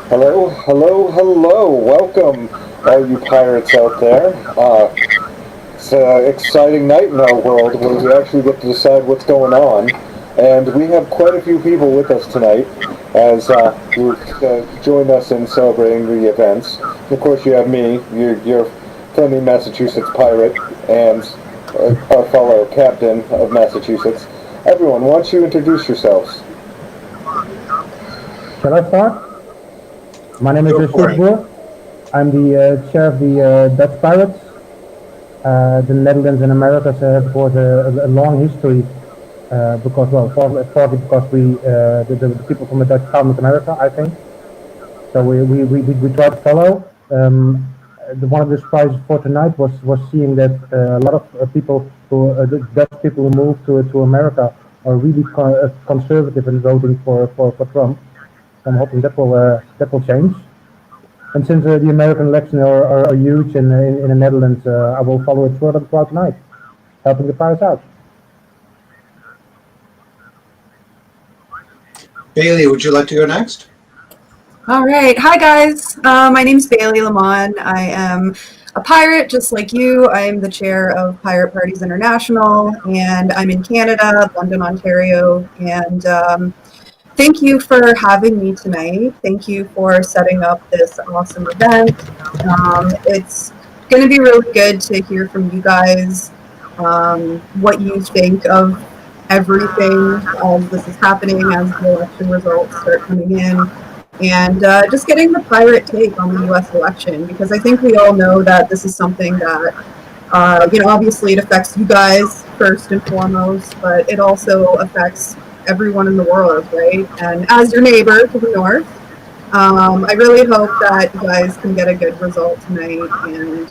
Hello, hello, hello. Welcome, all you pirates out there. It's an exciting night in our world where we actually get to decide what's going on. And we have quite a few people with us tonight as you join us in celebrating the events. Of course, you have me, your friendly Massachusetts pirate, and our fellow captain of Massachusetts. Everyone, why don't you introduce yourselves? Shall I start? My name is Go for Sjoerd it. Boer. I'm the chair of the Dutch Pirates. The Netherlands and America have, of course, a long history because, well, partly because the people from the Dutch founded America, I think. So we try to follow. One of the surprises for tonight was seeing that a lot of the Dutch people who moved to America are really conservative in voting for Trump. So I'm hoping that will change. And since the American elections are huge in the Netherlands, I will follow it throughout tonight, helping the pirates out. Bailey, would you like to go next? All right. Hi, guys. My name's Bailey Lamont. I am a pirate just like you. I'm the chair of Pirate Parties International, and I'm in Canada, London, Ontario. And thank you for having me tonight. Thank you for setting up this awesome event. It's going to be really good to hear from you guys what you think of everything as this is happening, as the election results start coming in, and just getting the pirate take on the U.S. election, because I think we all know that this is something that, obviously it affects you guys first and foremost, but it also affects everyone in the world, right? And as your neighbor to the north, I really hope that you guys can get a good result tonight, and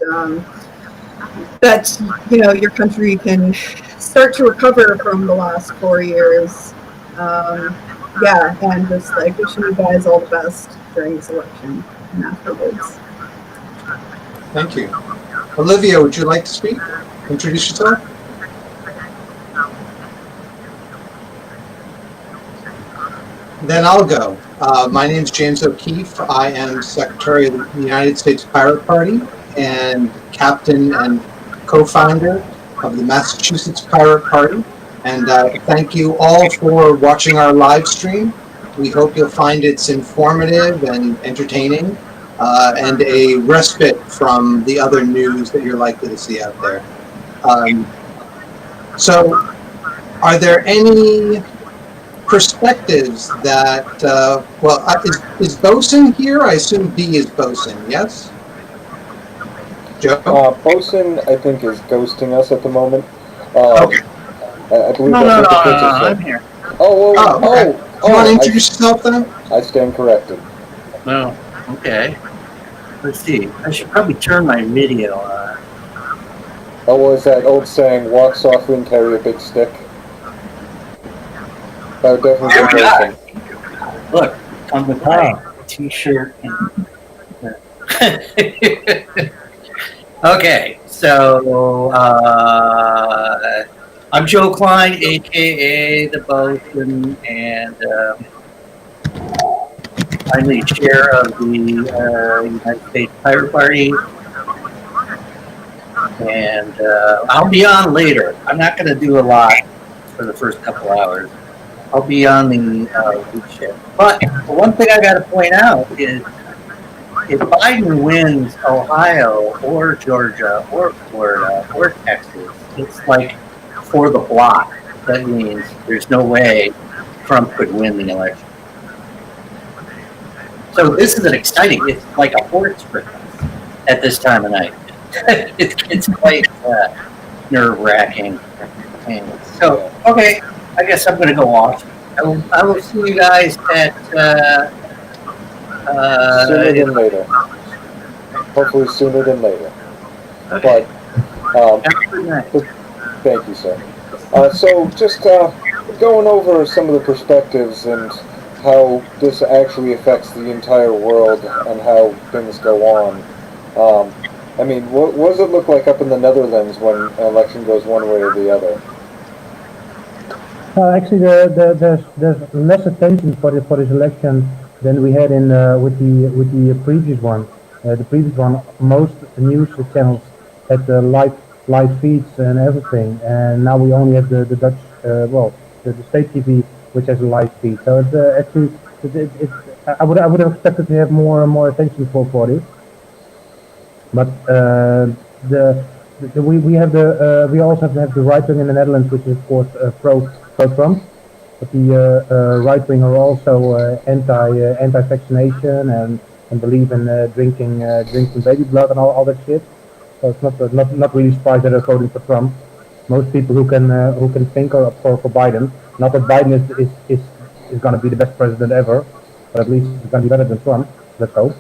that your country can start to recover from the last 4 years. Yeah, and just like wishing you guys all the best during this election and afterwards. Thank you. Olivia, would you like to speak? Introduce yourself. Then I'll go. My name is James O'Keefe. I am Secretary of the United States Pirate Party and Captain and co-founder of the Massachusetts Pirate Party. And thank you all for watching our live stream. We hope you'll find it's informative and entertaining, and a respite from the other news that you're likely to see out there. So, are there any perspectives that, is Bosun here? I assume B is Bosun, yes? Joe? Bosun, I think, is ghosting us at the moment. Okay. I believe No, that's no, what the no, picture no, said. I'm here. Okay. Do you want to introduce yourself then? I stand corrected. No, okay. Let's see. I should probably turn my video on. Oh, what is that old saying, walk softly and carry a big stick? That would definitely be Yeah. Bosun. Look, come with my t-shirt. Okay, so I'm Joe Klein, aka the Bosun, and I'm the chair of the United States Pirate Party. And I'll be on later. I'm not going to do a lot for the first couple hours. I'll be on the lead shift. But the one thing I got to point out is if Biden wins Ohio or Georgia or Florida or Texas, it's like for the block. That means there's no way Trump could win the election. So this is an exciting, it's like a horse race at this time of night. It's quite nerve-wracking. So, okay, I guess I'm going to go off. I will see you guys at sooner than later. Hopefully sooner than later. Okay. But, thank you, sir. So just going over some of the perspectives and how this actually affects the entire world and how things go on. I mean, what does it look like up in the Netherlands when an election goes one way or the other? Actually, there's less attention for this election than we had in with the previous one. The previous one, most news channels had live feeds and everything, and now we only have the Dutch, the state TV, which has a live feed. So it's actually, I would have expected to have more attention for this, but we have we also have to have the right wing in the Netherlands, which is of course pro Trump. But the right wing are also anti vaccination and believe in drinking baby blood and all that shit. So it's not really surprised that they're voting for Trump. Most people who can think are for Biden. Not that Biden is going to be the best president ever, but at least he's going to be better than Trump. Let's hope.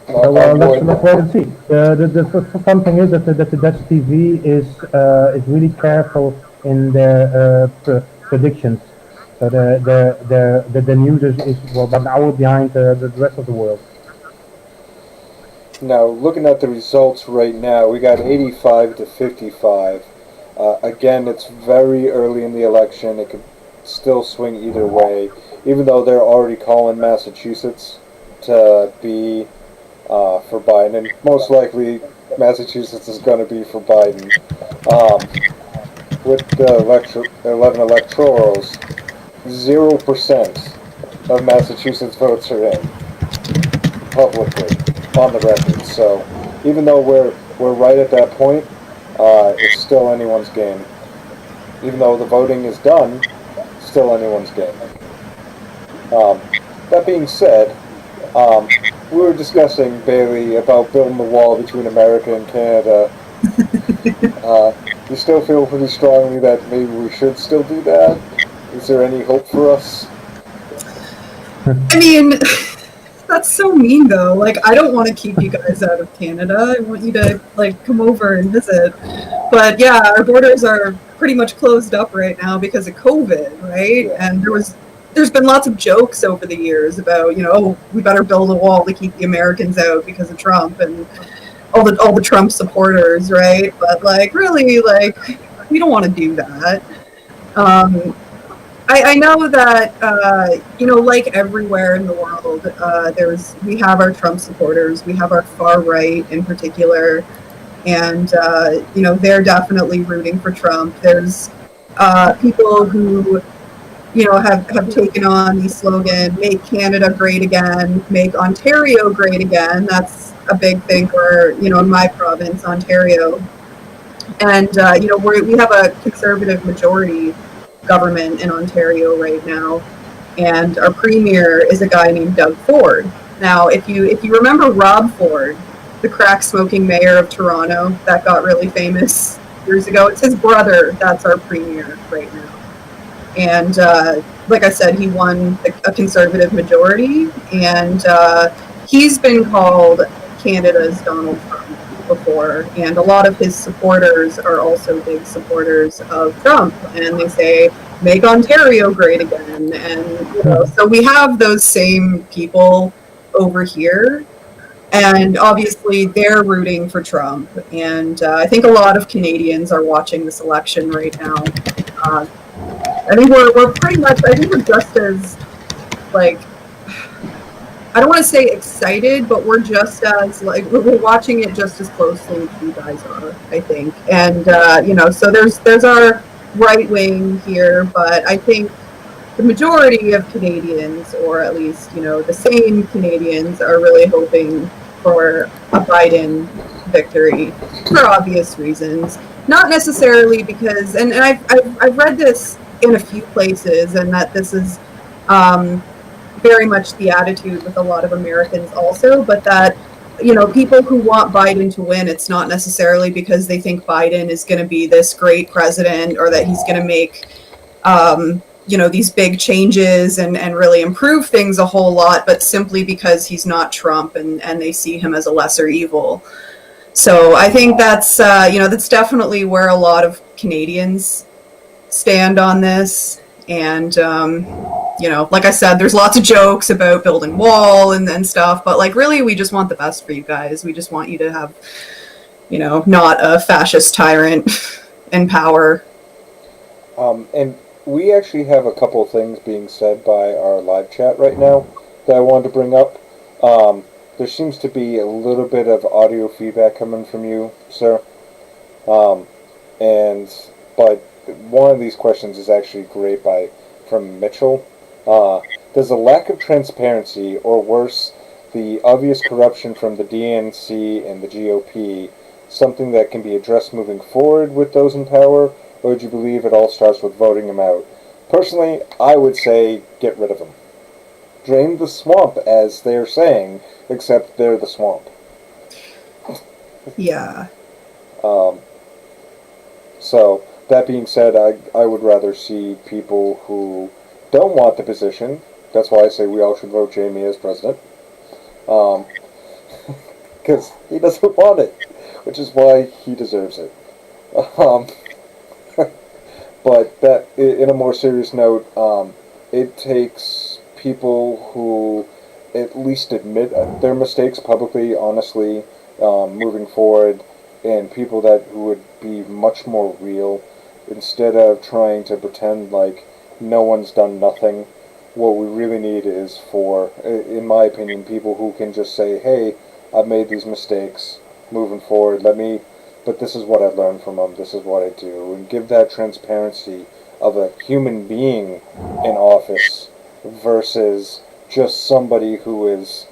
So let's wait and see. The fun thing is that the Dutch TV is really careful in their predictions. So the news is about an hour behind the rest of the world. Now, looking at the results right now, we got 85 to 55. Again, it's very early in the election. It could still swing either way, even though they're already calling Massachusetts to be for Biden, and most likely Massachusetts is going to be for Biden. With the 11 electorals, 0% of Massachusetts votes are in publicly on the record. So even though we're right at that point, it's still anyone's game. Even though the voting is done, still anyone's game. That being said, we were discussing, Bailey, about building the wall between America and Canada. You still feel pretty strongly that maybe we should still do that? Is there any hope for us? I mean, that's so mean though. Like, I don't want to keep you guys out of Canada. I want you to, like, come over and visit. But yeah, our borders are pretty much closed up right now because of COVID, right? Yeah. And there's been lots of jokes over the years about, oh, we better build a wall to keep the Americans out because of Trump and all the Trump supporters, right? But like, really, like, we don't want to do that. I know that like everywhere in the world, we have our Trump supporters, we have our far right in particular, and they're definitely rooting for Trump. There's people who have taken on the slogan, make Canada great again, make Ontario great again. That's a big thing for, in my province, Ontario. And, we have a conservative majority government in Ontario right now. And our premier is a guy named Doug Ford. Now, if you remember Rob Ford, the crack-smoking mayor of Toronto that got really famous years ago, it's his brother that's our premier right now. And like I said, he won a conservative majority, and he's been called Canada's Donald Trump before, and a lot of his supporters are also big supporters of Trump, and they say, make Ontario great again. And so we have those same people over here, and obviously they're rooting for Trump, and I think a lot of Canadians are watching this election right now. I think we're pretty much, I think we're just as, like, I don't want to say excited, but we're just as, like, we're watching it just as closely as you guys are, I think. And, so there's our right wing here, but I think the majority of Canadians, or at least, the sane Canadians, are really hoping for a Biden victory for obvious reasons. Not necessarily because, and I've read this in a few places, and that this is very much the attitude with a lot of Americans also, but that people who want Biden to win, it's not necessarily because they think Biden is going to be this great president, or that he's going to make these big changes and really improve things a whole lot, but simply because he's not Trump, and they see him as a lesser evil. So I think that's that's definitely where a lot of Canadians stand on this. And like I said, there's lots of jokes about building wall and stuff, but like, really, we just want the best for you guys. We just want you to have not a fascist tyrant in power. And we actually have a couple of things being said by our live chat right now that I wanted to bring up. There seems to be a little bit of audio feedback coming from you, sir. Um, and but one of these questions is actually great from Mitchell. Does a lack of transparency, or worse, the obvious corruption from the DNC and the GOP, something that can be addressed moving forward with those in power, or would you believe it all starts with voting them out? Personally, I would say get rid of them. Drain the swamp, as they're saying, except they're the swamp. Yeah. So, that being said, I would rather see people who don't want the position. That's why I say we all should vote Jamie as president. Because he doesn't want it, which is why he deserves it. But that, in a more serious note, it takes people who at least admit their mistakes publicly, honestly, moving forward, and people who would be much more real, instead of trying to pretend like no one's done nothing. What we really need is in my opinion, people who can just say, hey, I've made these mistakes, moving forward, but this is what I've learned from them, this is what I do, and give that transparency of a human being in office versus just somebody who is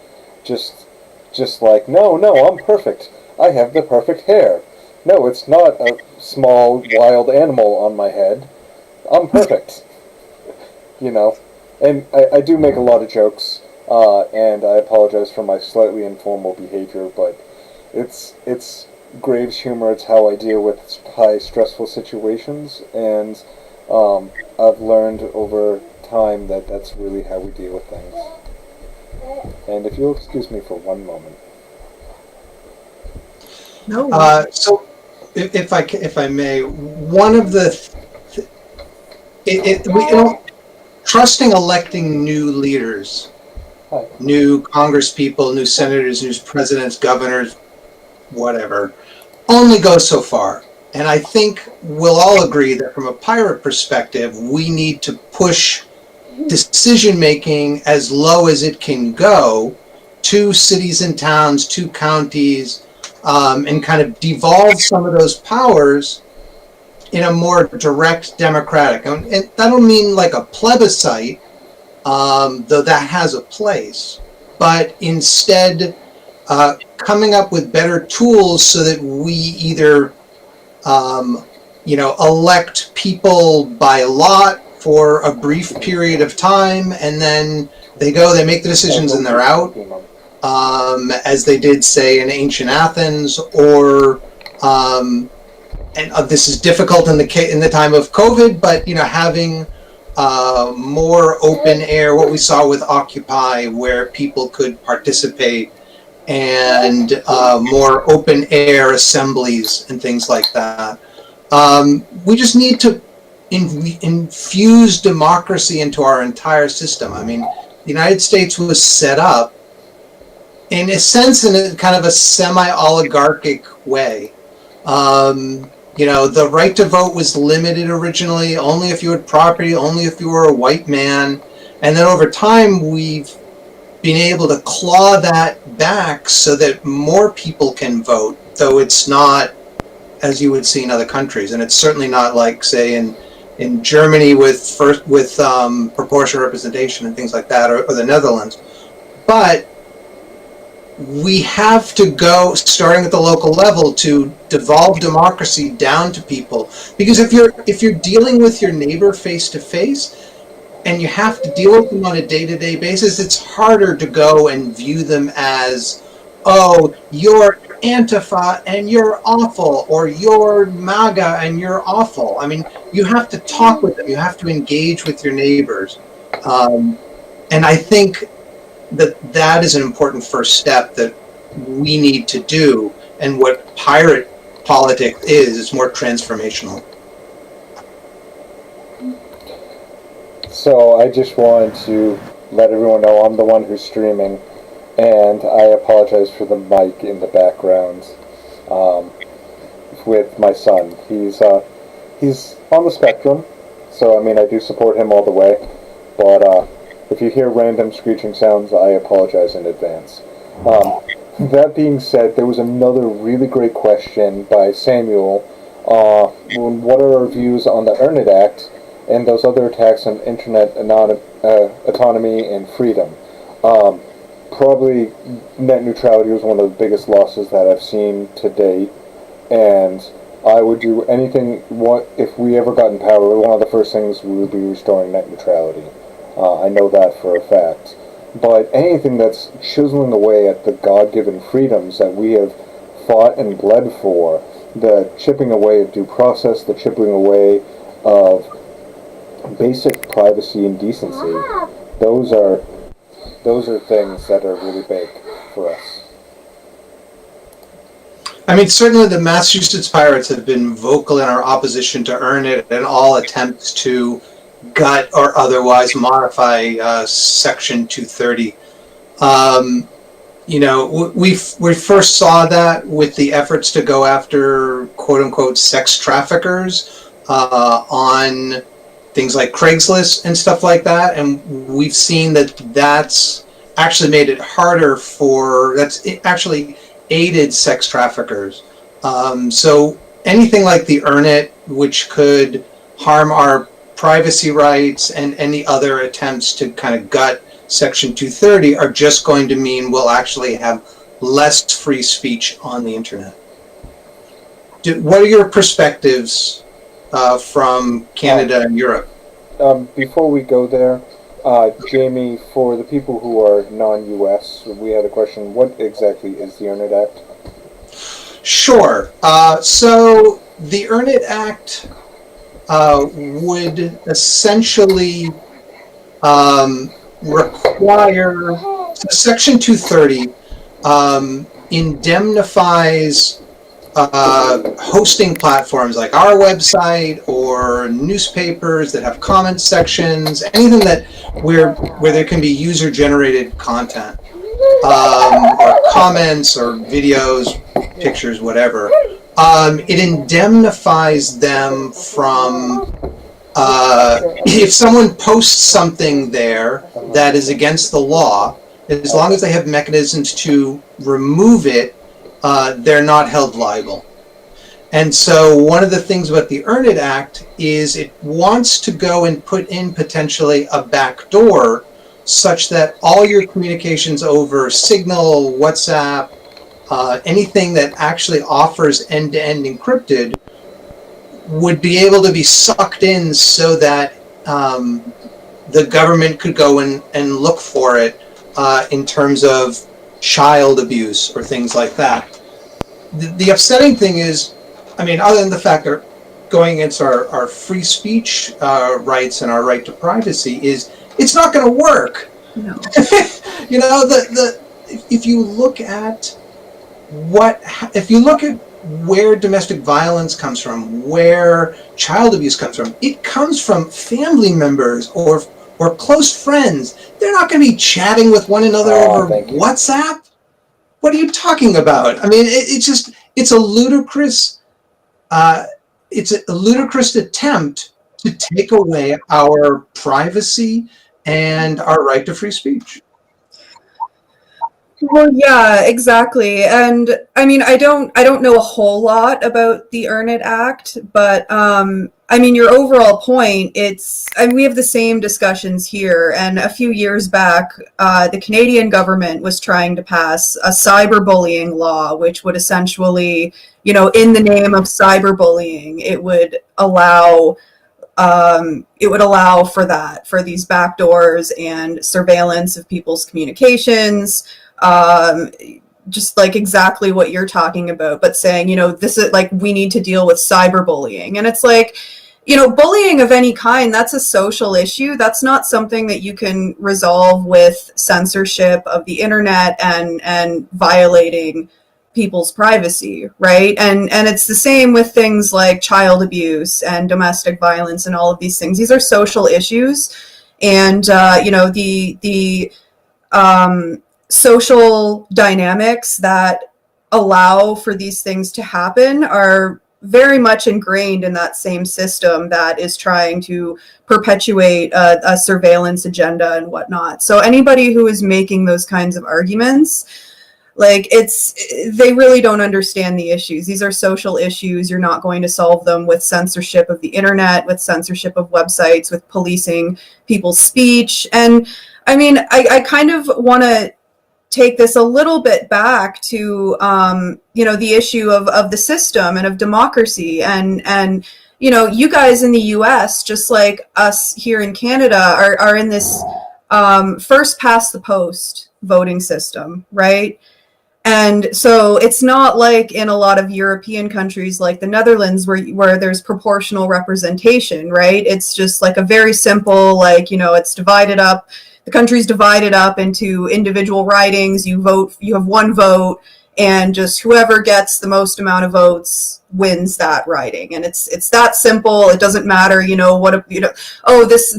just like, no, I'm perfect. I have the perfect hair. No, it's not a small wild animal on my head. I'm perfect. And I do make a lot of jokes, and I apologize for my slightly informal behavior, but it's Graves humor. It's how I deal with high stressful situations, and I've learned over time that that's really how we deal with things. And if you'll excuse me for one moment. No. So, if I may, one of the trusting electing new leaders, Hi. new congresspeople, new senators, new presidents, governors, whatever, only goes so far. And I think we'll all agree that from a pirate perspective, we need to push decision making as low as it can go to cities and towns, to counties, and kind of devolve some of those powers in a more direct democratic. And I don't mean like a plebiscite, though that has a place, but instead coming up with better tools so that we either elect people by lot for a brief period of time, and then they make the decisions and they're out, as they did, say, in ancient Athens, or this is difficult in the time of COVID, but having more open air, what we saw with Occupy, where people could participate, and more open air assemblies and things like that. We just need to infuse democracy into our entire system. I mean, the United States was set up, in a sense, in a kind of a semi-oligarchic way. The right to vote was limited originally, only if you had property, only if you were a white man. And then over time, we've been able to claw that back so that more people can vote, though it's not as you would see in other countries. And it's certainly not like, say, in Germany with proportional representation and things like that, or the Netherlands. But we have to go, starting at the local level, to devolve democracy down to people. Because if you're dealing with your neighbor face to face, and you have to deal with them on a day-to-day basis, it's harder to go and view them as, oh, you're Antifa and you're awful, or you're MAGA and you're awful. I mean, you have to talk with them. You have to engage with your neighbors. And I think that is an important first step that we need to do. And what pirate politics is more transformational. So I just wanted to let everyone know I'm the one who's streaming, and I apologize for the mic in the background with my son. He's on the spectrum, So, I mean, I do support him all the way. But if you hear random screeching sounds, I apologize in advance. That being said, there was another really great question by Samuel. What are our views on the Earn It Act and those other attacks on internet autonomy and freedom? Probably net neutrality was one of the biggest losses that I've seen to date, and I would do anything. What if we ever got in power? One of the first things we would be restoring net neutrality. I know that for a fact. But anything that's chiseling away at the God-given freedoms that we have fought and bled for, the chipping away of due process, the chipping away of basic privacy and decency, those are things that are really big for us. I mean, certainly the Massachusetts Pirates have been vocal in our opposition to Earn It and all attempts to gut or otherwise modify Section 230. You know, we first saw that with the efforts to go after quote-unquote sex traffickers on things like Craigslist and stuff like that, and we've seen that that's actually made it harder it actually aided sex traffickers. So anything like the Earn It, which could harm our privacy rights, and any other attempts to kind of gut Section 230 are just going to mean we'll actually have less free speech on the internet. What are your perspectives from Canada and Europe? Before we go there, Jamie, for the people who are non-US, we had a question. What exactly is the Earn It Act? Sure. So the Earn It Act would essentially require Section 230 indemnifies hosting platforms like our website or newspapers that have comment sections, anything that where there can be user-generated content, or comments or videos, pictures, whatever. It indemnifies them from if someone posts something there that is against the law, as long as they have mechanisms to remove it, they're not held liable. And so one of the things about the Earn It Act is it wants to go and put in potentially a backdoor such that all your communications over Signal, WhatsApp, anything that actually offers end-to-end encrypted would be able to be sucked in so that the government could go and look for it in terms of child abuse or things like that. The upsetting thing is, I mean, other than the fact that going against our free speech rights and our right to privacy, is it's not going to work. No. You know, if you look at where domestic violence comes from, where child abuse comes from, it comes from family members or close friends. They're not going to be chatting with one another over WhatsApp. What are you talking about? I mean, it's a ludicrous attempt to take away our privacy and our right to free speech. Well, yeah, exactly. And I mean, I don't know a whole lot about the Earn It Act, but I mean, your overall point, we have the same discussions here. And a few years back, the Canadian government was trying to pass a cyberbullying law, which would essentially, you know, in the name of cyberbullying, it would allow for that, for these backdoors and surveillance of people's communications. Just like exactly what you're talking about, but saying, you know, this is like, we need to deal with cyberbullying. And it's like, you know, bullying of any kind, that's a social issue. That's not something that you can resolve with censorship of the internet and violating people's privacy, right? And it's the same with things like child abuse and domestic violence and all of these things. These are social issues. And, you know, the social dynamics that allow for these things to happen are very much ingrained in that same system that is trying to perpetuate a surveillance agenda and whatnot. So anybody who is making those kinds of arguments, like, they really don't understand the issues. These are social issues. You're not going to solve them with censorship of the internet, with censorship of websites, with policing people's speech. And I mean, I kind of want to take this a little bit back to, the issue of the system and of democracy. And you guys in the US, just like us here in Canada, are in this first past the post voting system, right? And so it's not like in a lot of European countries like the Netherlands where there's proportional representation, right? It's just like a very simple, it's divided up. The country's divided up into individual ridings. You vote, you have one vote, and just whoever gets the most amount of votes wins that riding. And it's that simple. It doesn't matter,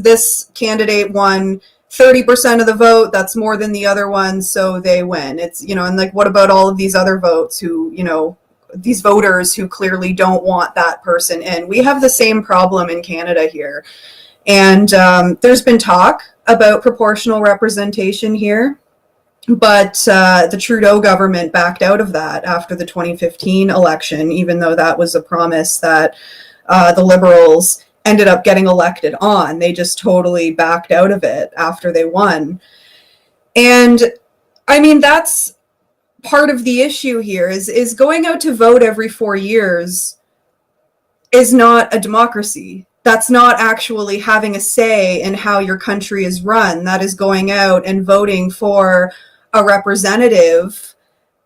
this candidate won 30% of the vote, that's more than the other one, so they win. It's, and like, what about all of these other votes who, these voters who clearly don't want that person in? We have the same problem in Canada here. And there's been talk about proportional representation here, but the Trudeau government backed out of that after the 2015 election, even though that was a promise that the Liberals ended up getting elected on. They just totally backed out of it after they won. And I mean, that's part of the issue here is going out to vote every 4 years is not a democracy. That's not actually having a say in how your country is run. That is going out and voting for a representative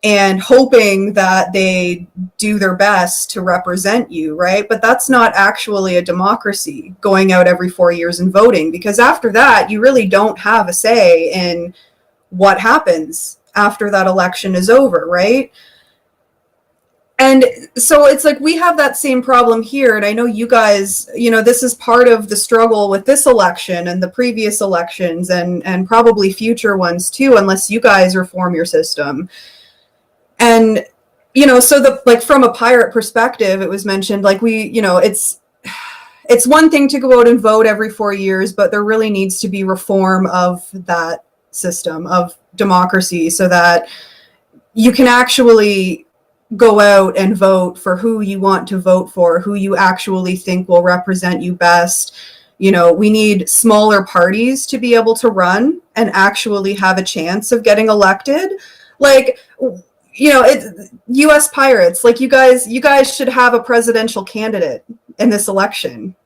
and hoping that they do their best to represent you, right? But that's not actually a democracy, going out every 4 years and voting, because after that, you really don't have a say in what happens after that election is over, right? And so it's like we have that same problem here. And I know you guys, this is part of the struggle with this election and the previous elections and probably future ones too, unless you guys reform your system. And, so from a pirate perspective, it was mentioned, it's one thing to go out and vote every 4 years, but there really needs to be reform of that system of democracy so that you can actually go out and vote for who you want to vote for, who you actually think will represent you best. We need smaller parties to be able to run and actually have a chance of getting elected. US pirates, you guys should have a presidential candidate in this election,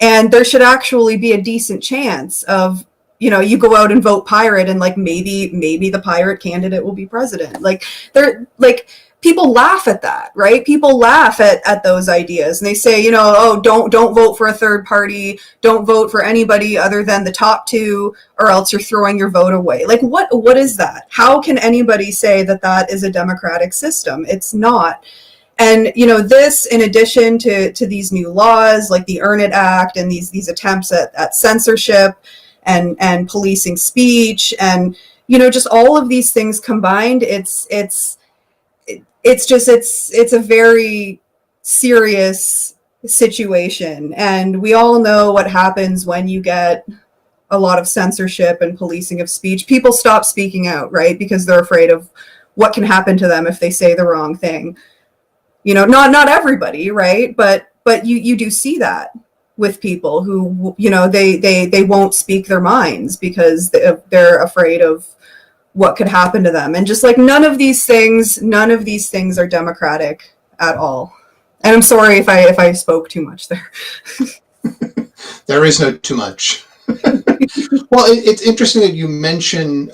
and there should actually be a decent chance of, you go out and vote pirate and maybe the pirate candidate will be president. People laugh at that, right? People laugh at those ideas and they say, don't vote for a third party. Don't vote for anybody other than the top two, or else you're throwing your vote away. What is that? How can anybody say that is a democratic system? It's not. And, this, in addition to these new laws, like the Earn It Act and these attempts at censorship and policing speech and, just all of these things combined, it's a very serious situation. And we all know what happens when you get a lot of censorship and policing of speech. People stop speaking out, right? Because they're afraid of what can happen to them if they say the wrong thing. Not everybody, right? But you do see that with people who, they won't speak their minds because they're afraid of what could happen to them. And just none of these things are democratic at all. And I'm sorry if I spoke too much there. There is no too much. Well, it's interesting that you mention,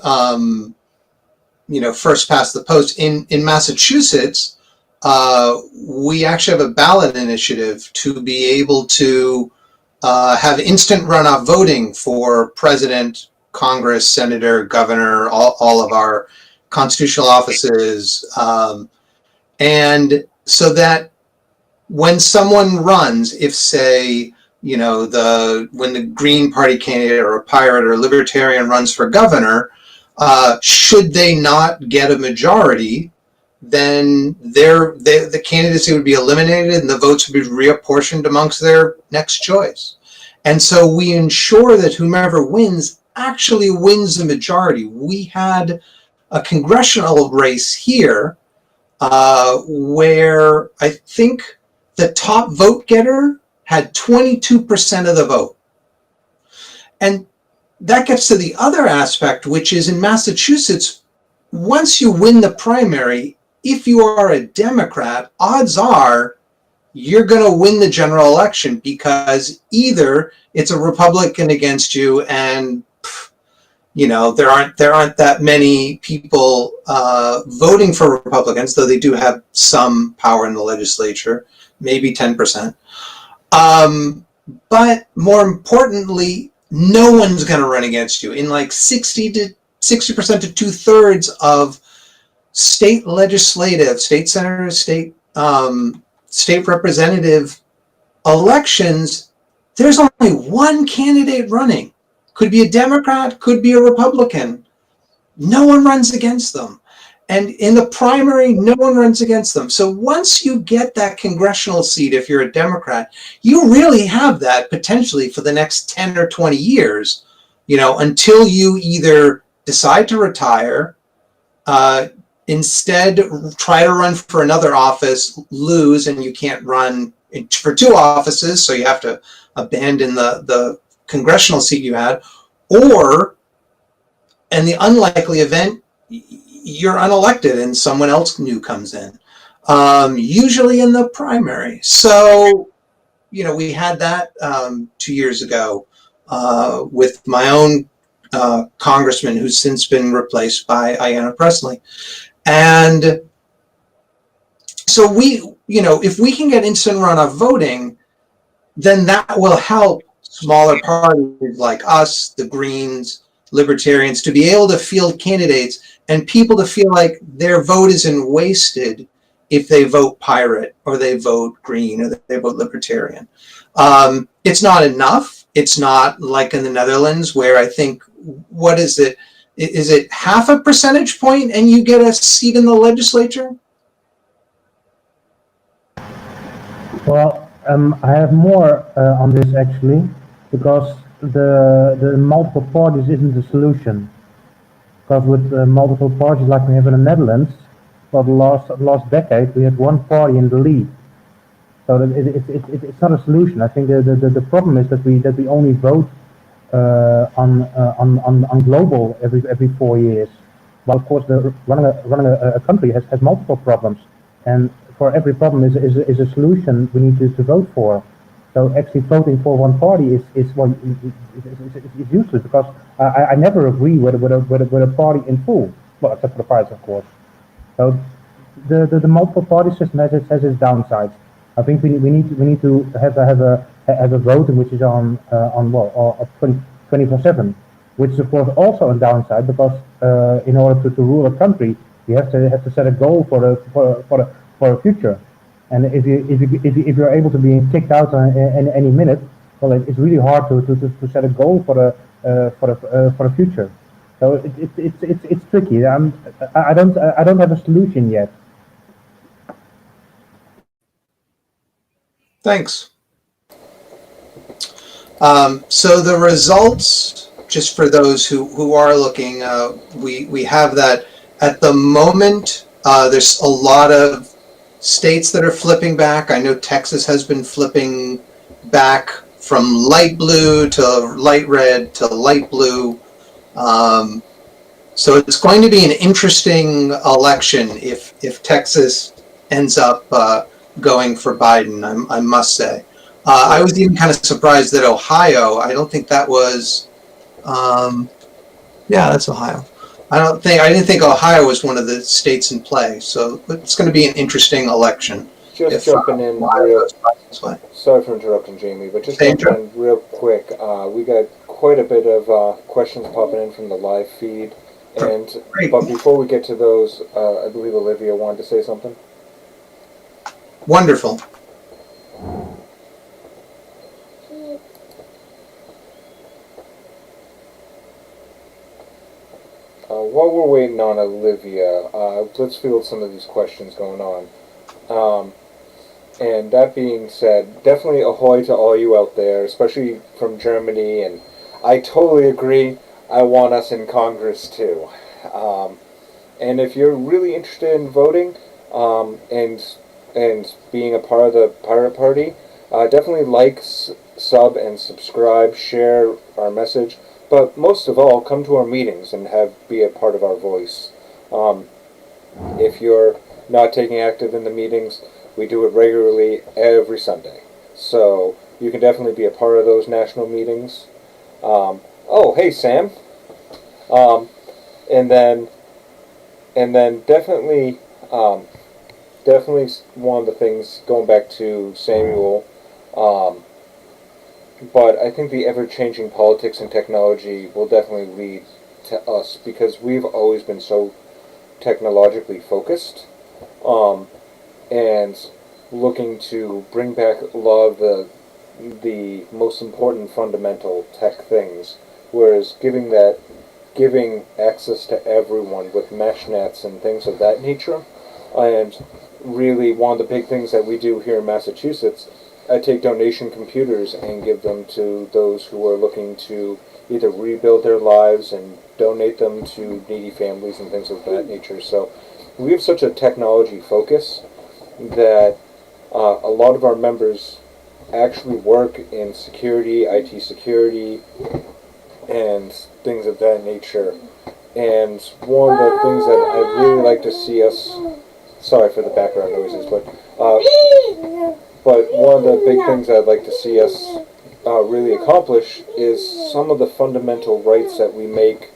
first past the post. In Massachusetts, we actually have a ballot initiative to be able to have instant runoff voting for president, Congress, senator, governor, all of our constitutional offices. And so that when someone runs, if say, when the Green Party candidate or a pirate or a libertarian runs for governor, should they not get a majority, then the candidacy would be eliminated and the votes would be reapportioned amongst their next choice. And so we ensure that whomever wins actually wins the majority. We had a congressional race here where I think the top vote getter had 22% of the vote. And that gets to the other aspect, which is in Massachusetts, once you win the primary, if you are a Democrat, odds are you're going to win the general election, because either it's a Republican against you and there aren't that many people voting for Republicans, though they do have some power in the legislature, maybe 10%. But more importantly, no one's going to run against you. In like 60% to 2/3 of state legislative, state senators, state representative elections, there's only one candidate running. Could be a Democrat, could be a Republican. No one runs against them. And in the primary, no one runs against them. So once you get that congressional seat, if you're a Democrat, you really have that potentially for the next 10 or 20 years, until you either decide to retire, instead try to run for another office, lose, and you can't run for two offices, so you have to abandon the congressional seat you had, or in the unlikely event, you're unelected and someone else new comes in, usually in the primary. So, we had that 2 years ago with my own congressman, who's since been replaced by Ayanna Pressley. And so if we can get instant runoff voting, then that will help smaller parties like us, the Greens, Libertarians, to be able to field candidates and people to feel like their vote isn't wasted if they vote Pirate or they vote Green or they vote Libertarian. It's not enough. It's not like in the Netherlands, where I think, what is it? Is it 0.5 percentage point and you get a seat in the legislature? Well, I have more on this actually, because the multiple parties isn't the solution. Because with multiple parties like we have in the Netherlands, for the last decade, we had one party in the lead. So that it's not a solution. I think the problem is that we only vote on global every 4 years. Well, of course, running a country has multiple problems, and for every problem is a solution we need to vote for. So actually voting for one party is useless, because I never agree with a party in full. Well, except for the parties, of course. So the multiple party system has its downsides. I think we need to have a voting which is on 24/7, which is of course also a downside, because in order to rule a country, you have to set a goal for the future. And if you're able to be kicked out any minute, well, it's really hard to set a goal for the future. So it's tricky. I don't have a solution yet. Thanks. So the results, just for those who are looking, we have that at the moment. There's a lot of states that are flipping back. I know Texas has been flipping back from light blue to light red to light blue. So it's going to be an interesting election if Texas ends up going for Biden, I must say. I was even kind of surprised that Ohio, I don't think that was, yeah, that's Ohio. I didn't think Ohio was one of the states in play. So it's going to be an interesting election. Just jumping in real, sorry for interrupting, Jamie, but just jumping in real quick. We got quite a bit of questions popping in from the live feed. But before we get to those, I believe Olivia wanted to say something. Wonderful. while we're waiting on Olivia, let's field some of these questions going on. And that being said, definitely ahoy to all you out there, especially from Germany. And I totally agree. I want us in Congress too. And if you're really interested in voting and being a part of the Pirate Party, definitely like, sub, and subscribe. Share our message. But most of all, come to our meetings and be a part of our voice. If you're not taking active in the meetings, we do it regularly every Sunday. So you can definitely be a part of those national meetings. Oh, hey, Sam. And then definitely one of the things, going back to Samuel, but I think the ever-changing politics and technology will definitely lead to us, because we've always been so technologically focused, and looking to bring back a lot of the most important fundamental tech things, whereas giving access to everyone with mesh nets and things of that nature. And really, one of the big things that we do here in Massachusetts, I take donation computers and give them to those who are looking to either rebuild their lives and donate them to needy families and things of that nature. So we have such a technology focus that a lot of our members actually work in security, IT security, and things of that nature. And one of the things that I'd really like to see us, sorry for the background noises, but one of the big things I'd like to see us really accomplish is some of the fundamental rights that we make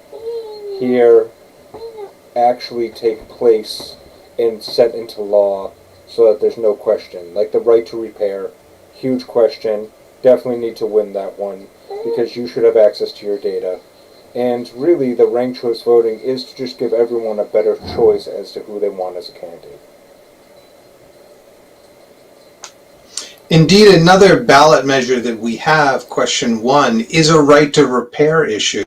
here actually take place and set into law, so that there's no question. Like the right to repair, huge question. Definitely need to win that one, because you should have access to your data. And really, the ranked choice voting is to just give everyone a better choice as to who they want as a candidate. Indeed, another ballot measure that we have, question 1, is a right to repair issue.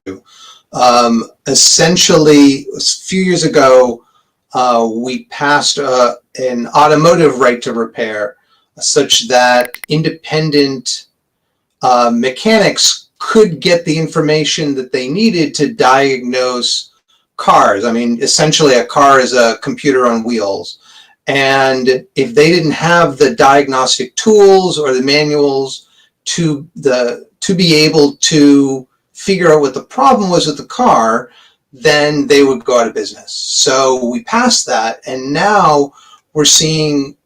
Essentially, a few years ago, we passed an automotive right to repair, such that independent mechanics could get the information that they needed to diagnose cars. I mean, essentially a car is a computer on wheels. And if they didn't have the diagnostic tools or the manuals to be able to figure out what the problem was with the car, then they would go out of business. So we passed that, and now we're seeing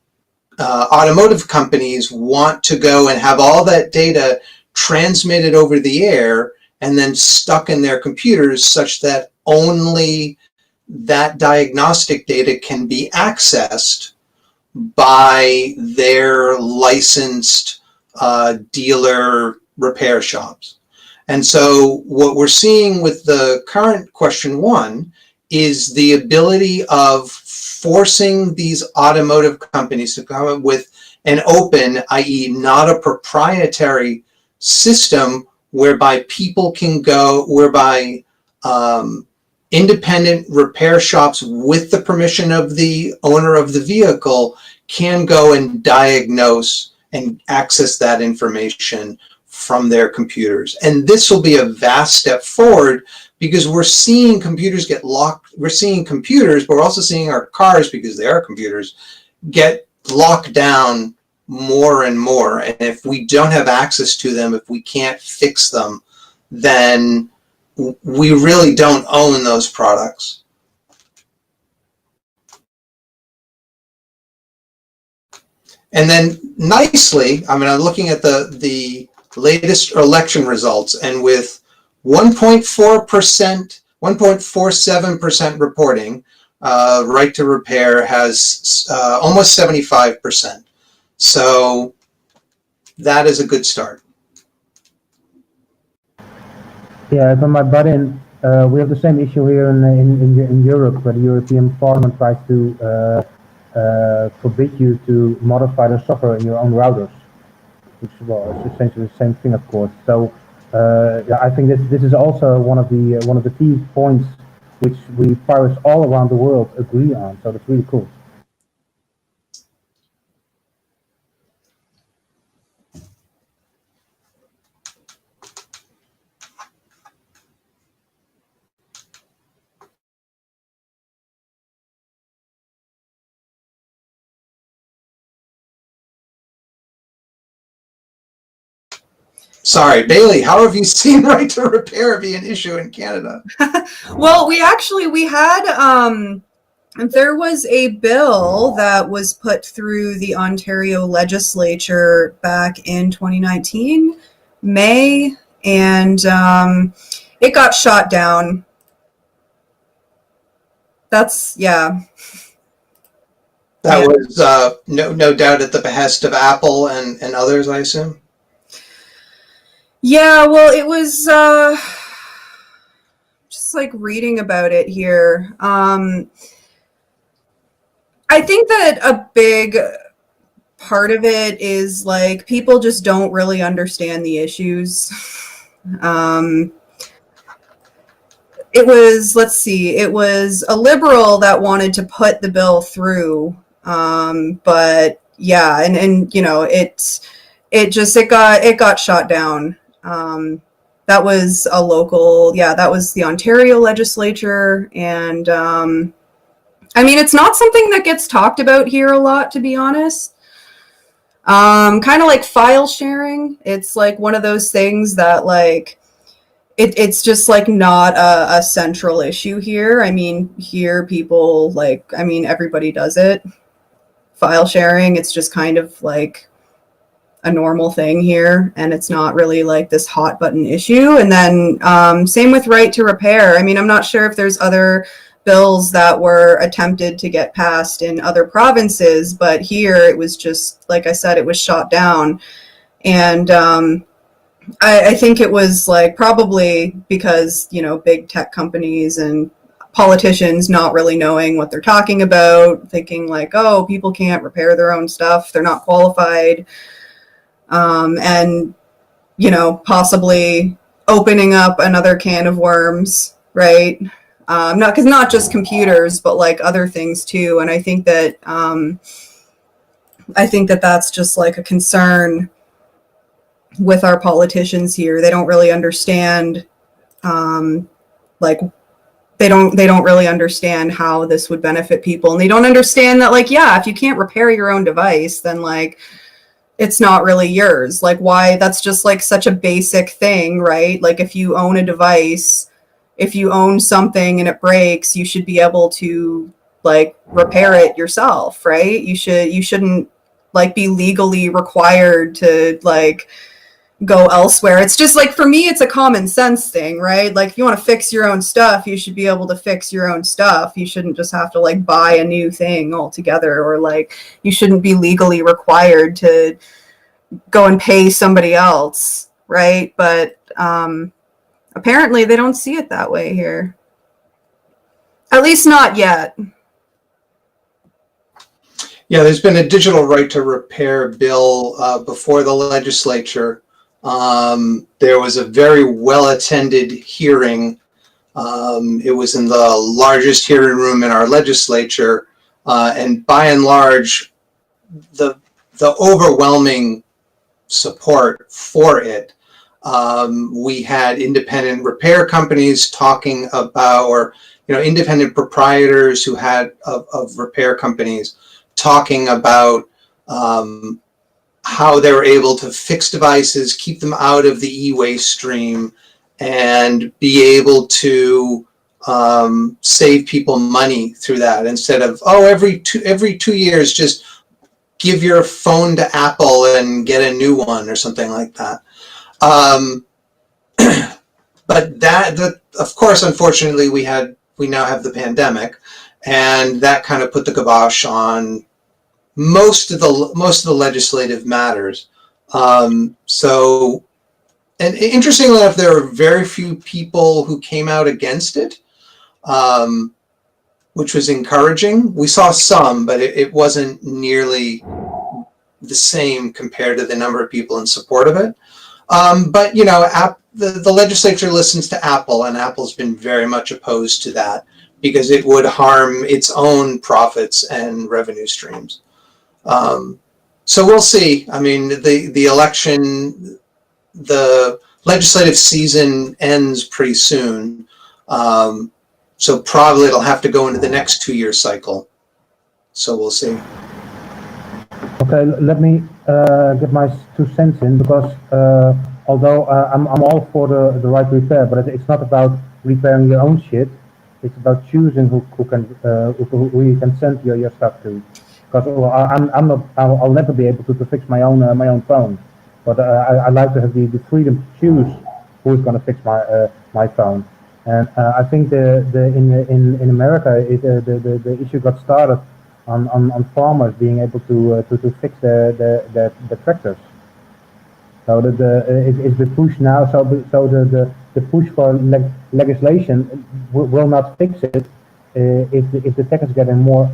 automotive companies want to go and have all that data transmitted over the air and then stuck in their computers, such that only that diagnostic data can be accessed by their licensed dealer repair shops. And so what we're seeing with the current question 1 is the ability of forcing these automotive companies to come up with an open, i.e. not a proprietary system whereby people can go, whereby independent repair shops with the permission of the owner of the vehicle can go and diagnose and access that information from their computers. And this will be a vast step forward, because we're seeing computers get locked. We're seeing computers, but we're also seeing our cars, because they are computers, get locked down more and more. And if we don't have access to them, if we can't fix them, then we really don't own those products. And then nicely, I mean, I'm looking at the latest election results, and with 1.4%, 1.47% reporting, right to repair has almost 75%. So that is a good start. Yeah, if I might butt in, we have the same issue here in Europe, where the European Parliament tries to forbid you to modify the software in your own routers, which, well, is essentially the same thing, of course. So yeah, I think this is also one of the key points which we pirates all around the world agree on. So that's really cool. Sorry, Bailey, how have you seen right to repair be an issue in Canada? Well, we had there was a bill that was put through the Ontario legislature back in 2019, May, and it got shot down. That's, yeah. That Yeah. was no doubt at the behest of Apple and others, I assume. Yeah, well, it was just like reading about it here. I think that a big part of it is like people just don't really understand the issues. It was, let's see, it was a Liberal that wanted to put the bill through, but yeah, and you know, it got shot down. That was a local, yeah, that was the Ontario legislature, and I mean, it's not something that gets talked about here a lot, to be honest. Kind of like file sharing. It's like one of those things that like it's just like not a central issue here. I mean, here people like, I mean, everybody does it. File sharing, it's just kind of like a normal thing here, and it's not really like this hot button issue. And then same with right to repair. I mean, I'm not sure if there's other bills that were attempted to get passed in other provinces, but here it was just, like I said, it was shot down. And I think it was like probably because, you know, big tech companies and politicians not really knowing what they're talking about, thinking like, oh, people can't repair their own stuff, they're not qualified. And, you know, possibly opening up another can of worms, right? Not just computers, but like other things too. And I think that that's just like a concern with our politicians here. They don't really understand, like they don't really understand how this would benefit people, and they don't understand that, like, yeah, if you can't repair your own device, then like it's not really yours. Like, why? That's just like such a basic thing, right? Like, if you own a device, if you own something and it breaks, you should be able to like repair it yourself, right? You shouldn't like be legally required to like go elsewhere. It's just like, for me, it's a common sense thing, right? Like, if you want to fix your own stuff, you should be able to fix your own stuff. You shouldn't just have to like buy a new thing altogether, or like you shouldn't be legally required to go and pay somebody else, right? But apparently they don't see it that way here. At least not yet. Yeah, there's been a digital right to repair bill before the legislature. There was a very well-attended hearing. It was in the largest hearing room in our legislature, and by and large, the overwhelming support for it. We had independent repair companies talking about, or independent proprietors who had of repair companies talking about how they were able to fix devices, keep them out of the e-waste stream, and be able to save people money through that, instead of, oh, every 2 years just give your phone to Apple and get a new one or something like that. But of course, unfortunately, we now have the pandemic, and that kind of put the kibosh on most of the legislative matters. So, and interestingly enough, there were very few people who came out against it, which was encouraging. We saw some, but it wasn't nearly the same compared to the number of people in support of it. But the legislature listens to Apple, and Apple's been very much opposed to that because it would harm its own profits and revenue streams. So we'll see. I mean, the election, the legislative season ends pretty soon. So probably it'll have to go into the next 2-year cycle. So we'll see. Okay, let me get my 2 cents in, because although I'm all for the right to repair, but it's not about repairing your own shit. It's about choosing who who you can send your stuff to. Because I'll never be able to fix my own phone, but I like to have the freedom to choose who's going to fix my phone. And I think in America the issue got started on farmers being able to fix the tractors. So it's the push now. So the push for legislation will not fix it if the tech is getting more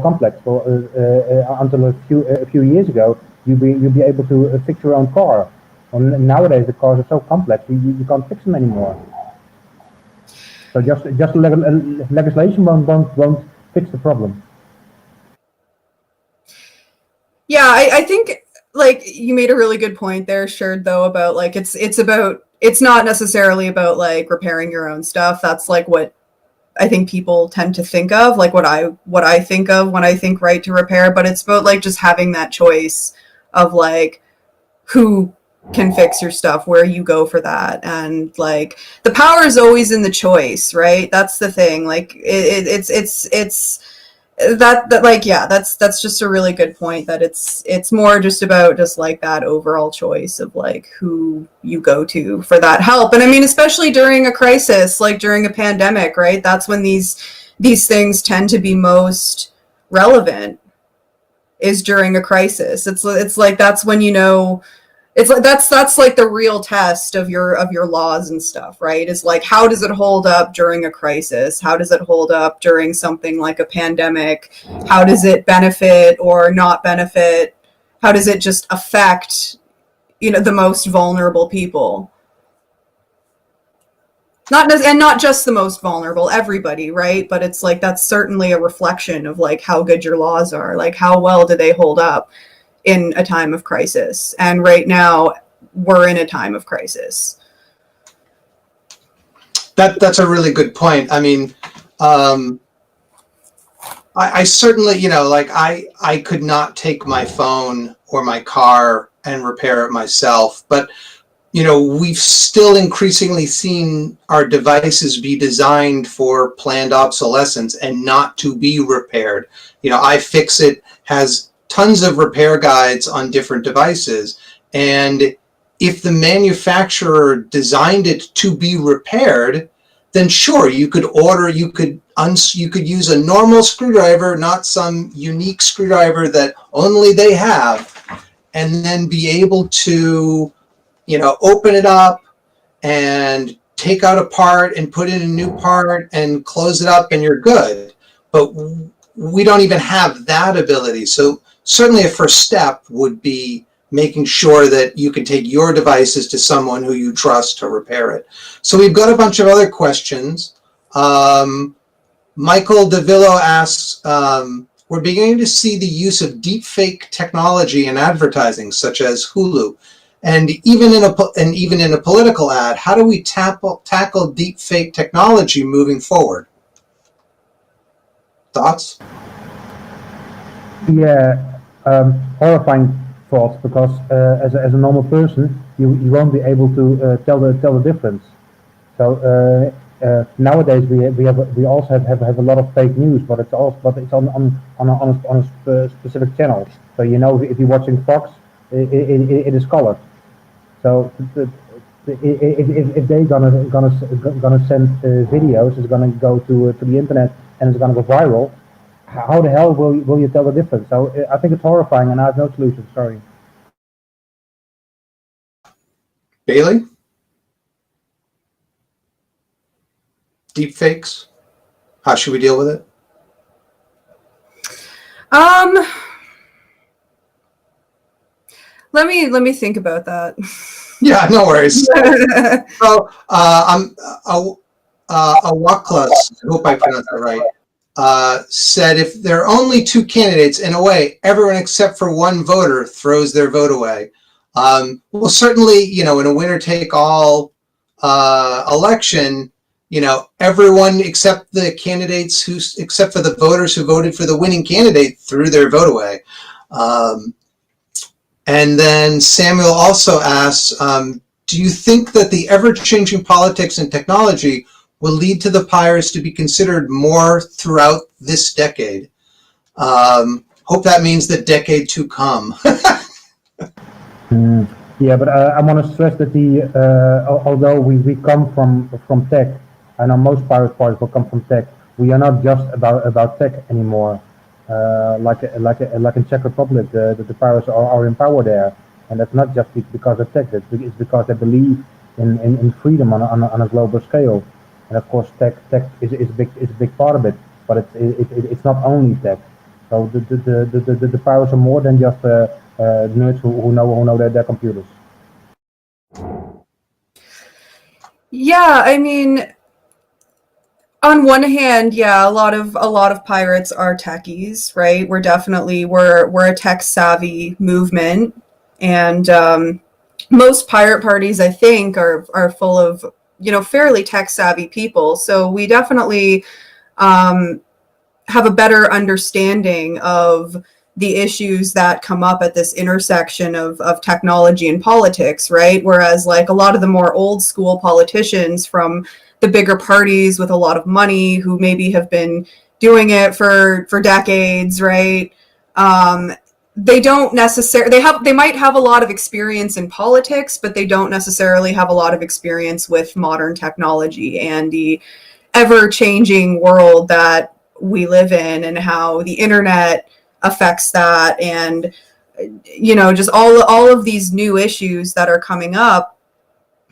complex. So until a few years ago, you'd be able to fix your own car. And nowadays the cars are so complex you can't fix them anymore. So just legislation won't fix the problem. Yeah, I think like you made a really good point there, Sherd, though, about like it's not necessarily about like repairing your own stuff. That's like what I think people tend to think of, like what I think of when I think right to repair, but it's about like just having that choice of like who can fix your stuff, where you go for that, and like the power is always in the choice, right? That's the thing. Like it's that like, yeah, that's just a really good point, that it's more just about just like that overall choice of like who you go to for that help. And I mean, especially during a crisis, like during a pandemic, right? That's when these things tend to be most relevant, is during a crisis. It's like that's when, you know, it's like that's like the real test of your laws and stuff, right? Is like, how does it hold up during a crisis? How does it hold up during something like a pandemic? How does it benefit or not benefit? How does it just affect, you know, the most vulnerable people? Not just the most vulnerable, everybody, right? But it's like that's certainly a reflection of like how good your laws are, like how well do they hold up in a time of crisis. And right now we're in a time of crisis. That's a really good point. I mean, I certainly, you know, like I could not take my phone or my car and repair it myself, but you know, we've still increasingly seen our devices be designed for planned obsolescence and not to be repaired. You know, iFixit has tons of repair guides on different devices, and if the manufacturer designed it to be repaired, then sure, you could use a normal screwdriver, not some unique screwdriver that only they have, and then be able to, you know, open it up and take out a part and put in a new part and close it up and you're good. But we don't even have that ability. So certainly a first step would be making sure that you can take your devices to someone who you trust to repair it. So we've got a bunch of other questions. Michael DeVillo asks, we're beginning to see the use of deepfake technology in advertising, such as Hulu. And even in a political ad, how do we tackle deepfake technology moving forward? Thoughts? Yeah, horrifying thoughts, because as a normal person, you won't be able to tell the difference. So nowadays we also have a lot of fake news, but it's on a specific channel. So you know, if you're watching Fox, it is colored. So if they're gonna send videos, it's gonna go to the internet and it's gonna go viral. How the hell will you tell the difference? So I think it's horrifying, and I have no solution. Sorry. Bailey? Deepfakes? How should we deal with it? Let me think about that. Yeah, no worries. So, I'm Awaklas, I hope I pronounced that right, said if there are only two candidates, in a way, everyone except for one voter throws their vote away. Well, certainly, in a winner-take-all election, everyone except the candidates except for the voters who voted for the winning candidate threw their vote away. And then Samuel also asks, do you think that the ever-changing politics and technology will lead to the Pirates to be considered more throughout this decade? Hope that means the decade to come. Yeah, but I want to stress that although we come from tech, I know most pirate parties will come from tech. We are not just about tech anymore. Like in Czech Republic, the pirates are in power there, and that's not just because of tech. It's because they believe in freedom on a global scale. And of course, tech is a big part of it, but it's not only tech. So the pirates are more than just nerds who know their computers. Yeah, I mean, on one hand, yeah, a lot of pirates are techies, right? We're a tech savvy movement, and most pirate parties, I think, are full of fairly tech savvy people. So we definitely have a better understanding of the issues that come up at this intersection of technology and politics, right? Whereas like a lot of the more old school politicians from the bigger parties with a lot of money who maybe have been doing it for decades, right? They don't necessarily they might have a lot of experience in politics, but they don't necessarily have a lot of experience with modern technology and the ever-changing world that we live in and how the internet affects that, and just all of these new issues that are coming up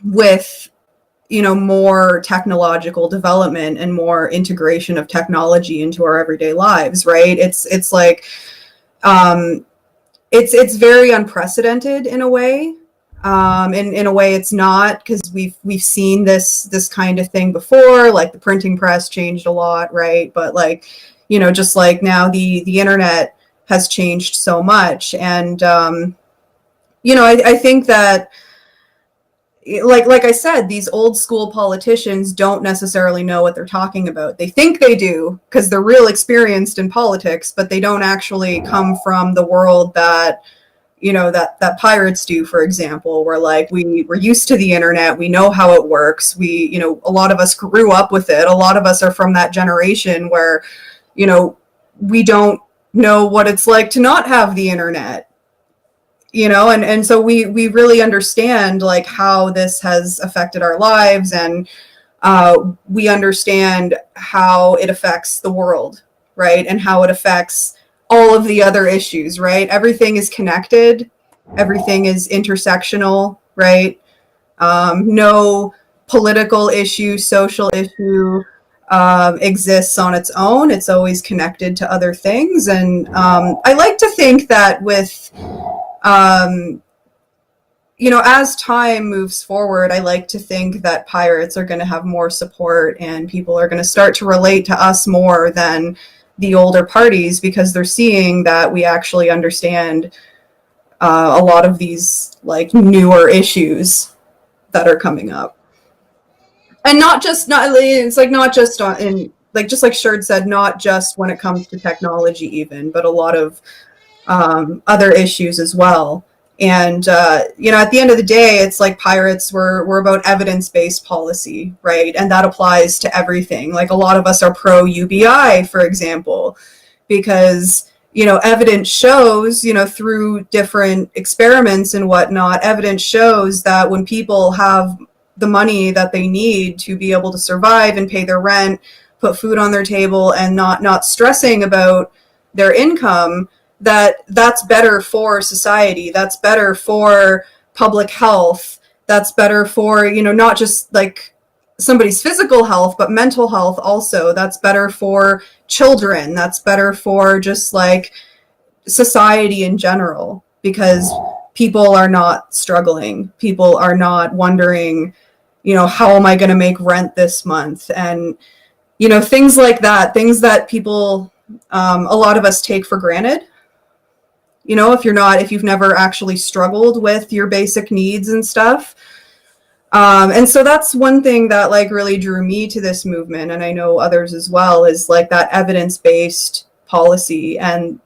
with more technological development and more integration of technology into our everyday lives, right? It's like it's very unprecedented in a way. In a way it's not, because we've seen this kind of thing before, like the printing press changed a lot, right? But like just like now the internet has changed so much, and I think that like I said, these old school politicians don't necessarily know what they're talking about. They think they do because they're real experienced in politics, but they don't actually come from the world that that pirates do, for example, where like we're used to the internet, we know how it works, a lot of us grew up with it, a lot of us are from that generation where we don't know what it's like to not have the internet, and so we really understand like how this has affected our lives, and we understand how it affects the world, right? And how it affects all of the other issues, right? Everything is connected, everything is intersectional, right? No political issue, social issue exists on its own. It's always connected to other things. And I like to think that with as time moves forward, I like to think that pirates are going to have more support and people are going to start to relate to us more than the older parties, because they're seeing that we actually understand a lot of these like newer issues that are coming up. And not just in like, just like Sherd said, not just when it comes to technology even, but a lot of other issues as well. And at the end of the day, it's like pirates we're about evidence-based policy, right? And that applies to everything. Like a lot of us are pro UBI, for example, because evidence shows, through different experiments and whatnot, evidence shows that when people have the money that they need to be able to survive and pay their rent, put food on their table, and not stressing about their income, that's better for society, that's better for public health, that's better for not just like somebody's physical health but mental health also, that's better for children, that's better for just like society in general, because people are not struggling. People are not wondering, how am I going to make rent this month? And, things like that, things that people, a lot of us take for granted. If you've never actually struggled with your basic needs and stuff. And so that's one thing that like really drew me to this movement, and I know others as well, is like that evidence-based policy. And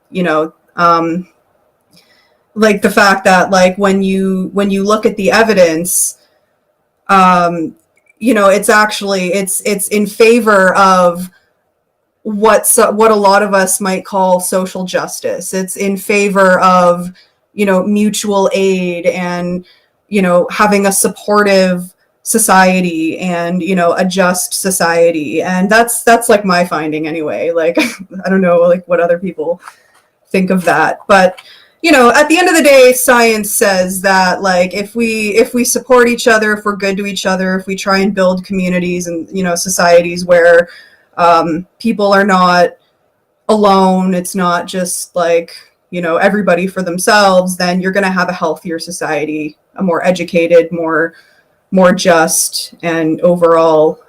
like the fact that like when you look at the evidence, it's actually it's in favor of what a lot of us might call social justice. It's in favor of mutual aid and having a supportive society and a just society. And that's like my finding anyway. Like I don't know like what other people think of that, but at the end of the day, science says that like if we support each other, if we're good to each other, if we try and build communities and societies where people are not alone, it's not just like everybody for themselves, then you're going to have a healthier society, a more educated, more just, and overall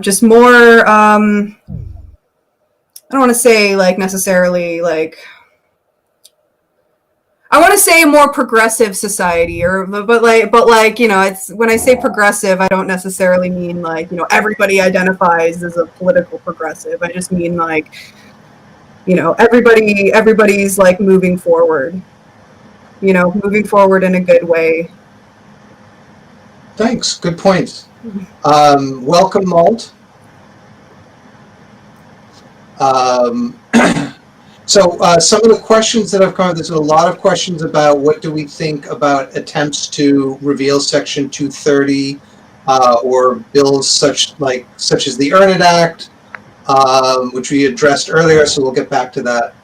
just more I don't want to say like necessarily like, I want to say a more progressive society, but it's when I say progressive, I don't necessarily mean like everybody identifies as a political progressive. I just mean like everybody's like moving forward in a good way. Thanks. Good points. Welcome, Malt. So some of the questions that have come up, there's a lot of questions about what do we think about attempts to reveal Section 230 or bills such as the Earn It Act, which we addressed earlier, so we'll get back to that.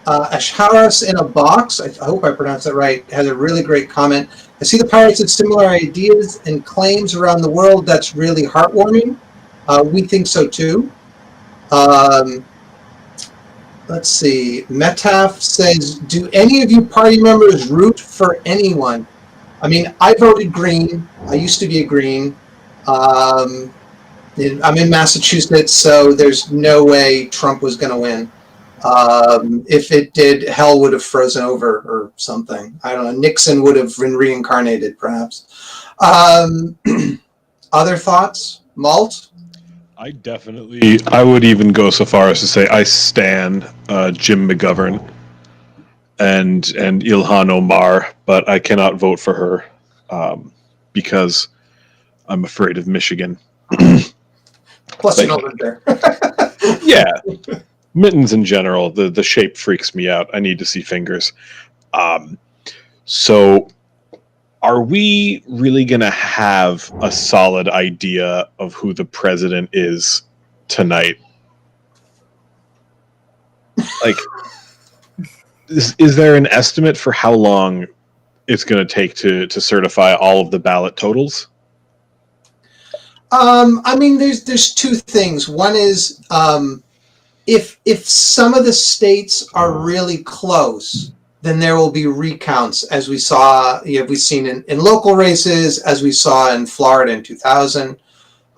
Ashharas in a Box, I hope I pronounced that right, has a really great comment. I see the pirates had similar ideas and claims around the world. That's really heartwarming. We think so too. Let's see. Metaf says, do any of you party members root for anyone? I mean, I voted Green. I used to be a Green. I'm in Massachusetts, so there's no way Trump was going to win. If it did, hell would have frozen over or something. I don't know. Nixon would have been reincarnated, perhaps. Other thoughts? Malt? I would even go so far as to say I stan Jim McGovern and Ilhan Omar, but I cannot vote for her because I'm afraid of Michigan. Plus, you don't live there. Yeah. Mittens in general, the shape freaks me out. I need to see fingers. So are we really going to have a solid idea of who the president is tonight? Like, is there an estimate for how long it's going to take to certify all of the ballot totals? I mean, there's two things. One is if some of the states are really close, then there will be recounts, as we've seen in local races, as we saw in Florida in 2000.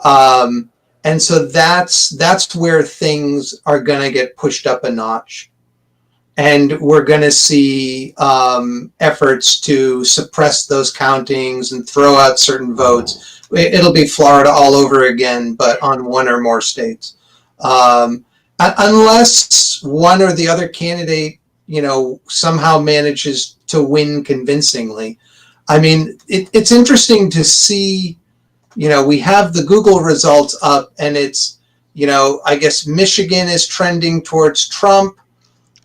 And so that's where things are going to get pushed up a notch. And we're going to see efforts to suppress those countings and throw out certain votes. It'll be Florida all over again, but on one or more states. Unless one or the other candidate somehow manages to win convincingly. I mean, it's interesting to see, we have the Google results up and it's, I guess Michigan is trending towards Trump,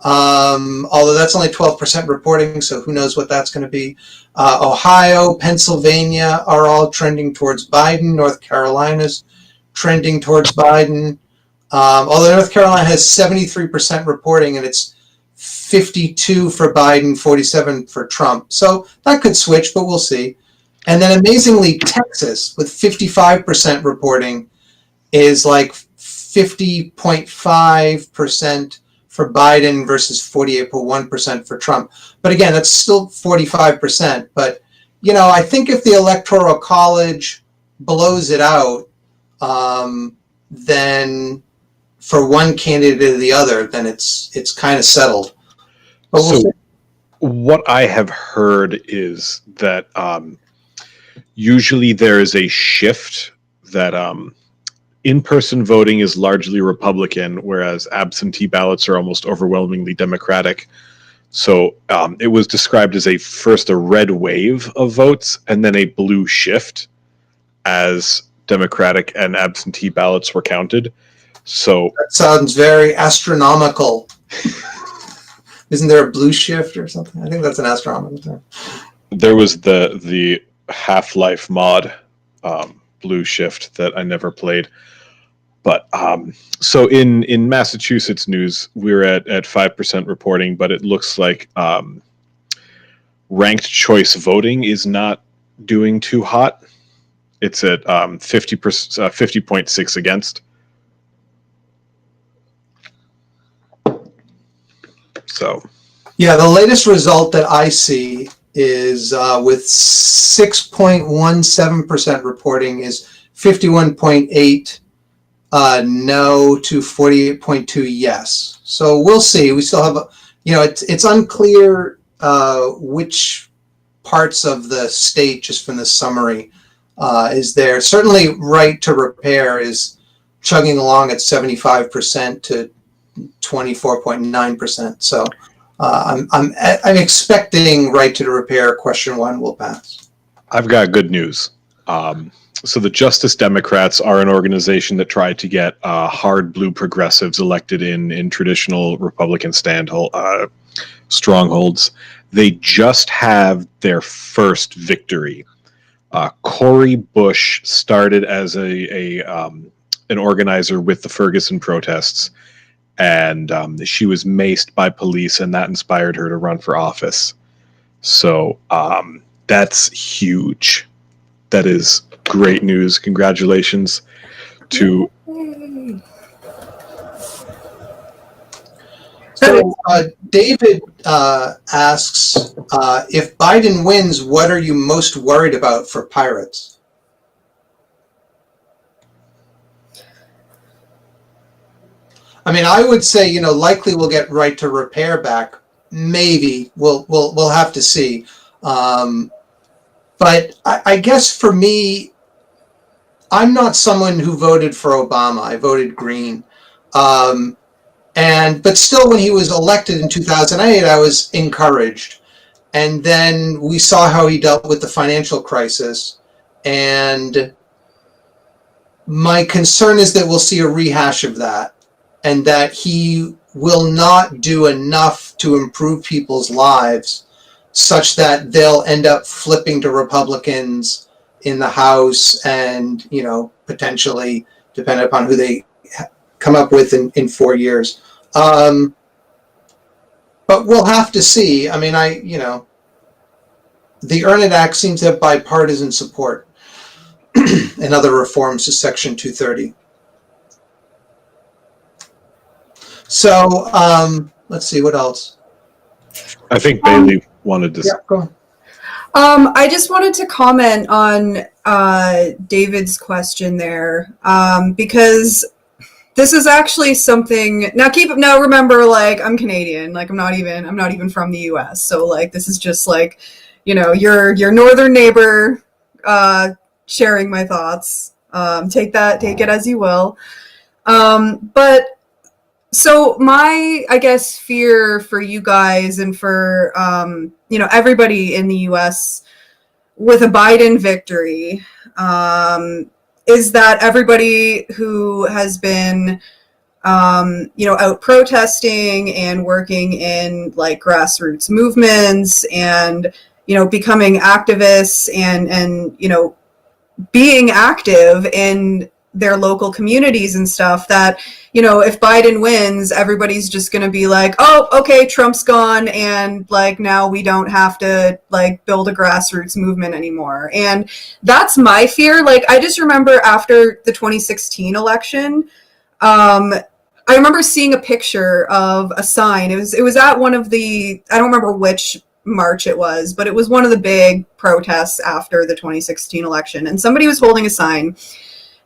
although that's only 12% reporting, so who knows what that's going to be. Ohio, Pennsylvania are all trending towards Biden. North Carolina's trending towards Biden. Although North Carolina has 73% reporting and it's 52 for Biden, 47 for Trump. So that could switch, but we'll see. And then amazingly, Texas with 55% reporting is like 50.5% for Biden versus 48.1% for Trump. But again, that's still 45%. But, you know, I think if the Electoral College blows it out, then for one candidate or the other, then it's kind of settled. But we'll So see. what I have heard is that usually there is a shift that in-person voting is largely Republican, whereas absentee ballots are almost overwhelmingly Democratic. So it was described as first a red wave of votes and then a blue shift as Democratic and absentee ballots were counted. So That sounds very astronomical. Isn't there a blue shift or something? I think that's an astronomical term. there was the Half-Life mod blue shift that I never played. But so in Massachusetts news, we're at 5% reporting, but it looks like ranked choice voting is not doing too hot. It's at 50.6 against. So Yeah, the latest result that I see is with 6.17% reporting is 51.8 no to 48.2 yes. So we'll see. We still have, it's unclear which parts of the state, just from the summary, is there. Certainly, right to repair is chugging along at 75% to 24.9%. So I'm expecting right to repair question 1 will pass. I've got good news. So the Justice Democrats are an organization that tried to get hard blue progressives elected in traditional Republican strongholds. They just have their first victory. Cori Bush started as an organizer with the Ferguson protests, and she was maced by police, and that inspired her to run for office. So that's huge. That is great news. Congratulations to. So David asks, if Biden wins, what are you most worried about for pirates? I mean, I would say, likely we'll get right to repair back. Maybe we'll have to see. But I guess for me, I'm not someone who voted for Obama. I voted Green. But still, when he was elected in 2008, I was encouraged. And then we saw how he dealt with the financial crisis. And my concern is that we'll see a rehash of that, and that he will not do enough to improve people's lives such that they'll end up flipping to Republicans in the House and, potentially, depending upon who they come up with in 4 years. But we'll have to see. I mean, the Earn It Act seems to have bipartisan support and other reforms to Section 230. So let's see, what else? I think Bailey wanted to. Yeah, go on. I just wanted to comment on David's question there, because this is actually something. Now remember, like, I'm Canadian, like I'm not even from the US, so like this is just like, your northern neighbor sharing my thoughts. Take it as you will. But so my, I guess, fear for you guys and for everybody in the US with a Biden victory is that everybody who has been out protesting and working in like grassroots movements and becoming activists and being active in their local communities and stuff, that if Biden wins, everybody's just going to be like, oh, okay, Trump's gone, and like now we don't have to like build a grassroots movement anymore. And that's my fear. Like, I just remember after the 2016 election, I remember seeing a picture of a sign. It was at one of the, I don't remember which march it was, but it was one of the big protests after the 2016 election. And somebody was holding a sign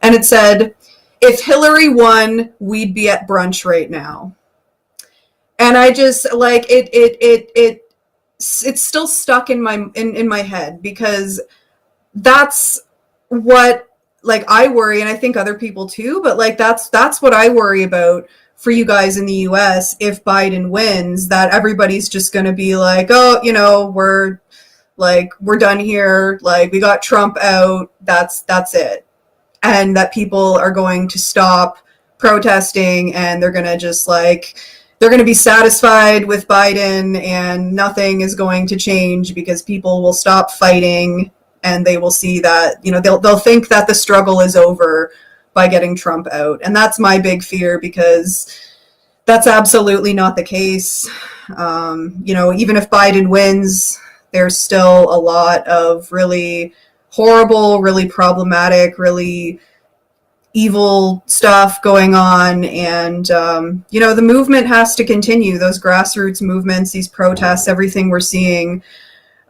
and it said, "If Hillary won, we'd be at brunch right now." And I just like it's still stuck in my head, because that's what, like, I worry, and I think other people too, but like that's what I worry about for you guys in the US if Biden wins, that everybody's just going to be like, "Oh, you know, we're done here, like we got Trump out, that's it." And that people are going to stop protesting and they're going to just like, they're going to be satisfied with Biden and nothing is going to change because people will stop fighting and they will see that, you know, they'll think that the struggle is over by getting Trump out. And that's my big fear, because that's absolutely not the case. You know, even if Biden wins, there's still a lot of really horrible, really problematic, really evil stuff going on. And, you know, the movement has to continue. Those grassroots movements, these protests, everything we're seeing,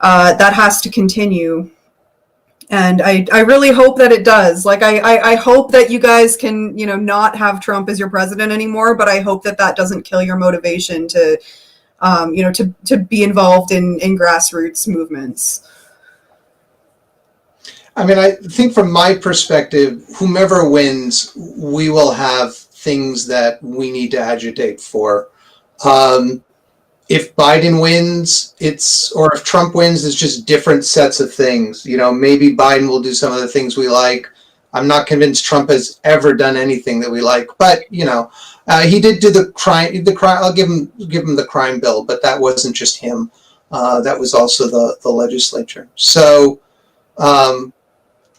that has to continue. And I really hope that it does. Like, I hope that you guys can, you know, not have Trump as your president anymore, but I hope that that doesn't kill your motivation to, you know, to be involved in grassroots movements. I mean, I think from my perspective, whomever wins, we will have things that we need to agitate for. If Biden wins, or if Trump wins, it's just different sets of things. You know, maybe Biden will do some of the things we like. I'm not convinced Trump has ever done anything that we like, but you know, he did do the crime. I'll give him the crime bill, but that wasn't just him. That was also the legislature. So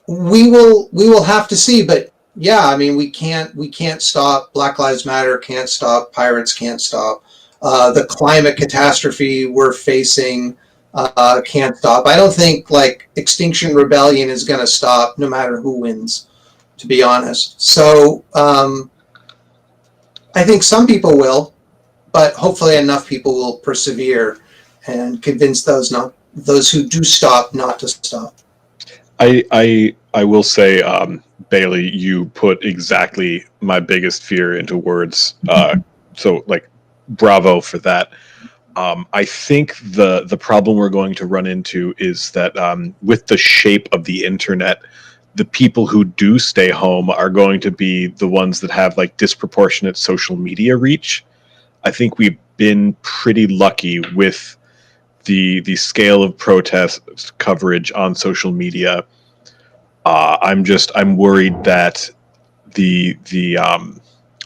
we will have to see. But yeah, I mean, we can't stop Black Lives Matter. Can't stop pirates. Can't stop. The climate catastrophe we're facing can't stop. I don't think like Extinction Rebellion is going to stop no matter who wins, to be honest. So I think some people will, but hopefully enough people will persevere and convince those who do stop not to stop. I will say, Bailey, you put exactly my biggest fear into words. So like, bravo for that. I think the problem we're going to run into is that with the shape of the internet, the people who do stay home are going to be the ones that have like disproportionate social media reach. I think we've been pretty lucky with the scale of protest coverage on social media. I'm worried that the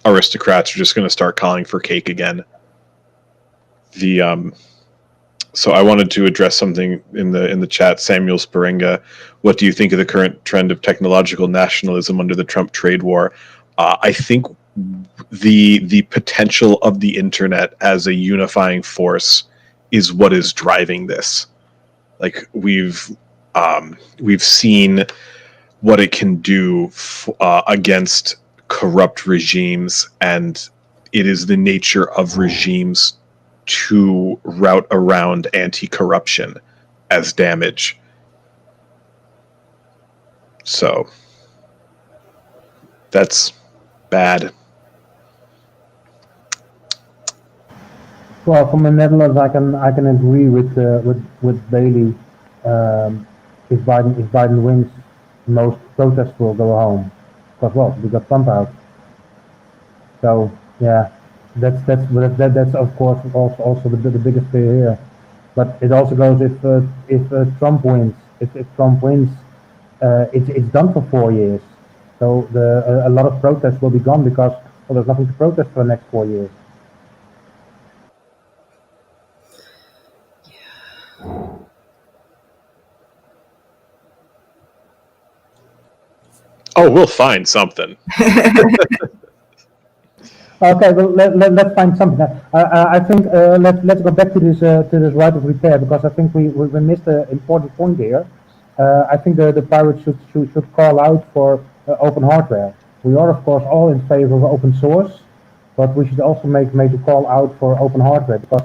aristocrats are just going to start calling for cake again. So I wanted to address something in the chat. Samuel Sparinga, what do you think of the current trend of technological nationalism under the Trump trade war? I think the potential of the internet as a unifying force is what is driving this. Like we've seen what it can do against corrupt regimes, and it is the nature of regimes to route around anti-corruption as damage. So that's bad. Well, from the Netherlands, I can agree with Bailey. If Biden wins, most protests will go home because, well, we got Trump out. So yeah, that's of course also the biggest fear here. But it also goes if Trump wins. If Trump wins, it's done for 4 years. So a lot of protests will be gone because, well, there's nothing to protest for the next 4 years. Oh, we'll find something. Okay, well, let's find something. I think let's go back to this right of repair, because I think we missed an important point here. I think the pirates should call out for open hardware. We are of course all in favor of open source, but we should also make a call out for open hardware, because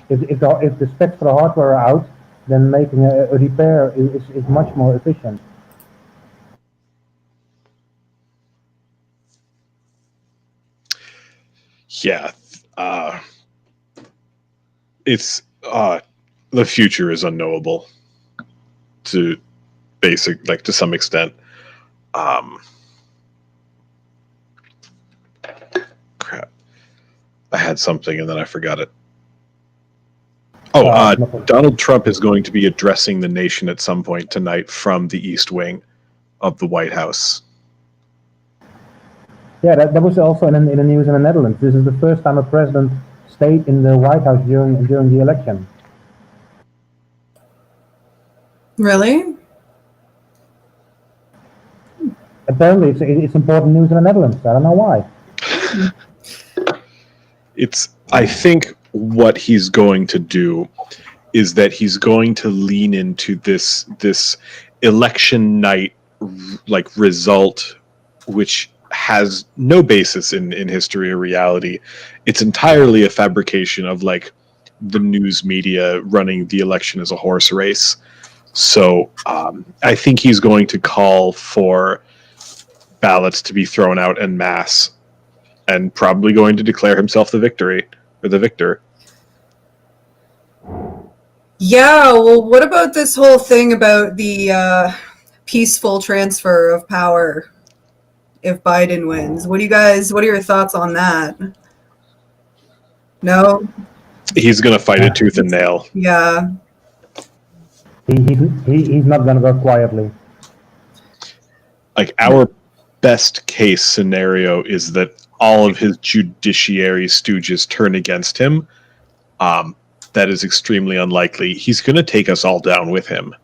if the specs for the hardware are out, then making a repair is much more efficient. Yeah, it's the future is unknowable to to some extent. Crap, I had something and then I forgot it. Oh, Donald Trump is going to be addressing the nation at some point tonight from the East Wing of the White House. Yeah, that was also in the news in the Netherlands. This is the first time a president stayed in the White House during the election. Really? Apparently, it's important news in the Netherlands. I don't know why. I think what he's going to do is that he's going to lean into this election night result, which has no basis in history or reality. It's entirely a fabrication of the news media running the election as a horse race. So I think he's going to call for ballots to be thrown out en masse, and probably going to declare himself the victor. Yeah, well, what about this whole thing about the peaceful transfer of power if Biden wins? What are your thoughts on that? No? He's going to fight it tooth and nail. Yeah. He's not going to go quietly. Our best case scenario is that all of his judiciary stooges turn against him. That is extremely unlikely. He's going to take us all down with him.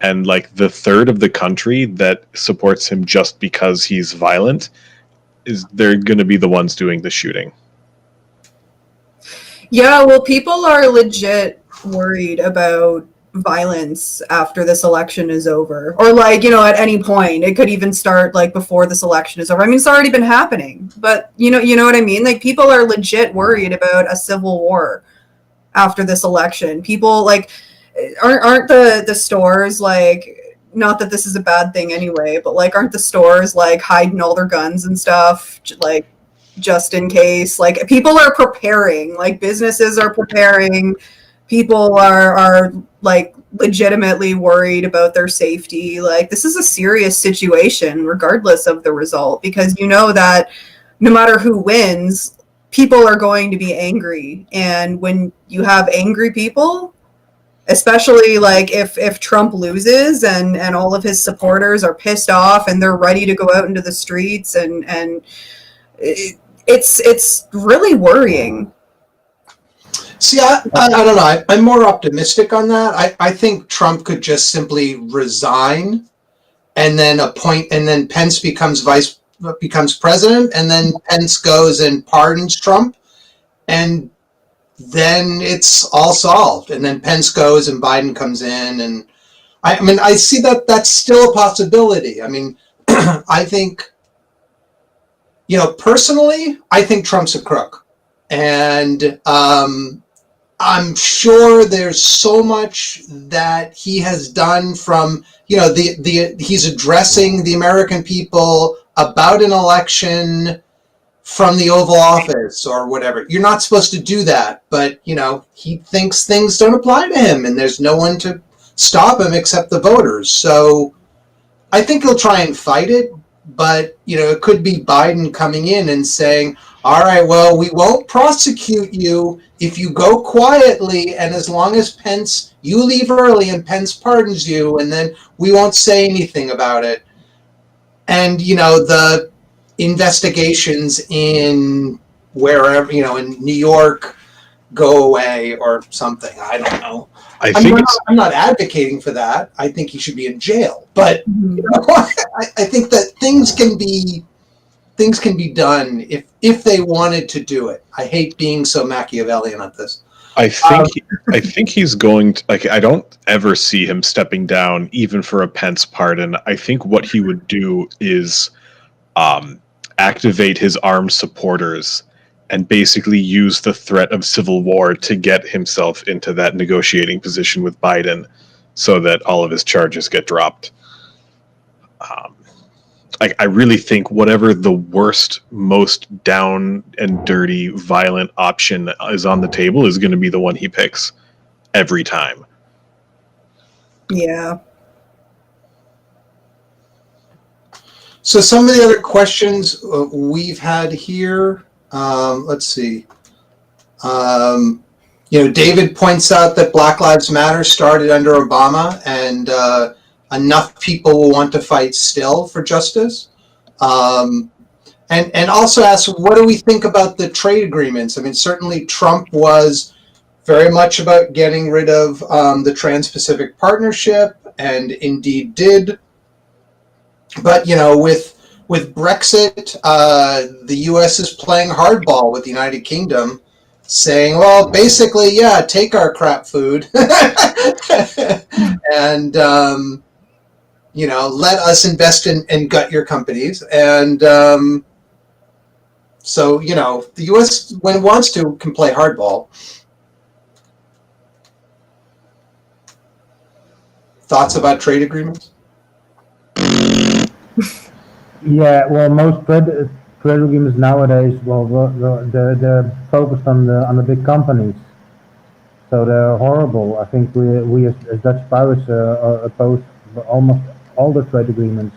And the third of the country that supports him just because he's violent, they're going to be the ones doing the shooting. Yeah, well, people are legit worried about violence after this election is over, or at any point. It could even start before this election is over. I mean, it's already been happening, but you know what I mean. People are legit worried about a civil war after this election. People aren't the stores not that this is a bad thing anyway, but aren't the stores hiding all their guns and stuff just in case? People are preparing. Businesses are preparing. People are legitimately worried about their safety. This is a serious situation regardless of the result, because that no matter who wins, people are going to be angry. And when you have angry people, especially if Trump loses and all of his supporters are pissed off and they're ready to go out into the streets, and it's really worrying. See, I don't know. I'm more optimistic on that. I think Trump could just simply resign and then Pence becomes president, and then Pence goes and pardons Trump, and then it's all solved. And then Pence goes and Biden comes in, and I see that that's still a possibility. I mean, I think, personally, I think Trump's a crook, and I'm sure there's so much that he has done from, he's addressing the American people about an election from the Oval Office or whatever. You're not supposed to do that, but, he thinks things don't apply to him, and there's no one to stop him except the voters. So I think he'll try and fight it, but, it could be Biden coming in and saying, all right, well, we won't prosecute you if you go quietly, and as long as you leave early and Pence pardons you, and then we won't say anything about it. And, the investigations in wherever, in New York go away or something. I don't know. I'm not advocating for that. I think he should be in jail. But I think that things can be done if they wanted to do it. I hate being so Machiavellian at this. I think he's going to, I don't ever see him stepping down even for a Pence pardon. I think what he would do is activate his armed supporters and basically use the threat of civil war to get himself into that negotiating position with Biden so that all of his charges get dropped. I really think whatever the worst, most down and dirty, violent option is on the table is going to be the one he picks every time. Yeah. So some of the other questions we've had here, let's see. David points out that Black Lives Matter started under Obama, and enough people will want to fight still for justice. And also asks, what do we think about the trade agreements? I mean, certainly Trump was very much about getting rid of the Trans-Pacific Partnership, and indeed did. But, with Brexit, the U.S. is playing hardball with the United Kingdom, saying, well, basically, yeah, take our crap food and, let us invest in gut your companies. And so, the U.S., when it wants to, can play hardball. Thoughts about trade agreements? Yeah, well, most trade agreements nowadays, they're focused on the big companies, so they're horrible. I think we as Dutch pirates are opposed to almost all the trade agreements,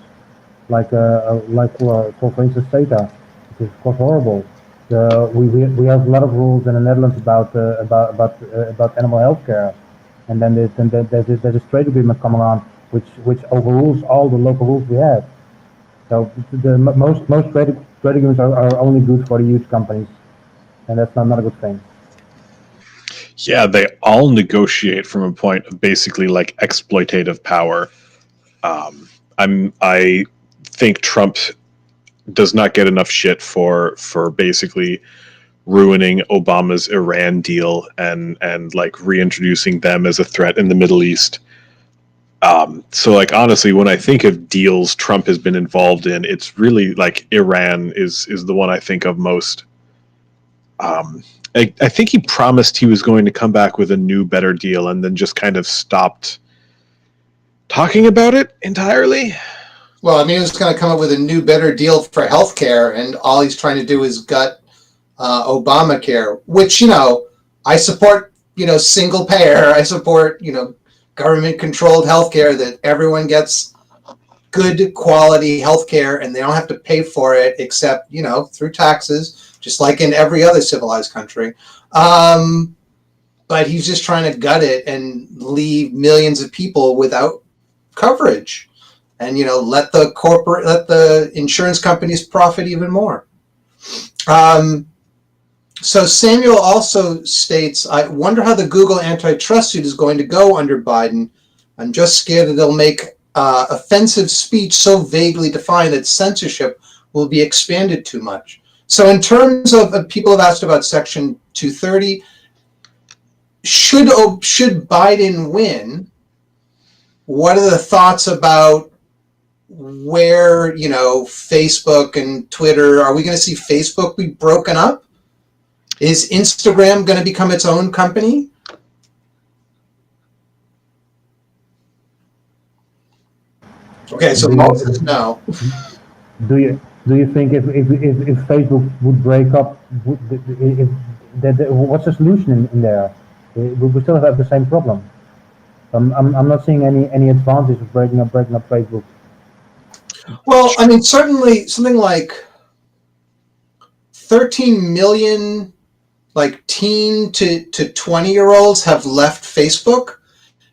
for instance CETA, which is of course horrible. We have a lot of rules in the Netherlands about animal health care, and then there's a trade agreement coming on which overrules all the local rules we have. So most trade agreements are only good for the huge companies, and that's not a good thing. Yeah, they all negotiate from a point of basically like exploitative power. I think Trump does not get enough shit for basically ruining Obama's Iran deal and like reintroducing them as a threat in the Middle East. So like honestly, when I think of deals Trump has been involved in, it's really like Iran is the one I think of most. I think he promised he was going to come back with a new, better deal, and then just kind of stopped talking about it entirely. Well, I mean, he was going to come up with a new, better deal for healthcare, and all he's trying to do is gut Obamacare, which, I support, single payer. I support, government-controlled healthcare, that everyone gets good quality healthcare and they don't have to pay for it except, through taxes, just like in every other civilized country. But he's just trying to gut it and leave millions of people without coverage, and let the insurance companies profit even more. So Samuel also states, I wonder how the Google antitrust suit is going to go under Biden. I'm just scared that they'll make offensive speech so vaguely defined that censorship will be expanded too much. So in terms of people have asked about Section 230, should Biden win, what are the thoughts about where, Facebook and Twitter, are we going to see Facebook be broken up? Is Instagram going to become its own company? Okay, so most is no. Do you think if Facebook would break up, what's the solution in there? We still have the same problem. I'm not seeing any advantage of breaking up Facebook. Well, I mean, certainly something like 13 million teen to 20-year-olds have left Facebook.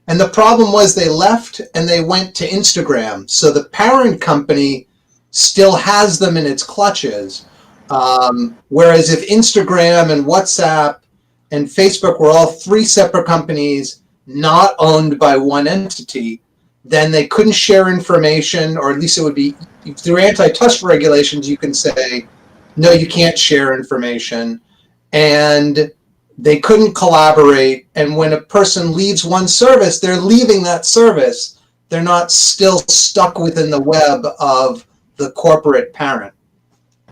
And the problem was they left and they went to Instagram. So the parent company still has them in its clutches. Whereas if Instagram and WhatsApp and Facebook were all three separate companies not owned by one entity, then they couldn't share information, or at least it would be through antitrust regulations. You can say, no, you can't share information. And they couldn't collaborate. And when a person leaves one service, they're leaving that service. They're not still stuck within the web of the corporate parent.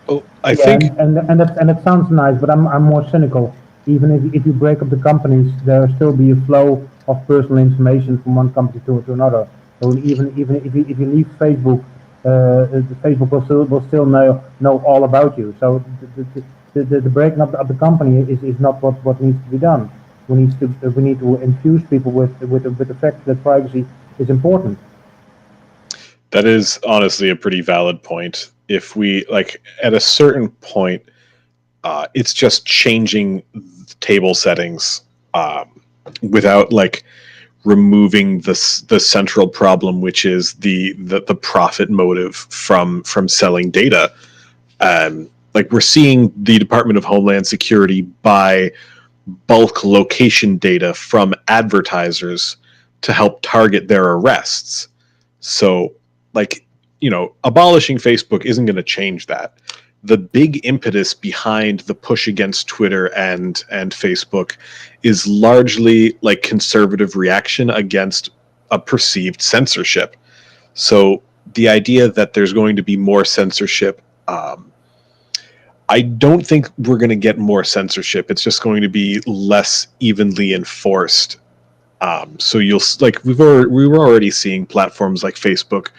Well, I Yeah, think and that sounds nice, but I'm more cynical. Even if you break up the companies, there will still be a flow of personal information from one company to another. So even if you leave Facebook, Facebook will still know all about you. So the breaking up of the company is not what needs to be done. We need to infuse people with the fact that privacy is important. that is honestly a pretty valid point. If we like at a certain point, it's just changing table settings without like removing the central problem, which is the profit motive from selling data. Like we're seeing the Department of Homeland Security buy bulk location data from advertisers to help target their arrests. So, like, abolishing Facebook isn't going to change that. The big impetus behind the push against Twitter and Facebook is largely like conservative reaction against a perceived censorship. So the idea that there's going to be more censorship, I don't think we're going to get more censorship. It's just going to be less evenly enforced. So you'll like we were already seeing platforms like Facebook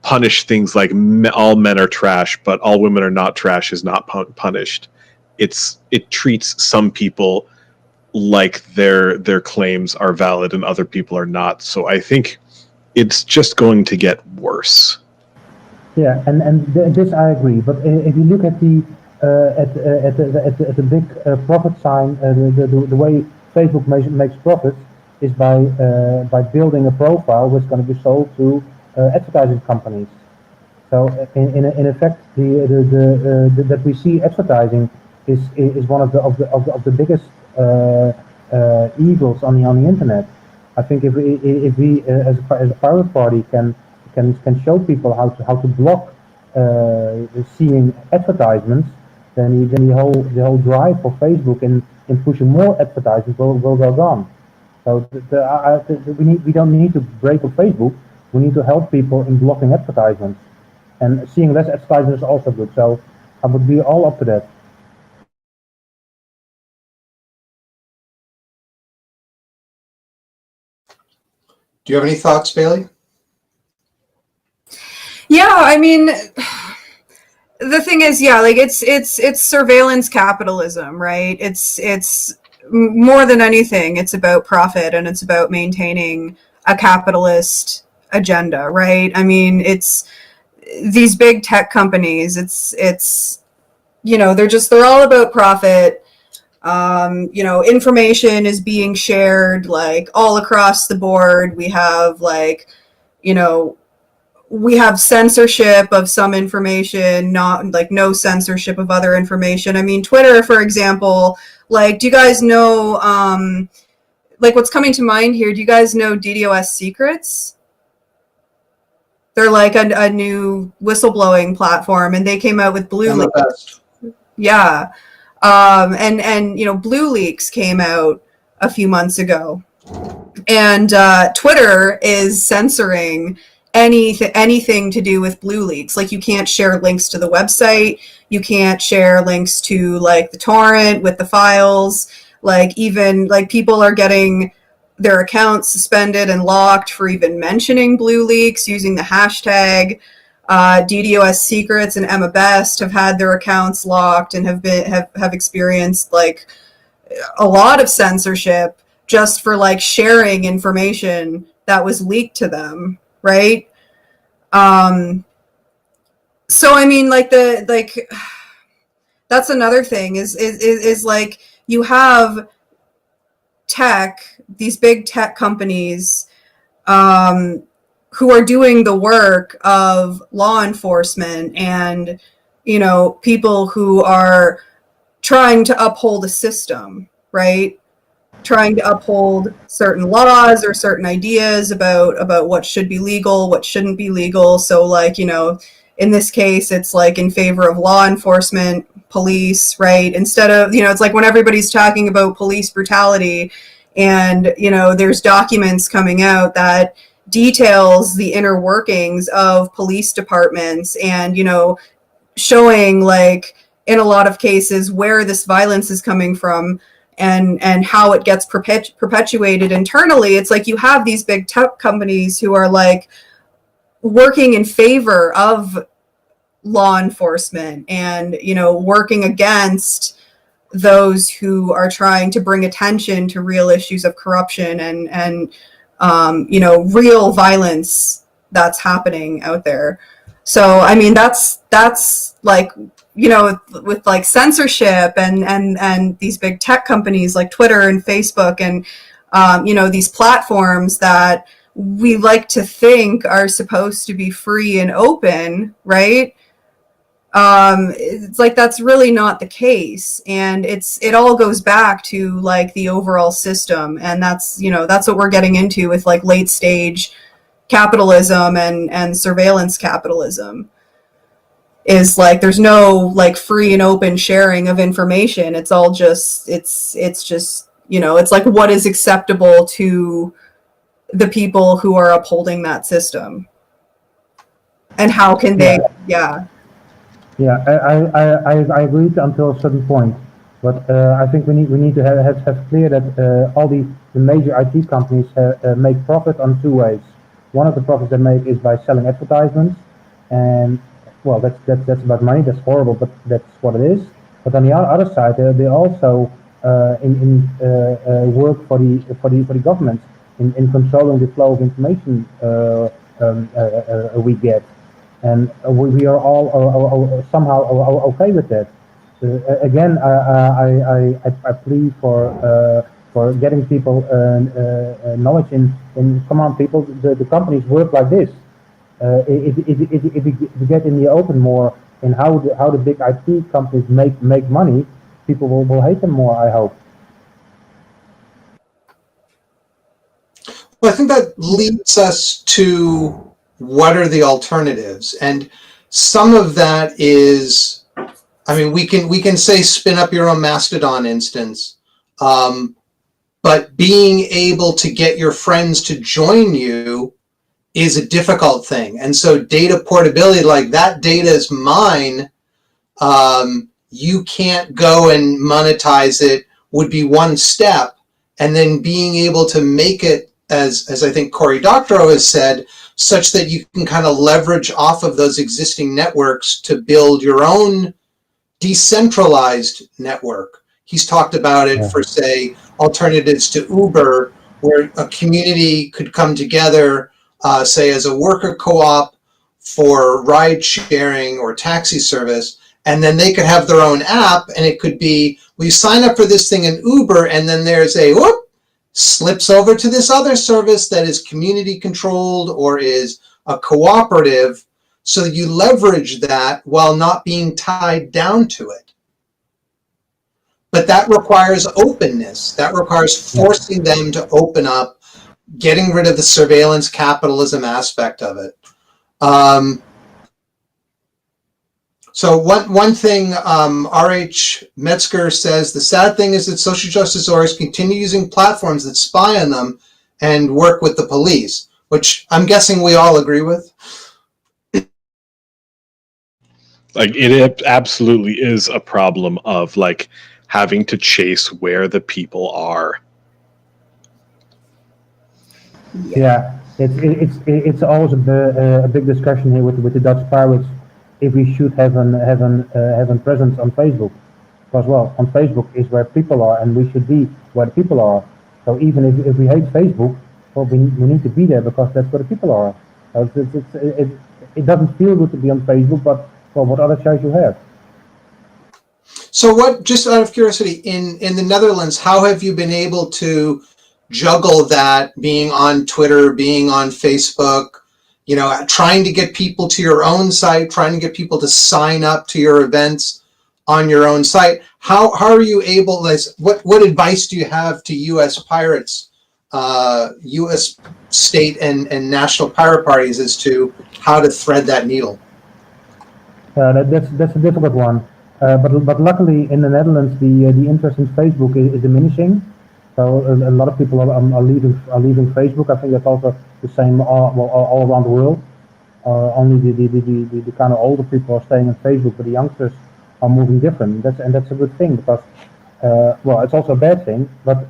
punish things like all men are trash, but all women are not trash is not punished. It treats some people like their claims are valid and other people are not. So I think it's just going to get worse. Yeah, this I agree. But if you look at the big profit sign, the way Facebook makes profits is by building a profile which is going to be sold to advertising companies. So in effect, that we see advertising is one of the biggest evils on the internet. I think if we as a pirate party can show people how to block seeing advertisements, then the whole drive for Facebook in pushing more advertisements will go gone. So we don't need to break up Facebook. We need to help people in blocking advertisements, and seeing less advertisements is also good. So I would be all up to that. Do you have any thoughts, Bailey? Yeah, I mean, the thing is, yeah, like it's surveillance capitalism, right? It's more than anything, it's about profit and it's about maintaining a capitalist agenda, right? I mean, it's these big tech companies, it's they're all about profit. Information is being shared like all across the board. We have like, we have censorship of some information, not like no censorship of other information. I mean, Twitter, for example, like, do you guys know, like what's coming to mind here? Do you guys know DDoS Secrets? They're like a new whistleblowing platform, and they came out with Blue Leaks. Yeah. And Blue Leaks came out a few months ago. And Twitter is censoring anything to do with Blue Leaks. Like, you can't share links to the website. You can't share links to like the torrent with the files. Like, even like people are getting their accounts suspended and locked for even mentioning Blue Leaks using the hashtag. DDoS Secrets and Emma Best have had their accounts locked and have experienced like a lot of censorship just for like sharing information that was leaked to them, right? So I mean, like that's another thing is like you have these big tech companies who are doing the work of law enforcement and people who are trying to uphold a system, right? Trying to uphold certain laws or certain ideas about what should be legal, what shouldn't be legal. So like, in this case, it's like in favor of law enforcement, police, right? Instead of, it's like when everybody's talking about police brutality and, there's documents coming out that details the inner workings of police departments and, showing, like, in a lot of cases where this violence is coming from and how it gets perpetuated internally. It's like you have these big tech companies who are like working in favor of law enforcement and, you know, working against those who are trying to bring attention to real issues of corruption and you know, real violence that's happening out there. So I mean, that's like, you know, with like censorship and these big tech companies like Twitter and Facebook and you know, these platforms that we like to think are supposed to be free and open, right? It's like that's really not the case, and it all goes back to like the overall system, and that's, you know, that's what we're getting into with like late stage capitalism and surveillance capitalism. Is like there's no like free and open sharing of information. It's all just it's just, you know, it's like what is acceptable to the people who are upholding that system, and how can they Yeah, I agree until a certain point, but I think we need to have clear that all the major IT companies make profit on two ways. One of the profits they make is by selling advertisements, and well, that's about money. That's horrible, but that's what it is. But on the other side, they also work for the government in controlling the flow of information we get. And we are all somehow okay with that. Again, I plead for getting people knowledge in come on, people, the companies work like this. If we get in the open more in how the big IT companies make money, people will hate them more, I hope. Well, I think that leads us to what are the alternatives, and some of that is, I mean, we can say spin up your own Mastodon instance, but being able to get your friends to join you is a difficult thing. And so data portability, like that data is mine, you can't go and monetize it, would be one step. And then being able to make it, as I think Cory Doctorow has said, such that you can kind of leverage off of those existing networks to build your own decentralized network. He's talked about it for, say, alternatives to Uber, where a community could come together, say as a worker co-op for ride sharing or taxi service, and then they could have their own app, and it could be, we sign up for this thing in Uber, and then there's a whoop, slips over to this other service that is community controlled or is a cooperative, so that you leverage that while not being tied down to it. But that requires openness. That requires forcing them to open up, getting rid of the surveillance capitalism aspect of it. So one thing, R.H. Metzger says, the sad thing is that social justice warriors continue using platforms that spy on them and work with the police, which I'm guessing we all agree with. Like, it absolutely is a problem of like having to chase where the people are. Yeah, it's always a big discussion here with the Dutch pirates if we should have a presence on Facebook, because well, on Facebook is where people are, and we should be where the people are. So even if we hate Facebook, well, we need to be there because that's where the people are. So it doesn't feel good to be on Facebook, but well, what other choice you have? So what, just out of curiosity, in the Netherlands, how have you been able to juggle that, being on Twitter, being on Facebook, you know, trying to get people to your own site, trying to get people to sign up to your events on your own site? How are you able, what advice do you have to U.S. pirates, U.S. state and national pirate parties as to how to thread that needle? That's a difficult one. But luckily in the Netherlands, the interest in Facebook is diminishing. So a lot of people are leaving Facebook. I think that's also the same all around the world. only the kind of older people are staying on Facebook, but the youngsters are moving different. That's a good thing because well, it's also a bad thing. But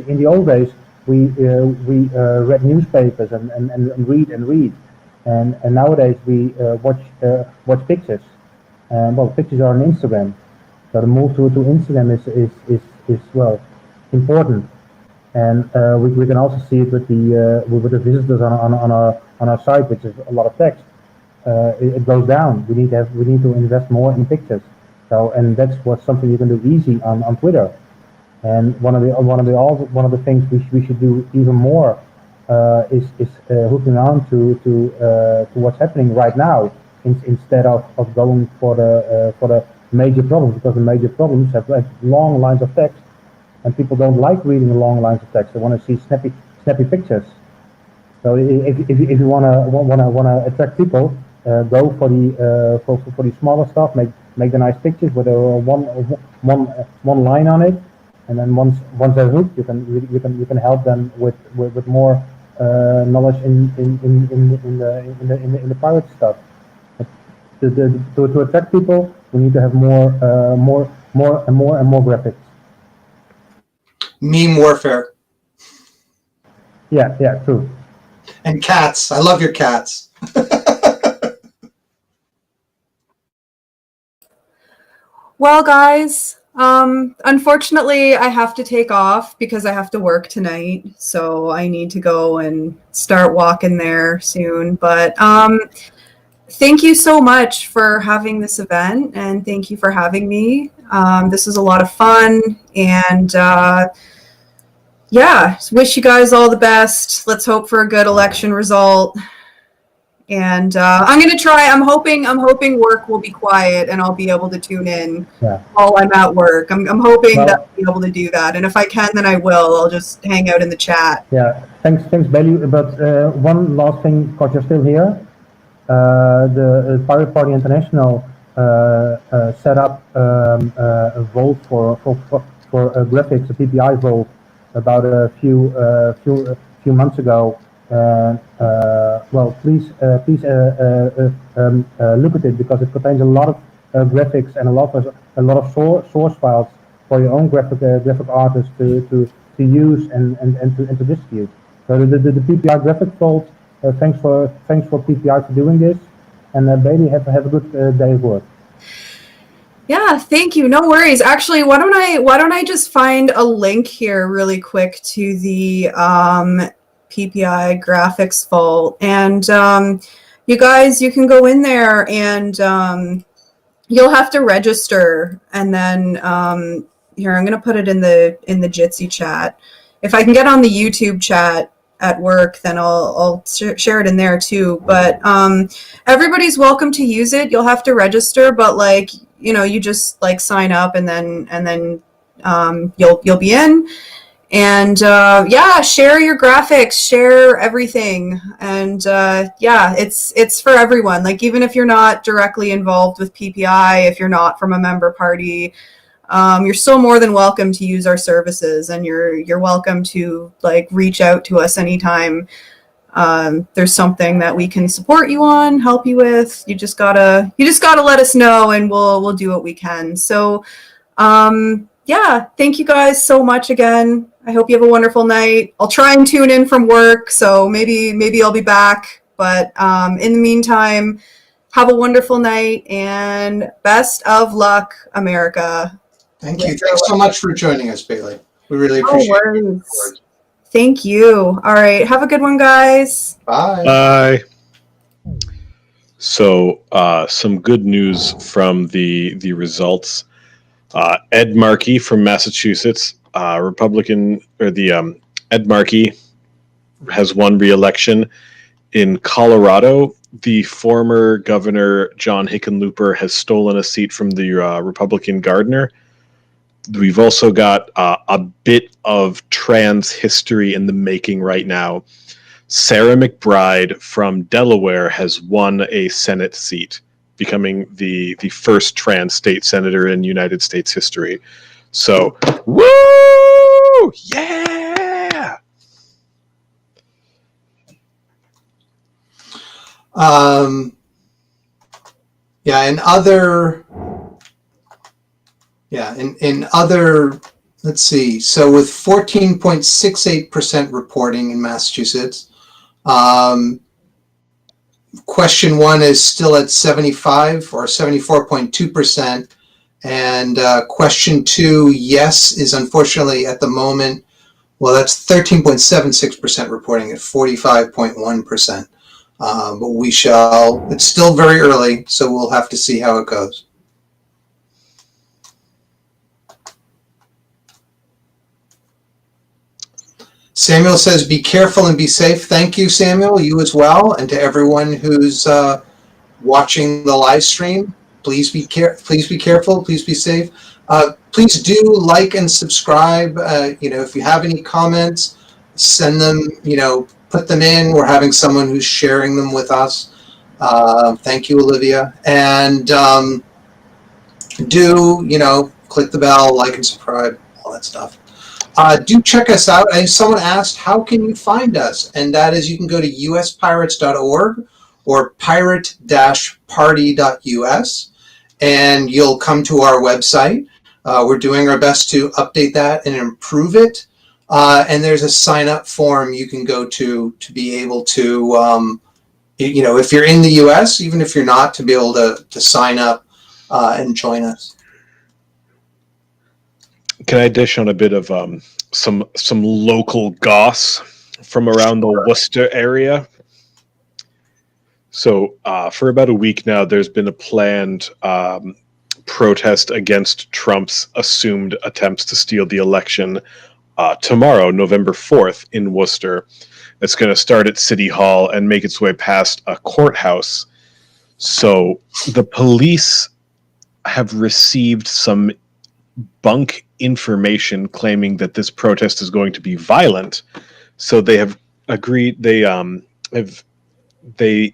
in the old days we read newspapers and read, and nowadays we watch pictures. And well, pictures are on Instagram. So the move to Instagram is well important, and we can also see it with the visitors on our site, which is a lot of text. It goes down. We need to invest more in pictures. So and that's what something you can do easy on Twitter. And one of the things we should do even more is hooking on to what's happening right now instead of going for the major problems, because the major problems have like long lines of text, and people don't like reading the long lines of text. They want to see snappy pictures. So if you wanna attract people, go for the smaller stuff. Make the nice pictures with one line on it, and then once they're hooked, you can help them with more knowledge in the pirate stuff. To attract people, we need to have more graphics. Meme warfare. Yeah, true. And cats. I love your cats. Well, guys, unfortunately, I have to take off because I have to work tonight. So I need to go and start walking there soon. But thank you so much for having this event, and thank you for having me. This was a lot of fun, and yeah, wish you guys all the best. Let's hope for a good election result. And I'm gonna try. I'm hoping work will be quiet and I'll be able to tune in while I'm at work. I'm hoping that I'll be able to do that. And if I can, then I will. I'll just hang out in the chat. Yeah, thanks, Bailey. But one last thing, because you're still here, the Pirate Party International set up a vote for graphics, a PPI vote, about a few months ago. Well, please look at it, because it contains a lot of graphics and a lot of source files for your own graphic artists to use and to distribute. So the PPI graphic vote. Thanks for PPI for doing this, and Bailey, have a good day of work. Yeah, thank you. No worries. Actually, why don't I just find a link here really quick to the PPI graphics vault, and you guys, you can go in there and you'll have to register, and then here, I'm gonna put it in the Jitsi chat. If I can get on the YouTube chat at work, then I'll share it in there too. But everybody's welcome to use it. You'll have to register, but like, you know, you just like sign up, and then you'll be in. And yeah, share your graphics, share everything, and yeah, it's for everyone. Like, even if you're not directly involved with PPI, if you're not from a member party, you're still more than welcome to use our services, and you're welcome to like reach out to us anytime there's something that we can support you on, help you with. You just gotta let us know, and we'll do what we can. So yeah, thank you guys so much again. I hope you have a wonderful night. I'll try and tune in from work, so maybe I'll be back. But in the meantime, have a wonderful night, and best of luck, America. Thank you. Thanks so much for joining us, Bailey. We really appreciate it. Thank you. All right. Have a good one, guys. Bye. Bye. So some good news from the results. Ed Markey from Massachusetts, Republican, or the Ed Markey has won re-election. In Colorado, the former governor John Hickenlooper has stolen a seat from the Republican Gardner. We've also got a bit of trans history in the making right now. Sarah McBride from Delaware has won a Senate seat, becoming the first trans state senator in United States history. So, woo! Yeah! In other, let's see. So with 14.68% reporting in Massachusetts, question 1 is still at 75 or 74.2%. And question 2, yes, is unfortunately at the moment, well, that's 13.76% reporting at 45.1%. But it's still very early, so we'll have to see how it goes. Samuel says, be careful and be safe. Thank you, Samuel. You as well. And to everyone who's watching the live stream, please be careful. Please be safe. Please do like and subscribe. If you have any comments, send them, put them in. We're having someone who's sharing them with us. Thank you, Olivia. And click the bell, like and subscribe, all that stuff. Do check us out. Someone asked, how can you find us? And that is, you can go to uspirates.org or pirate-party.us, and you'll come to our website. We're doing our best to update that and improve it. And there's a sign-up form you can go to be able to, if you're in the U.S., even if you're not, to be able to sign up and join us. Can I dish on a bit of some local goss from around the Worcester area? So for about a week now, there's been a planned protest against Trump's assumed attempts to steal the election tomorrow, November 4th, in Worcester. It's going to start at City Hall and make its way past a courthouse. So the police have received some bunk information claiming that this protest is going to be violent. So they have agreed, they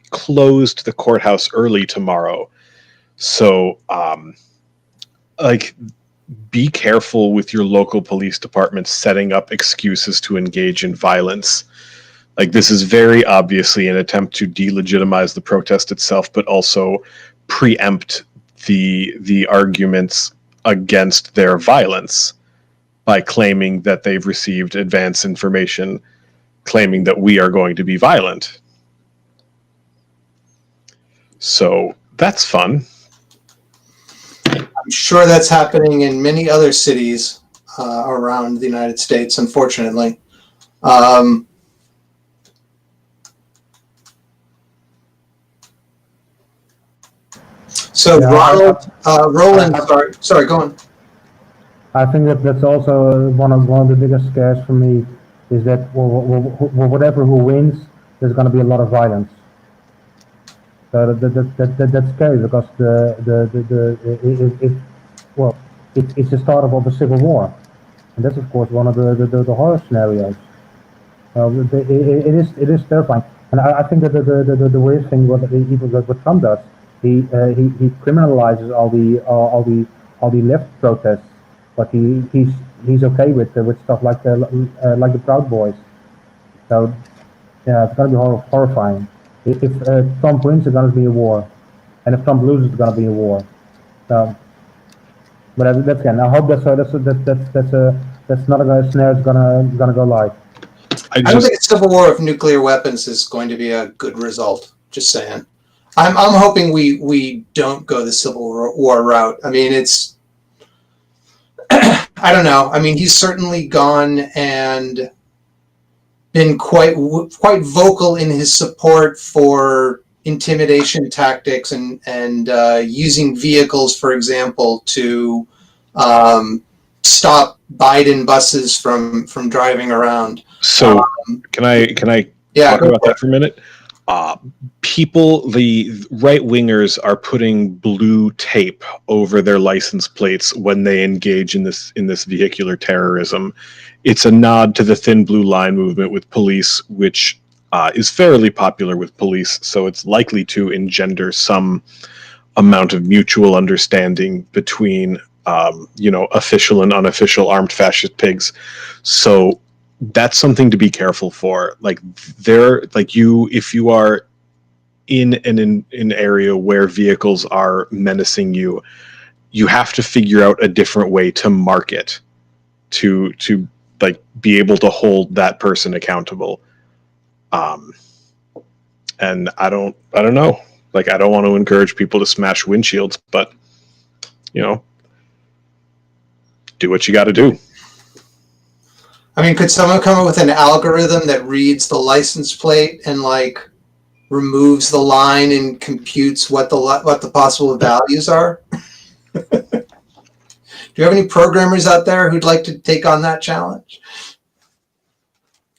closed the courthouse early tomorrow. So be careful with your local police department setting up excuses to engage in violence. This is very obviously an attempt to delegitimize the protest itself, but also preempt the arguments against their violence by claiming that they've received advance information claiming that we are going to be violent. So that's fun. I'm sure that's happening in many other cities around the United States, unfortunately. So Roland, sorry, go on. I think that's also one of the biggest scares for me, is that whatever who wins, there's going to be a lot of violence. So that's scary, because it's the start of a civil war, and that's of course one of the horror scenarios. It is terrifying, and I think that the worst thing what Trump does, he criminalizes all the left protests, but he's okay with stuff like the Proud Boys. So yeah, it's gonna be horrifying. If Trump wins, it's gonna be a war, and if Trump loses, it's gonna be a war. So, but that's again. I hope that's not a snare that's gonna go live. I don't think a civil war of nuclear weapons is going to be a good result. Just saying. I'm hoping we don't go the civil war route. I mean, it's I don't know. I mean, he's certainly gone and been quite vocal in his support for intimidation tactics and using vehicles, for example, to stop Biden buses from driving around. So can I talk about that for a minute? The right wingers are putting blue tape over their license plates when they engage in this vehicular terrorism. It's a nod to the Thin Blue Line movement with police, which is fairly popular with police, so it's likely to engender some amount of mutual understanding between official and unofficial armed fascist pigs. So that's something to be careful for. If you are in an area where vehicles are menacing you, you have to figure out a different way to market to like be able to hold that person accountable. And I don't know. Like, I don't want to encourage people to smash windshields, but you know, do what you got to do. I mean, could someone come up with an algorithm that reads the license plate and like removes the line and computes what the possible values are? Do you have any programmers out there who'd like to take on that challenge?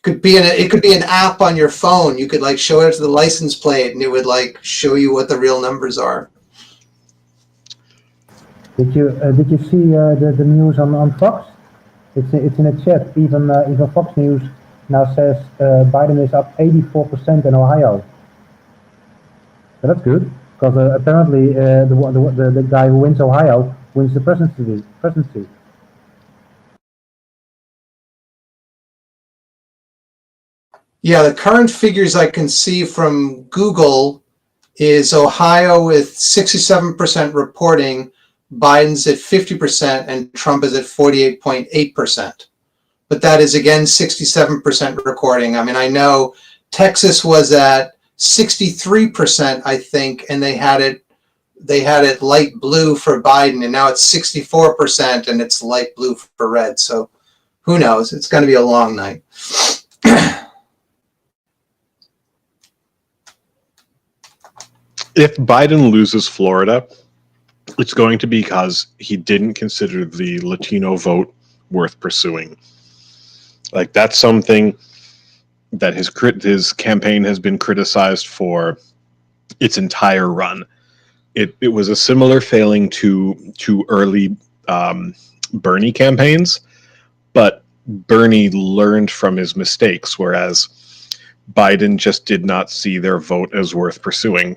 It could be an app on your phone. You could like show it to the license plate, and it would like show you what the real numbers are. Did you see the news on Fox? It's in a chat. Even Fox News now says Biden is up 84% in Ohio. So that's good, because apparently the guy who wins Ohio wins the presidency. Yeah, the current figures I can see from Google is Ohio with 67% reporting, Biden's at 50%, and Trump is at 48.8%. But that is, again, 67% recording. I mean, I know Texas was at 63%, I think, and they had it light blue for Biden, and now it's 64%, and it's light blue for red. So who knows? It's going to be a long night. If Biden loses Florida, it's going to be because he didn't consider the Latino vote worth pursuing. Like, that's something that his campaign has been criticized for its entire run. It was a similar failing to early Bernie campaigns, but Bernie learned from his mistakes, whereas Biden just did not see their vote as worth pursuing.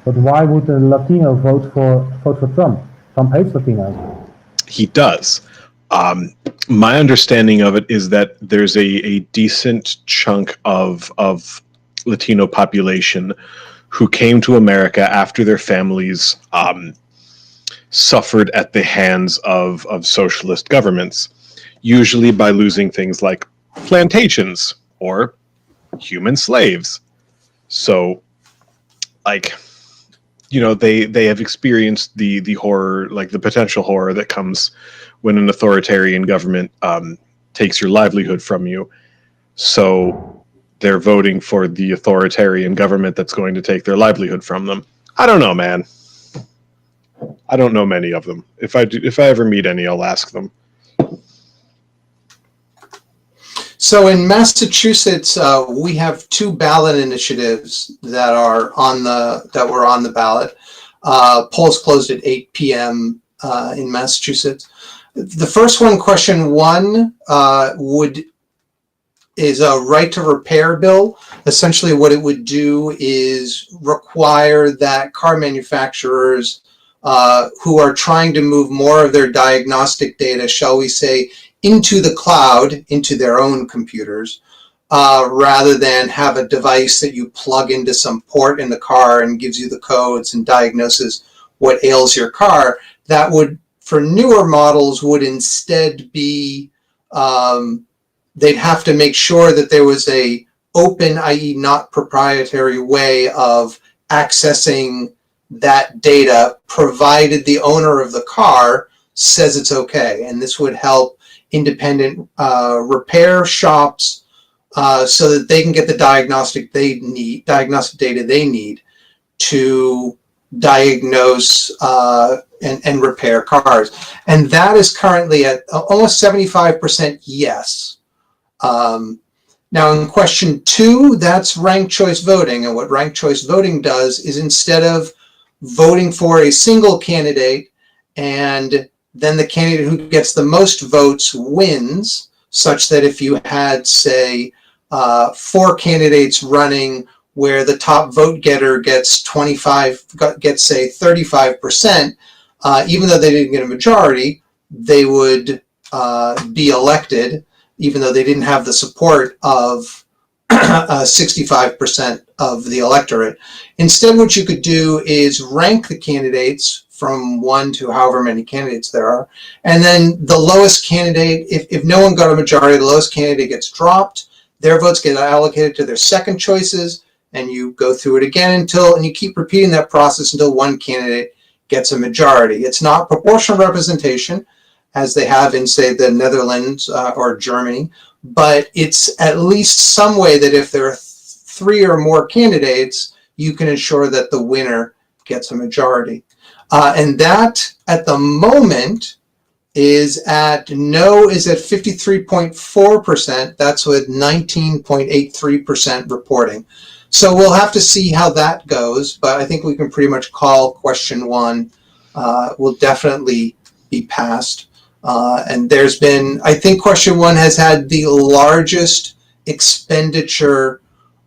But why would a Latino vote for Trump? Trump hates Latinos. He does. My understanding of it is that there's a decent chunk of Latino population who came to America after their families suffered at the hands of socialist governments, usually by losing things like plantations or human slaves. So, like, you know, they have experienced the horror, like the potential horror that comes when an authoritarian government takes your livelihood from you. So they're voting for the authoritarian government that's going to take their livelihood from them. I don't know, man. I don't know many of them. If I ever meet any, I'll ask them. So in Massachusetts, we have two ballot initiatives that were on the ballot. Polls closed at 8 p.m. In Massachusetts. The first one, question 1, is a right to repair bill. Essentially, what it would do is require that car manufacturers who are trying to move more of their diagnostic data, shall we say, into the cloud, into their own computers, rather than have a device that you plug into some port in the car and gives you the codes and diagnoses what ails your car. That would, for newer models, would instead be, they'd have to make sure that there was a open, i.e. not proprietary way of accessing that data, provided the owner of the car says it's okay. And this would help independent repair shops so that they can get the diagnostic data they need to diagnose and repair cars. And that is currently at almost 75% yes. Now in question 2, that's ranked choice voting. And what ranked choice voting does is, instead of voting for a single candidate and then the candidate who gets the most votes wins, such that if you had, say, 4 candidates running where the top vote getter gets say 35%, even though they didn't get a majority, they would be elected, even though they didn't have the support of 65% of the electorate. Instead, what you could do is rank the candidates from 1 to however many candidates there are. And then the lowest candidate, if no one got a majority, the lowest candidate gets dropped. Their votes get allocated to their second choices, and you go through it again and you keep repeating that process until one candidate gets a majority. It's not proportional representation as they have in, say, the Netherlands or Germany, but it's at least some way that if there are 3 or more candidates, you can ensure that the winner gets a majority. And that, at the moment, is at 53.4%. That's with 19.83% reporting. So we'll have to see how that goes, but I think we can pretty much call question 1 will definitely be passed. And there's been, I think question 1 has had the largest expenditure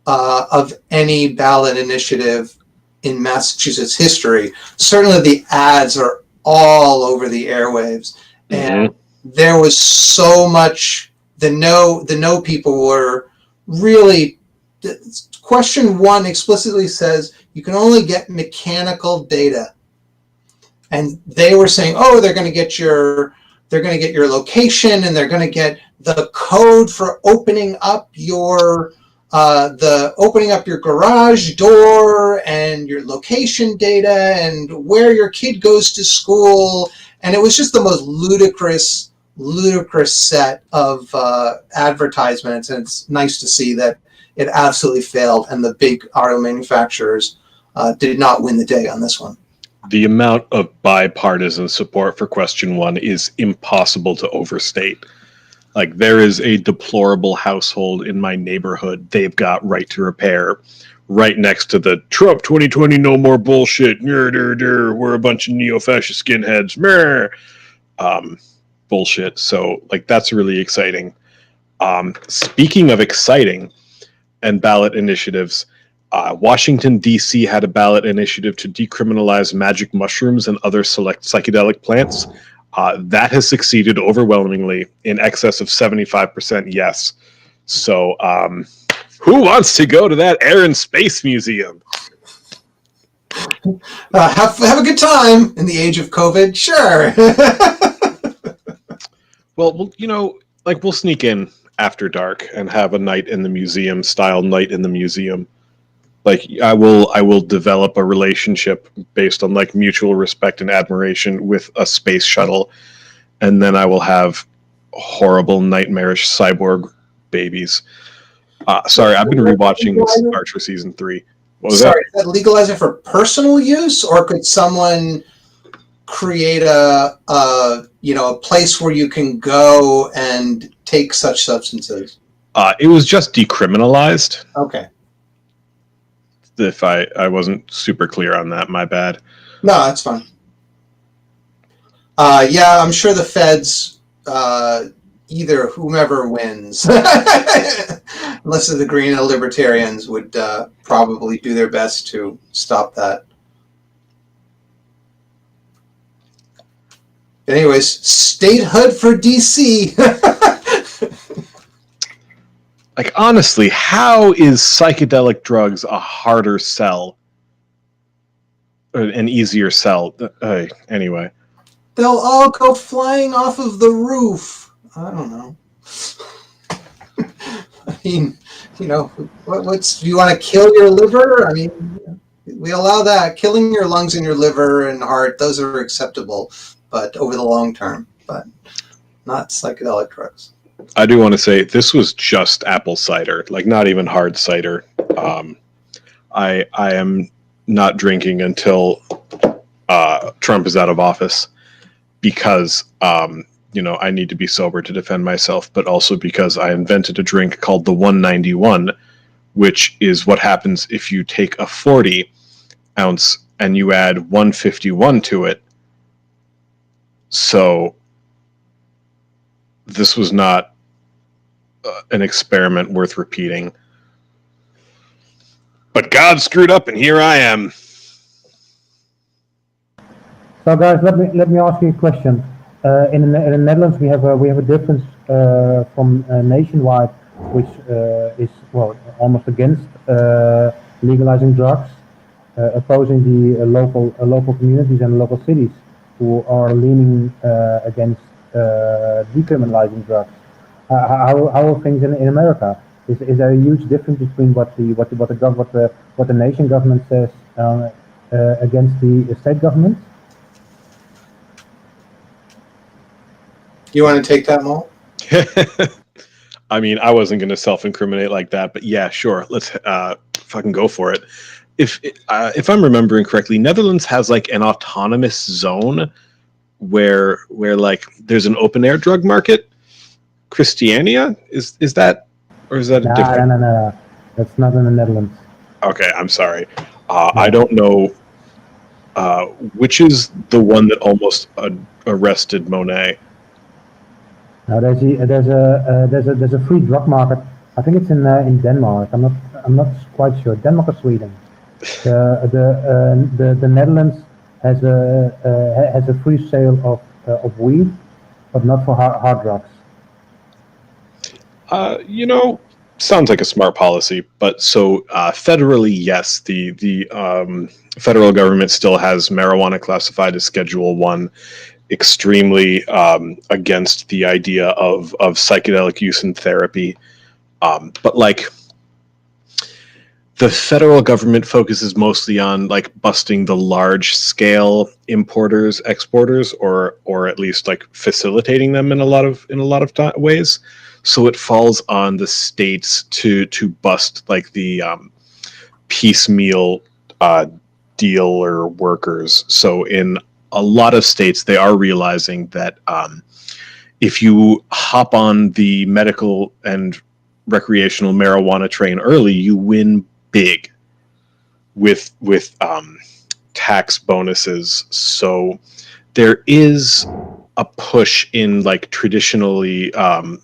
of any ballot initiative in Massachusetts history. Certainly the ads are all over the airwaves. And there was so much, the no people were really, question 1 explicitly says you can only get mechanical data. And they were saying, oh, they're going to get your location, and they're going to get the code for opening up your garage door, and your location data, and where your kid goes to school. And it was just the most ludicrous set of advertisements. And it's nice to see that it absolutely failed, and the big auto manufacturers did not win the day on this one. The amount of bipartisan support for question 1 is impossible to overstate. Like, there is a deplorable household in my neighborhood. They've got right to repair right next to the Trump 2020 no more bullshit. We're a bunch of neo-fascist skinheads. Bullshit. So, like, that's really exciting. Speaking of exciting and ballot initiatives, Washington, D.C. had a ballot initiative to decriminalize magic mushrooms and other select psychedelic plants. That has succeeded overwhelmingly, in excess of 75% yes. So, who wants to go to that Air and Space Museum? Have a good time in the age of COVID, sure. Well, you know, like, we'll sneak in after dark and have a night in the museum style night in the museum. Like, I will develop a relationship based on, like, mutual respect and admiration with a space shuttle, and then I will have horrible, nightmarish cyborg babies. Sorry, I've been rewatching Star Trek season 3. What was that? Is that legalize it for personal use, or could someone create a place where you can go and take such substances? It was just decriminalized. Okay. If I wasn't super clear on that, my bad. No, that's fine. Yeah, I'm sure the feds, either whomever wins, unless the Green and Libertarians, would probably do their best to stop that. Anyways, statehood for DC. Like, honestly, how is psychedelic drugs a harder sell? Or an easier sell? Anyway. They'll all go flying off of the roof. I don't know. I mean, what's, do you want to kill your liver? I mean, we allow that. Killing your lungs and your liver and heart, those are acceptable, but over the long term, but not psychedelic drugs. I do want to say this was just apple cider, like, not even hard cider. I am not drinking until Trump is out of office, because I need to be sober to defend myself, but also because I invented a drink called the 191, which is what happens if you take a 40 ounce and you add 151 to it. So this was not an experiment worth repeating. But God screwed up, and here I am. So, guys, let me ask you a question. In the Netherlands, we have a difference from nationwide, which is, well, almost against legalizing drugs, opposing the local communities and local cities who are leaning against decriminalizing drugs. How are things in America? Is there a huge difference between what the nation government says against the state government? You want to take that, Mo? I mean, I wasn't going to self-incriminate like that, but yeah, sure. Let's fucking go for it. If I'm remembering correctly, Netherlands has like an autonomous zone where like there's an open air drug market. Christiania is that, or is that a different? No. That's not in the Netherlands. Okay, I'm sorry. I don't know which is the one that almost arrested Monet. Now there's a free drug market. I think it's in Denmark. I'm not quite sure. Denmark or Sweden. The Netherlands has a free sale of weed, but not for hard drugs. Sounds like a smart policy, but so federally, yes, the federal government still has marijuana classified as Schedule 1, extremely against the idea of psychedelic use in therapy. But like the federal government focuses mostly on like busting the large scale importers, exporters, or at least like facilitating them in a lot of ways. So it falls on the states to bust like the piecemeal dealer workers. So in a lot of states, they are realizing that if you hop on the medical and recreational marijuana train early, you win big with tax bonuses. So there is a push in like traditionally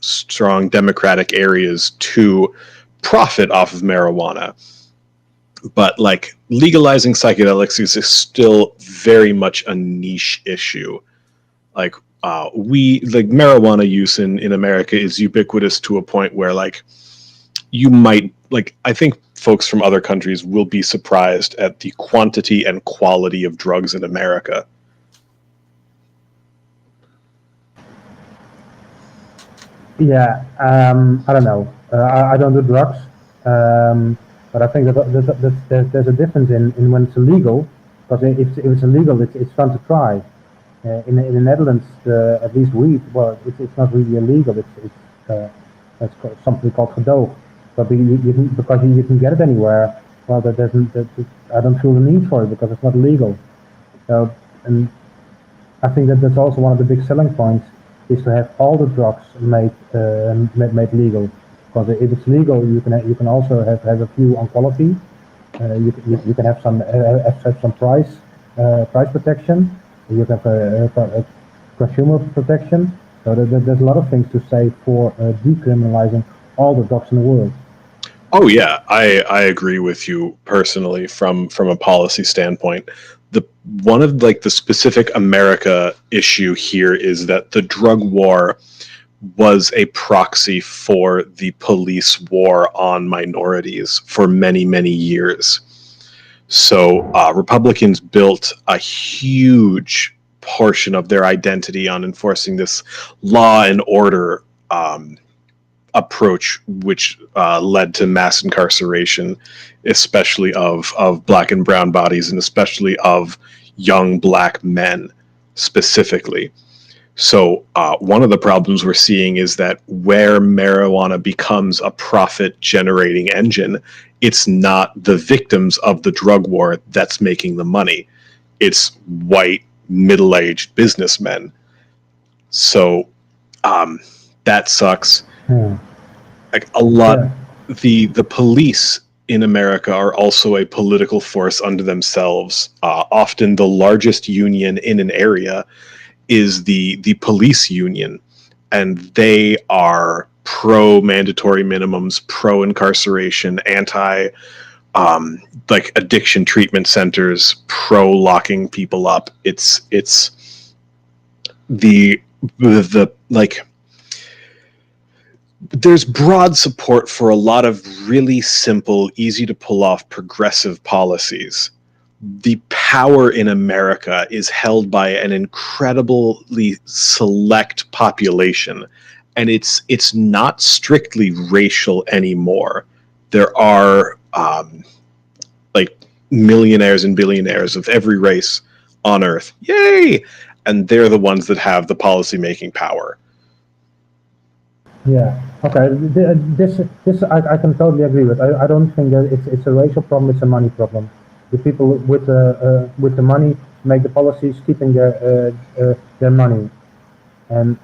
strong democratic areas to profit off of marijuana. But like legalizing psychedelics is still very much a niche issue. Like marijuana use in America is ubiquitous to a point where like you might like, I think folks from other countries will be surprised at the quantity and quality of drugs in America. Yeah, I don't know. I don't do drugs, but I think that there's a difference in when it's illegal. Because if it's illegal, it's fun to try. In the Netherlands, at least weed, well, it's not really illegal. It's something called gedoog. But because you can get it anywhere, well, I don't feel the need for it because it's not illegal. So, and I think that's also one of the big selling points, is to have all the drugs made legal. Because if it's legal, you can also have a view on quality. You can have some price protection. You can have consumer protection. So there's a lot of things to say for decriminalizing all the drugs in the world. Oh yeah, I agree with you personally from a policy standpoint. One of like the specific America issue here is that the drug war was a proxy for the police war on minorities for many, many years. So Republicans built a huge portion of their identity on enforcing this law and order approach, which led to mass incarceration, especially of black and brown bodies, and especially of young black men specifically. So one of the problems we're seeing is that where marijuana becomes a profit generating engine, it's not the victims of the drug war that's making the money. It's white, middle-aged businessmen. So that sucks. Like a lot, the police in America are also a political force unto themselves. Often the largest union in an area is the police union, and they are pro mandatory minimums, pro incarceration, anti like addiction treatment centers, pro locking people up. It's the like there's broad support for a lot of really simple, easy to pull off progressive policies. The power in America is held by an incredibly select population, and it's not strictly racial anymore. There are like millionaires and billionaires of every race on Earth. Yay! And they're the ones that have the policy-making power. Yeah. Okay. This I can totally agree with. I don't think that it's a racial problem. It's a money problem. The people with the money make the policies, keeping their money, and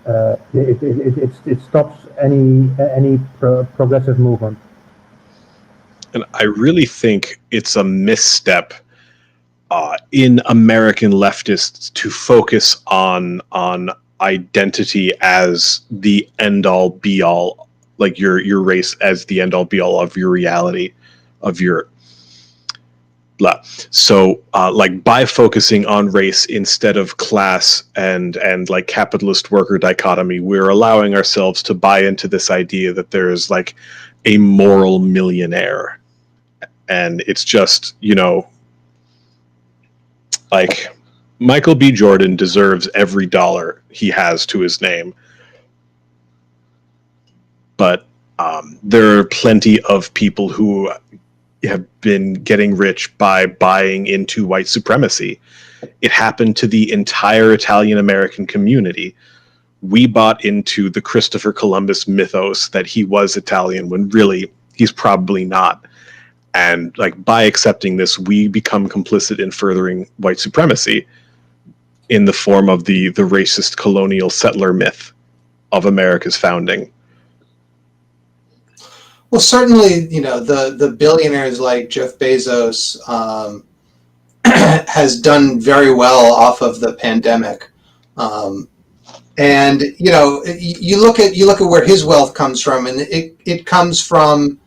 it stops any progressive movement. And I really think it's a misstep in American leftists to focus on identity as the end all be all, like your race as the end all be all of your reality, of your blah. So like by focusing on race instead of class and like capitalist worker dichotomy, we're allowing ourselves to buy into this idea that there is like a moral millionaire. And it's just, you know, like Michael B. Jordan deserves every dollar he has to his name. But there are plenty of people who have been getting rich by buying into white supremacy. It happened to the entire Italian American community. We bought into the Christopher Columbus mythos that he was Italian when really he's probably not. And like by accepting this, we become complicit in furthering white supremacy in the form of the racist colonial settler myth of America's founding. Well, certainly, you know, the billionaires like Jeff Bezos has done very well off of the pandemic. And, you know, you look at where his wealth comes from, and it comes from,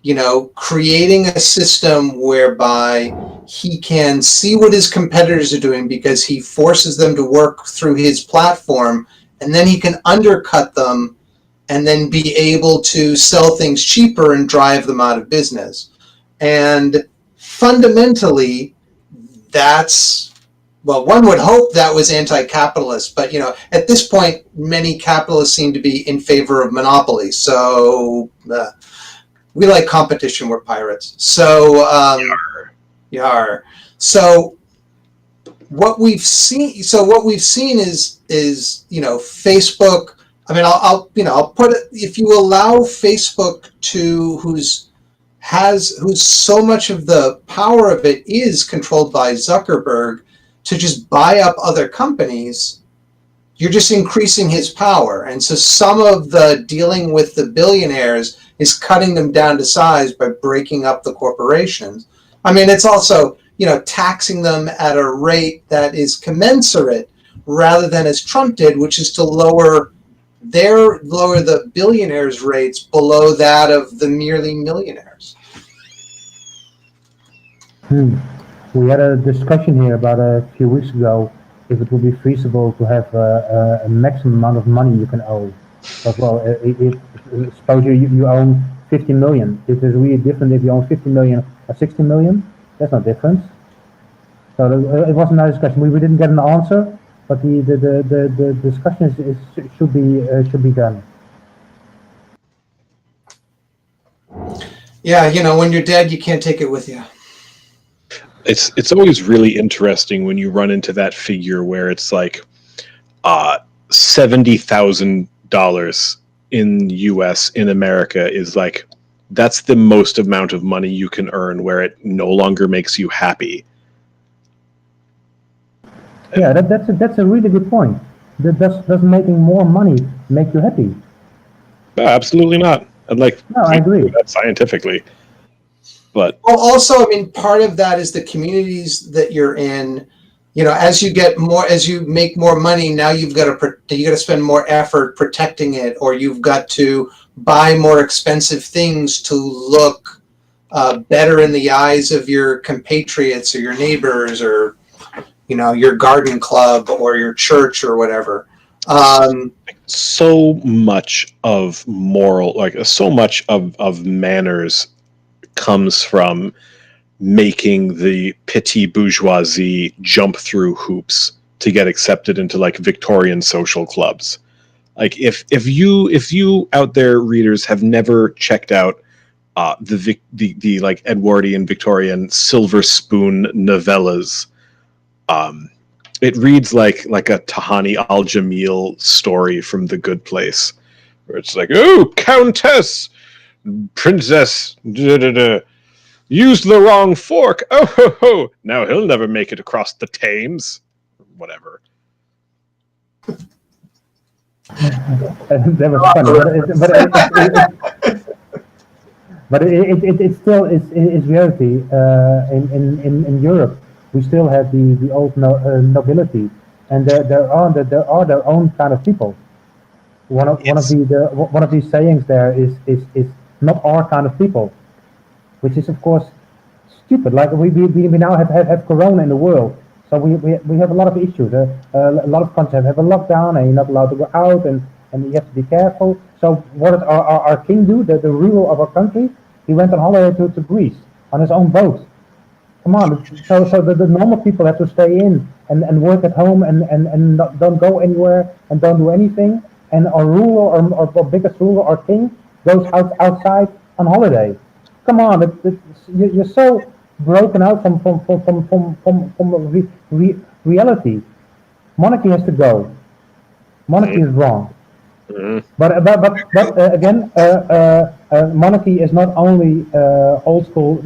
you know, creating a system whereby he can see what his competitors are doing because he forces them to work through his platform, and then he can undercut them and then be able to sell things cheaper and drive them out of business. And fundamentally, that's, well, one would hope that was anti-capitalist, but, you know, at this point, many capitalists seem to be in favor of monopoly. So we like competition, we're pirates. So, yar. So what we've seen is, you know, Facebook. I mean, I'll put it, if you allow Facebook to, who's so much of the power of it is controlled by Zuckerberg, to just buy up other companies, you're just increasing his power. And so some of the dealing with the billionaires is cutting them down to size by breaking up the corporations. I mean, it's also, you know, taxing them at a rate that is commensurate rather than as Trump did, which is to lower the billionaires' rates below that of the merely millionaires. We had a discussion here about a few weeks ago if it would be feasible to have a maximum amount of money you can own. But well, suppose you own 50 million. It is really different if you own 50 million or 60 million. There's no difference. So it was a nice discussion. We didn't get an answer, but the discussion should be done. Yeah, you know, when you're dead, you can't take it with you. It's always really interesting when you run into that figure where it's like $70,000 in US in America is like, that's the most amount of money you can earn where it no longer makes you happy. Yeah, that's a really good point. Does making more money make you happy? No, absolutely not. And like, no, I agree. That scientifically. But well, also, I mean, part of that is the communities that you're in. You know, as you make more money, now you got to spend more effort protecting it, or you've got to buy more expensive things to look better in the eyes of your compatriots or your neighbors, or, you know, your garden club or your church or whatever. So much of moral, like so much of manners comes from making the petit bourgeoisie jump through hoops to get accepted into like Victorian social clubs. Like if you out there readers have never checked out the like Edwardian Victorian Silver Spoon novellas, it reads like a Tahani Al-Jamil story from The Good Place, where it's like, oh, Countess, Princess, used the wrong fork. Oh ho ho! Now he'll never make it across the Thames. Whatever. That was funny, but it still is reality. In Europe, we still have the old nobility, and there are their own kind of people. One of these sayings there is not our kind of people, which is of course stupid. Like we now have Corona in the world, so we have a lot of issues. A lot of countries have a lockdown, and you're not allowed to go out, and you have to be careful. So what did our king do? The ruler of our country, he went on holiday to Greece on his own boat. Come on, so the normal people have to stay in and work at home and don't go anywhere and don't do anything. And our ruler, our biggest ruler, our king, goes outside on holiday. Come on, you're so broken out from reality. Monarchy has to go. Monarchy is wrong. But again, monarchy is not only old school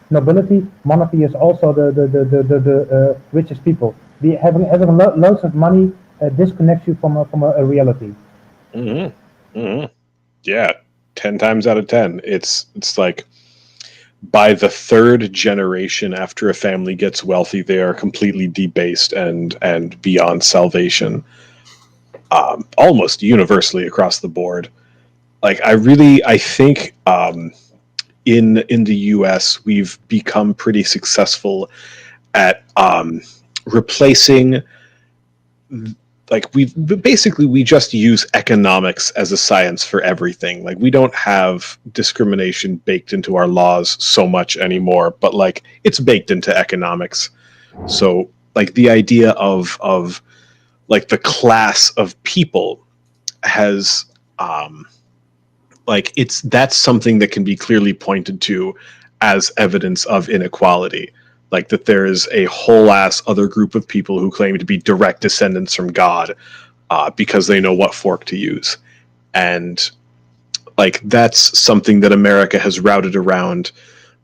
nobility. Monarchy is also the richest people. Having loads of money disconnects you from a reality. Yeah, 10 times out of 10, it's like by the third generation after a family gets wealthy, they are completely debased and beyond salvation. Almost universally across the board. Like I think in the US we've become pretty successful at replacing, like we just use economics as a science for everything. Like we don't have discrimination baked into our laws so much anymore, but like it's baked into economics. So like the idea of like the class of people has like that's something that can be clearly pointed to as evidence of inequality. Like that there is a whole ass other group of people who claim to be direct descendants from God because they know what fork to use. And like that's something that America has routed around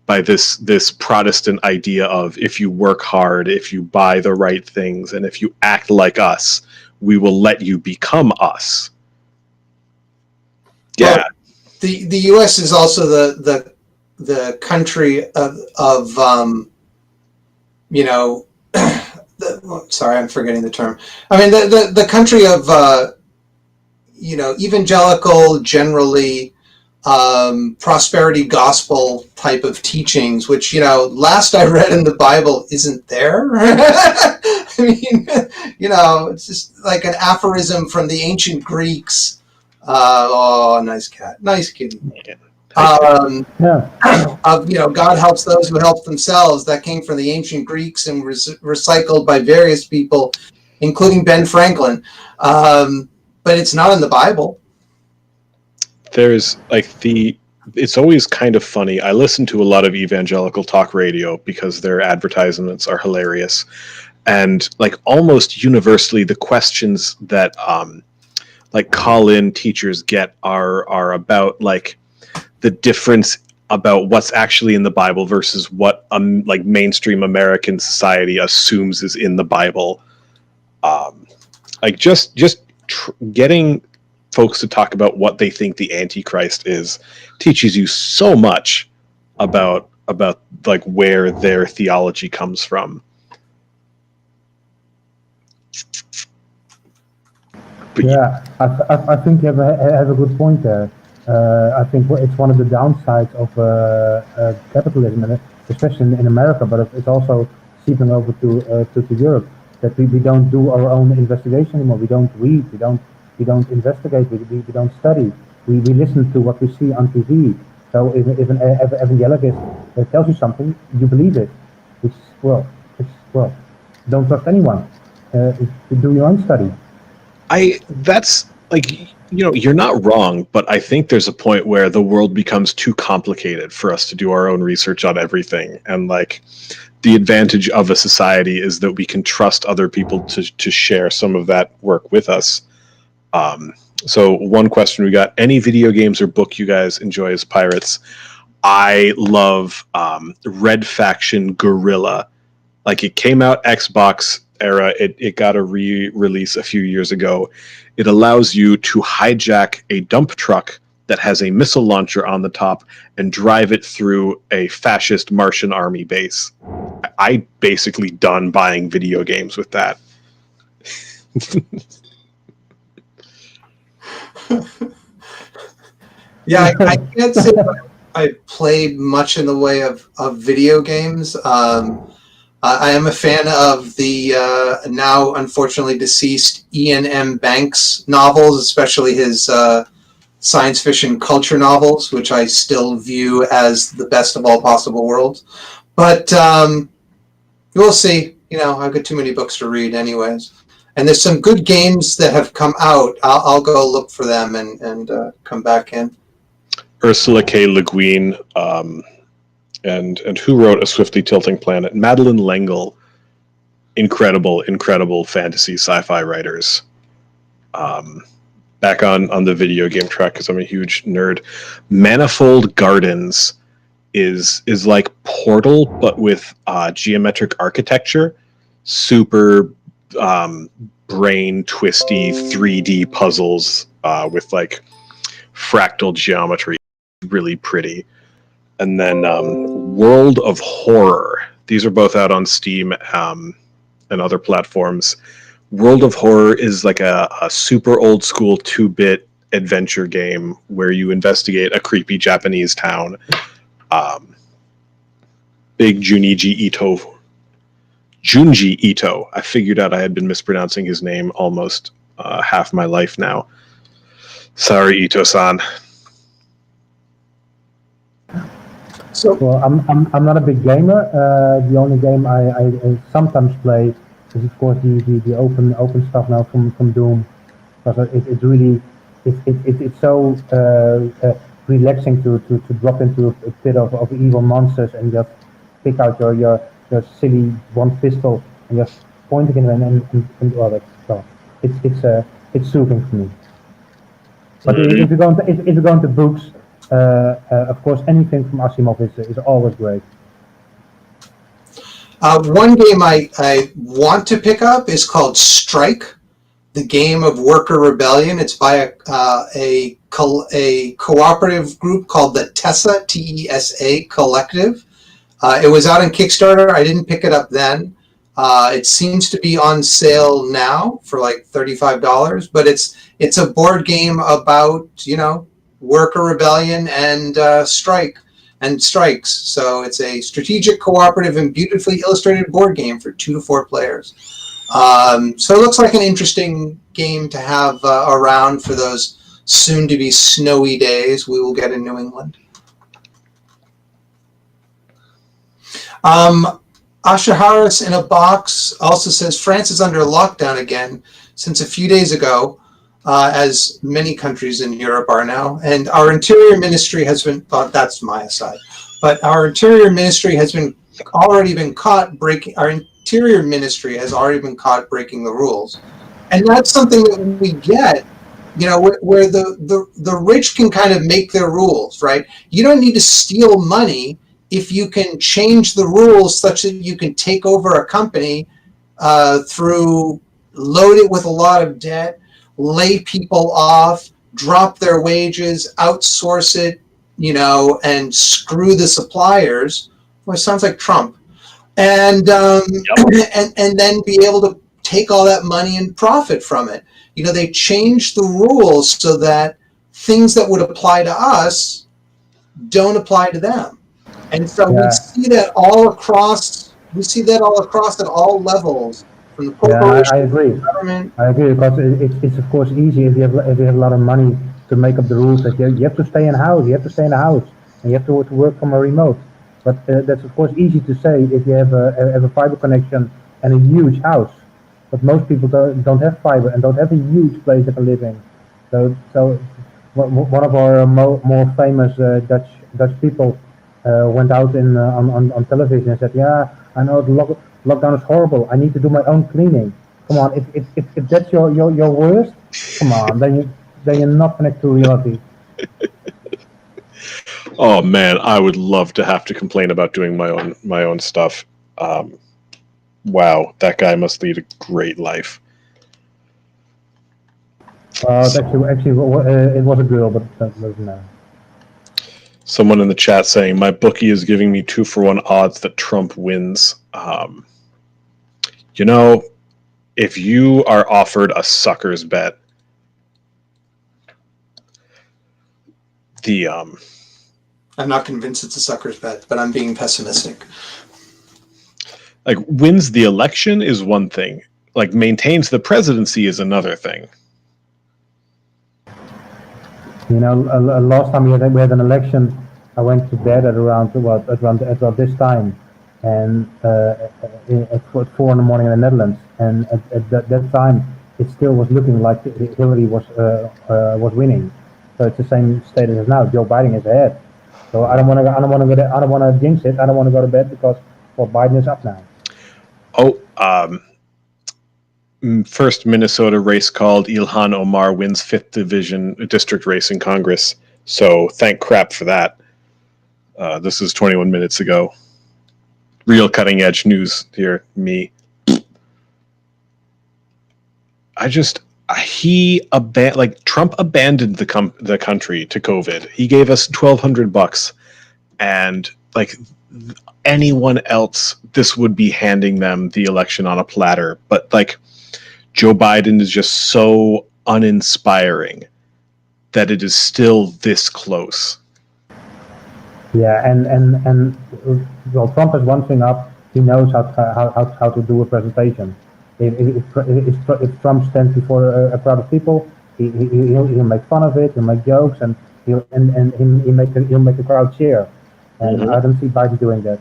by this Protestant idea of if you work hard, if you buy the right things, and if you act like us, we will let you become us. Yeah. Well, the U.S. is also the country of you know, sorry, I'm forgetting the term. I mean, the country of, you know, evangelical, generally, prosperity gospel type of teachings, which, you know, last I read in the Bible isn't there. I mean, you know, it's just like an aphorism from the ancient Greeks. Oh, nice cat. Nice kitty. Of, you know, God helps those who help themselves. That came from the ancient Greeks and was recycled by various people, including Ben Franklin. But it's not in the Bible. There's like it's always kind of funny. I listen to a lot of evangelical talk radio because their advertisements are hilarious. And like almost universally, the questions that like call-in teachers get are about like the difference about what's actually in the Bible versus what like mainstream American society assumes is in the Bible. Like just getting folks to talk about what they think the Antichrist is teaches you so much about like where their theology comes from. But yeah, I think you have a good point there. I think it's one of the downsides of capitalism, and especially in America, but it's also seeping over to Europe. that we don't do our own investigation anymore. We don't read. We don't investigate. We don't study. We listen to what we see on TV. So if an evangelist tells you something, you believe it. Which don't trust anyone. Do your own study. That's like, you're not wrong, but I think there's a point where the world becomes too complicated for us to do our own research on everything. And like, the advantage of a society is that we can trust other people to share some of that work with us. So one question we got: any video games or book you guys enjoy as pirates? I love Red Faction Guerrilla. Like, it came out Xbox era. It got a re-release a few years ago. It allows you to hijack a dump truck that has a missile launcher on the top and drive it through a fascist Martian army base. I basically done buying video games with that. Yeah, I can't say I played much in the way of video games. I am a fan of the now unfortunately deceased Ian M. Banks novels, especially his science fiction culture novels, which I still view as the best of all possible worlds. But we'll see. I've got too many books to read anyways. And there's some good games that have come out. I'll go look for them and come back in. Ursula K. Le Guin, and who wrote A Swiftly Tilting Planet? Madeleine L'Engle. Incredible fantasy sci-fi writers. Back on the video game track, because I'm a huge nerd. Manifold Gardens is like Portal, but with geometric architecture. Super brain twisty 3D puzzles with like fractal geometry. Really pretty. And then World of Horror. These are both out on Steam and other platforms. World of Horror is like a super old school 2-bit adventure game where you investigate a creepy Japanese town. Big Junji Ito. I figured out I had been mispronouncing his name almost half my life now. Sorry, Ito-san. So, well, I'm not a big gamer. The only game I sometimes play is, of course, the open stuff now from Doom, because it's really it's so relaxing to drop into a pit of evil monsters and just pick out your silly one pistol and just point it and all that stuff. It's soothing for me. But if you're going to books, of course, anything from Asimov is always great. One game I want to pick up is called Strike, the game of worker rebellion. It's by a cooperative group called the TESA, T-E-S-A Collective. It was out on Kickstarter. I didn't pick it up then. It seems to be on sale now for like $35, but it's a board game about, worker rebellion and strikes. So it's a strategic, cooperative, and beautifully illustrated board game for 2 to 4 players. So it looks like an interesting game to have around for those soon-to-be snowy days we will get in New England. Asha Harris in a box also says France is under lockdown again since a few days ago, as many countries in Europe are now. And our Interior Ministry has been, that's my aside, but our Interior Ministry has already been caught breaking the rules. And that's something that we get, where the rich can kind of make their rules, right? You don't need to steal money if you can change the rules such that you can take over a company through load it with a lot of debt, lay people off, drop their wages, outsource it, and screw the suppliers. Well, it sounds like Trump. And and then be able to take all that money and profit from it. They changed the rules so that things that would apply to us don't apply to them. And so we see that all across at all levels from the Yeah, corporation, I agree. government. I agree because it's of course easy if you have a lot of money to make up the rules that you have to stay in a house, you have to stay in a house, and you have to work from a remote. But that's of course easy to say if you have a fiber connection and a huge house. But most people don't have fiber and don't have a huge place they can live in. So one of our more famous Dutch people went out on television and said, "Yeah, I know the lockdown is horrible. I need to do my own cleaning." Come on, if that's your worst, come on, then you're not connected to reality. Oh man, I would love to have to complain about doing my own stuff. Wow, that guy must lead a great life. It's actually it was a girl, but that doesn't matter. Someone in the chat saying my bookie is giving me 2-for-1 odds that Trump wins. You know, if you are offered a sucker's bet, I'm not convinced it's a sucker's bet, but I'm being pessimistic. like wins the election is one thing, like maintains the presidency is another thing. You know, last time we had an election, I went to bed at around this time, and at 4 in the morning in the Netherlands, and at that time it still was looking like Hillary was winning. So it's the same status as now. Joe Biden is ahead. So I don't want to jinx it. I don't want to go to bed because Biden is up now. Oh, first Minnesota race called. Ilhan Omar wins 5th division district race in Congress. So thank crap for that. This is 21 minutes ago. Real cutting edge news here. Me. Trump abandoned the country to COVID. He gave us $1,200, and like anyone else, this would be handing them the election on a platter. But like Joe Biden is just so uninspiring that it is still this close. Yeah, and well, Trump has one thing up. He knows how to do a presentation. If Trump stands before a crowd of people, he'll make fun of it. He'll make jokes, and he'll make the crowd cheer. And I don't see Biden doing that.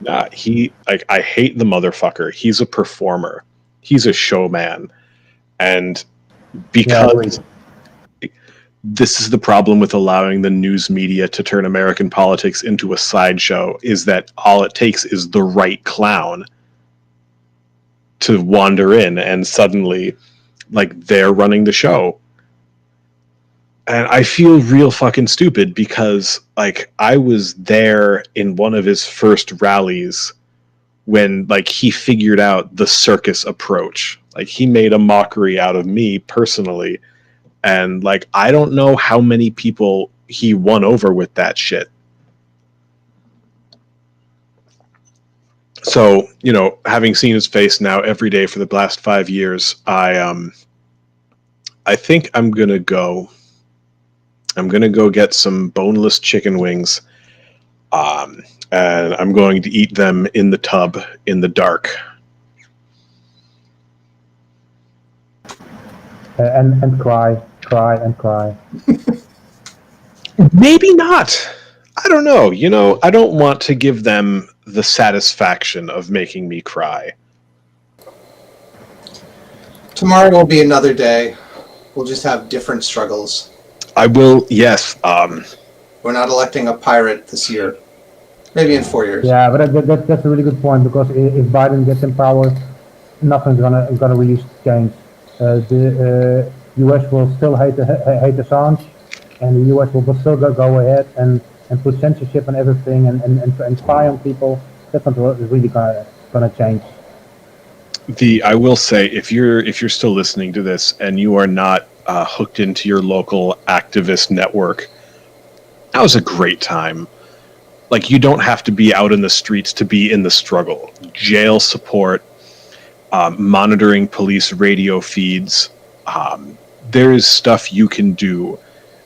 I hate the motherfucker. He's a performer. He's a showman, and because this is the problem with allowing the news media to turn American politics into a sideshow, is that all it takes is the right clown to wander in and suddenly like they're running the show. And I feel real fucking stupid because like I was there in one of his first rallies when like he figured out the circus approach. Like he made a mockery out of me personally. And like I don't know how many people he won over with that shit. So, you know, having seen his face now every day for the last 5 years, I think I'm gonna go get some boneless chicken wings, and I'm going to eat them in the tub in the dark. And cry. Maybe not. I don't know. You know, I don't want to give them the satisfaction of making me cry. Tomorrow will be another day. We'll just have different struggles. I will, yes. We're not electing a pirate this year. Maybe in 4 years. Yeah, but that's a really good point because if Biden gets in power, nothing's gonna really change. The U.S. will still hate Assange, and the U.S. will still go ahead and put censorship on everything and spy on people. That's not really gonna change. I will say, if you're still listening to this and you are not hooked into your local activist network, that was a great time. Like, you don't have to be out in the streets to be in the struggle. Jail support, monitoring police radio feeds. There is stuff you can do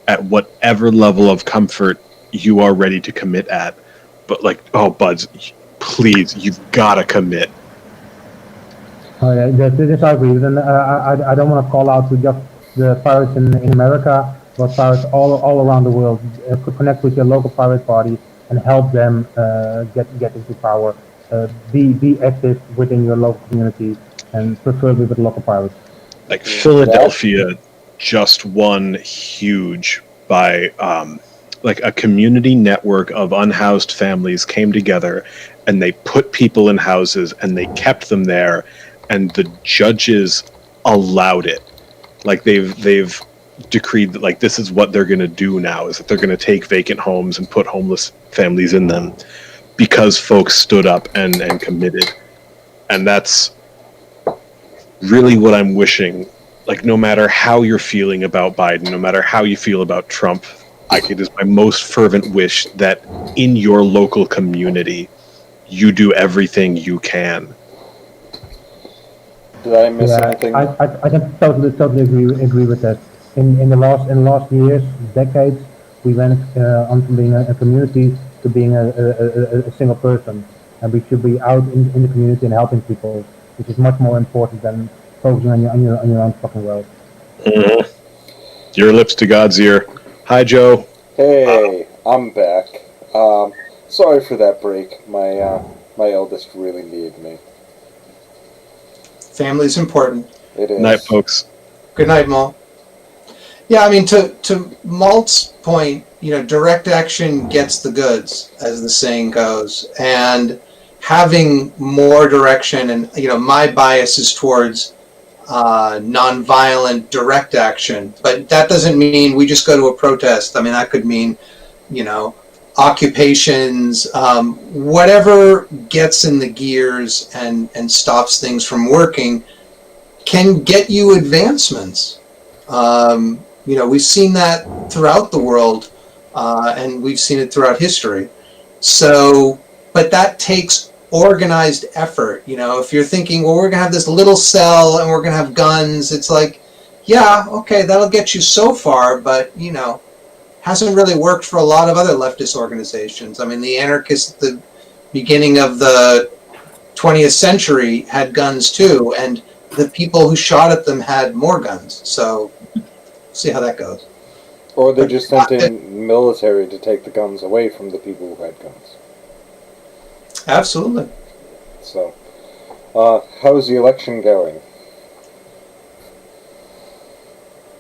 at whatever level of comfort you are ready to commit at. But like, oh, buds, please, you've got to commit. This I agree with, and I don't want to call out to just the pirates in America, but pirates all around the world. Connect with your local pirate party and help them get into power. Be active within your local community and preferably with local pirates. Like Philadelphia just won huge by like a community network of unhoused families came together and they put people in houses and they kept them there, and the judges allowed it. Like they've decreed that like this is what they're going to do now, is that they're going to take vacant homes and put homeless families in them because folks stood up and committed. And that's really what I'm wishing. Like, no matter how you're feeling about Biden, no matter how you feel about Trump, it is my most fervent wish that in your local community, you do everything you can. Did I miss anything? I can totally agree with that. In the last years, decades, we went on from being a community to being a single person, and we should be out in the community and helping people, which is much more important than focusing on your own fucking world. Mm-hmm. Your lips to God's ear. Hi, Joe. Hey, I'm back. Sorry for that break. My eldest really needed me. Family's important. It is. Night, folks. Good night, Mal. Yeah, I mean, to Malt's point, direct action gets the goods, as the saying goes, and having more direction, and my bias is towards nonviolent direct action, but that doesn't mean we just go to a protest. I mean, that could mean, occupations, whatever gets in the gears and stops things from working can get you advancements. We've seen that throughout the world, and we've seen it throughout history. So, but that takes organized effort. If you're thinking, well, we're gonna have this little cell and we're gonna have guns, it's like, yeah, okay, that'll get you so far, but hasn't really worked for a lot of other leftist organizations. I mean, the anarchists at the beginning of the 20th century had guns too, and the people who shot at them had more guns. So, see how that goes. Or they just sent in military to take the guns away from the people who had guns. Absolutely. So, how's the election going?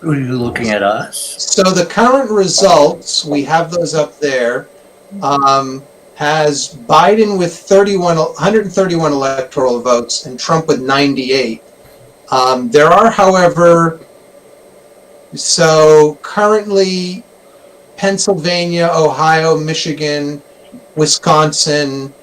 Are you looking at us? So the current results, we have those up there, has Biden with 131 electoral votes and Trump with 98. There are, however, so currently Pennsylvania, Ohio, Michigan, Wisconsin,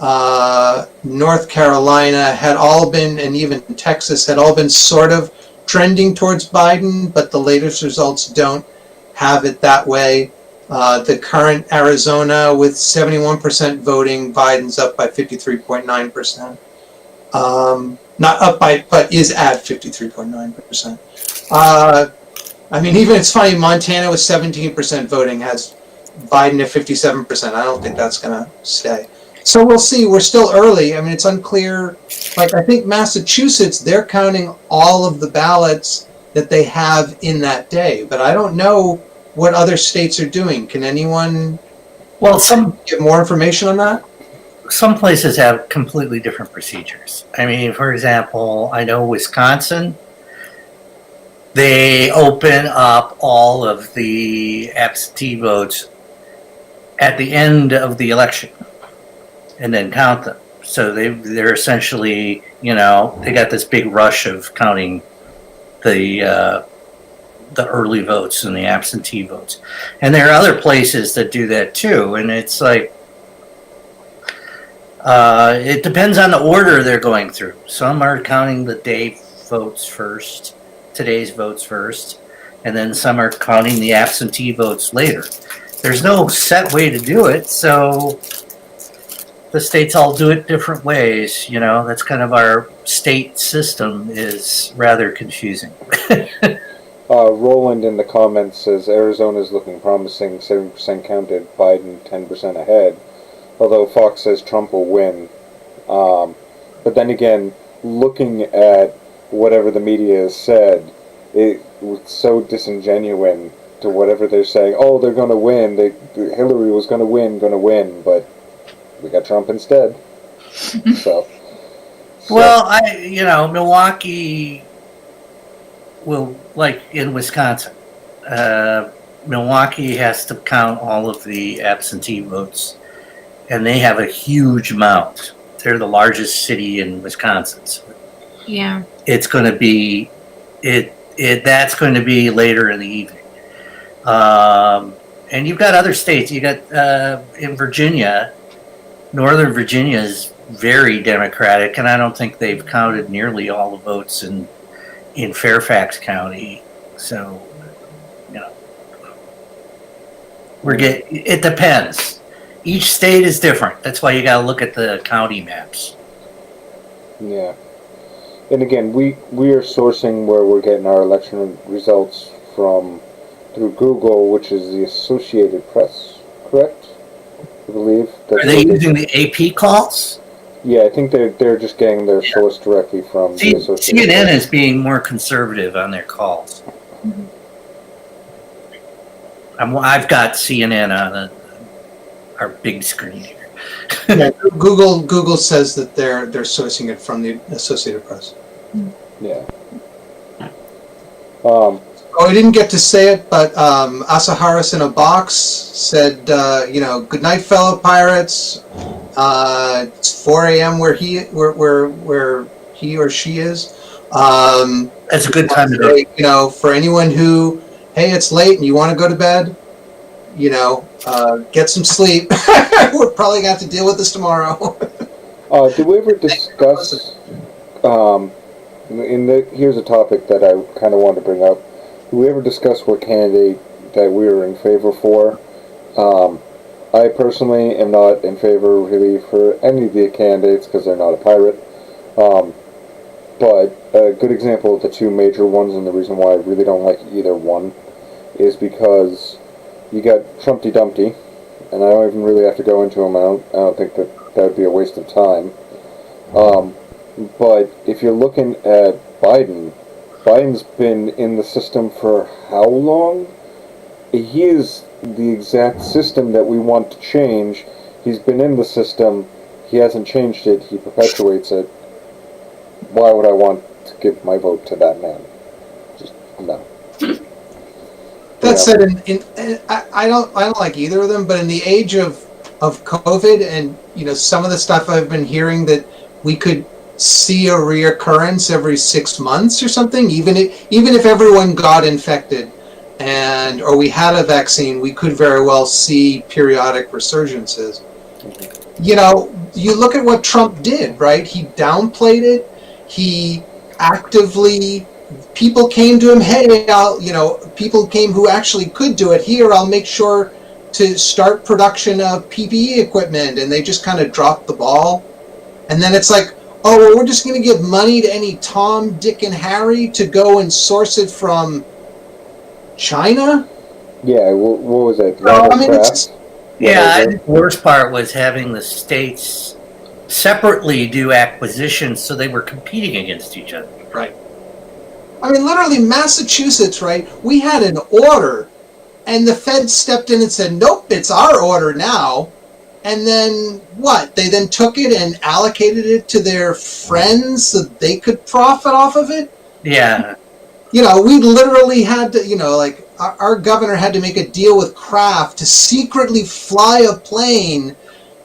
North Carolina had all been, and even Texas had all been sort of trending towards Biden, but the latest results don't have it that way. The current Arizona with 71% voting, Biden's up by 53.9%. Not up by, but is at 53.9%. I mean, even it's funny, Montana with 17% voting has Biden at 57%. I don't think that's going to stay. So we'll see. We're still early. I mean, it's unclear. Like, I think Massachusetts, they're counting all of the ballots that they have in that day. But I don't know what other states are doing. Can anyone get more information on that? Some places have completely different procedures. I mean, for example, I know Wisconsin, they open up all of the absentee votes at the end of the election and then count them. So they're essentially, they got this big rush of counting the early votes and the absentee votes. And there are other places that do that too. And it's like, it depends on the order they're going through. Some are counting the day votes first, today's votes first, and then some are counting the absentee votes later. There's no set way to do it, so the states all do it different ways. That's kind of our state system is rather confusing. Roland in the comments says Arizona's looking promising, 7% counted, Biden 10% ahead. Although Fox says Trump will win. But then again, looking at whatever the media has said, it was so disingenuous to whatever they're saying. Oh, they're going to win. Hillary was going to win, but we got Trump instead. so. Well, Milwaukee will, like in Wisconsin, Milwaukee has to count all of the absentee votes, and they have a huge amount. They're the largest city in Wisconsin. So Yeah. it's going to be that's going to be later in the evening. And you've got other states. You got in Virginia, Northern Virginia is very Democratic, and I don't think they've counted nearly all the votes in Fairfax County. So, it depends. Each state is different. That's why you got to look at the county maps. Yeah. And again, we are sourcing where we're getting our election results from through Google, which is the Associated Press, correct? I believe. Are they using the AP calls? Yeah, I think they're just getting their source directly from the Associated CNN Press. is being more conservative on their calls. Mhm. I've got CNN on our big screen here. Yeah, Google says that they're sourcing it from the Associated Press. Yeah. Oh, I didn't get to say it, but Asaharis in a box said, good night, fellow pirates. It's 4 a.m. where he or she is. That's a good time to do it. For anyone who, hey, it's late and you want to go to bed, get some sleep. We're probably going to have to deal with this tomorrow. Did we ever discuss? Here's a topic that I kind of wanted to bring up. Did we ever discuss what candidate that we were in favor for? I personally am not in favor really for any of the candidates because they're not a pirate. But a good example of the two major ones, and the reason why I really don't like either one, is because you got Trumpty Dumpty, and I don't even really have to go into him. I don't think that would be a waste of time. But if you're looking at Biden's been in the system for how long? He is the exact system that we want to change. He's been in the system. He hasn't changed it. He perpetuates it. Why would I want to give my vote to that man? Just no. That said, I don't like either of them. But in the age of COVID, and some of the stuff I've been hearing that we could see a reoccurrence every 6 months or something, even if everyone got infected or we had a vaccine, we could very well see periodic resurgences. You look at what Trump did, right? He downplayed it. He actively, people came to him, hey, people came who actually could do it. Here, I'll make sure to start production of PPE equipment, and they just kind of dropped the ball. And then it's like, oh, well, we're just going to give money to any Tom, Dick, and Harry to go and source it from China? Yeah, what was it? Yeah, the worst part was having the states separately do acquisitions, so they were competing against each other. Right. I mean, literally, Massachusetts, right? We had an order, and the Fed stepped in and said, nope, it's our order now. And then what? They then took it and allocated it to their friends so they could profit off of it? Yeah. We literally had to, our governor had to make a deal with Kraft to secretly fly a plane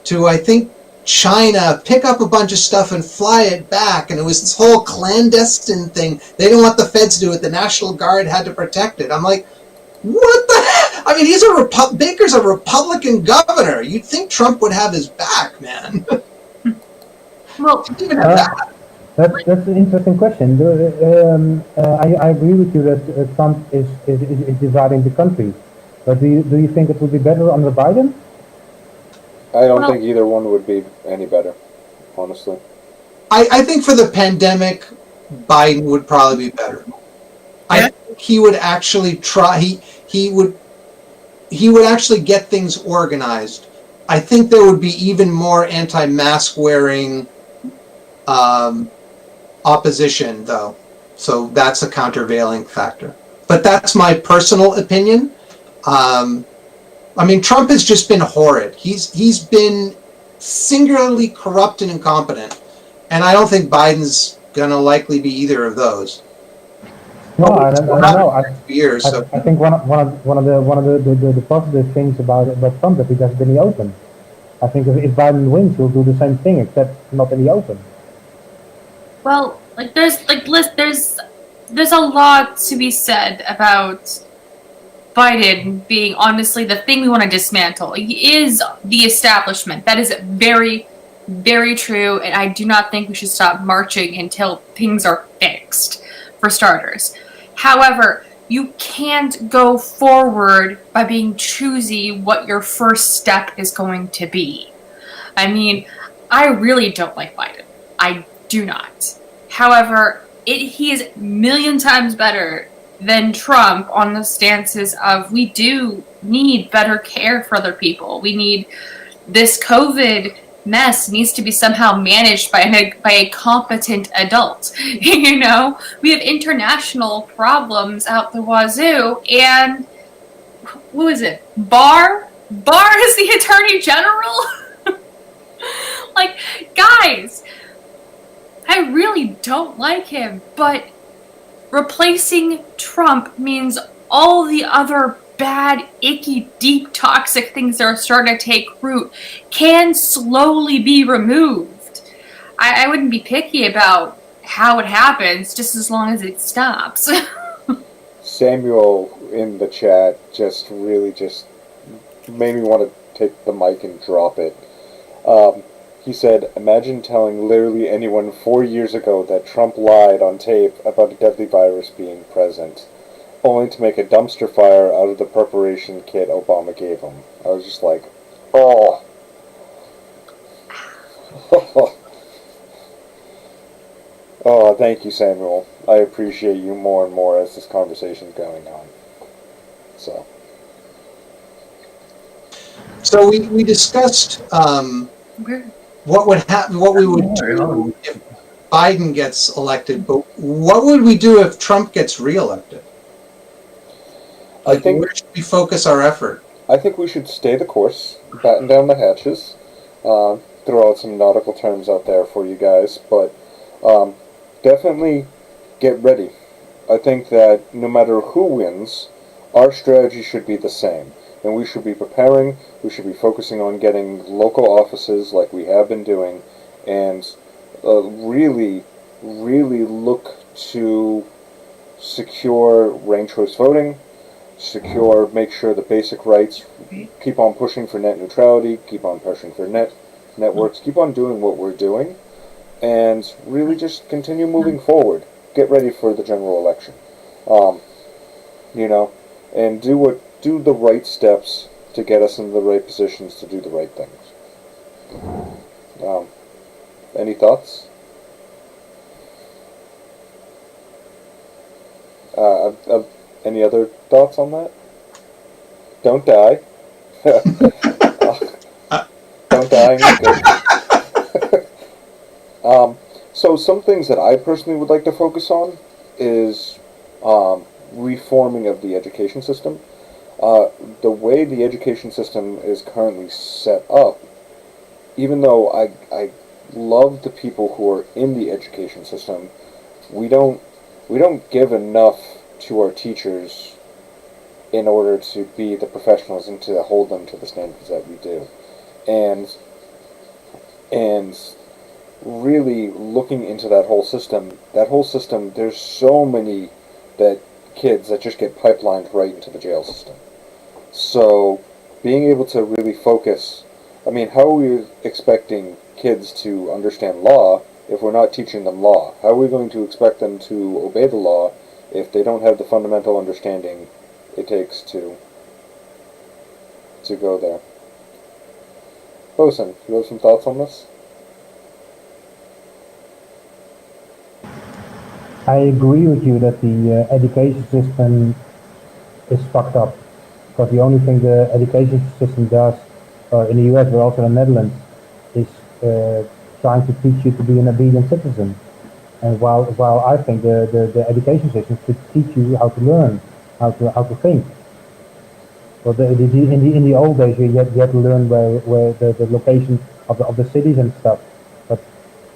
to, I think, China, pick up a bunch of stuff and fly it back. And it was this whole clandestine thing. They didn't want the feds to do it. The National Guard had to protect it. I'm like, what the heck? I mean, Baker's a Republican governor. You'd think Trump would have his back, man. Well, Even have that. That's an interesting question. I agree with you that Trump is dividing the country. But do you think it would be better under Biden? I don't think either one would be any better, honestly. I think for the pandemic, Biden would probably be better. I think he would actually try. He would actually get things organized. I think there would be even more anti-mask wearing opposition, though. So that's a countervailing factor. But that's my personal opinion. I mean, Trump has just been horrid. He's been singularly corrupt and incompetent, and I don't think Biden's gonna likely be either of those. No, I don't know. Years, so. I think one of the positive things about Trump that he does it in the open. I think if Biden wins, he'll do the same thing, except not in the open. Well, there's a lot to be said about Biden being honestly the thing we want to dismantle. He is the establishment. That is very, very true, and I do not think we should stop marching until things are fixed, for starters. However, you can't go forward by being choosy what your first step is going to be. I mean, I really don't like Biden. I do not. However, he is a million times better than Trump on the stances of we do need better care for other people. We need this COVID mess needs to be somehow managed by a competent adult. You know, we have international problems out the wazoo, and who is it? Barr is the Attorney General. Like, guys, I really don't like him, but replacing Trump means all the other bad, icky, deep, toxic things that are starting to take root can slowly be removed. I wouldn't be picky about how it happens, just as long as it stops. Samuel in the chat just really made me want to take the mic and drop it. He said, imagine telling literally anyone 4 years ago that Trump lied on tape about a deadly virus being present, only to make a dumpster fire out of the preparation kit Obama gave him. I was just like, oh. Oh, thank you, Samuel. I appreciate you more and more as this conversation's going on. So we discussed what would happen, what we would do if Biden gets elected, but what would we do if Trump gets reelected? I think where should we focus our effort? I think we should stay the course, batten down the hatches, throw out some nautical terms out there for you guys, but definitely get ready. I think that no matter who wins, our strategy should be the same. And we should be preparing, we should be focusing on getting local offices like we have been doing, and really, really look to secure ranked choice voting, make sure the basic rights, keep on pushing for net neutrality, keep on pushing for networks, keep on doing what we're doing, and really just continue moving forward. Get ready for the general election. And do the right steps to get us into the right positions to do the right things. Any thoughts? Any other thoughts on that? Don't die. Don't die. So some things that I personally would like to focus on is reforming of the education system. The way the education system is currently set up, even though I love the people who are in the education system, we don't give enough to our teachers in order to be the professionals and to hold them to the standards that we do. And really looking into that whole system, there's so many kids that just get pipelined right into the jail system. So being able to really focus, I mean, how are we expecting kids to understand law if we're not teaching them law? How are we going to expect them to obey the law if they don't have the fundamental understanding it takes to go there? Bosun, you have some thoughts on this? I agree with you that the education system is fucked up. Because the only thing the education system does, in the US but also in the Netherlands, is trying to teach you to be an obedient citizen. And while I think the education system should teach you how to learn, how to think. Well, in the old days, you had to learn where the location of the cities and stuff. But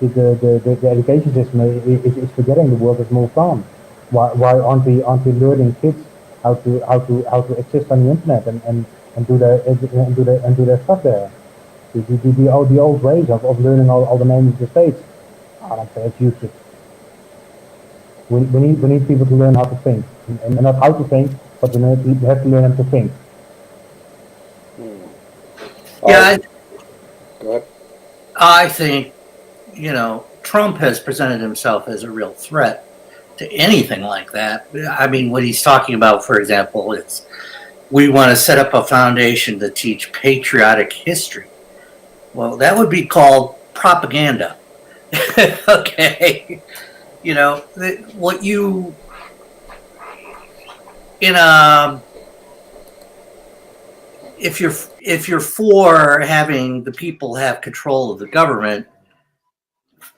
the education system is forgetting the world has moved on. Why aren't we learning kids how to exist on the internet and do their stuff there? The old ways of learning all the names of the states. I don't say it's useless. We need people to learn how to think, and not how to think, but we have to learn them to think. Yeah, Go ahead. I think, Trump has presented himself as a real threat to anything like that. I mean, what he's talking about, for example, is we want to set up a foundation to teach patriotic history. Well, that would be called propaganda. Okay. What you, in a, if you're for having the people have control of the government,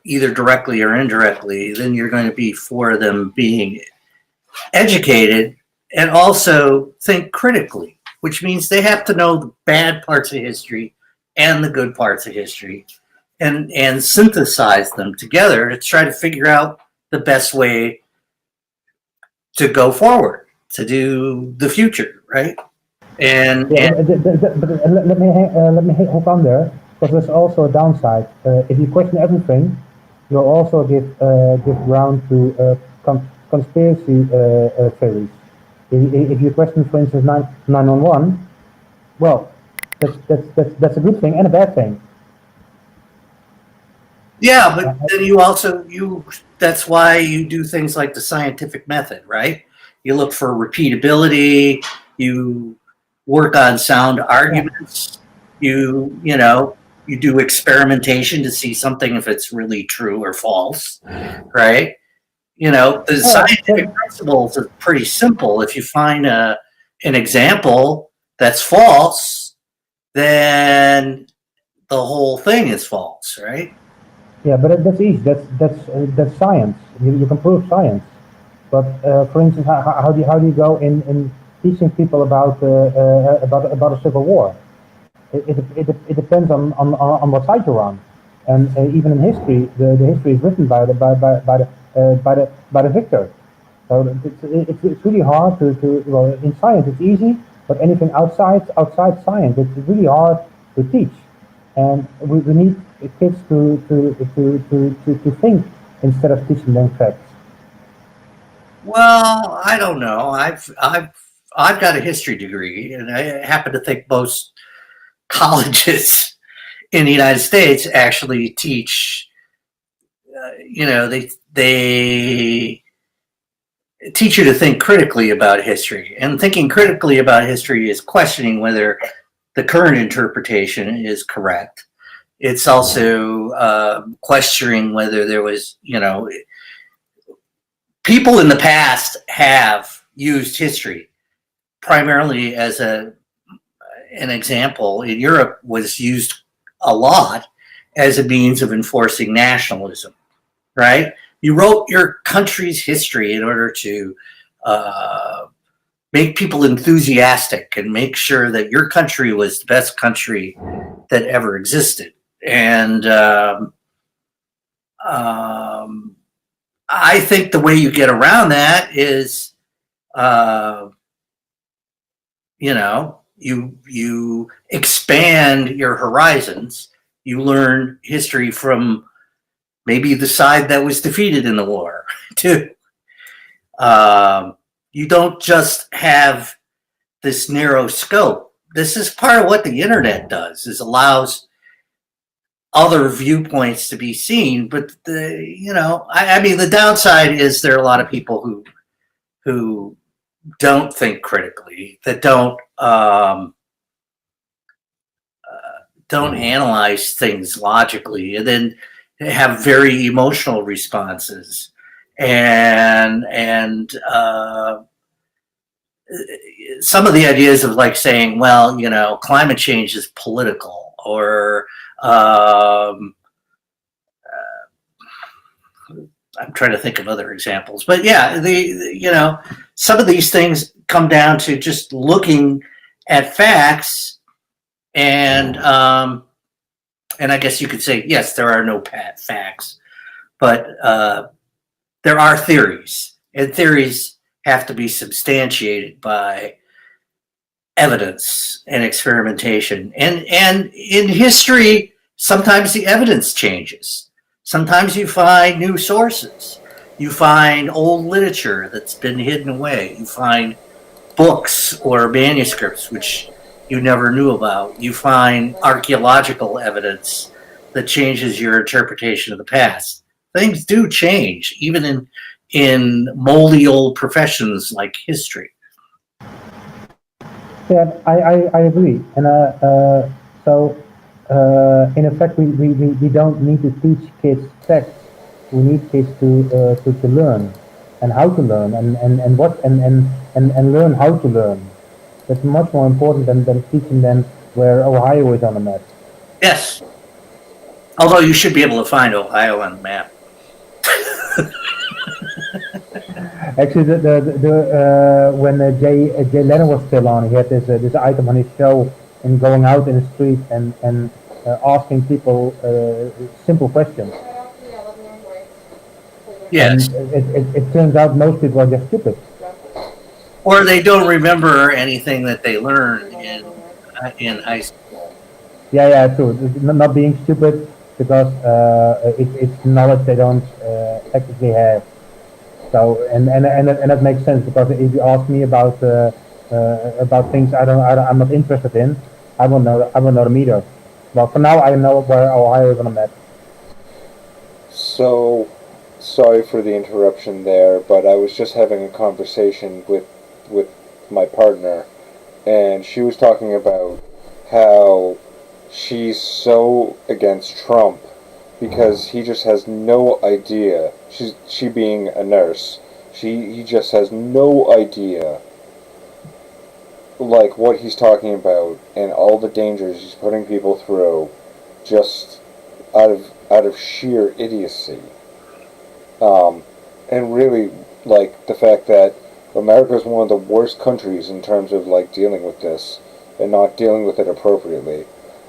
either directly or indirectly, then you're going to be for them being educated and also think critically, which means they have to know the bad parts of history and the good parts of history and synthesize them together to try to figure out the best way to go forward, to do the future, right? And But let me hold on there, because there's also a downside. If you question everything, you'll also give ground to conspiracy theories. If you question, for instance, 911, well, that's a good thing and a bad thing. yeah, but then that's why you do things like the scientific method, right? You look for repeatability, you work on sound arguments, you do experimentation to see something if it's really true or false, right? The scientific principles are pretty simple. If you find an example that's false, then the whole thing is false, right? Yeah, but that's easy. That's science. You can prove science. But for instance, how do you go in teaching people about a civil war? It depends on what side you're on, and even in history, the history is written by the victor. So it's really hard to well, in science it's easy, but anything outside science it's really hard to teach, and we need kids to think instead of teaching them facts. Well, I don't know. I've got a history degree, and I happen to think most colleges in the United States actually teach. They teach you to think critically about history, and thinking critically about history is questioning whether the current interpretation is correct. It's also questioning whether there was, people in the past have used history primarily as an example. In Europe, was used a lot as a means of enforcing nationalism, right? You wrote your country's history in order to make people enthusiastic and make sure that your country was the best country that ever existed. And I think the way you get around that is, you expand your horizons. You learn history from maybe the side that was defeated in the war, too. You don't just have this narrow scope. This is part of what the internet does, is allows other viewpoints to be seen. But the downside is there are a lot of people who don't think critically, that don't analyze things logically, and then have very emotional responses, and some of the ideas of like saying, well, climate change is political, or I'm trying to think of other examples, but yeah, some of these things come down to just looking at facts, and I guess you could say yes, there are no facts, but there are theories, and theories have to be substantiated by evidence and experimentation, and in history, sometimes the evidence changes. Sometimes you find new sources. You find old literature that's been hidden away. You find books or manuscripts which you never knew about. You find archaeological evidence that changes your interpretation of the past. Things do change, even in moldy old professions like history. Yeah, I agree. And in effect, we don't need to teach kids facts. We need kids to learn and how to learn and learn how to learn. That's much more important than teaching them where Ohio is on the map. Yes. Although you should be able to find Ohio on the map. Actually, when Jay Leno was still on, he had this item on his show and going out in the street and asking people simple questions. Yes. And it turns out most people are just stupid. Or they don't remember anything that they learned in high school. Yeah, true. Not being stupid because it's knowledge they don't technically have. So and that makes sense, because if you ask me about things I'm not interested in, I won't know them either. Well, for now I know where Ohio is on the map. So, sorry for the interruption there, but I was just having a conversation with my partner, and she was talking about how she's so against Trump because he just has no idea. She being a nurse, he just has no idea, like, what he's talking about and all the dangers he's putting people through, just out of sheer idiocy. And really, like, the fact that America is one of the worst countries in terms of, like, dealing with this and not dealing with it appropriately.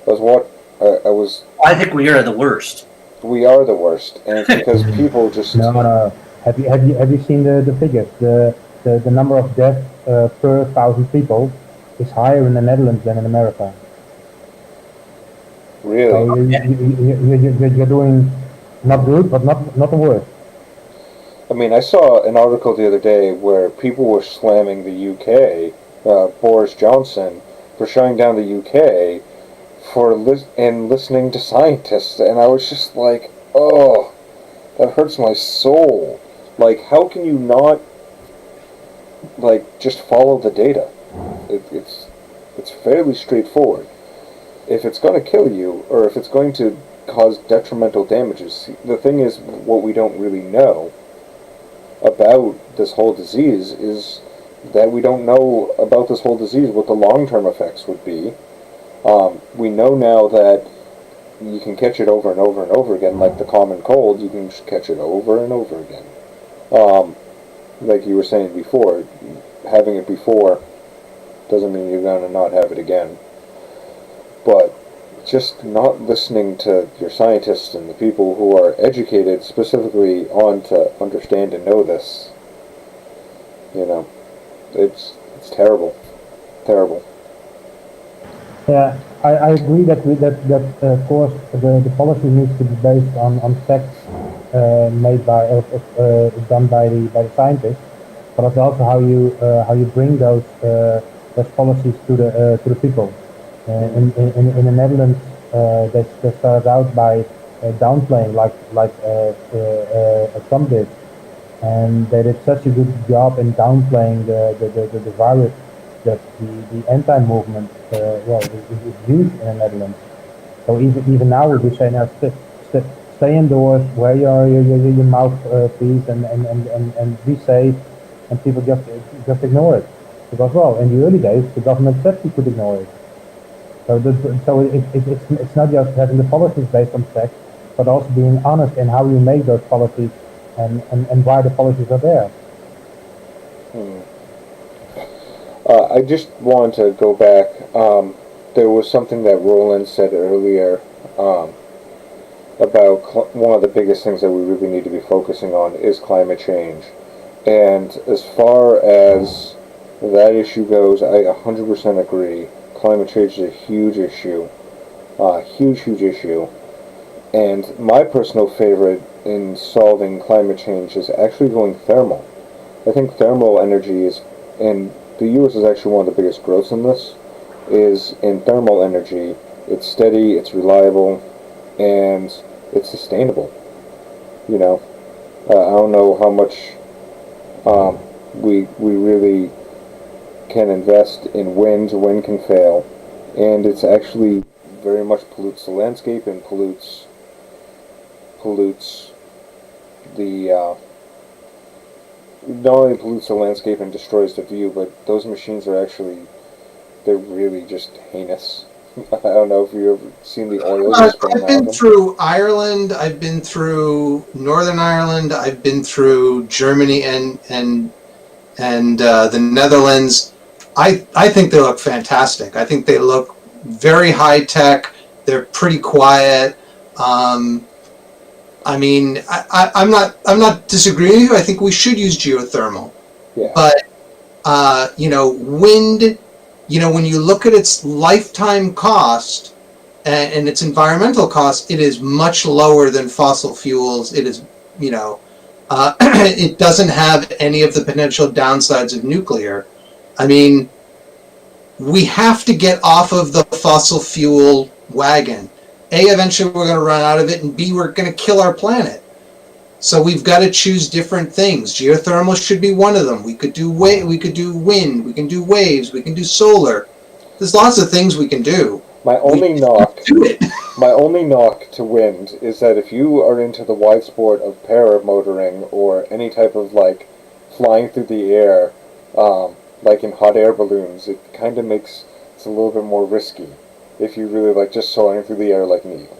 I think we are the worst. We are the worst, and it's because people just... No. Have you seen the figures? The number of deaths per 1,000 people is higher in the Netherlands than in America. Really? So you're doing not good, but not the worst. I mean, I saw an article the other day where people were slamming the UK, Boris Johnson, for shutting down the UK and listening to scientists, and I was just like, oh, that hurts my soul. Like, how can you not, like, just follow the data? It's fairly straightforward. If it's going to kill you, or if it's going to cause detrimental damages, the thing is, what we don't really know about this whole disease is that we don't know about this whole disease what the long-term effects would be. We know now that you can catch it over and over and over again, like the common cold. You can just catch it over and over again. Like you were saying before, having it before doesn't mean you're going to not have it again. But just not listening to your scientists and the people who are educated specifically on to understand and know this, it's terrible. Terrible. Yeah, I agree that of course the policy needs to be based on facts made by done by the scientists, but it's also how you bring those policies to the people. In the Netherlands, they started out by downplaying like Trump did, and they did such a good job in downplaying the virus that the anti-movement is huge in the Netherlands. So even now we say now stay indoors, wear your mouthpiece and be safe, and people just ignore it, because in the early days the government said you could ignore it. So it's not just having the policies based on facts, but also being honest in how you make those policies and why the policies are there. I just want to go back. There was something that Roland said earlier about one of the biggest things that we really need to be focusing on is climate change. And as far as that issue goes, I 100% agree. Climate change is a huge issue. Huge issue. And my personal favorite in solving climate change is actually going thermal. I think thermal energy is, and the U.S. is actually one of the biggest growths in this, is in thermal energy. It's steady, it's reliable, and it's sustainable. You know, I don't know how much we really can invest in wind. Wind can fail, and it's actually very much pollutes the landscape and pollutes the not only pollutes the landscape and destroys the view, but those machines are actually, they're really just heinous. I don't know if you've ever seen the oil. I've been through Ireland. I've been through Northern Ireland. I've been through Germany and the Netherlands. I think they look fantastic. I think they look very high tech. They're pretty quiet. I mean, I'm not disagreeing with you. I think we should use geothermal. Yeah. But you know, wind. You know, when you look at its lifetime cost and its environmental cost, it is much lower than fossil fuels. It is, you know, it doesn't have any of the potential downsides of nuclear. I mean, we have to get off of the fossil fuel wagon. A, eventually we're going to run out of it, and B, we're going to kill our planet. So we've got to choose different things. Geothermal should be one of them. We could do wind, we can do waves, we can do solar. There's lots of things we can do. My only knock to wind is that if you are into the wide sport of paramotoring or any type of like flying through the air, like in hot air balloons, it kind of makes it a little bit more risky if you really like just soaring through the air like an eagle.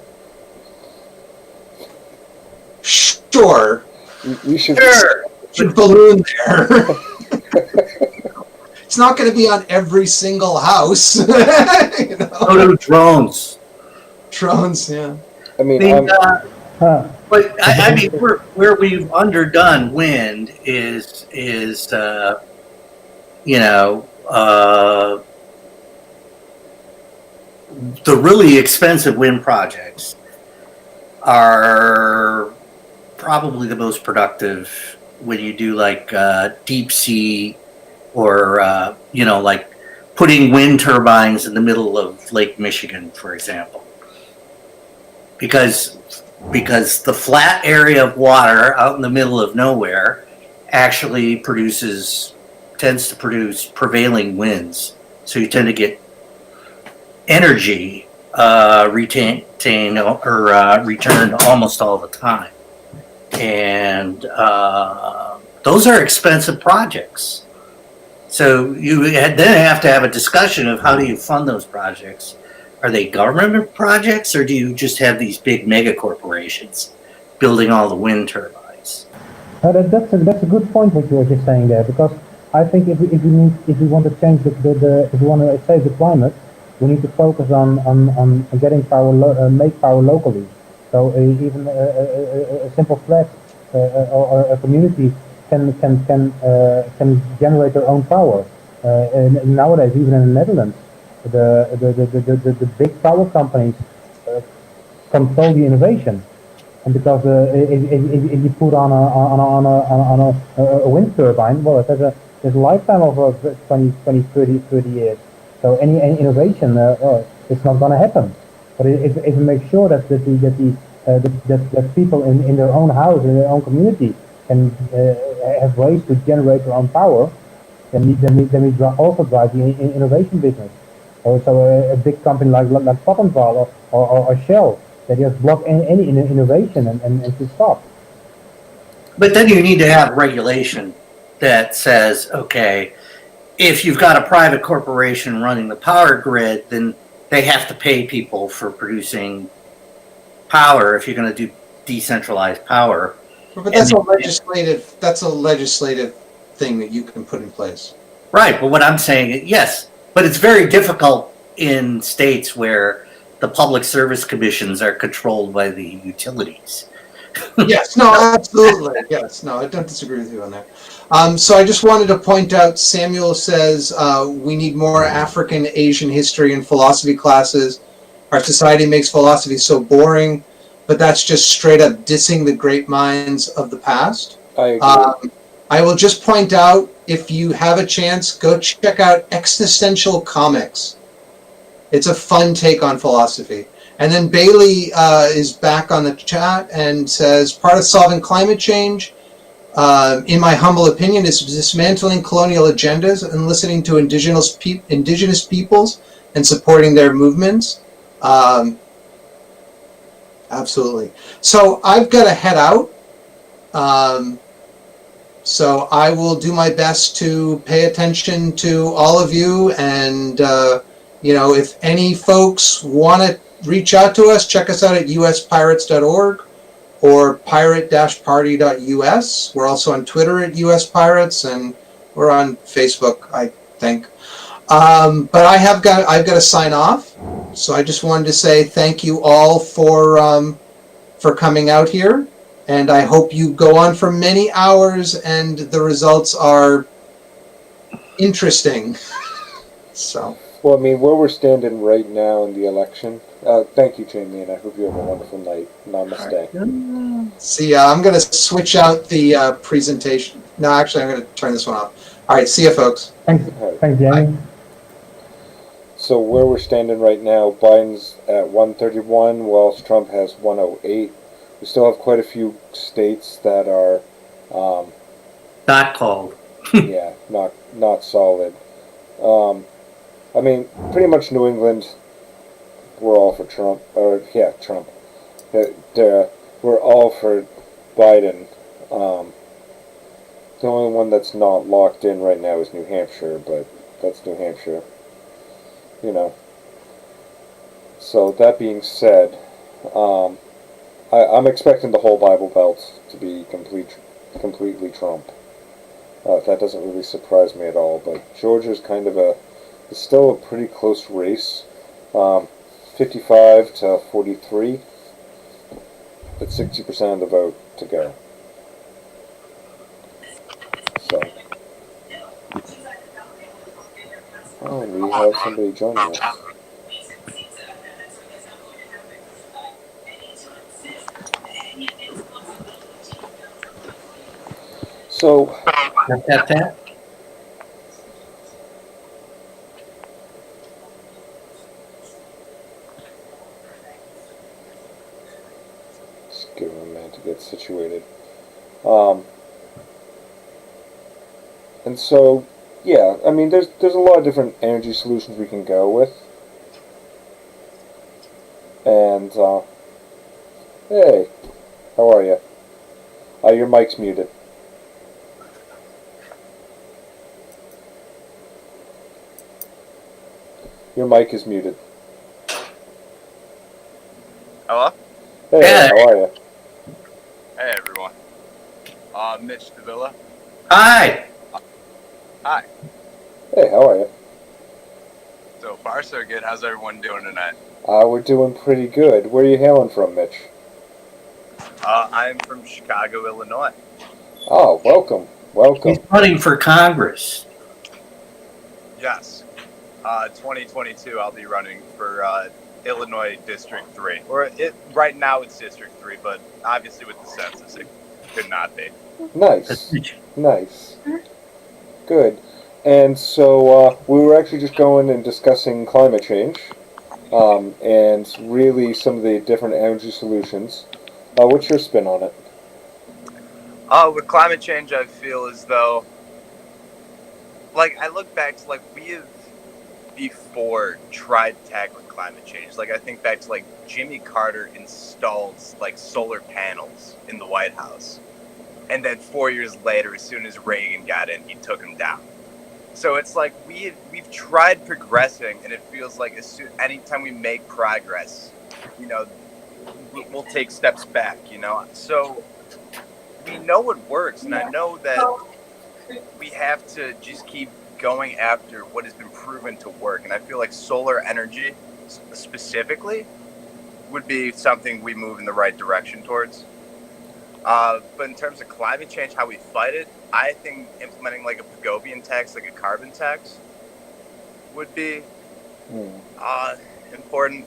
Sure. You should balloon there. It's not going to be on every single house. You know? Go to drones. Drones, yeah. I mean, but I mean, where we've underdone wind is you know, the really expensive wind projects are probably the most productive when you do like deep sea or you know, like putting wind turbines in the middle of Lake Michigan, for example, because the flat area of water out in the middle of nowhere actually tends to produce prevailing winds, so you tend to get energy retained or returned almost all the time. And those are expensive projects. So you then have to have a discussion of how do you fund those projects. Are they government projects, or do you just have these big mega corporations building all the wind turbines? That's a good point what you were just saying there, because I think if we want to change if we want to save the climate, we need to focus on getting power, make power locally. So even a simple flat or a community can generate their own power. And nowadays, even in the Netherlands, the big power companies control the innovation. And because if you put on a wind turbine, well, it has a lifetime of 20, 30 years. So any innovation, it's not going to happen. But if we make sure that people in their own house, in their own community, can have ways to generate their own power, then we also drive the innovation business. So a big company like Vattenfall or Shell, they just block any innovation and to stop. But then you need to have regulation that says, okay, if you've got a private corporation running the power grid, then they have to pay people for producing power if you're going to do decentralized power. But that's a legislative thing that you can put in place. Right, but what I'm saying, yes, but it's very difficult in states where the public service commissions are controlled by the utilities. Yes, no, absolutely. Yes, no, I don't disagree with you on that. So I just wanted to point out, Samuel says we need more African Asian history and philosophy classes. Our society makes philosophy so boring, but that's just straight up dissing the great minds of the past. I agree. I will just point out, if you have a chance, go check out Existential Comics. It's a fun take on philosophy. And then Bailey is back on the chat and says, part of solving climate change, in my humble opinion, is dismantling colonial agendas and listening to indigenous peoples and supporting their movements. Absolutely. So I've got to head out. So I will do my best to pay attention to all of you. And, if any folks want to reach out to us, check us out at uspirates.org or pirate-party.us. We're also on Twitter at uspirates, and we're on Facebook, I think. But I've got to sign off. So I just wanted to say thank you all for coming out here. And I hope you go on for many hours and the results are interesting. So. Well, I mean, where we're standing right now in the election. Thank you, Jamie, and I hope you have a wonderful night. Namaste. See, I'm going to switch out the presentation. No, actually, I'm going to turn this one off. All right, see you, folks. Thanks, Jamie. So where we're standing right now, Biden's at 131, whilst Trump has 108. We still have quite a few states that are, Not called. yeah, not solid. I mean, pretty much New England, we're all for Trump. Trump. We're all for Biden. The only one that's not locked in right now is New Hampshire, but that's New Hampshire. So that being said, I'm expecting the whole Bible Belt to be completely Trump. That doesn't really surprise me at all, but Georgia's it's still a pretty close race. 55 to 43, but 60% of the vote to go. So, we have somebody joining us. So, Tap. just give him a minute to get situated. And so, yeah, I mean, there's a lot of different energy solutions we can go with. And, hey, how are you? Your mic's muted. Your mic is muted. Hello? Hey, Yeah. how are you? Hey, everyone. Mitch Davila. Hi. Hi. Hey, how are you? So far, so good. How's everyone doing tonight? We're doing pretty good. Where are you hailing from, Mitch? I'm from Chicago, Illinois. Oh, welcome. He's running for Congress. Yes. 2022, I'll be running for Illinois District 3. Right now it's District 3, but obviously with the census, it could not be. Nice. Nice. Good. And so we were actually just going and discussing climate change and really some of the different energy solutions. What's your spin on it? With climate change, I feel as though, I look back to, we have before tried tackling climate change. I think back to, Jimmy Carter installed, solar panels in the White House. And then 4 years later, as soon as Reagan got in, he took them down. So it's we've tried progressing, and it feels like anytime we make progress, we'll take steps back, So we know it works, and I know that we have to just keep going after what has been proven to work. And I feel like solar energy specifically would be something we move in the right direction towards. But in terms of climate change, how we fight it, I think implementing like a Pagovian tax, like a carbon tax, would be important.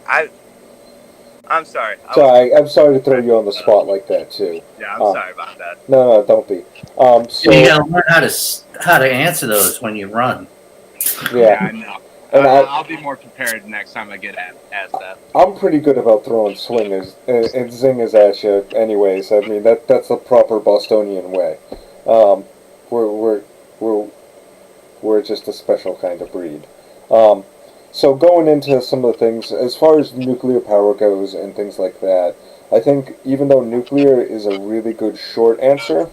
I'm sorry. I'm sorry to throw you on the spot like that too. Yeah, I'm sorry about that. No, don't be. So You gotta learn how to answer those when you run. Yeah, I know. And I'll be more prepared next time I get asked that. I'm pretty good about throwing swingers and zingers at you, anyways. I mean that's the proper Bostonian way. We're just a special kind of breed. So going into some of the things, as far as nuclear power goes and things like that, I think even though nuclear is a really good short answer,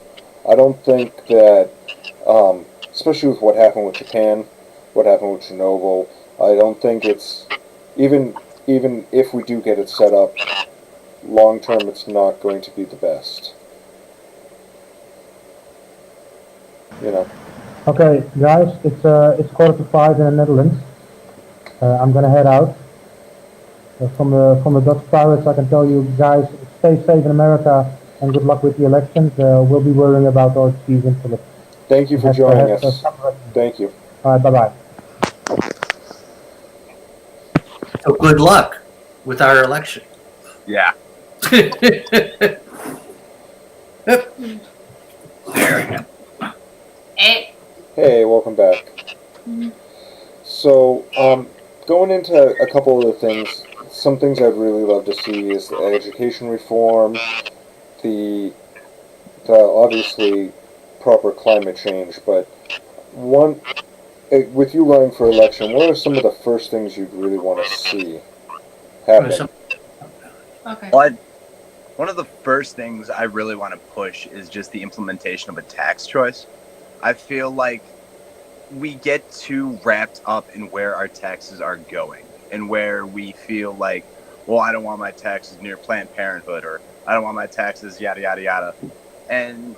I don't think that, especially with what happened with Japan, what happened with Chernobyl, I don't think it's, even if we do get it set up, long term it's not going to be the best. You know. Okay, guys, it's 4:45 in the Netherlands. I'm gonna head out. From the Dutch Pirates, I can tell you guys, stay safe in America and good luck with the elections. We'll be worrying about our cheese and Philip. Thank you for joining us. Thank you. All right, bye-bye. So good luck with our election. Yeah. There we go. Hey, welcome back. So, going into a couple of the things, some things I'd really love to see is the education reform, the obviously proper climate change, but with you running for election, what are some of the first things you'd really want to see happen? Okay. But one of the first things I really want to push is just the implementation of a tax choice. I feel like we get too wrapped up in where our taxes are going and where we feel like, well, I don't want my taxes near Planned Parenthood, or I don't want my taxes yada, yada, yada. And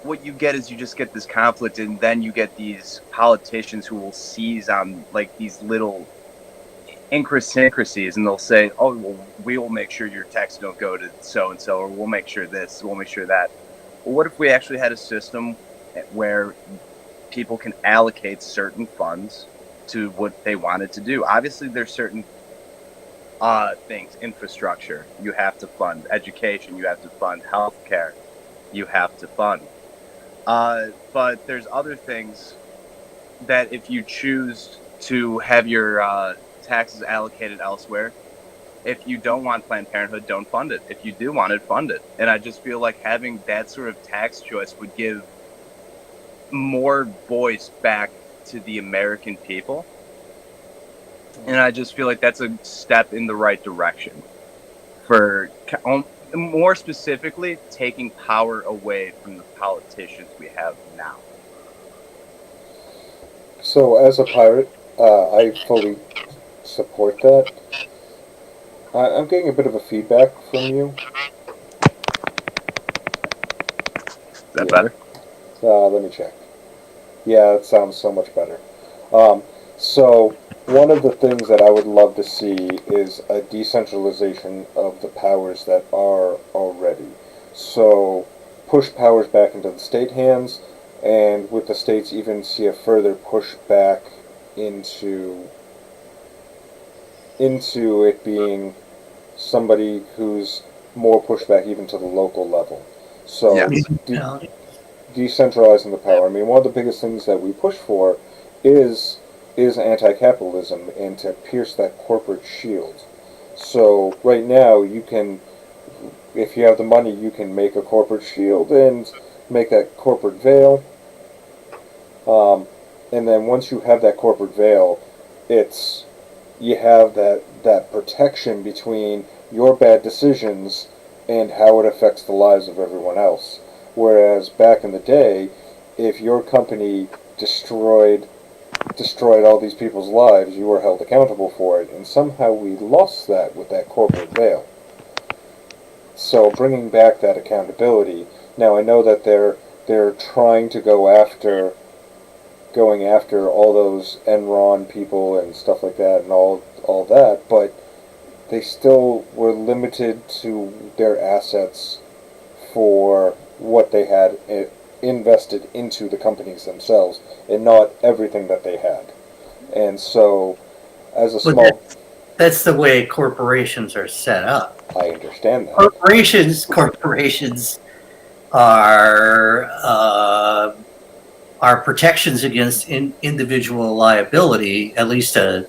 what you get is you just get this conflict, and then you get these politicians who will seize on like these little idiosyncrasies, and they'll say, oh, well, we will make sure your taxes don't go to so-and-so, or we'll make sure this, we'll make sure that. Well, what if we actually had a system where people can allocate certain funds to what they wanted to do? Obviously, there's certain things, infrastructure, you have to fund, education, you have to fund, healthcare, you have to fund. But there's other things that if you choose to have your taxes allocated elsewhere, if you don't want Planned Parenthood, don't fund it. If you do want it, fund it. And I just feel like having that sort of tax choice would give more voice back to the American people. And I just feel like that's a step in the right direction for, more specifically, taking power away from the politicians we have now. So, as a pirate, I fully support that. I'm getting a bit of a feedback from you. Is that better? Let me check. Yeah, it sounds so much better. So, one of the things that I would love to see is a decentralization of the powers that are already. So, push powers back into the state hands, and with the states even see a further push back into it being somebody who's more pushed back even to the local level. So, Yeah. Decentralizing the power. I mean, one of the biggest things that we push for is anti-capitalism and to pierce that corporate shield. So right now, you can, if you have the money, you can make a corporate shield and make that corporate veil. And then once you have that corporate veil, you have that protection between your bad decisions and how it affects the lives of everyone else. Whereas back in the day, if your company destroyed all these people's lives, you were held accountable for it, and somehow we lost that with that corporate veil. So bringing back that accountability Now I know that they're trying to going after all those Enron people and stuff like that and all that, but they still were limited to their assets for what they had invested into the companies themselves, and not everything that they had. And so, as a But small, that's the way corporations are set up. I understand that. Corporations are protections against individual liability, at least certain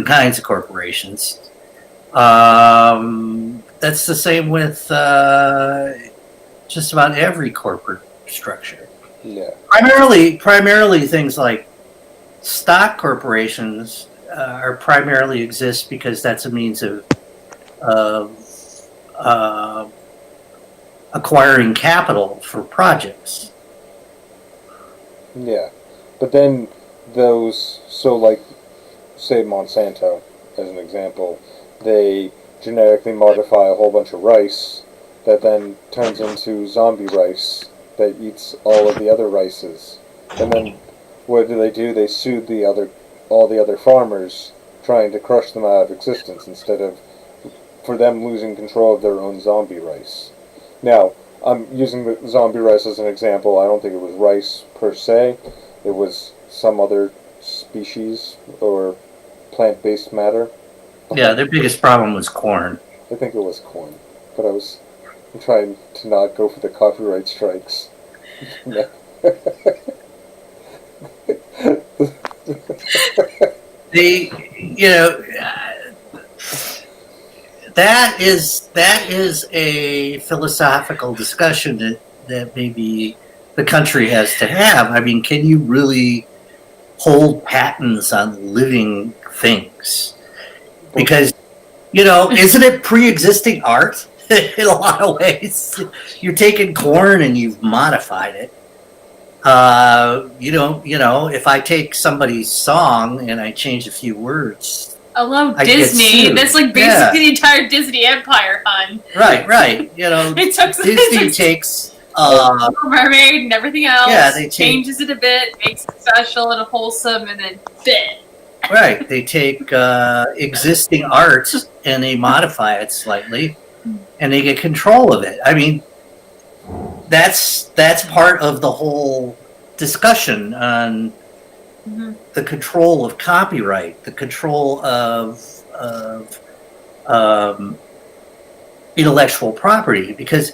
kinds of corporations. That's the same with just about every corporate structure. Yeah. Primarily things like stock corporations are primarily exist because that's a means of acquiring capital for projects. Yeah, but then like, say Monsanto, as an example, they genetically modify a whole bunch of rice that then turns into zombie rice that eats all of the other rices. And then what do? They sued all the other farmers, trying to crush them out of existence instead of for them losing control of their own zombie rice. Now, I'm using the zombie rice as an example. I don't think it was rice per se. It was some other species or plant-based matter. Yeah, their biggest problem was corn. I think it was corn. But I'm trying to not go for the copyright strikes. That is a philosophical discussion that maybe the country has to have. I mean, can you really hold patents on living things? Because, isn't it pre-existing art in a lot of ways? You're taking corn and you've modified it. If I take somebody's song and I change a few words, Hello, Disney. That's like basically the entire Disney empire, hon. Right. It took Disney takes Little Mermaid and everything else. Yeah, they changes it a bit, makes it special and wholesome, and then bit. Right, they take existing art and they modify it slightly, and they get control of it. I mean, that's part of the whole discussion on the control of copyright, the control of intellectual property, because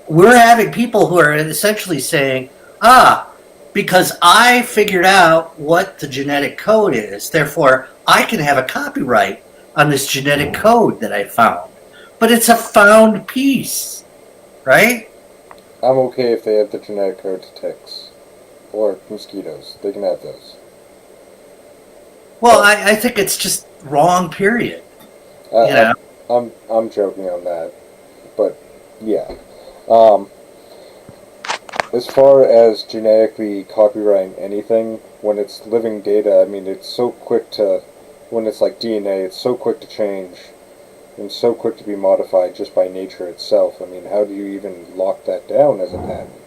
we're having people who are essentially saying, because I figured out what the genetic code is, therefore I can have a copyright on this genetic code that I found. But it's a found piece, right? I'm okay if they have the genetic code to ticks or mosquitoes. They can have those. Well, I think it's just wrong, period. I'm joking on that, but yeah. As far as genetically copyrighting anything, when it's living data, I mean, it's so quick to, when it's like DNA, it's so quick to change and so quick to be modified just by nature itself. I mean, how do you even lock that down as a patent?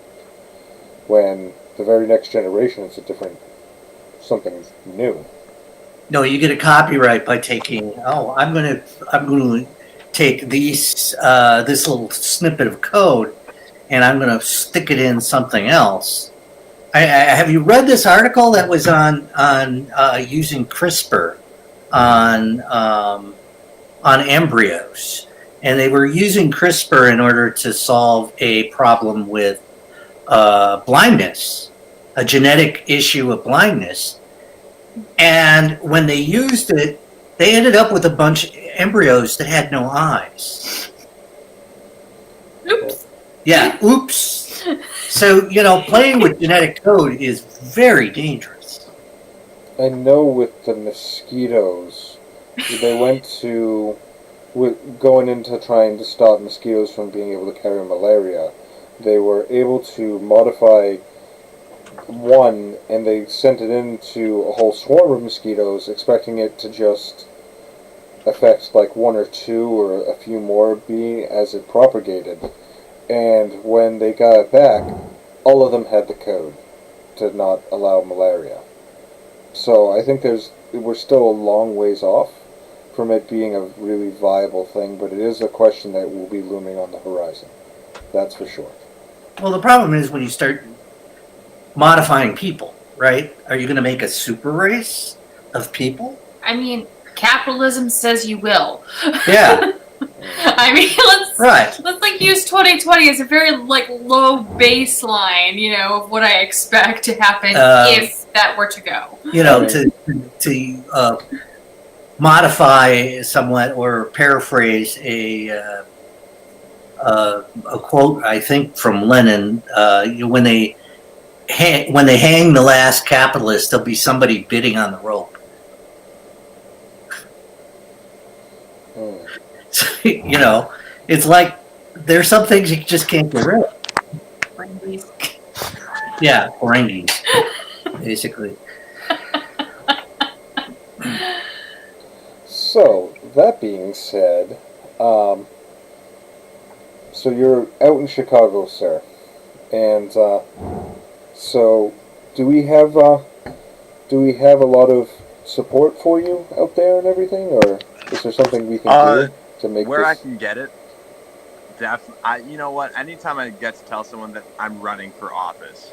When the very next generation is something new. No, you get a copyright by taking, I'm going to take this little snippet of code and I'm going to stick it in something else. Have you read this article that was on using CRISPR on embryos? And they were using CRISPR in order to solve a problem with blindness, a genetic issue of blindness. And when they used it, they ended up with a bunch of embryos that had no eyes. Oops. Yeah, oops. So, playing with genetic code is very dangerous. I know with the mosquitoes, they went to, going into trying to stop mosquitoes from being able to carry malaria, they were able to modify one, and they sent it into a whole swarm of mosquitoes, expecting it to just affect like one or two or a few more be as it propagated. And when they got it back, all of them had the code to not allow malaria. So I think we're still a long ways off from it being a really viable thing, but it is a question that will be looming on the horizon. That's for sure. Well, the problem is when you start modifying people, right? Are you going to make a super race of people? I mean, capitalism says you will. Yeah. I mean, let's like use 2020 as a very like low baseline, you know, of what I expect to happen if that were to go. You know, to modify somewhat or paraphrase a quote I think from Lenin. When they hang the last capitalist, there'll be somebody bidding on the rope. You know, it's like there's some things you just can't get rid of. Yeah, Ferengies, basically. So, that being said, so you're out in Chicago, sir, and so do we have a lot of support for you out there and everything, or is there something we can do to make where this... I can get it? You know what? Anytime I get to tell someone that I'm running for office,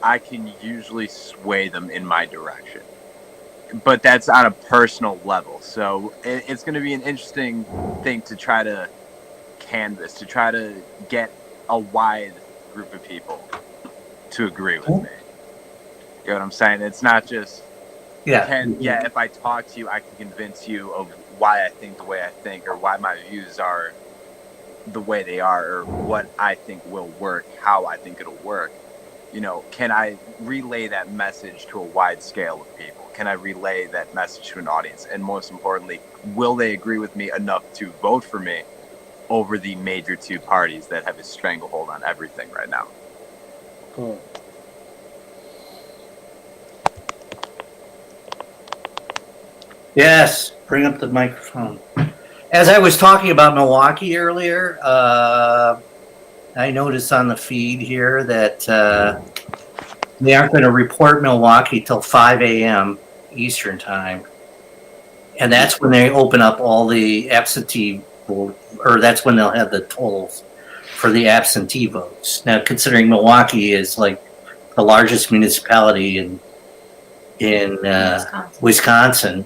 I can usually sway them in my direction. But that's on a personal level. So it's going to be an interesting thing to try to canvas, to try to get a wide group of people to agree with me. You know what I'm saying? It's not just, if I talk to you, I can convince you of why I think the way I think, or why my views are the way they are, or what I think will work, how I think it'll work. You know, can I relay that message to a wide scale of people? Can I relay that message to an audience? And most importantly, will they agree with me enough to vote for me over the major two parties that have a stranglehold on everything right now? Yes, bring up the microphone. As I was talking about Milwaukee earlier, I noticed on the feed here that they aren't going to report Milwaukee till 5 a.m. Eastern time. And that's when they open up all the absentee vote, or that's when they'll have the totals for the absentee votes. Now, considering Milwaukee is like the largest municipality in Wisconsin,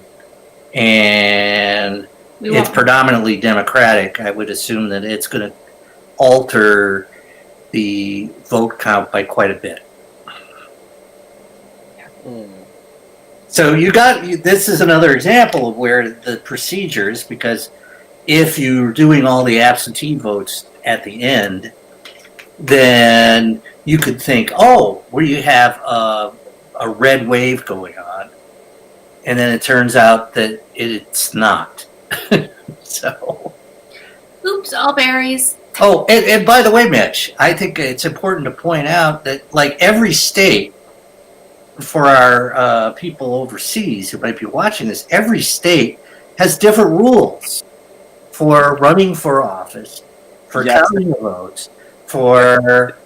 and it's predominantly Democratic, I would assume that it's going to alter the vote count by quite a bit. So this is another example of where the procedures, because if you're doing all the absentee votes at the end, then you could think, where you have a red wave going on, and then it turns out that it's not. So, oops, all berries. Oh, and by the way, Mitch, I think it's important to point out that, like, every state, for our people overseas who might be watching this, every state has different rules for running for office, for counting the votes, for,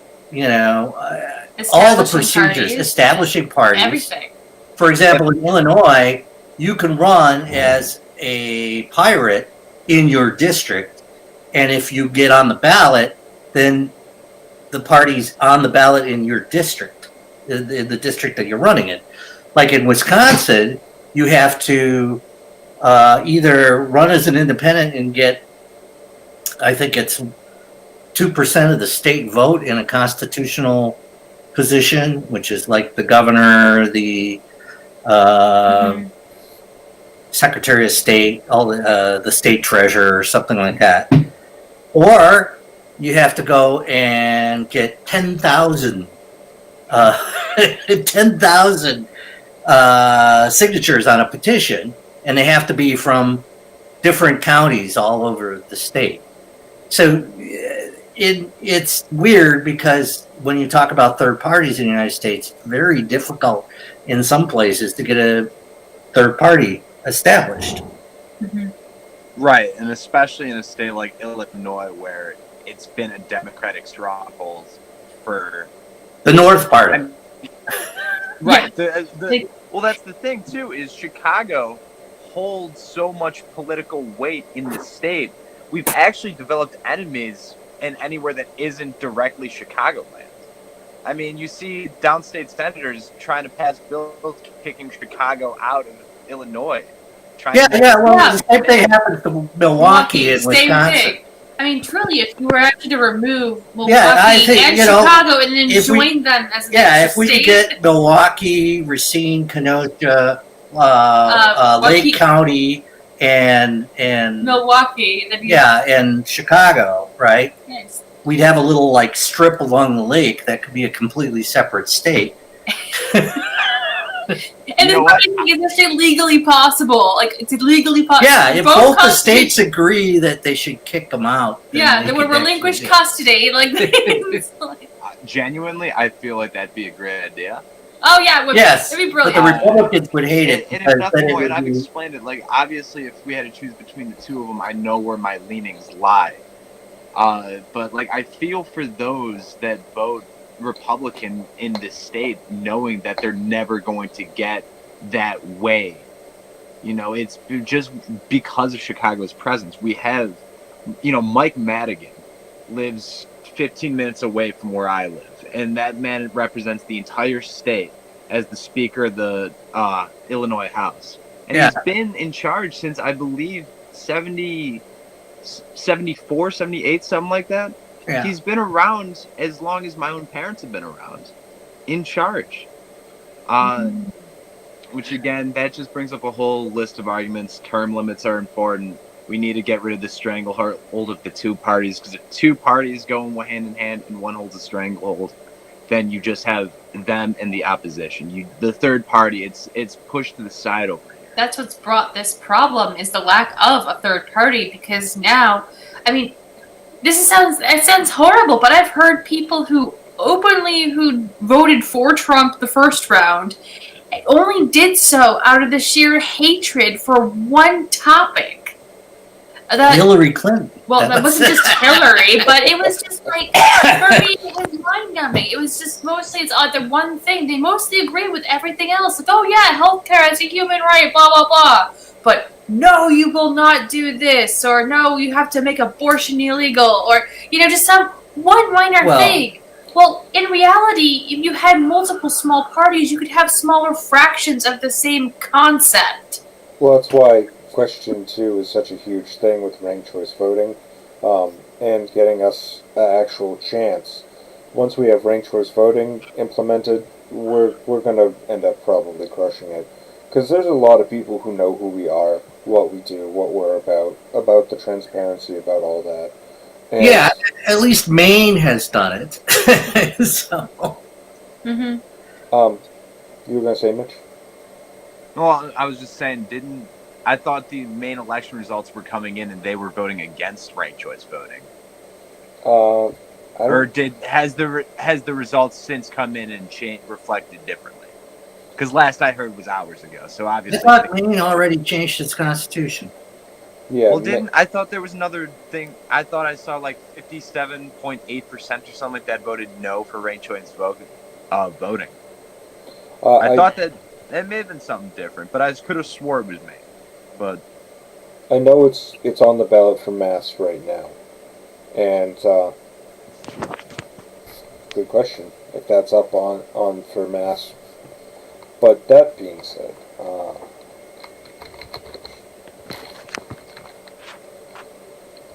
all the procedures, establishing parties. Everything. For example, in Illinois, you can run as a pirate in your district, and if you get on the ballot, then the party's on the ballot in your district, the district that you're running in. Like in Wisconsin, you have to either run as an independent and get, I think it's 2% of the state vote in a constitutional position, which is like the governor, the Secretary of State, all the state treasurer, or something like that. Or you have to go and get 10,000 signatures on a petition, and they have to be from different counties all over the state. So it's weird because when you talk about third parties in the United States, it's very difficult in some places to get a third party established. Right, and especially in a state like Illinois where it's been a Democratic stronghold for The North part. right. Like- Well, that's the thing too. Is Chicago holds so much political weight in the state. We've actually developed enemies in anywhere that isn't directly Chicagoland. I mean, you see downstate senators trying to pass bills kicking Chicago out of Illinois. Well, the same thing happens to Milwaukee and same Wisconsin. thing. I mean, truly, if you were actually to remove Milwaukee I think, and you know, Chicago and then if we- join them as an Yeah, extra if we could state, get Milwaukee, Racine, Kenosha, Milwaukee- Lake County, and Milwaukee, that'd be and Chicago, right? nice. We'd have a little like strip along the lake that could be a completely separate state. And You then know what? is this shit legally possible? Like, it's legally possible. Yeah, if both the states agree that they should kick them out. then Yeah, they they would could relinquish actually- custody. Like, it's like- Genuinely, I feel like that'd be a great idea. oh yeah, it would Yes, it'd be but the brilliant. Republicans would hate it. And if because nothing then more, it and I've would be- explained it, like, obviously, if we had to choose between the two of them, I know where my leanings lie. But, like, I feel for those that vote Republican in this state, knowing that they're never going to get that way. You know, it's just because of Chicago's presence. We have, you know, Mike Madigan lives 15 minutes away from where I live, and that man represents the entire state as the Speaker of the Illinois House. And Yeah. he's been in charge since, I believe, 74, 78, something like that. Yeah. He's been around as long as my own parents have been around, in charge. Which, again, that just brings up a whole list of arguments. Term limits are important. We need to get rid of the stranglehold of the two parties, because if two parties go hand in hand and one holds a stranglehold, then you just have them and the opposition. The third party, it's pushed to the side over here. That's what's brought this problem is the lack of a third party, because now, I mean, it sounds horrible, but I've heard people who voted for Trump the first round only did so out of the sheer hatred for one topic. Hillary Clinton. Well, that wasn't just Hillary, but it was just like, for me, it was mind-numbing. It was just mostly, it's the one thing. They mostly agree with everything else. Like, oh yeah, healthcare is a human right, blah, blah, blah. But no, you will not do this, or no, you have to make abortion illegal, or, you know, just some one minor thing. Well, in reality, if you had multiple small parties, you could have smaller fractions of the same concept. Well, that's why question 2 is such a huge thing with ranked choice voting, and getting us an actual chance. Once we have ranked choice voting implemented, we're going to end up probably crushing it. Because there's a lot of people who know who we are, what we do, what we're about the transparency, about all that. And Yeah, at least Maine has done it. So, Mm-hmm. you were going to say, Mitch? Well, I was just saying, I thought the main election results were coming in and they were voting against ranked choice voting. Has the results since come in and reflected differently? Because last I heard was hours ago, so I obviously. thought Maine already changed its constitution. Yeah. Well, I thought there was another thing. I thought I saw like 57.8% or something like that voted no for ranked choice voting. I thought that may have been something different, but I could have swore it was me. But I know it's on the ballot for Mass right now, and good question if that's up on for Mass. But that being said,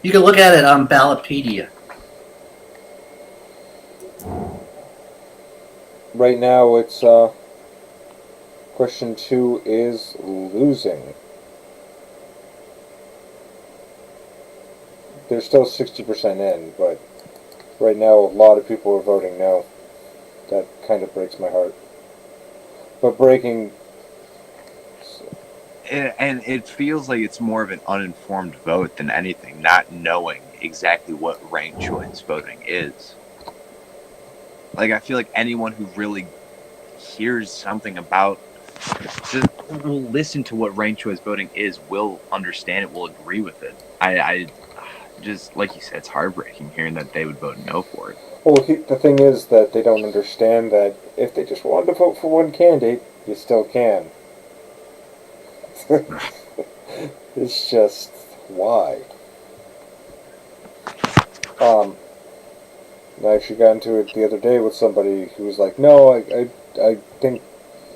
You can look at it on Ballotpedia. right now it's question 2 is losing. They're still 60% in, but right now a lot of people are voting no. That kind of breaks my heart. But breaking... and it feels like it's more of an uninformed vote than anything, not knowing exactly what ranked choice voting is. Like, I feel like anyone who really hears something about just will listen to what ranked choice voting is, will understand it, will agree with it. I just, like you said, it's heartbreaking hearing that they would vote no for it. Well, the thing is that they don't understand that if they just wanted to vote for one candidate, you still can. It's just, why? I actually got into it the other day with somebody who was like, no, I think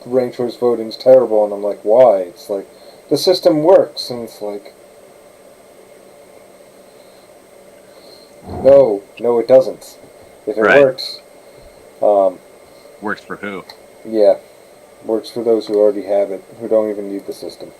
ranked choice voting's terrible, and I'm like, why? It's like, the system works, and it's like, no, it doesn't. If it Right. works, Works for who? yeah, works for those who already have it, who don't even need the system.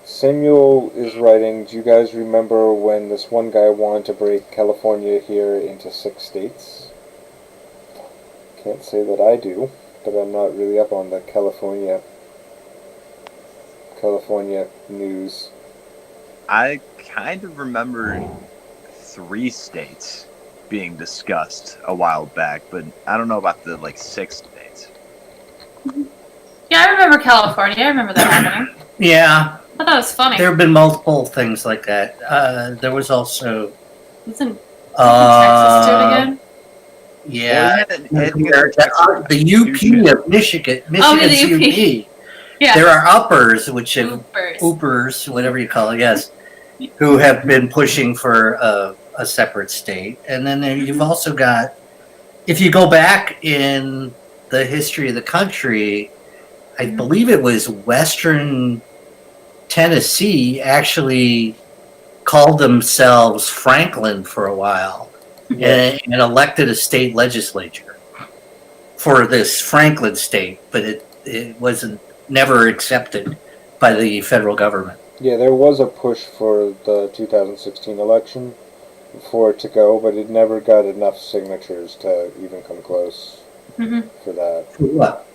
Samuel is writing, do you guys remember when this one guy wanted to break California here into 6 states? Can't say that I do, but I'm not really up on the California news. I kind of remember 3 states being discussed a while back, but I don't know about the 6 states. Yeah, I remember California. I remember that happening. Yeah, I thought that was funny. there have been multiple things like that. There was also Isn't Texas do it uh, again? yeah, The the UP of Michigan, Oh, yeah, Michigan's the UP. UP. Yeah. There are uppers, which have Ubers. Ubers, whatever you call it, yes, who have been pushing for a separate state. And then you've also got, if you go back in the history of the country, I believe it was Western Tennessee actually called themselves Franklin for a while and elected a state legislature for this Franklin state, but it wasn't never accepted by the federal government. Yeah, there was a push for the 2016 election for it to go, but it never got enough signatures to even come close for that. What?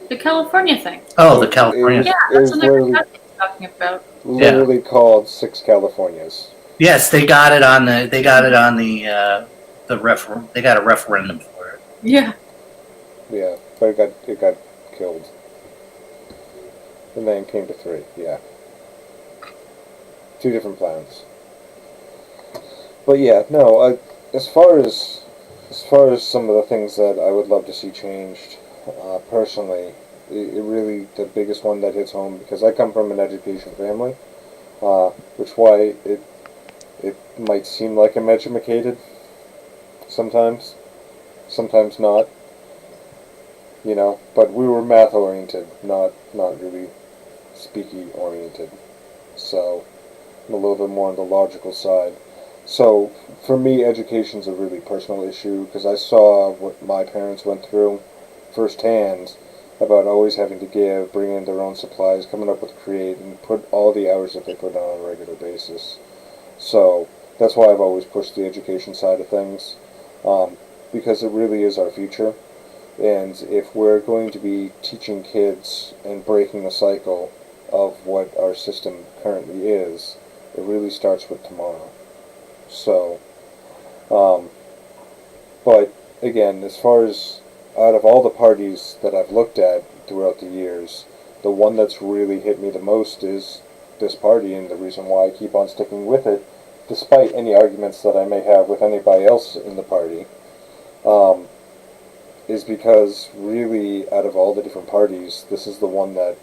The California thing. Oh, the California. Yeah, It that's was what they were literally, talking about. literally called 6 Californias. Yes, they got it on the referendum. They got a referendum for it. Yeah. Yeah, but it got killed. And then it came to 3, yeah. 2 different plans. But yeah, no, as far as some of the things that I would love to see changed, personally, it really, the biggest one that hits home, because I come from an education family, which why it might seem like I'm educated sometimes not, but we were math oriented, not really speaky oriented, so I'm a little bit more on the logical side. So for me, education's a really personal issue, because I saw what my parents went through firsthand about always having to give, bring in their own supplies, coming up with create, and put all the hours that they put on a regular basis. So that's why I've always pushed the education side of things, because it really is our future. And if we're going to be teaching kids and breaking the cycle of what our system currently is, it really starts with tomorrow. So, but again, as far as out of all the parties that I've looked at throughout the years, the one that's really hit me the most is this party, and the reason why I keep on sticking with it, despite any arguments that I may have with anybody else in the party, is because really, out of all the different parties, this is the one that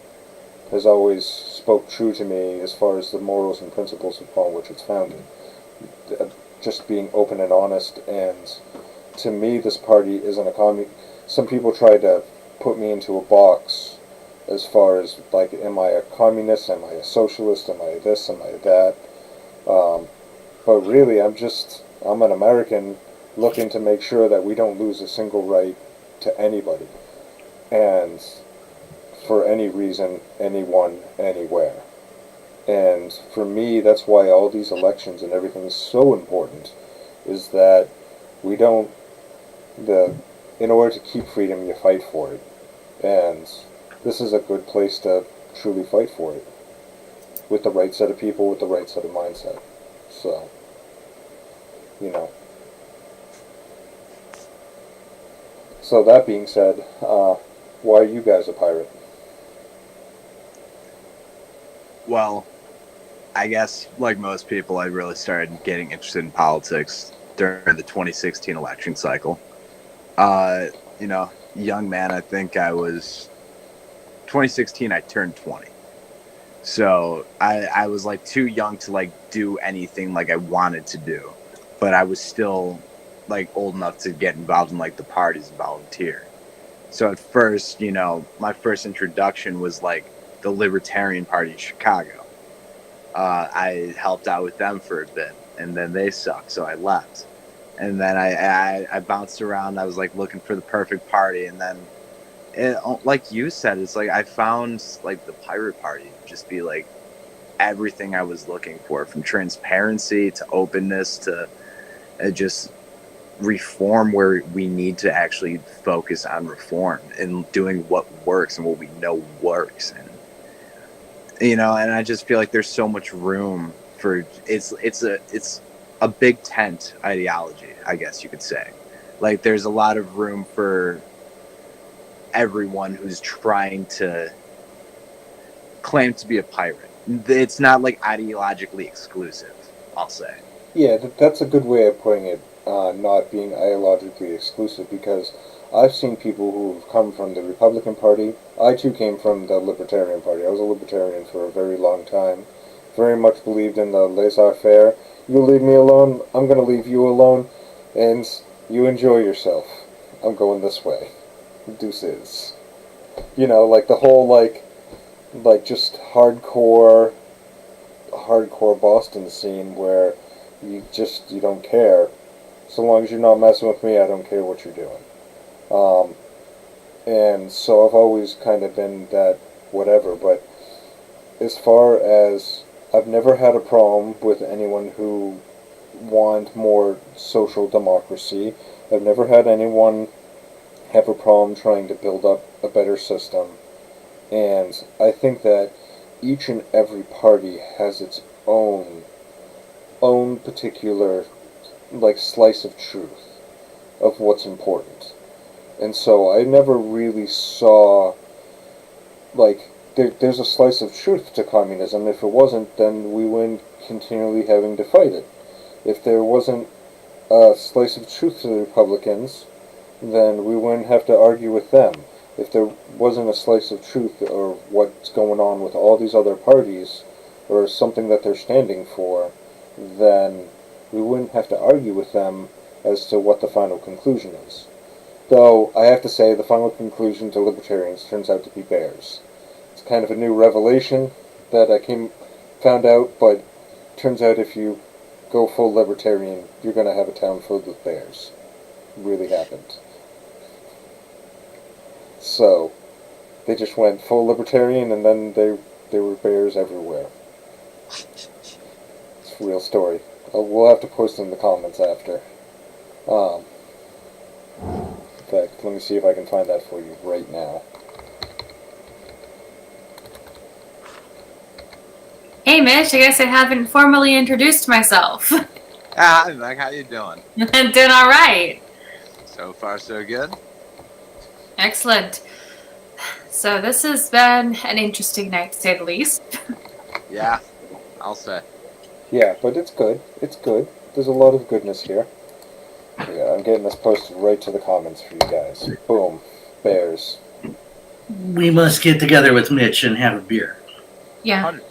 has always spoke true to me as far as the morals and principles upon which it's founded. Just being open and honest, and to me, this party isn't a commie. Some people try to put me into a box as far as, like, am I a communist, am I a socialist, am I this, am I that? But really, I'm an American looking to make sure that we don't lose a single right to anybody, and for any reason, anyone, anywhere. And for me, that's why all these elections and everything is so important, is that we don't, in order to keep freedom, you fight for it. And this is a good place to truly fight for it, with the right set of people, with the right set of mindset. So, So that being said, why are you guys a pirate? Well, I guess, like most people, I really started getting interested in politics during the 2016 election cycle. Young man, I think I was 2016. I turned 20, so I was like too young to like do anything like I wanted to do, but I was still like old enough to get involved in like the parties and volunteer. So at first, my first introduction was like the Libertarian Party in Chicago. I helped out with them for a bit, and then they sucked, so I left. And then I bounced around. I was like looking for the perfect party, and then, like you said, it's like I found like the Pirate Party just be like everything I was looking for, from transparency to openness to just reform where we need to actually focus on reform and doing what works and what we know works. And I just feel like there's so much room for it's a big tent ideology, I guess you could say. Like there's a lot of room for everyone who's trying to claim to be a pirate. It's not like ideologically exclusive, I'll say. Yeah, that's a good way of putting it, not being ideologically exclusive, because I've seen people who've come from the Republican Party. I too came from the Libertarian Party. I was a Libertarian for a very long time. Very much believed in the laissez-faire. You leave me alone, I'm going to leave you alone, and you enjoy yourself. I'm going this way. Deuces. Like the whole, like just hardcore Boston scene where you don't care. So long as you're not messing with me, I don't care what you're doing. And so I've always kind of been that whatever, but as far as I've never had a problem with anyone who want more social democracy. I've never had anyone have a problem trying to build up a better system. And I think that each and every party has its own particular slice of truth of what's important. And so I never really saw there's a slice of truth to communism. If it wasn't, then we wouldn't continually having to fight it. If there wasn't a slice of truth to the Republicans, then we wouldn't have to argue with them. If there wasn't a slice of truth or what's going on with all these other parties, or something that they're standing for, then we wouldn't have to argue with them as to what the final conclusion is. Though, I have to say, the final conclusion to libertarians turns out to be bears. It's kind of a new revelation that I found out, but turns out if you go full libertarian, you're going to have a town filled with bears. It really happened. So, they just went full libertarian, and then there were bears everywhere. It's a real story. We'll have to post in the comments after. In fact, let me see if I can find that for you right now. Hey, Mitch, I guess I haven't formally introduced myself. Hi, Meg. How you doing? Doing all right. So far, so good. Excellent. So this has been an interesting night, to say the least. Yeah, I'll say. Yeah, but it's good. It's good. There's a lot of goodness here. Yeah, I'm getting this posted right to the comments for you guys. Boom. Bears. We must get together with Mitch and have a beer. Yeah. 100%.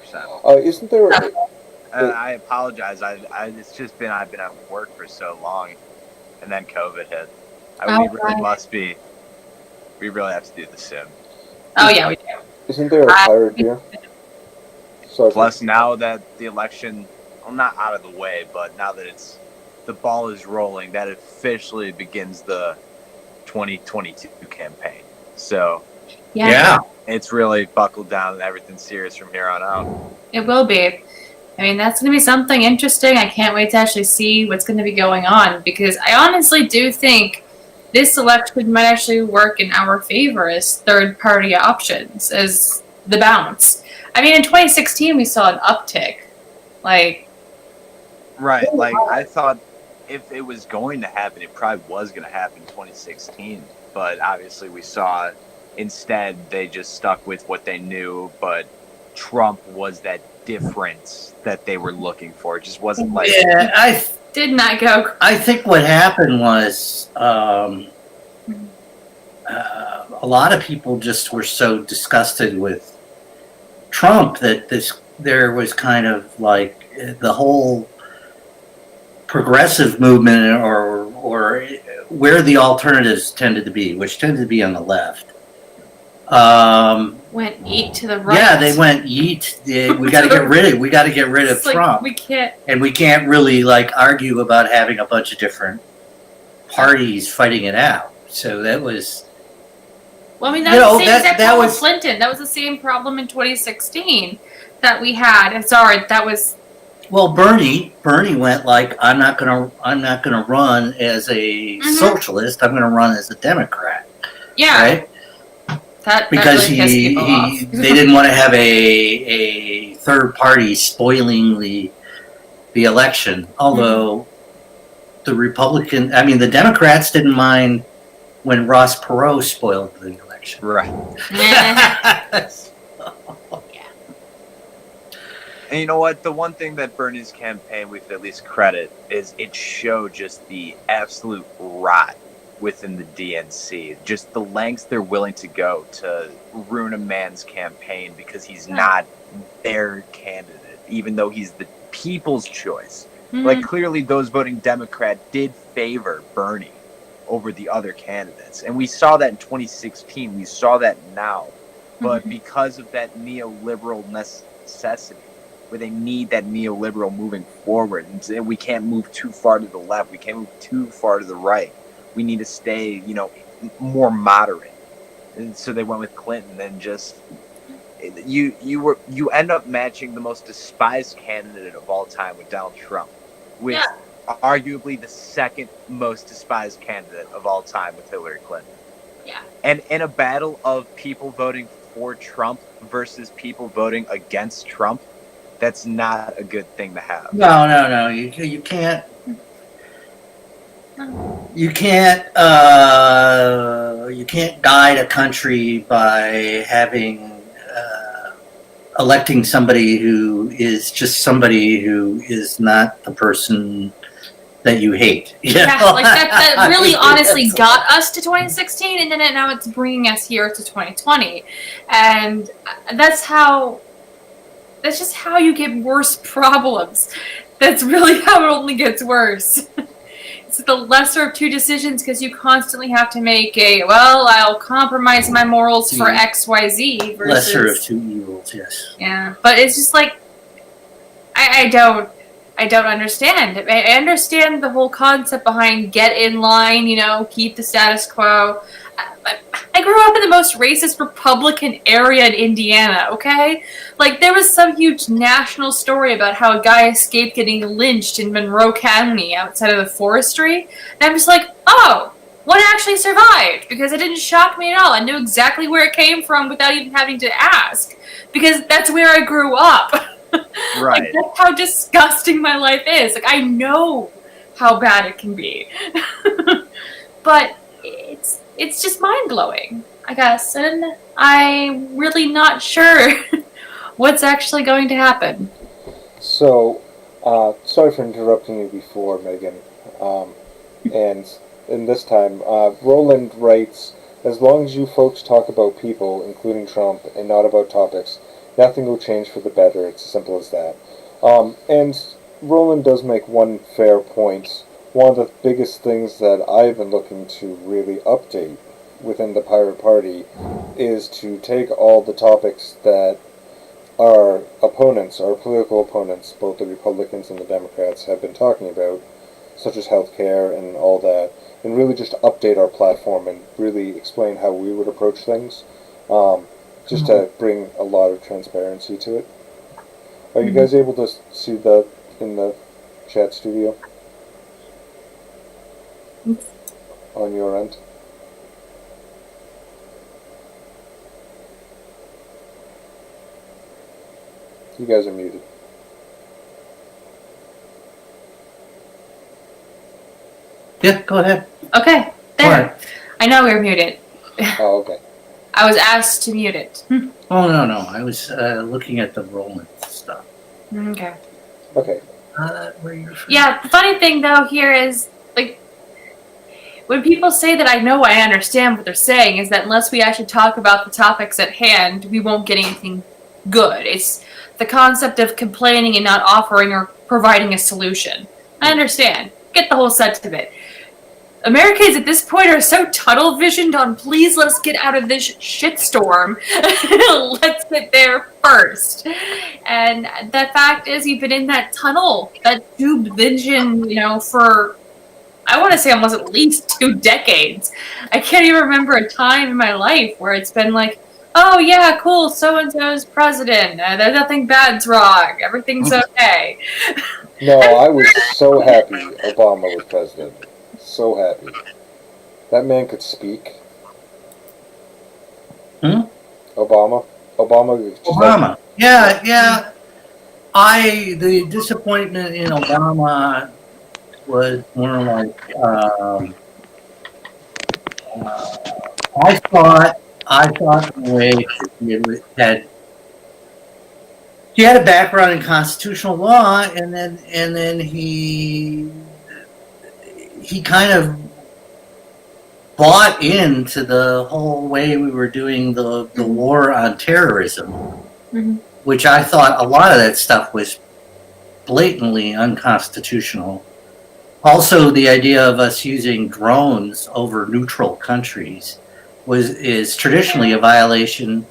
Isn't there... I apologize. It's just been I've been at work for so long, and then COVID hit. We really must be. We really have to do this soon. Oh yeah, we do. Isn't there a pirate beer? Plus, now that the election, well, not out of the way, but now that the ball is rolling, that officially begins the 2022 campaign. So, yeah, it's really buckled down and everything's serious from here on out. It will be. I mean, that's going to be something interesting. I can't wait to actually see what's going to be going on, because I honestly do think this election might actually work in our favor as third-party options, as the bounce. I mean, in 2016, we saw an uptick. Right, I thought if it was going to happen, it probably was going to happen in 2016. But obviously, we saw instead they just stuck with what they knew. But Trump was that difference that they were looking for. It just wasn't like Yeah, Did not go. I think what happened was a lot of people just were so disgusted with Trump that there was kind of like the whole progressive movement or where the alternatives tended to be, which tended to be on the left. Went eat to the right. Yeah, they went eat. We got to get rid of. We got to get rid of It's like, Trump. we can't. And we can't really like argue about having a bunch of different parties fighting it out. So that was. Well, I mean, that's the same exact problem with Clinton. That was the same problem in 2016 that we had. And sorry, that was. Well, Bernie went like, I'm not gonna run as a socialist. I'm gonna run as a Democrat. Yeah. Right. that Because really pissed people off. they didn't want to have a third party spoiling the election. Although the Democrats didn't mind when Ross Perot spoiled the election. right. And you know what? The one thing that Bernie's campaign we could at least credit is it showed just the absolute rot within the DNC. Just the lengths they're willing to go to ruin a man's campaign because he's not their candidate, even though he's the people's choice. Like, clearly those voting Democrat did favor Bernie over the other candidates. And we saw that in 2016. We saw that now. But because of that neoliberal necessity, where they need that neoliberal moving forward, and we can't move too far to the left, we can't move too far to the right. We need to stay, more moderate. And so they went with Clinton, and just you end up matching the most despised candidate of all time with Donald Trump, with arguably the second most despised candidate of all time with Hillary Clinton. Yeah. And in a battle of people voting for Trump versus people voting against Trump, that's not a good thing to have. No. You can't. You can't guide a country by having electing somebody who is just somebody who is not the person that you hate. Yeah, like that really honestly got us to 2016, and then now it's bringing us here to 2020, and that's just how you get worse problems. That's really how it only gets worse. It's the lesser of two decisions because you constantly have to make I'll compromise my morals for XYZ versus... Lesser of two evils, yes. Yeah, but it's just like, I don't understand. I understand the whole concept behind get in line, keep the status quo. I grew up in the most racist Republican area in Indiana, okay? Like, there was some huge national story about how a guy escaped getting lynched in Monroe County outside of the forestry. And I'm just like, oh, one actually survived, because it didn't shock me at all. I knew exactly where it came from without even having to ask, because that's where I grew up. Right. Like, that's how disgusting my life is. Like, I know how bad it can be. But it's just mind-blowing, I guess, and I'm really not sure what's actually going to happen. So, sorry for interrupting you before, Megan. And this time, Roland writes, as long as you folks talk about people, including Trump, and not about topics, nothing will change for the better. It's as simple as that. And Roland does make one fair point. One of the biggest things that I've been looking to really update within the Pirate Party is to take all the topics that our opponents, our political opponents, both the Republicans and the Democrats, have been talking about, such as healthcare and all that, and really just update our platform and really explain how we would approach things, just to bring a lot of transparency to it. Are you guys able to see that in the chat studio? On your end? You guys are muted. Yeah, go ahead. Okay, there. What? I know we're muted. Oh, okay. I was asked to mute it. Oh, no. I was looking at the Roland stuff. Okay. Okay. Where are you from? Yeah, the funny thing though here is, like, when people say that I know I understand what they're saying, is that unless we actually talk about the topics at hand, we won't get anything good. It's the concept of complaining and not offering or providing a solution. I understand. Get the whole sense of it. Americans at this point are so tunnel visioned on please let's get out of this shitstorm. Let's get there first. And the fact is you've been in that tunnel, that tube vision, for I want to say almost at least 2 decades. I can't even remember a time in my life where it's been like, oh yeah, cool, so-and-so's president. There's nothing bad's wrong. Everything's okay. No, I was so happy Obama was president. So happy. That man could speak. Obama was just Obama. Yeah. The disappointment in Obama was more like, I thought in a way he had a background in constitutional law, and then he kind of bought into the whole way we were doing the war on terrorism, which I thought a lot of that stuff was blatantly unconstitutional. Also, the idea of us using drones over neutral countries is traditionally a violation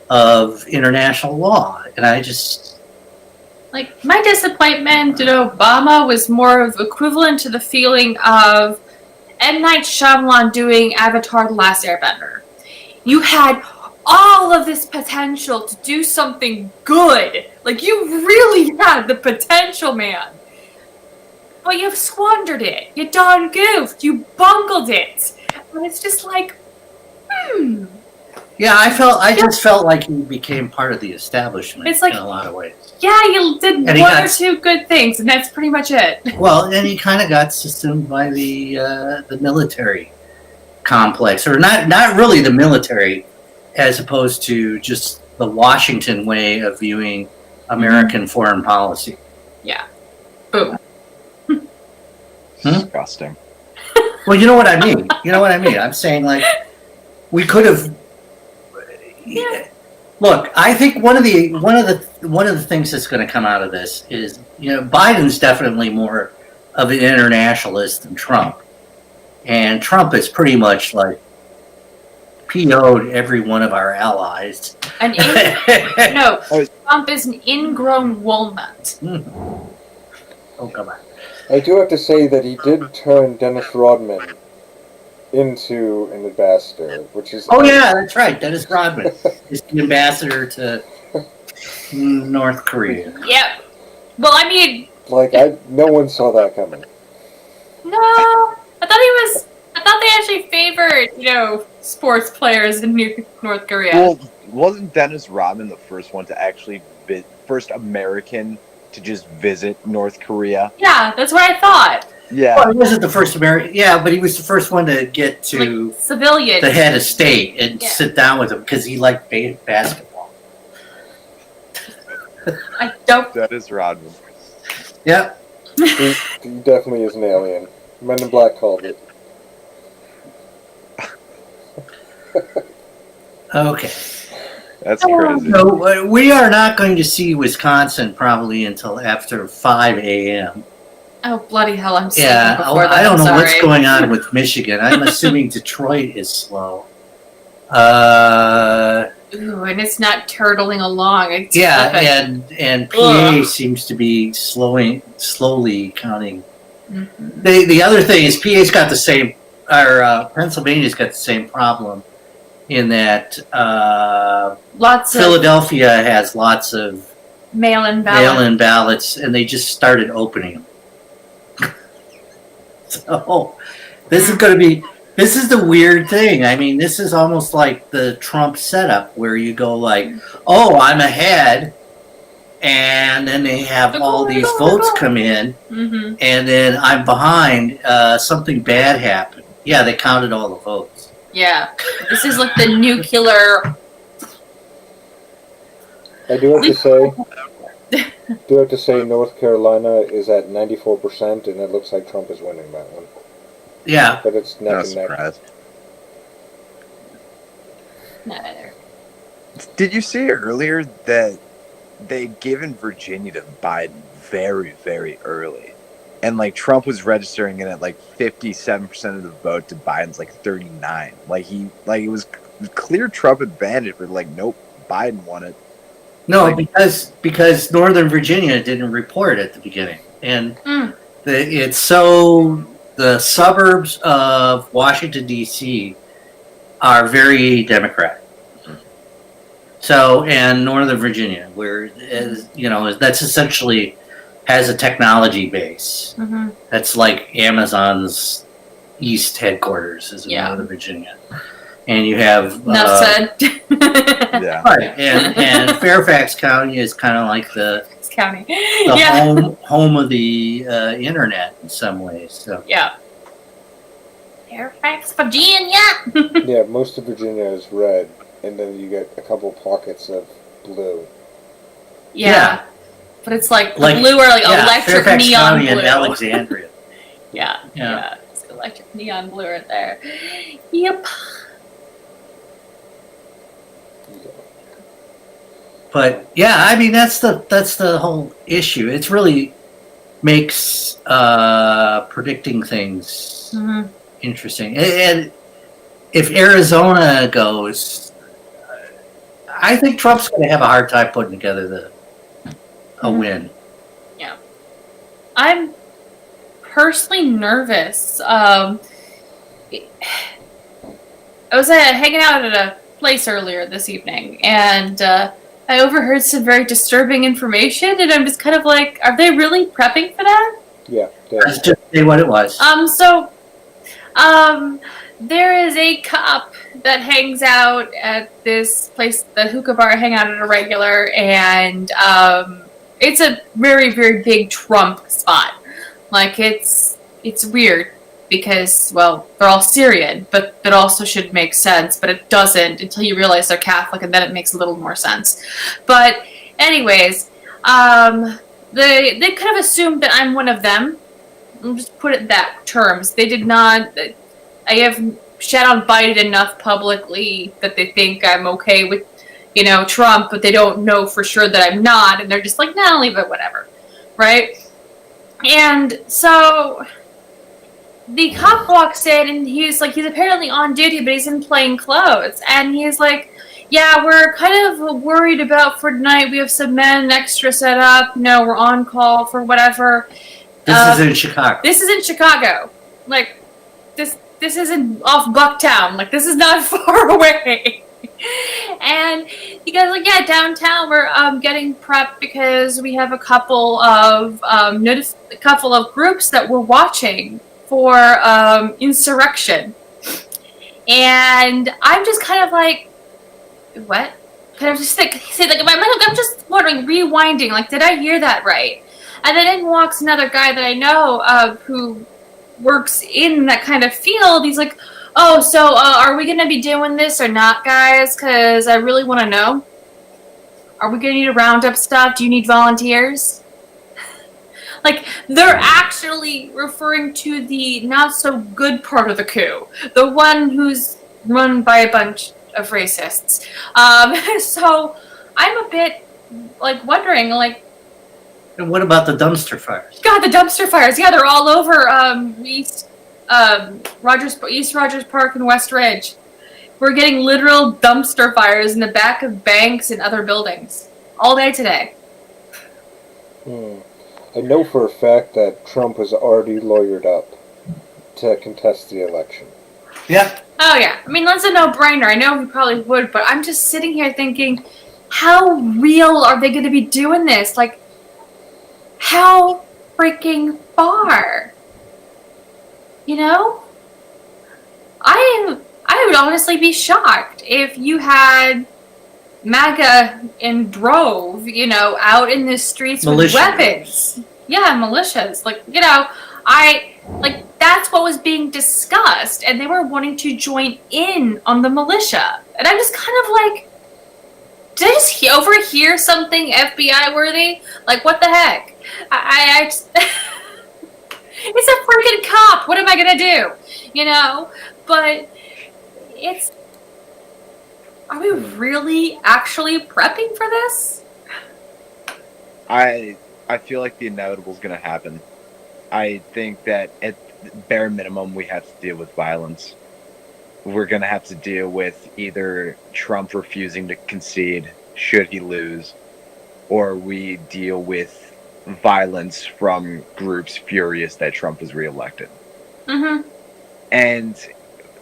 of international law, and I just... Like, my disappointment in Obama was more of equivalent to the feeling of M. Night Shyamalan doing Avatar: The Last Airbender. You had all of this potential to do something good. Like, you really had the potential, man. But you've squandered it. You darn goofed. You bungled it. And it's just like, Yeah, I just felt like he became part of the establishment It's like- in a lot of ways. yeah, you did And he one got- or two good things, and that's pretty much it. Well, and he kind of got systemed by the military complex, or not really the military, as opposed to just the Washington way of viewing American foreign policy. Yeah. Boom. Disgusting. Well, you know what I mean. I'm saying, like, we could have. Yeah. Look, I think one of the things that's going to come out of this is, Biden's definitely more of an internationalist than Trump, and Trump is pretty much like PO'd every one of our allies. No, Trump is an ingrown walnut. Oh, come on. I do have to say that he did turn Dennis Rodman into an ambassador, which is... Oh, yeah, that's right. Dennis Rodman is the ambassador to North Korea. Yep. Well, I mean, Like, no one saw that coming. no. I thought they actually favored, sports players in North Korea. Well, wasn't Dennis Rodman the first one to actually first American to just visit North Korea? Yeah, that's what I thought. Yeah. Well, he wasn't the first American. Yeah, but he was the first one to get to Like, civilian. the head of state and Yeah. sit down with him because he liked basketball. I don't. Dennis Rodman. Yep. He definitely is an alien. Men in Black called it. Okay. That's crazy. So we are not going to see Wisconsin probably until after 5 a.m. Oh, bloody hell, I'm sleeping Yeah, before that. I don't I'm know what's sorry. going on with Michigan. I'm assuming Detroit is slow. Ooh, and it's not turtling along. It's Yeah, flipping. and PA Ugh. seems to be slowly counting. Mhm. The other thing is PA's got the same, or Pennsylvania's got the same problem in that Lots of Philadelphia has lots of mail-in ballots. mail-in ballots, and they just started opening them. So this is the weird thing. I mean, this is almost like the Trump setup where you go like, oh, I'm ahead, and then they have all these votes come in, Mm-hmm. and then I'm behind. Something bad happened. Yeah, they counted all the votes. Yeah. This is like the nuclear. I do have to say, North Carolina is at 94%, and it looks like Trump is winning that one. Yeah, But it's No neck and neck. surprise. Not either. Did you see earlier that they'd given Virginia to Biden very, very early? And like Trump was registering in at like 57% of the vote to Biden's like 39. It was clear Trump advantage, but like, nope, Biden won it. no, because Northern Virginia didn't report at the beginning, and the suburbs of Washington D.C. are very Democrat. So, and Northern Virginia, where that's essentially has a technology base. Mm-hmm. That's like Amazon's East headquarters is in Yeah. Northern Virginia, and you have Enough said. Yeah. right, and Fairfax County is kind of like the County. the Yeah. home of the internet in some ways. So Yeah. Fairfax, Virginia. Yeah, most of Virginia is red, and then you get a couple pockets of blue. Yeah. But it's like the Like- blue or like yeah, electric Fairfax neon County blue. and Alexandria. Yeah. Yeah. It's electric neon blue right there. Yep. But yeah, I mean that's the whole issue. It's really makes predicting things Mm-hmm. interesting. And if Arizona goes, I think Trump's going to have a hard time putting together a win. I'm personally nervous. I was hanging out at a place earlier this evening, and I overheard some very disturbing information, and I'm just kind of like, are they really prepping for that? Yeah, Let's just say what it was. There is a cop that hangs out at this place, the hookah bar I hang out at a regular, and it's a very, very big Trump spot. Like, it's weird because, well, they're all Syrian, but that also should make sense, but it doesn't until you realize they're Catholic, and then it makes a little more sense. But anyways, they kind of assumed that I'm one of them. I'll just put it in that terms. They did not. I have shat on Biden enough publicly that they think I'm okay with, Trump, but they don't know for sure that I'm not, and they're just like, nah, leave it, whatever, right? And so the cop walks in, and he's apparently on duty, but he's in plain clothes, and he's like, yeah, we're kind of worried about for tonight. We have some men extra set up. We're on call for whatever. This is in Chicago. This is in Chicago. Like, this isn't off Bucktown. Like, this is not far away. And you guys like, yeah, downtown we're getting prepped because we have a couple of groups that we're watching for insurrection. And I'm just kind of like, what? Kind of just like, I'm just wondering, rewinding, like, did I hear that right? And then in walks another guy that I know who works in that kind of field. He's like, oh, so are we going to be doing this or not, guys? Because I really want to know. Are we going to need to round up stuff? Do you need volunteers? Like, they're actually referring to the not-so-good part of the coup. The one who's run by a bunch of racists. So I'm a bit, like, wondering, like, And what about the dumpster fires? God, the dumpster fires. Yeah, they're all over East Rogers Park and West Ridge. We're getting literal dumpster fires in the back of banks and other buildings all day today. I know for a fact that Trump has already lawyered up to contest the election. Yeah. Oh, yeah. I mean, that's a no-brainer. I know he probably would, but I'm just sitting here thinking, how real are they going to be doing this? Like, how freaking far? I would honestly be shocked if you had MAGA in drove, out in the streets with Militias. weapons. Yeah, militias. That's what was being discussed, and they were wanting to join in on the militia. And I'm just kind of like, did I just overhear something FBI worthy? Like, what the heck? I just, it's a freaking cop. What am I gonna do? But it's. Are we really actually prepping for this? I feel like the inevitable is going to happen. I think that at bare minimum we have to deal with violence. We're going to have to deal with either Trump refusing to concede should he lose, or we deal with violence from groups furious that Trump is reelected. Mm-hmm. And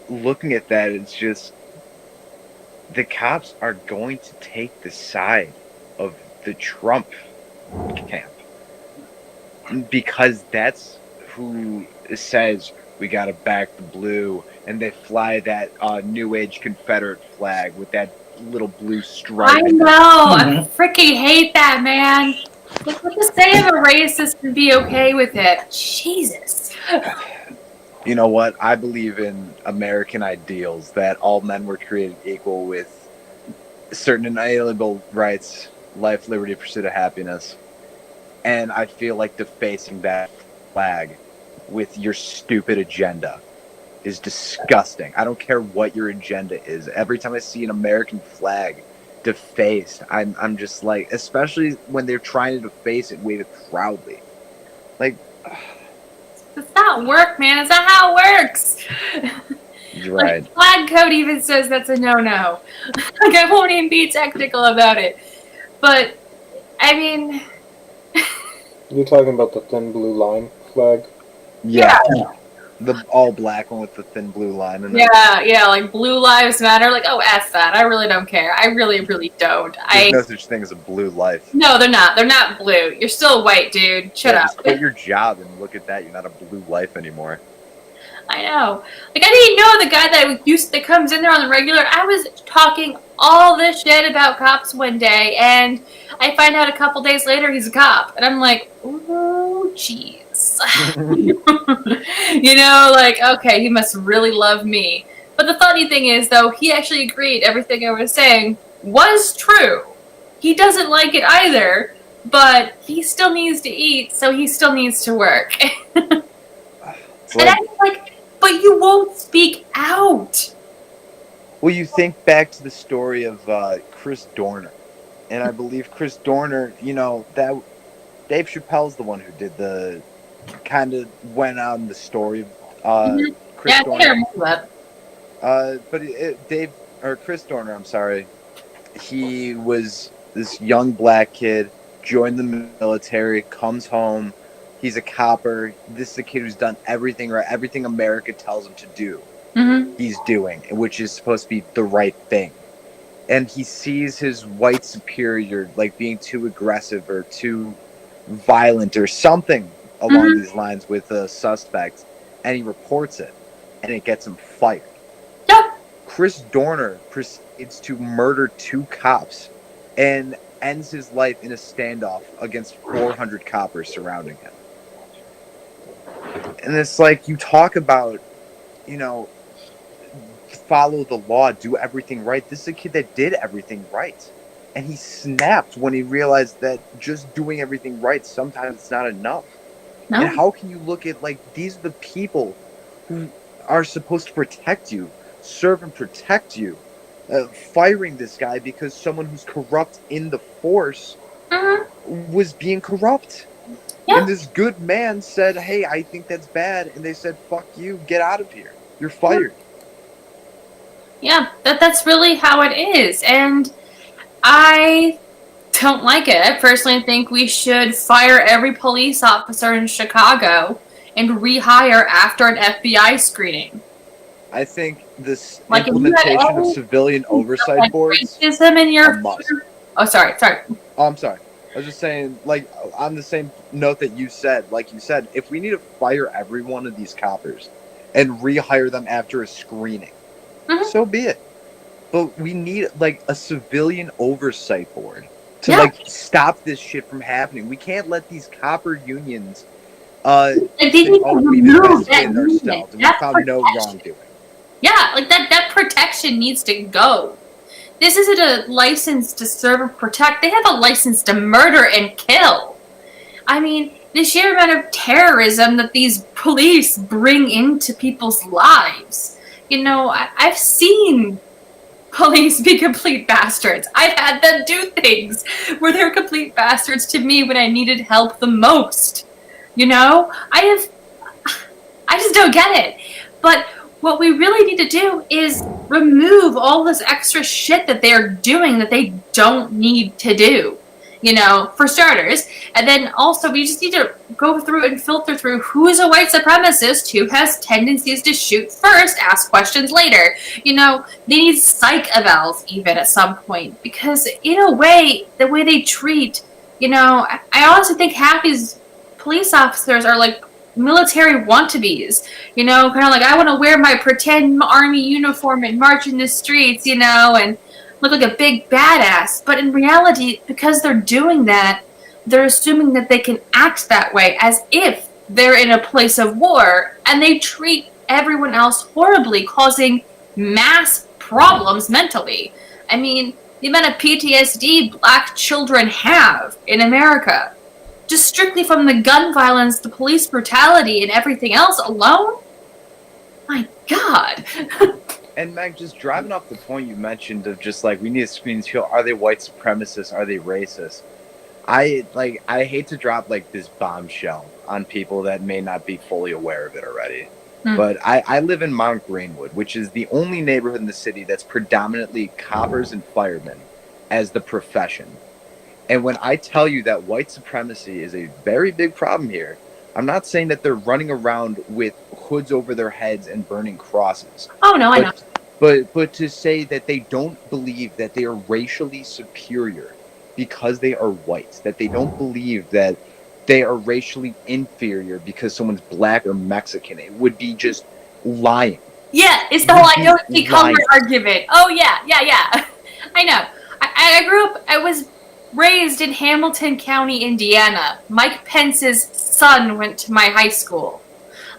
looking at that, it's just the cops are going to take the side of the Trump camp because that's who says we got to back the blue, and they fly that New Age Confederate flag with that little blue stripe. I know. I freaking hate that, man. What to say if a racist and be okay with it? Jesus. You know what? I believe in American ideals that all men were created equal with certain inalienable rights, life, liberty, pursuit of happiness. And I feel like defacing that flag with your stupid agenda is disgusting. I don't care what your agenda is. Every time I see an American flag defaced, I'm just like, especially when they're trying to deface it, wave it proudly. Like, Does not work, man. Is that how it works? you're right. Like, flag code even says that's a no-no. Like, I won't even be technical about it. But, I mean... You're talking about the thin blue line flag? Yeah. The all black one with the thin blue line in it. Yeah, like Blue Lives Matter. Like, oh, F that. I really don't care. I really, really don't. There's no such thing as a blue life. No, they're not. They're not blue. You're still white, dude. Shut up. Just quit your job and look at that. You're not a blue life anymore. I know. Like, I didn't know the guy that comes in there on the regular. I was talking all this shit about cops one day, and I find out a couple days later he's a cop. And I'm like, ooh, jeez. Okay, he must really love me. But the funny thing is, though, he actually agreed everything I was saying was true. He doesn't like it either, but he still needs to eat, so he still needs to work. And I'm like, but you won't speak out. Well, you think back to the story of Chris Dorner. And I believe Chris Dorner, that Dave Chappelle's the one who did the kind of went on the story of Chris Dorner. I remember that. Chris Dorner, I'm sorry. He was this young black kid, joined the military, comes home. He's a copper. This is a kid who's done everything right, everything America tells him to do. Mm-hmm. He's doing, which is supposed to be the right thing. And he sees his white superior like being too aggressive or too violent or something along these lines with a suspect, and he reports it, and it gets him fired. Yep. Chris Dorner proceeds to murder 2 cops and ends his life in a standoff against 400 coppers surrounding him. And it's like, you talk about, follow the law, do everything right. This is a kid that did everything right. And he snapped when he realized that just doing everything right, sometimes it's not enough. No. And how can you look at, these are the people who are supposed to protect you, serve and protect you, firing this guy because someone who's corrupt in the force was being corrupt. Yeah. And this good man said, hey, I think that's bad. And they said, fuck you, get out of here. You're fired. Yeah, that's really how it is. And I don't like it. I personally think we should fire every police officer in Chicago and rehire after an FBI screening. I think this implementation of civilian oversight boards racism in your Oh, sorry. Oh, I'm sorry. I was just saying, on the same note that you said, if we need to fire every one of these coppers and rehire them after a screening, so be it. but we need like a civilian oversight board to Yeah. like stop this shit from happening. We can't let these copper unions Like they say, need to oh, we've remove that investigated movement. ourselves and we That found no protection. wrongdoing. Yeah, like that protection needs to go. This isn't a license to serve or protect. They have a license to murder and kill. I mean, the sheer amount of terrorism that these police bring into people's lives. You know, I've seen police be complete bastards. I've had them do things where they're complete bastards to me when I needed help the most. You know, I just don't get it. But what we really need to do is remove all this extra shit that they're doing that they don't need to do. You know, for starters. And then also we just need to go through and filter through who is a white supremacist, who has tendencies to shoot first, ask questions later. You know, they need psych evals even at some point. Because in a way, the way they treat, you know, I honestly think half these police officers are like military wannabes, you know, kind of like, I want to wear my pretend army uniform and march in the streets, you know, and look like a big badass. But in reality, because they're doing that, they're assuming that they can act that way as if they're in a place of war, and they treat everyone else horribly, causing mass problems mentally. I mean, the amount of PTSD black children have in America, just strictly from the gun violence, the police brutality, and everything else alone? My God. And Meg, just driving off the point you mentioned of just like we need to screen and feel, are they white supremacists? Are they racist? I hate to drop like this bombshell on people that may not be fully aware of it already. But I live in Mount Greenwood, which is the only neighborhood in the city that's predominantly coppers and firemen as the profession. And when I tell you that white supremacy is a very big problem here, I'm not saying that they're running around with hoods over their heads and burning crosses. Oh, no, I know. But to say that they don't believe that they are racially superior because they are white, that they don't believe that they are racially inferior because someone's black or Mexican, it would be just lying. Yeah, it's the whole I don't see color argument. Oh, yeah. I know. I was raised in Hamilton County, Indiana. Mike Pence's son went to my high school.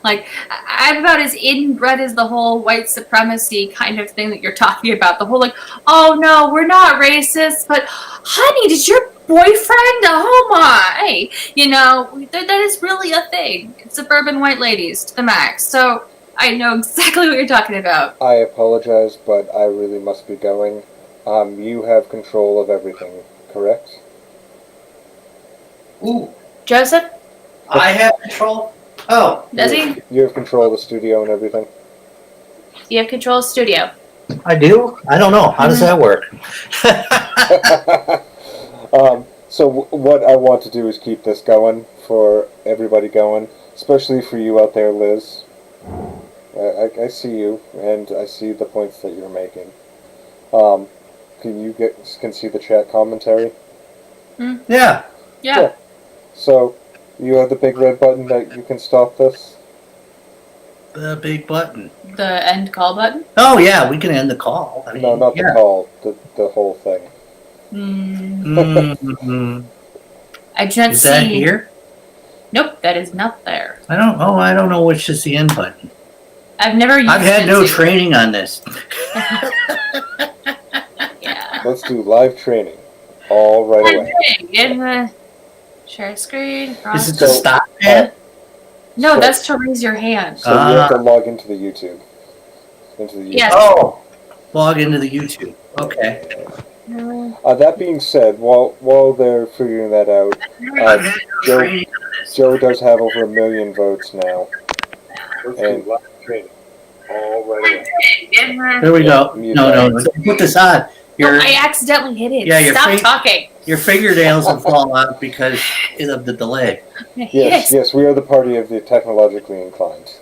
Like, I'm about as inbred as the whole white supremacy kind of thing that you're talking about. The whole, like, oh, no, we're not racist, but, honey, did your boyfriend? Oh, my. You know, that is really a thing. Suburban white ladies to the max. So I know exactly what you're talking about. I apologize, but I really must be going. You have control of everything, correct? Ooh, Joseph? I have control. Oh, Does he? You have control of the studio and everything? You have control of studio. I do? I don't know. How does that work? So what I want to do is keep this going for everybody going, especially for you out there, Liz. I see you, and I see the points that you're making. Can see the chat commentary? Yeah. Yeah. So, you have the big red button that you can stop this? The big button. The end call button? Oh, yeah, we can end the call. I mean, No, not the yeah. call, the whole thing. Mm-hmm. I do not Is see. that here? Nope, that is not there. I don't know which is the end button. I've never used I've had it no to- training on this. Yeah. Let's do live training. All right away. In the share screen. Is it the So, stop man? No, so- that's to raise your hand. So you have to log into the YouTube. Yes. Oh, log into the YouTube. Okay. That being said, while they're figuring that out, I've had no Joe, training on this. Joe does have over 1 million votes now. And live training. All right away. Here we go. Mute No, that. don't put this on. Your I accidentally hit it. Yeah, your Stop face- talking. your fingernails will fall out because of the delay. Yes, we are the party of the technologically inclined.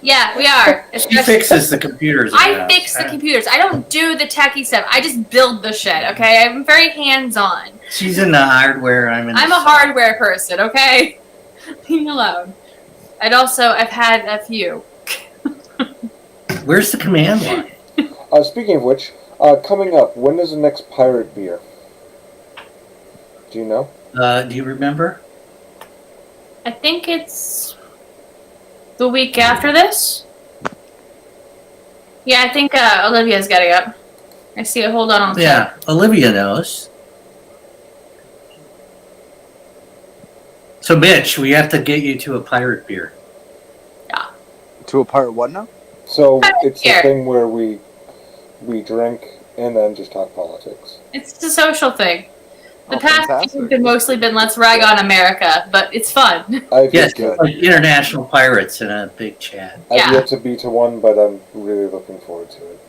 Yeah, we are. She fixes the computers. in the I house. fix the computers. I don't do the techie stuff. I just build the shit, okay? I'm very hands-on. She's in the hardware. I'm in. I'm the a hardware person, okay? Leave me alone. I've had a few. Where's the command line? Speaking of which, coming up, when is the next pirate beer? Do you know? Do you remember? I think it's the week after this. Yeah, I think Olivia's got it up. I see it. Hold on. I'll check. Yeah, Olivia knows. So, Mitch, we have to get you to a pirate beer. To a pirate what now? So it's the Here. thing where we drink and then just talk politics. It's a social thing. The Oh, past fantastic. few have mostly been let's rag on America, but it's fun. I've Yes, yet, like international pirates in a big chat. I've Yeah. yet to be to one, but I'm really looking forward to it.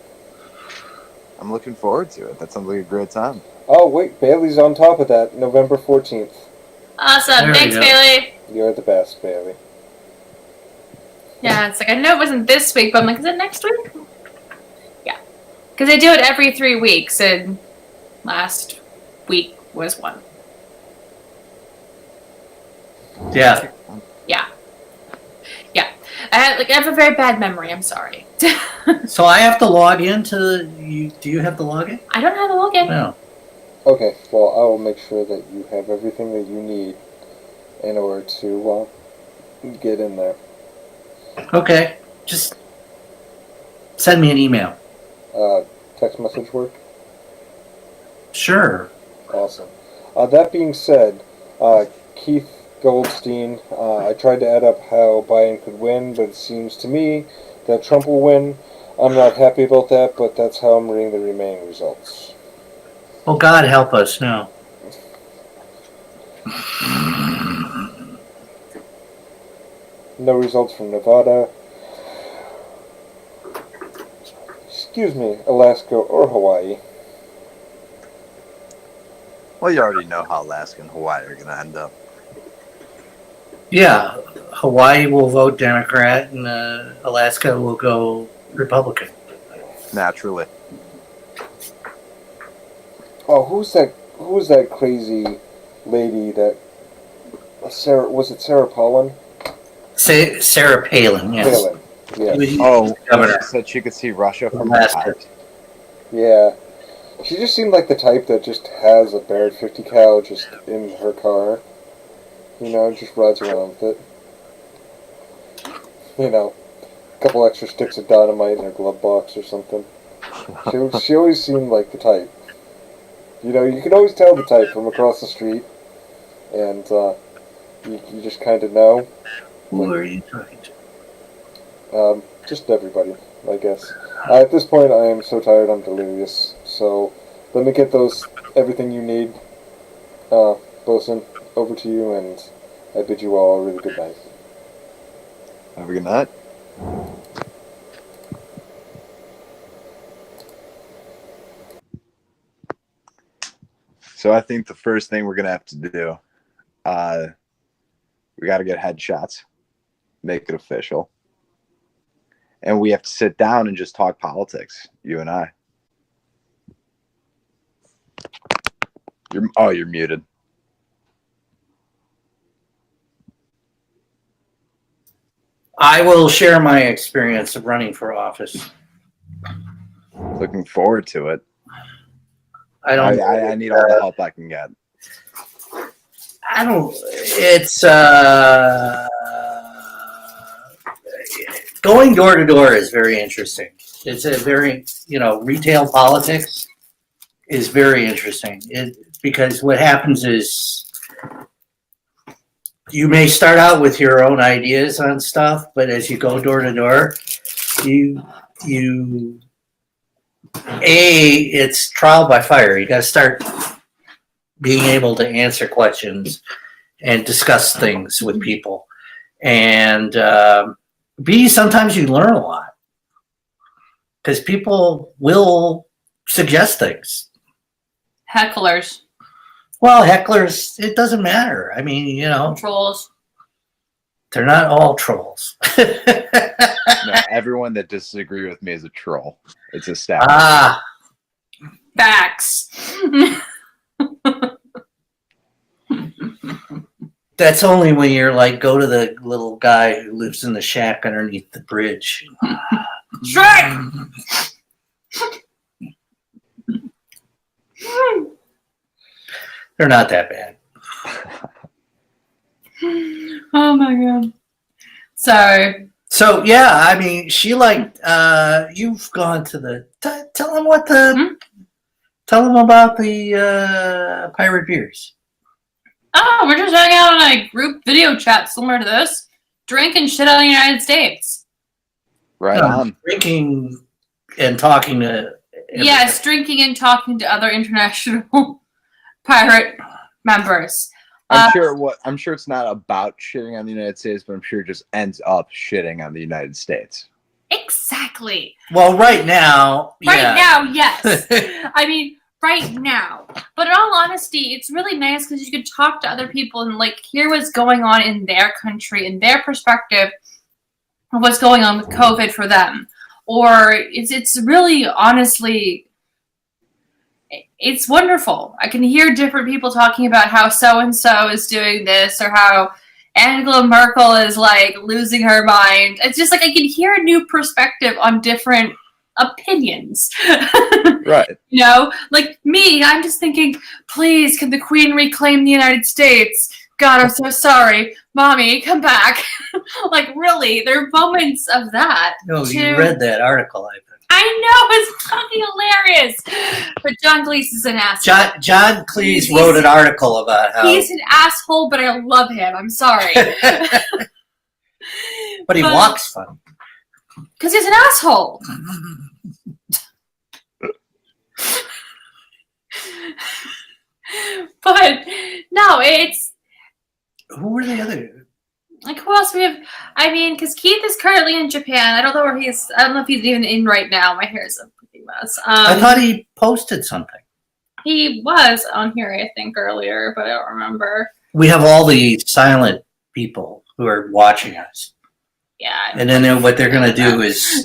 I'm looking forward to it. That sounds like a great time. Oh wait, Bailey's on top of that. November 14th. Awesome. There we Thanks, go. Bailey. You're the best, Bailey. Yeah, it's like I know it wasn't this week, but I'm like, is it next week? Yeah, because they do it every 3 weeks, and last week was one. Yeah. Yeah. I have a very bad memory. I'm sorry. So I have to log into you. Do you have to log in? I don't have a login. No. Okay, well, I will make sure that you have everything that you need in order to get in there. Okay. Just send me an email. Text message work? Sure. Awesome. That being said, Keith Goldstein, I tried to add up how Biden could win, but it seems to me that Trump will win. I'm not happy about that, but that's how I'm reading the remaining results. Oh, God help us. No. No results from Nevada. Excuse me, Alaska or Hawaii. Well, you already know how Alaska and Hawaii are going to end up. Yeah. Hawaii will vote Democrat and Alaska will go Republican. Naturally. Oh, who's that crazy lady that Sarah, was it Sarah Palin? Say Sarah Palin, yes. Palin. Yeah. Oh, Governor. she said she could see Russia from Alaska. her house. Yeah. She just seemed like the type that just has a Barrett 50 cal just in her car. You know, just rides around with it. You know, a couple extra sticks of dynamite in her glove box or something. She always seemed like the type. You know, you can always tell the type from across the street. And you just kind of know. Who are you talking to? Just everybody, I guess. At this point, I am so tired I'm delirious. So, let me get everything you need, Bosun, over to you, and I bid you all a really good night. Have a good night. So I think the first thing we're going to have to do, we got to get headshots, make it official. And we have to sit down and just talk politics, you and I. You're muted. I will share my experience of running for office. Looking forward to it. I need all the help I can get. I don't. It's going door to door is very interesting. It's a very retail politics is very interesting. Because what happens is you may start out with your own ideas on stuff, but as you go door to door, it's trial by fire. You got to start being able to answer questions and discuss things with people. And B, sometimes you learn a lot because people will suggest things. Hecklers. Well, hecklers, it doesn't matter. I mean, Trolls. they're not all trolls. No, everyone that disagrees with me is a troll. It's established. Ah, Facts. that's only when you're like, go to the little guy who lives in the shack underneath the bridge. Shrek! They're not that bad. Oh my god. Sorry. So yeah, I mean, she liked. You've gone to the. Tell them what the. Tell them about the pirate beers. Oh, we're just hanging out in a group video chat similar to this, drinking shit out of the United States. Right on. Drinking and talking to. Yes, drinking and talking to other international pirate members. I'm sure it's not about shitting on the United States, but I'm sure it just ends up shitting on the United States. Exactly. Well, right now. Right yeah. now, yes. I mean, right now. But in all honesty, it's really nice because you can talk to other people and like hear what's going on in their country, in their perspective of what's going on with COVID for them. Or it's really honestly, it's wonderful. I can hear different people talking about how so-and-so is doing this or how Angela Merkel is like losing her mind. It's just like I can hear a new perspective on different opinions. Right. You know, like me, I'm just thinking, please, can the Queen reclaim the United States? God, I'm so sorry. Mommy, come back. Like, really, there are moments of that. No, too. you read that article. I know, it's fucking hilarious. But John Cleese is an asshole. John Cleese wrote an article about how He's an asshole, but I love him. I'm sorry. But he walks funny. Because he's an asshole. But no, it's who were the other? Like, who else we have? I mean, because Keith is currently in Japan. I don't know where he is. I don't know if he's even in right now. My hair is a pretty mess. I thought he posted something. He was on here, I think, earlier, but I don't remember. We have all the silent people who are watching us. Yeah. And then what they're going to do is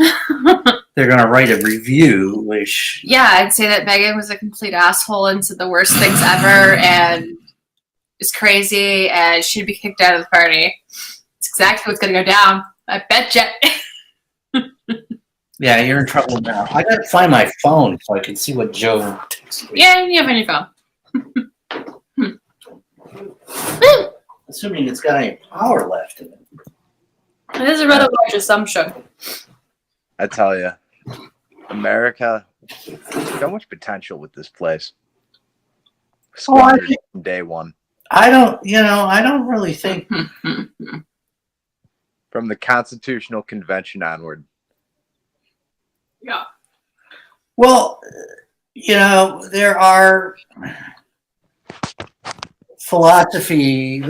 they're going to write a review, which... Yeah, I'd say that Megan was a complete asshole and said the worst things ever and is crazy and should be kicked out of the party. It's exactly what's going to go down. I bet you. Yeah, you're in trouble now. I got to find my phone so I can see what Joe texted me. Yeah, you have any phone. Assuming it's got any power left in it. It is a rather large assumption. I tell you, America, so much potential with this place. Squandered from day one. I don't really think. From the Constitutional Convention onward. Yeah. Well, there are philosophy.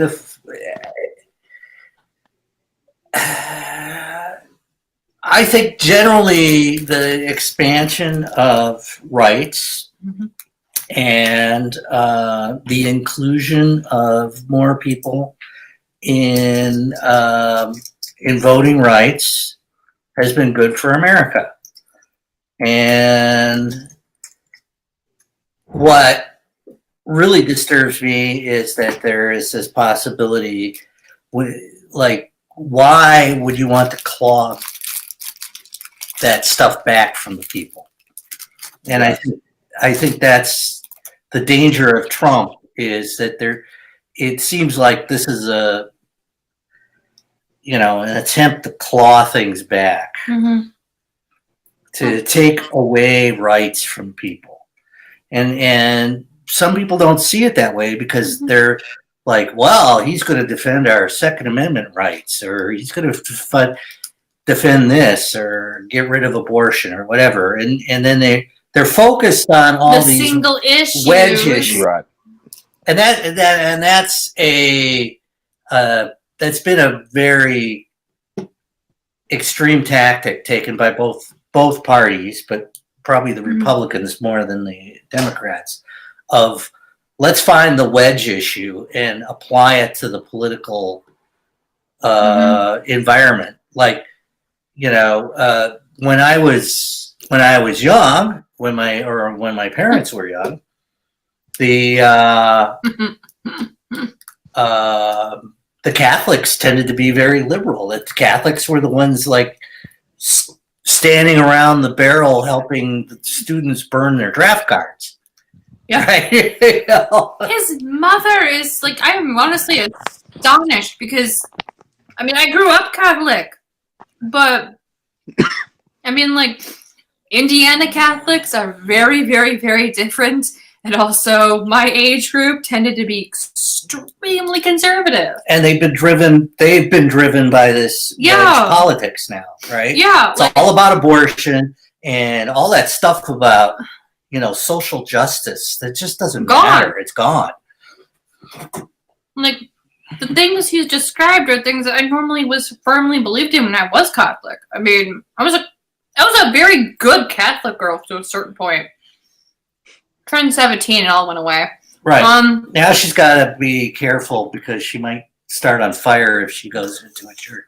I think generally the expansion of rights and the inclusion of more people in voting rights has been good for America. And what really disturbs me is that there is this possibility, like, why would you want to claw that stuff back from the people? And I think that's the danger of Trump, is that it seems like this is an attempt to claw things back, to take away rights from people. And some people don't see it that way because they're like, well, he's going to defend our Second Amendment rights, or he's going to defend this, or get rid of abortion, or whatever. And then they're focused on all these single issues. wedge issues. Right. And that's been a very extreme tactic taken by both parties, but probably the Republicans more than the Democrats, of let's find the wedge issue and apply it to the political environment. Like, when I was young, when my parents were young, the Catholics tended to be very liberal. The Catholics were the ones like standing around the barrel helping the students burn their draft cards. Yeah. Right? You know? His mother is like, I'm honestly astonished because, I mean, I grew up Catholic, but I mean, like, Indiana Catholics are very, very, very different. And also, my age group tended to be extremely conservative. And they've been driven by this Yeah. politics now, right? Yeah. It's all about abortion and all that stuff about, social justice. That just doesn't matter. It's gone. Like, the things he's described are things that I normally was firmly believed in when I was Catholic. I mean, I was a very good Catholic girl to a certain point. Turned 17 and all went away. Right. Now she's got to be careful because she might start on fire if she goes into a church.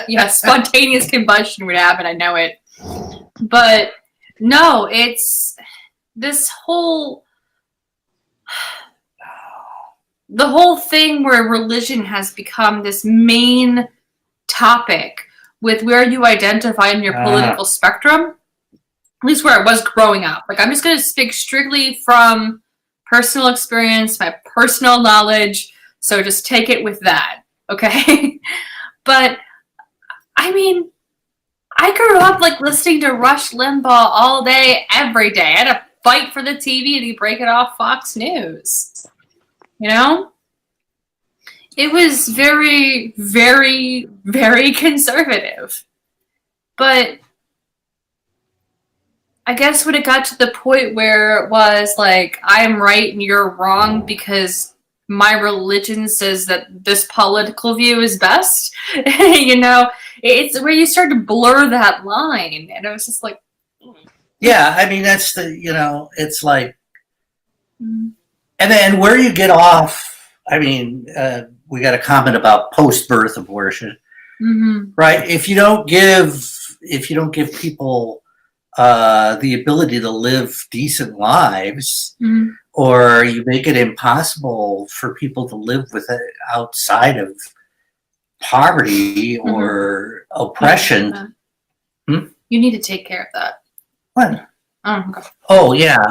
Yeah, spontaneous combustion would happen. I know it. But no, it's this the whole thing where religion has become this main topic with where you identify in your political spectrum. At least where I was growing up. Like, I'm just going to speak strictly from personal experience, my personal knowledge. So just take it with that, okay? But, I mean, I grew up, like, listening to Rush Limbaugh all day, every day. I had to fight for the TV and he'd break it off Fox News. You know? It was very, very, very conservative. But I guess when it got to the point where it was like, I'm right and you're wrong because my religion says that this political view is best, it's where you start to blur that line. And it was just like... Yeah, I mean, that's it's like... And then where you get off, I mean, we got a comment about post-birth abortion, right? If you don't give people the ability to live decent lives, or you make it impossible for people to live with it outside of poverty or oppression. You need to take care of that. What? Oh, okay. Oh, yeah.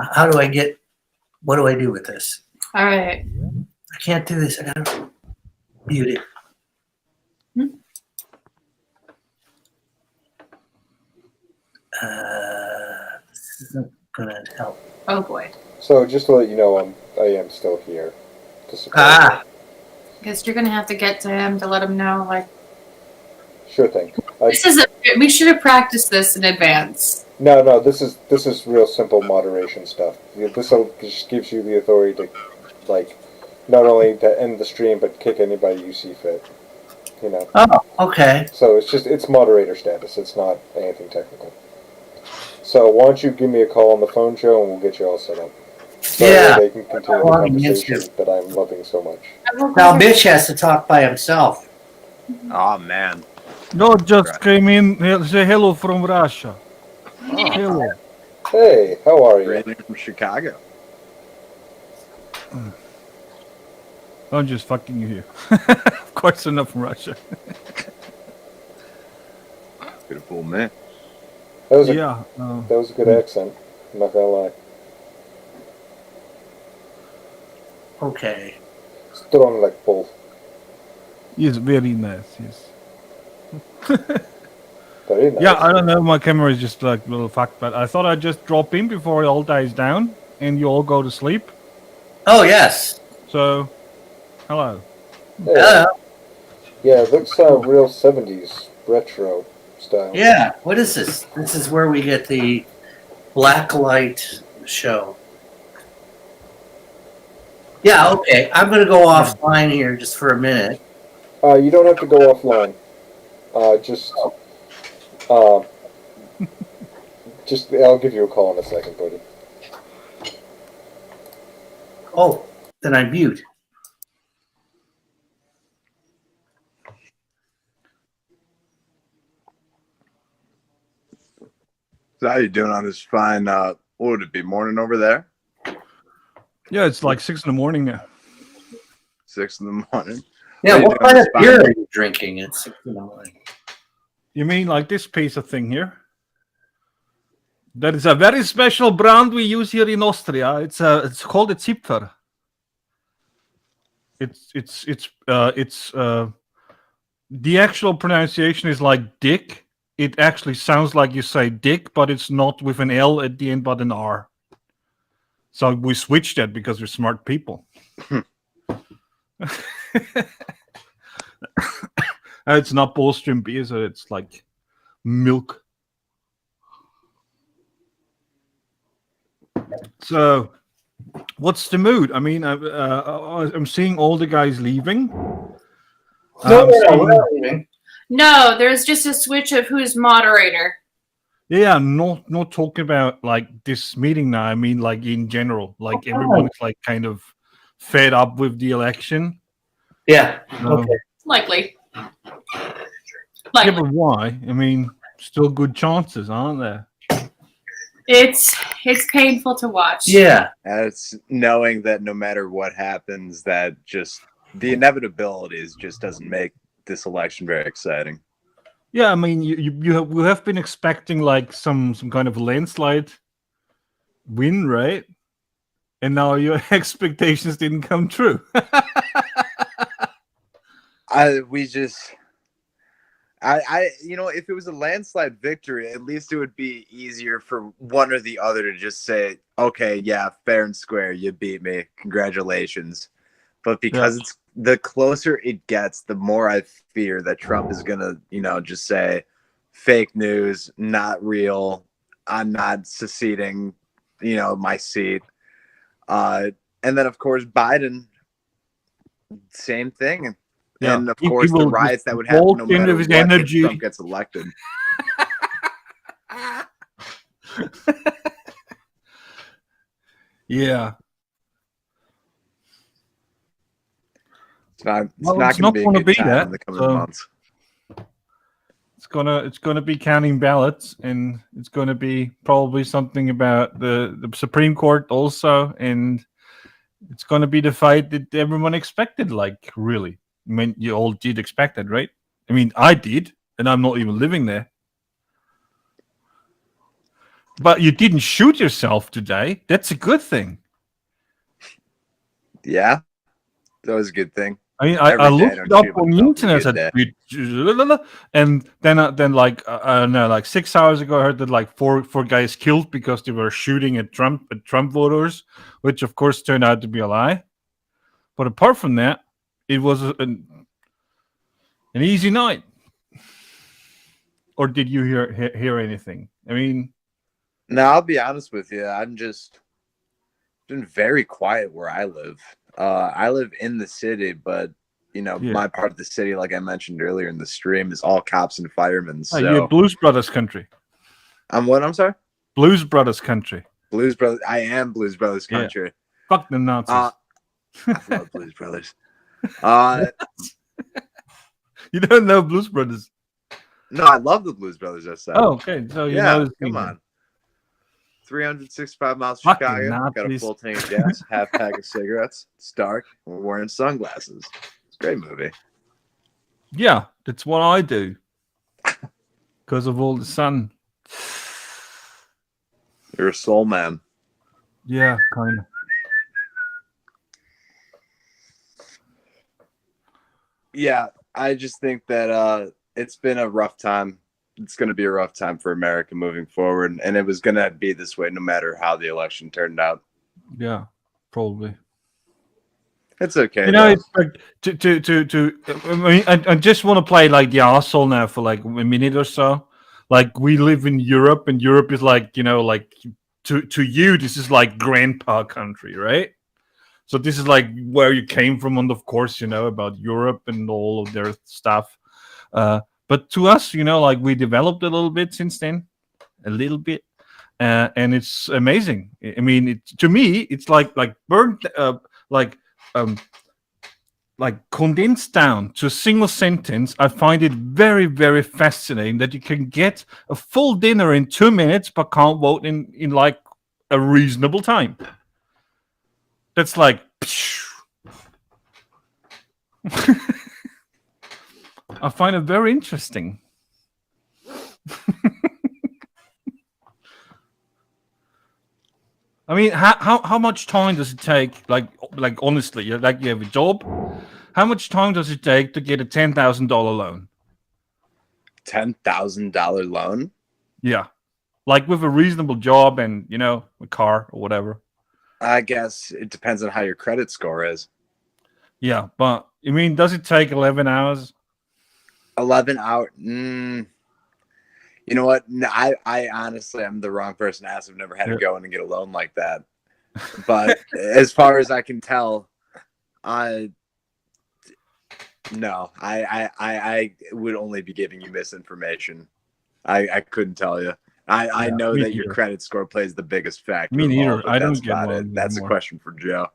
What do I do with this? All right. I can't do this. I gotta mute it. This isn't gonna help. Oh boy. So just to let you know, I am still here to support you. Guess you're gonna have to get to him to let him know, like... Sure thing. We should have practiced this in advance. No, this is real simple moderation stuff. This just gives you the authority to, like, not only to end the stream, but kick anybody you see fit. Oh, okay. So it's moderator status. It's not anything technical. So why don't you give me a call on the phone, Joe, and we'll get you all set up. So Yeah. they can continue the conversation that I'm loving so much. Now Mitch has to talk by himself. Oh man. No, just came in. Say hello from Russia. Oh. Hello. Hey, how are you? Right from Chicago. I'm just fucking you here. Of course, I'm not from Russia. Beautiful man. That was a good accent. I'm not gonna lie. Okay. Strong like bull. Yes, very nice. Yes. Very nice. Yeah, I don't know. My camera is just like a little fucked, but I thought I'd just drop in before it all dies down and you all go to sleep. Oh yes. So, hello. Hey. Hello. Yeah, it looks real 70s retro style. Yeah. What is this? This is where we get the blacklight show. Yeah. Okay. I'm gonna go offline here just for a minute. You don't have to go offline. I'll give you a call in a second, buddy. Oh, then I mute. So how you doing on this fine, what would it be, morning over there? Yeah, it's like 6 in the morning now. 6 in the morning. Yeah, How you what doing kind of this beer fine- are you drinking? It's You mean like this piece of thing here? That is a very special brand we use here in Austria. It's called a Zipfer. It's the actual pronunciation is like dick. It actually sounds like you say dick, but it's not with an L at the end, but an R. So we switched that because we're smart people. It's not Austrian beer, so it's like milk. So, what's the mood? I mean, I'm seeing all the guys leaving. No, we're not leaving. No, there's just a switch of who's moderator. Yeah, not talking about like this meeting now. I mean, like in general, like everyone is like kind of fed up with the election. Yeah. Okay. Likely. Yeah, but why? I mean, still good chances, aren't there? It's painful to watch. Yeah. It's knowing that no matter what happens, that just the inevitabilities just doesn't make this election very exciting. Yeah, I mean, we have been expecting like some kind of landslide win, right? And now your expectations didn't come true. If it was a landslide victory, at least it would be easier for one or the other to just say, okay, yeah, fair and square, you beat me, congratulations. But because it's the closer it gets, the more I fear that Trump is gonna, just say fake news, not real, I'm not seceding, my seat. And then of course Biden, same thing. Yeah. And of course, the riots that would happen no matter what if Trump gets elected. Yeah. It's not going to be that in the coming months. It's gonna be counting ballots, and it's gonna be probably something about the Supreme Court also, and it's gonna be the fight that everyone expected. Like, really. I mean, you all did expect it, right? I mean, I did, and I'm not even living there. But you didn't shoot yourself today. That's a good thing. Yeah, that was a good thing. I mean, I looked it up on the internet, and then like I don't know, like 6 hours ago, I heard that like four guys killed because they were shooting at Trump voters, which of course turned out to be a lie. But apart from that, it was an easy night. Or did you hear anything? I mean, no, I'll be honest with you. I'm just been very quiet where I live. I live in the city, but my part of the city, like I mentioned earlier in the stream, is all cops and firemen. So you're Blues Brothers country. I'm what? I'm sorry. Blues Brothers country. Blues Brothers. I am Blues Brothers country. Yeah. Fuck the Nazis. I love Blues Brothers. You don't know Blues Brothers? No, I love the Blues Brothers. I said. Oh, okay. So come on. 365 miles to Chicago. Got a full tank of gas, half pack of cigarettes. It's dark. We're wearing sunglasses. It's a great movie. Yeah, that's what I do. Because of all the sun. You're a soul man. Yeah, kind of. Yeah, I just think that it's been a rough time. It's going to be a rough time for America moving forward, and it was going to be this way no matter how the election turned out. Yeah, probably. It's okay. It's like I just want to play like the asshole now for like a minute or so. Like, we live in Europe, and Europe is like, like to you, this is like grandpa country, right? So this is like where you came from, and of course, about Europe and all of their stuff. But to us, like we developed a little bit since then, a little bit, and it's amazing. I mean, to me, it's like burnt, like condensed down to a single sentence. I find it very, very fascinating that you can get a full dinner in 2 minutes, but can't vote in like a reasonable time. That's like. I find it very interesting. I mean, how much time does it take? Like honestly, like you have a job. How much time does it take to get a $10,000 loan? $10,000 loan? Yeah, like with a reasonable job and a car or whatever. I guess it depends on how your credit score is. Yeah, but I mean, does it take 11 hours? 11 hours? You know what? No, I honestly, I'm the wrong person to ask. I've never had to go in and get a loan like that. But as far as I can tell, no, I would only be giving you misinformation. I couldn't tell you. I know that your credit score plays the biggest factor. Me neither. But I don't that's get about one it. That's a anymore. question for Joe.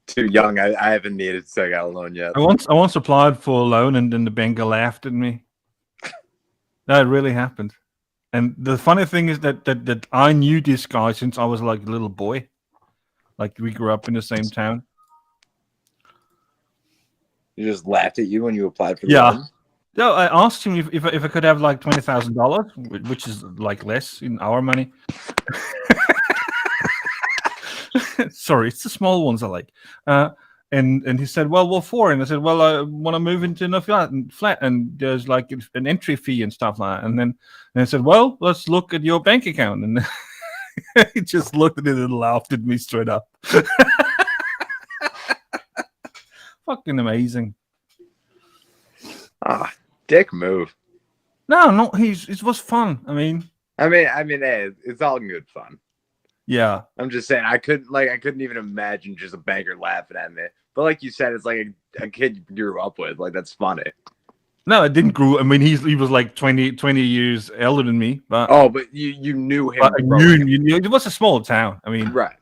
Too young. I haven't needed to take out a loan yet. I once applied for a loan and then the banker laughed at me. That really happened. And the funny thing is that I knew this guy since I was like a little boy. Like we grew up in the same town. He just laughed at you when you applied for the Yeah. loan? No, I asked him if I could have like $20,000, which is like less in our money. Sorry, it's the small ones I like. And he said, well, what for? And I said, well, I want to move into a flat, and there's like an entry fee and stuff like that. And I said, well, let's look at your bank account. And he just looked at it and laughed at me straight up. Fucking amazing. Ah, dick move. No, it was fun. I mean, hey, it's all good fun. Yeah. I'm just saying, I couldn't even imagine just a banker laughing at me. But like you said, it's like a kid you grew up with. Like, that's funny. No, I didn't grow. I mean, he was like 20 years older than me. But you knew him. But you knew it was a small town. I mean, right.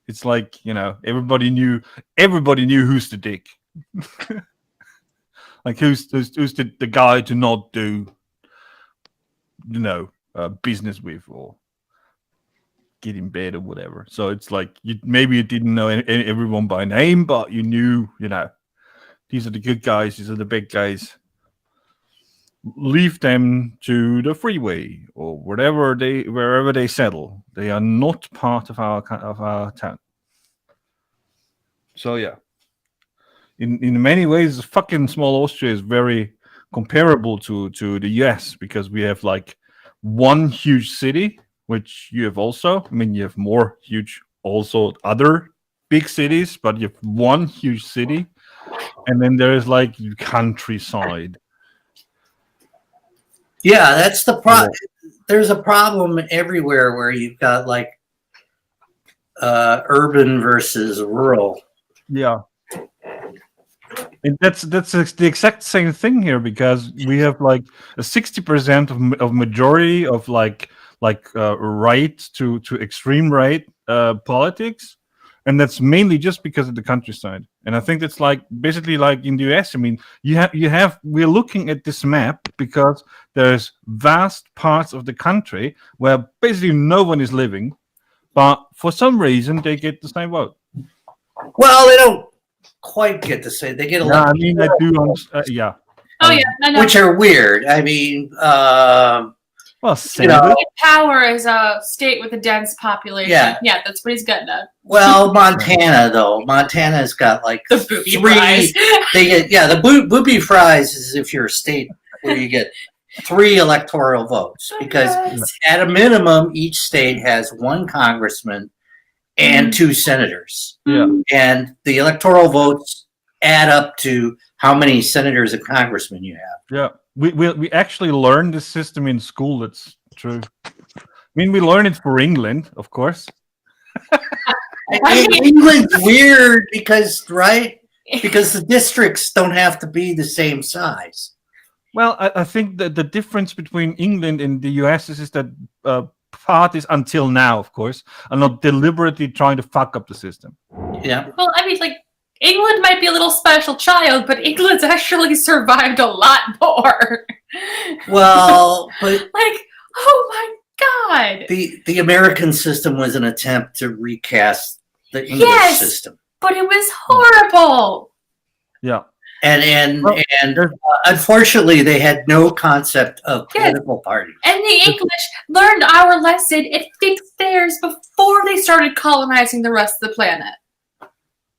It's like, everybody knew who's the dick. Like who's the guy to not do, business with or get in bed or whatever. So it's like maybe you didn't know everyone by name, but you knew, these are the good guys, these are the big guys. Leave them to the freeway or wherever they settle. They are not part of our town. So yeah, in many ways, fucking small Austria is very comparable to the US because we have like one huge city, which you have also. I mean, you have more huge also other big cities, but you have one huge city, and then there's like countryside. Yeah, that's the problem. There's a problem everywhere where you've got like urban versus rural. Yeah. And that's the exact same thing here because we have like a 60% of majority of like right to extreme right politics, and that's mainly just because of the countryside. And I think that's like basically like in the US. I mean, we're looking at this map because there's vast parts of the country where basically no one is living, but for some reason they get the same vote. Well, they don't quite get to say they get elected. Yeah, I mean, I do. Yeah. Oh yeah, no. Which are weird. I mean, power is a state with a dense population. Yeah, that's what he's getting at. Well, Montana though, Montana's got like the booby three. Fries. They get the booby fries is if you're a state where you get 3 electoral votes because at a minimum each state has 1 congressman and 2 senators. Yeah, and the electoral votes add up to how many senators and congressmen you have. Yeah. We actually learned this system in school. That's true. I mean, we learned it for England, of course. England's weird because the districts don't have to be the same size. Well, I think that the difference between England and the US is that parties, until now, of course, are not deliberately trying to fuck up the system. Yeah. Well, I mean, like, England might be a little special child, but England's actually survived a lot more. Well, but like, oh my God. The American system was an attempt to recast the English system. But it was horrible. Yeah. And Well, unfortunately, they had no concept of political party. And the English learned our lesson and fixed theirs before they started colonizing the rest of the planet.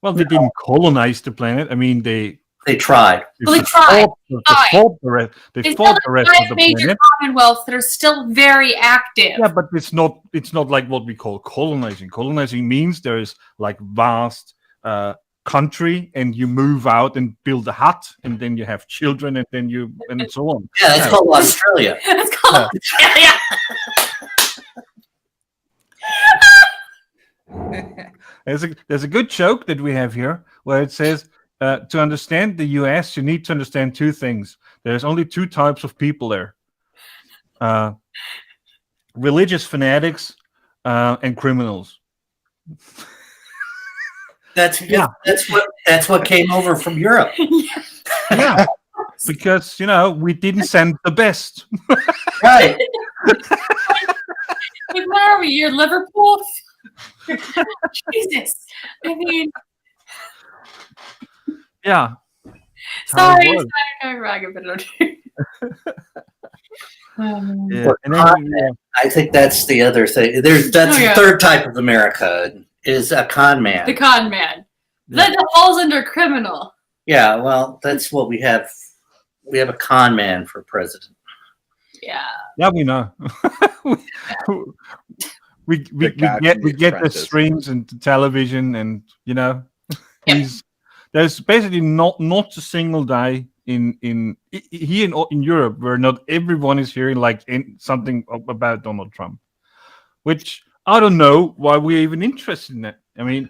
Well, they didn't colonize the planet. I mean, they tried. Well, they tried. fought the rest. They There's fought still the rest of five the major planet. commonwealths that are still very active. Yeah, but it's not like what we call colonizing. Colonizing means there is like vast country, and you move out and build a hut, and then you have children, and then and so on. Yeah, it's called Australia. It's called Australia. There's a good joke that we have here where it says, to understand the US, you need to understand two things. There's only two types of people there. Religious fanatics and criminals. That's what came over from Europe. Yeah. Because, we didn't send the best. Right. Like, where are we? You're Liverpool? Jesus. I mean, Yeah. sorry, How it was. I'm ragged, but Yeah. And then, I think that's the other thing. That's the third type of America is a con man. the con man. That falls under criminal. Yeah, well, that's what we have. We have a con man for president. Yeah. yeah, we know. we get the streams and the television, and there's basically not a single day in Europe where not everyone is hearing something about Donald Trump, which I don't know why we're even interested in it. I mean,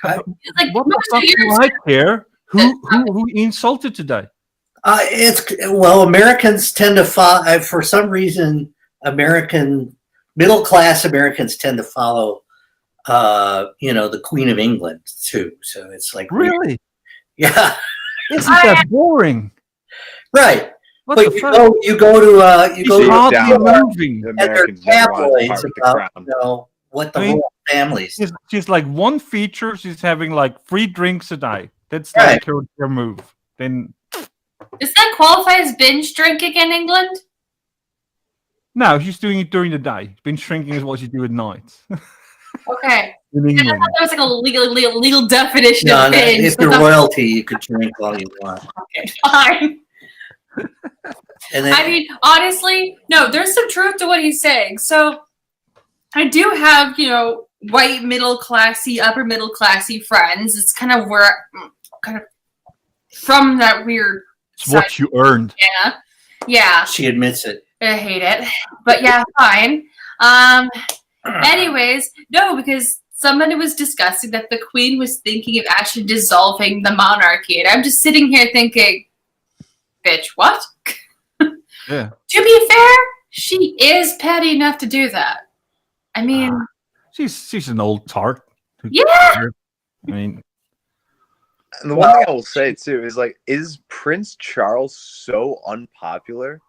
Like, what the fuck do I care? Who insulted today? Americans tend to follow, for some reason, middle class Americans tend to follow, the Queen of England too. So it's like Really? Yeah. Isn't that boring? Right. What But the fuck? you go to hardly moving. and there's tabloids about what the royal families. She's like one feature. She's having like 3 drinks a day. That's Right. like her move. Then Does that qualify as binge drinking in England? no, she's doing it during the day. Binge drinking is what you do at night. Okay. In I England. thought there was like a legal definition No, of binge. if you're royalty, you could drink all you want. Okay, fine. And then, I mean, honestly, no, there's some truth to what he's saying. So I do have, white middle classy, upper middle classy friends. It's kind of where, from that weird It's what you earned. Yeah. Yeah. she admits it. I hate it. But yeah, fine. Anyways, no, because somebody was discussing that the Queen was thinking of actually dissolving the monarchy. And I'm just sitting here thinking, bitch, what? Yeah. To be fair, she is petty enough to do that. I mean, She's an old tart. yeah. I mean, And the one thing I will say too is Prince Charles so unpopular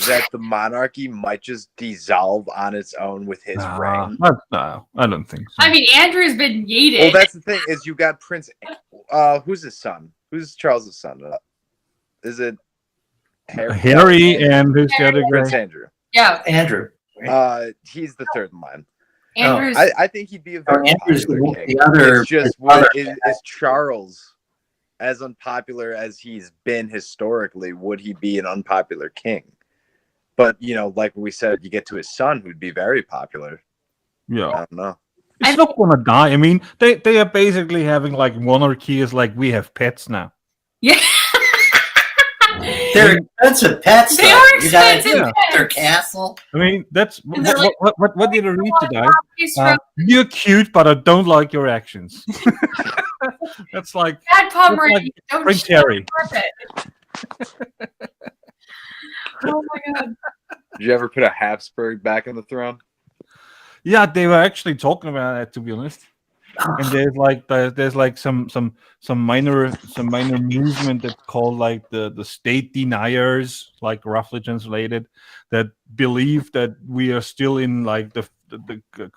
that the monarchy might just dissolve on its own with his reign? No, I don't think so. I mean, Andrew's been yeeted. Well, that's the thing is you got Prince. Who's his son? Who's Charles's son? Is it Harry and who's the other Prince guy? Andrew? Yeah, Andrew. He's the third in line. Andrew's. I think he'd be a very Andrew's popular the king. other. It's just is Charles as unpopular as he's been historically? Would he be an unpopular king? But like we said, you get to his son, who'd be very popular. Yeah. I don't know. It's not gonna die. I mean, they are basically having like monarchy is like we have pets now. Yeah. They're expensive pets. They though. are You gotta expensive do pets. their castle. I mean, that's And they're like, what did I read today? Properties from You're cute, but I don't like your actions. That's like Bad Pomeranian. Don't Prince show Harry. carpet. Oh my god. Did you ever put a Habsburg back on the throne? Yeah, they were actually talking about that, to be honest. And there's like some minor movement that's called like the state deniers, like roughly translated, that believe that we are still in like the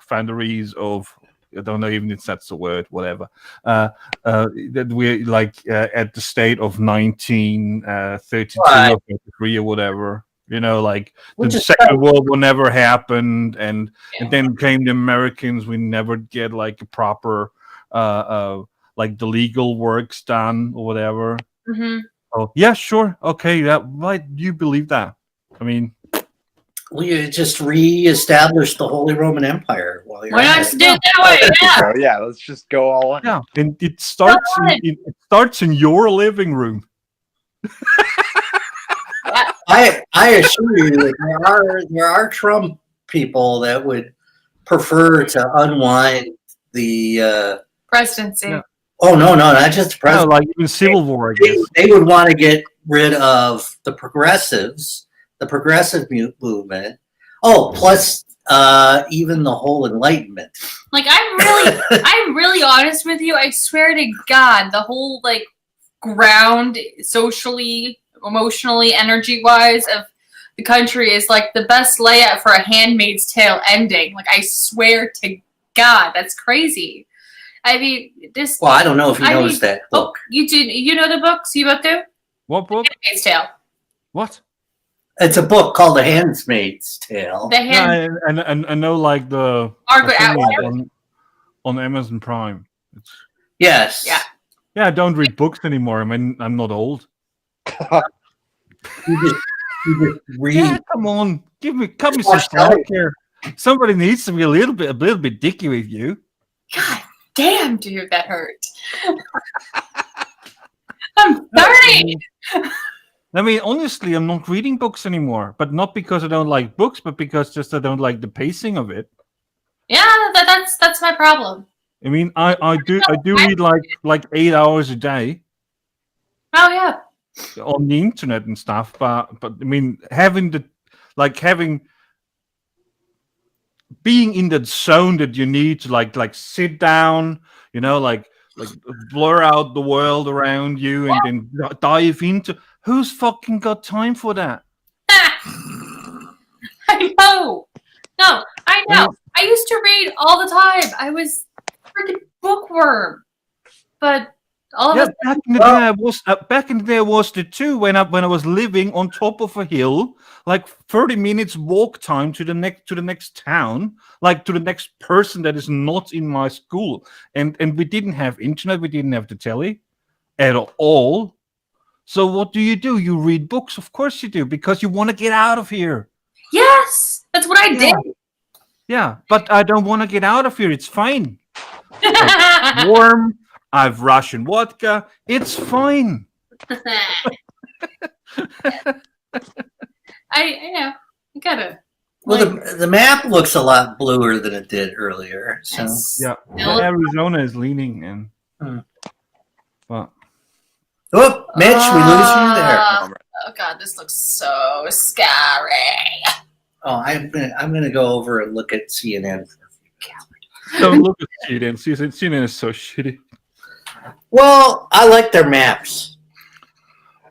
foundaries of I don't know even if that's the word, whatever. That we're like at the state of 1932 Right. or 33 or whatever. You know, like Which the is Second World War never happened, and then came the Americans. We never get like a proper like the legal works done or whatever. Hmm. Oh yeah, sure, okay. Why do you believe that? I mean, We just re-established the Holy Roman Empire while you're Why not at just it. do it that way? Yeah. So yeah, let's just go all in. yeah, and it starts it starts in your living room. I assure you that there are Trump people that would prefer to unwind the. Presidency. Yeah. Oh no, not just the No, president. like even Civil War, I guess. They would want to get rid of the progressives, the progressive movement. Oh, plus even the whole Enlightenment. Like I'm really honest with you. I swear to God, the whole like ground socially, emotionally, energy wise of the country is like the best layout for a Handmaid's Tale ending. Like I swear to God, that's crazy. I mean, this. Well, I don't know if you I noticed mean- that book. You do. You know the books? You both do? What book? Handmaid's Tale. What? It's a book called The Handmaid's Tale. The hand. Yeah, and I know like the Margaret the thing Atwood. on Amazon Prime. It's, Yes. Yeah. yeah, I don't read books anymore. I mean, I'm not old. You just read. Yeah, come on, cut me some watch slack television. here. Somebody needs to be a little bit dicky with you. God damn, dude, that hurt. I'm 30. I mean, honestly, I'm not reading books anymore, but not because I don't like books, but because just I don't like the pacing of it. Yeah, that's my problem. I mean, I do read like 8 hours a day Oh yeah. on the internet and stuff, but I mean, having being in that zone that you need to like sit down, you know, like blur out the world around you and then dive into. Who's fucking got time for that? I know. No, I know. I used to read all the time. I was freaking bookworm. But all of Yeah, a back in the day, I was the too. When I was living on top of a hill, like 30 minutes walk time to the next town, like to the next person that is not in my school, and we didn't have internet, we didn't have the telly at all. So what do? You read books, of course you do, because you want to get out of here. yes, that's what I did. Yeah, but I don't want to get out of here. It's fine. It's warm. I've Russian vodka. It's fine. I know. You gotta. Well, the map looks a lot bluer than it did earlier. So Yes. Yeah, No. Arizona is leaning in. But oh, Mitch, we lose you there. Oh god, this looks so scary. Oh, I'm gonna go over and look at CNN. don't look at CNN. CNN is so shitty. Well, I like their maps.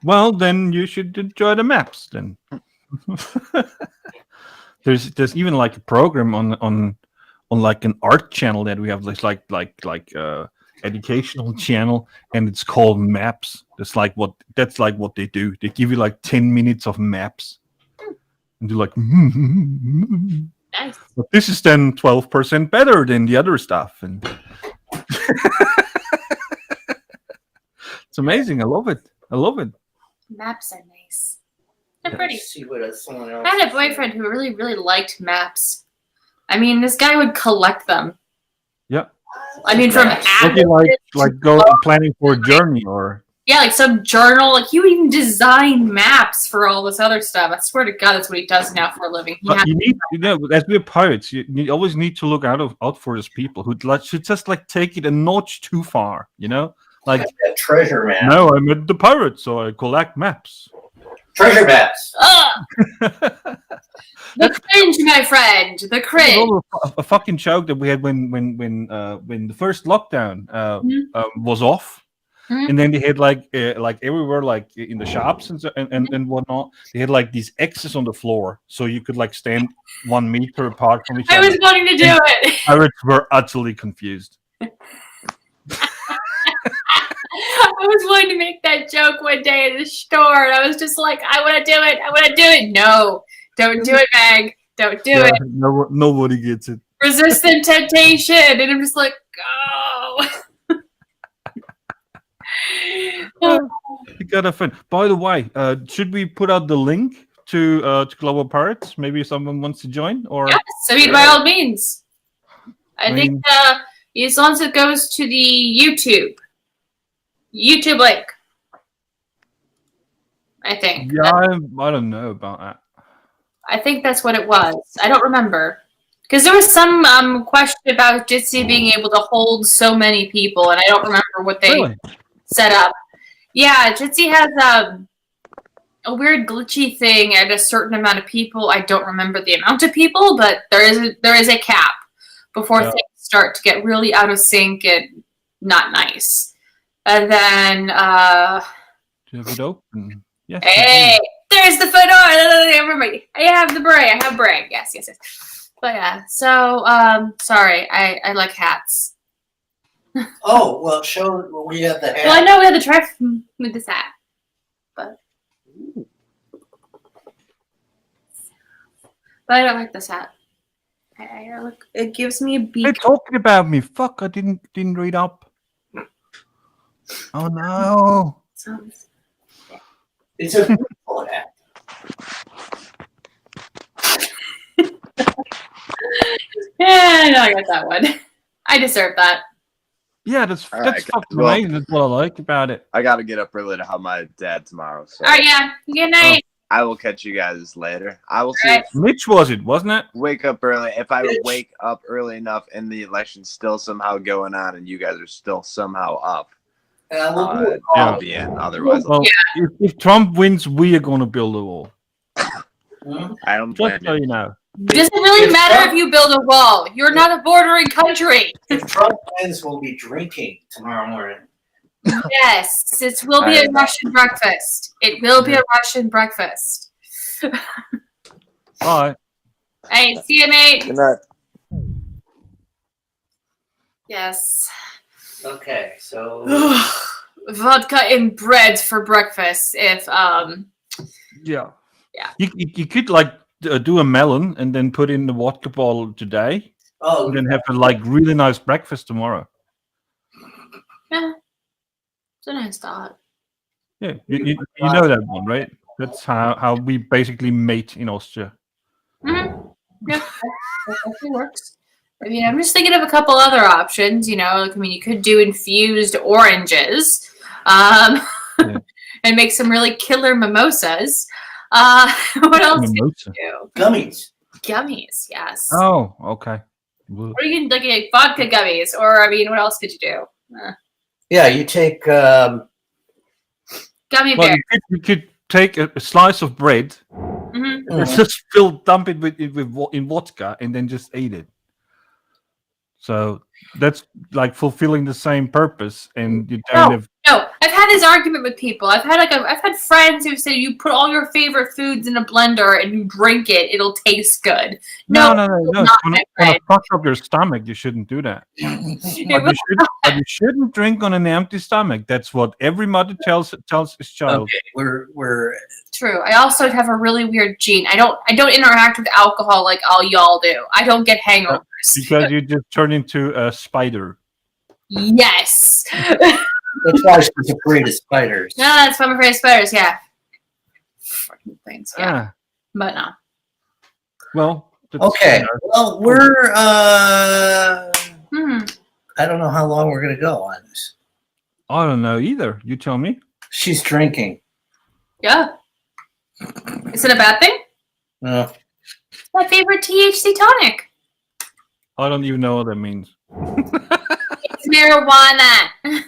Well, then you should enjoy the maps. Then there's even like a program on like an art channel that we have, like educational channel, and it's called Maps. That's like what they do. They give you like 10 minutes of maps, and you're like, Nice. but this is then 12% better than the other stuff, and it's amazing. I love it. Maps are nice. They're pretty. Let's see what someone else. I had a boyfriend who really, really liked maps. I mean, this guy would collect them. Yeah. I mean, from Nice. Okay, Atlas, like go planning for a journey, or yeah, like some journal. Like he would even design maps for all this other stuff. I swear to God, that's what he does now for a living. He but has- you need, as we're pirates, you always need to look out for those people who should just like take it a notch too far, you know? Like, That treasure map. no, I'm at the pirates, so I collect maps. Treasure maps. Ugh! The cringe, my friend. The cringe. A fucking joke that we had when the first lockdown was off, Mhm. And then they had like everywhere, like in the shops and whatnot. They had like these X's on the floor, so you could like stand 1 meter apart from each I other. was wanting to do it. Pirates were utterly confused. I was wanting to make that joke one day in the store, and I was just like, I want to do it. I want to do it. No, don't do it, Meg. Don't do it. Nobody gets it. Resistant temptation. And I'm just like, oh. You gotta find. By the way, should we put out the link to Global Pirates? Maybe someone wants to join, or Yes, I mean, by all means. I I think mean- as long as it goes to the YouTube link. I think. yeah, I don't know about that. I think that's what it was. I don't remember. Because there was some question about Jitsi being able to hold so many people, and I don't remember what they Really? set up. Yeah, Jitsi has a weird glitchy thing at a certain amount of people. I don't remember the amount of people, but there is a cap before Yeah. things start to get really out of sync and not nice. And then, Do you have it open? Yes. hey, there's the fedora. Everybody, I have the bray. I have bray. Yes. But yeah, so sorry, I like hats. Oh, well, show we have the hat. Well, I know we had the try with this hat, but I don't like this hat. I look. It gives me a beak. They're talking about me. Fuck! I didn't read up. Oh no! Sounds- It's a beautiful hat. Yeah, no, I got that one. I deserve that. Yeah, that's All right, fucking well- amazing. That's what I like about it. I got to get up early to help my dad tomorrow, so All right, yeah. Good night. I will catch you guys later. I will see All right. if Mitch was it, wasn't it? wake up early. If I Bitch. wake up early enough and the election's still somehow going on and you guys are still somehow up, We'll do it. I'll be in. Otherwise, Well, if Trump wins, we are going to build a wall. Hmm? I don't Just plan so it. you know. Doesn't really matter if you build a wall. You're not a bordering country. If Trump wins, we'll be drinking tomorrow morning. Yes, it will be a I- Russian breakfast. It will be a Russian breakfast. Bye. Hey, see you, mate. Good night. Yes. Okay, so Vodka and bread for breakfast. If Yeah. Yeah. You could like do a melon and then put in the vodka bottle today, oh, and then have a like really nice breakfast tomorrow. yeah, it's a nice thought. Yeah, you know that one, right? That's how we basically mate in Austria. Mm-hmm. Yeah, that definitely works. I mean, I'm just thinking of a couple other options. You know, like, I mean, you could do infused oranges, Yeah. and make some really killer mimosas. What else could you Mimosa. do? gummies. Gummies, yes. Oh, okay. Well, Or you can like vodka gummies, or I mean, what else could you do? Yeah, you take Gummy well, bear. you could take a slice of bread, Hmm. and just dump it in vodka, and then just eat it. So that's like fulfilling the same purpose, and you don't have. No, I've had this argument with people. I've had friends who say you put all your favorite foods in a blender and you drink it, it'll taste good. No. not It's my gonna friend. fuck up your stomach. You shouldn't do that. But you shouldn't drink on an empty stomach. That's what every mother tells his child. Okay, we're True. I also have a really weird gene. I don't interact with alcohol like all y'all do. I don't get hangovers. Because you just turn into a spider. Yes. that's why she's afraid of spiders. No, that's why I'm afraid of spiders. Yeah. Fucking things. Yeah. Ah, But no. well. that's, Okay, well we're Hmm. I don't know how long we're gonna go on this. I don't know either. You tell me. She's drinking. Yeah. Is it a bad thing? No. It's my favorite THC tonic. I don't even know what that means. It's marijuana.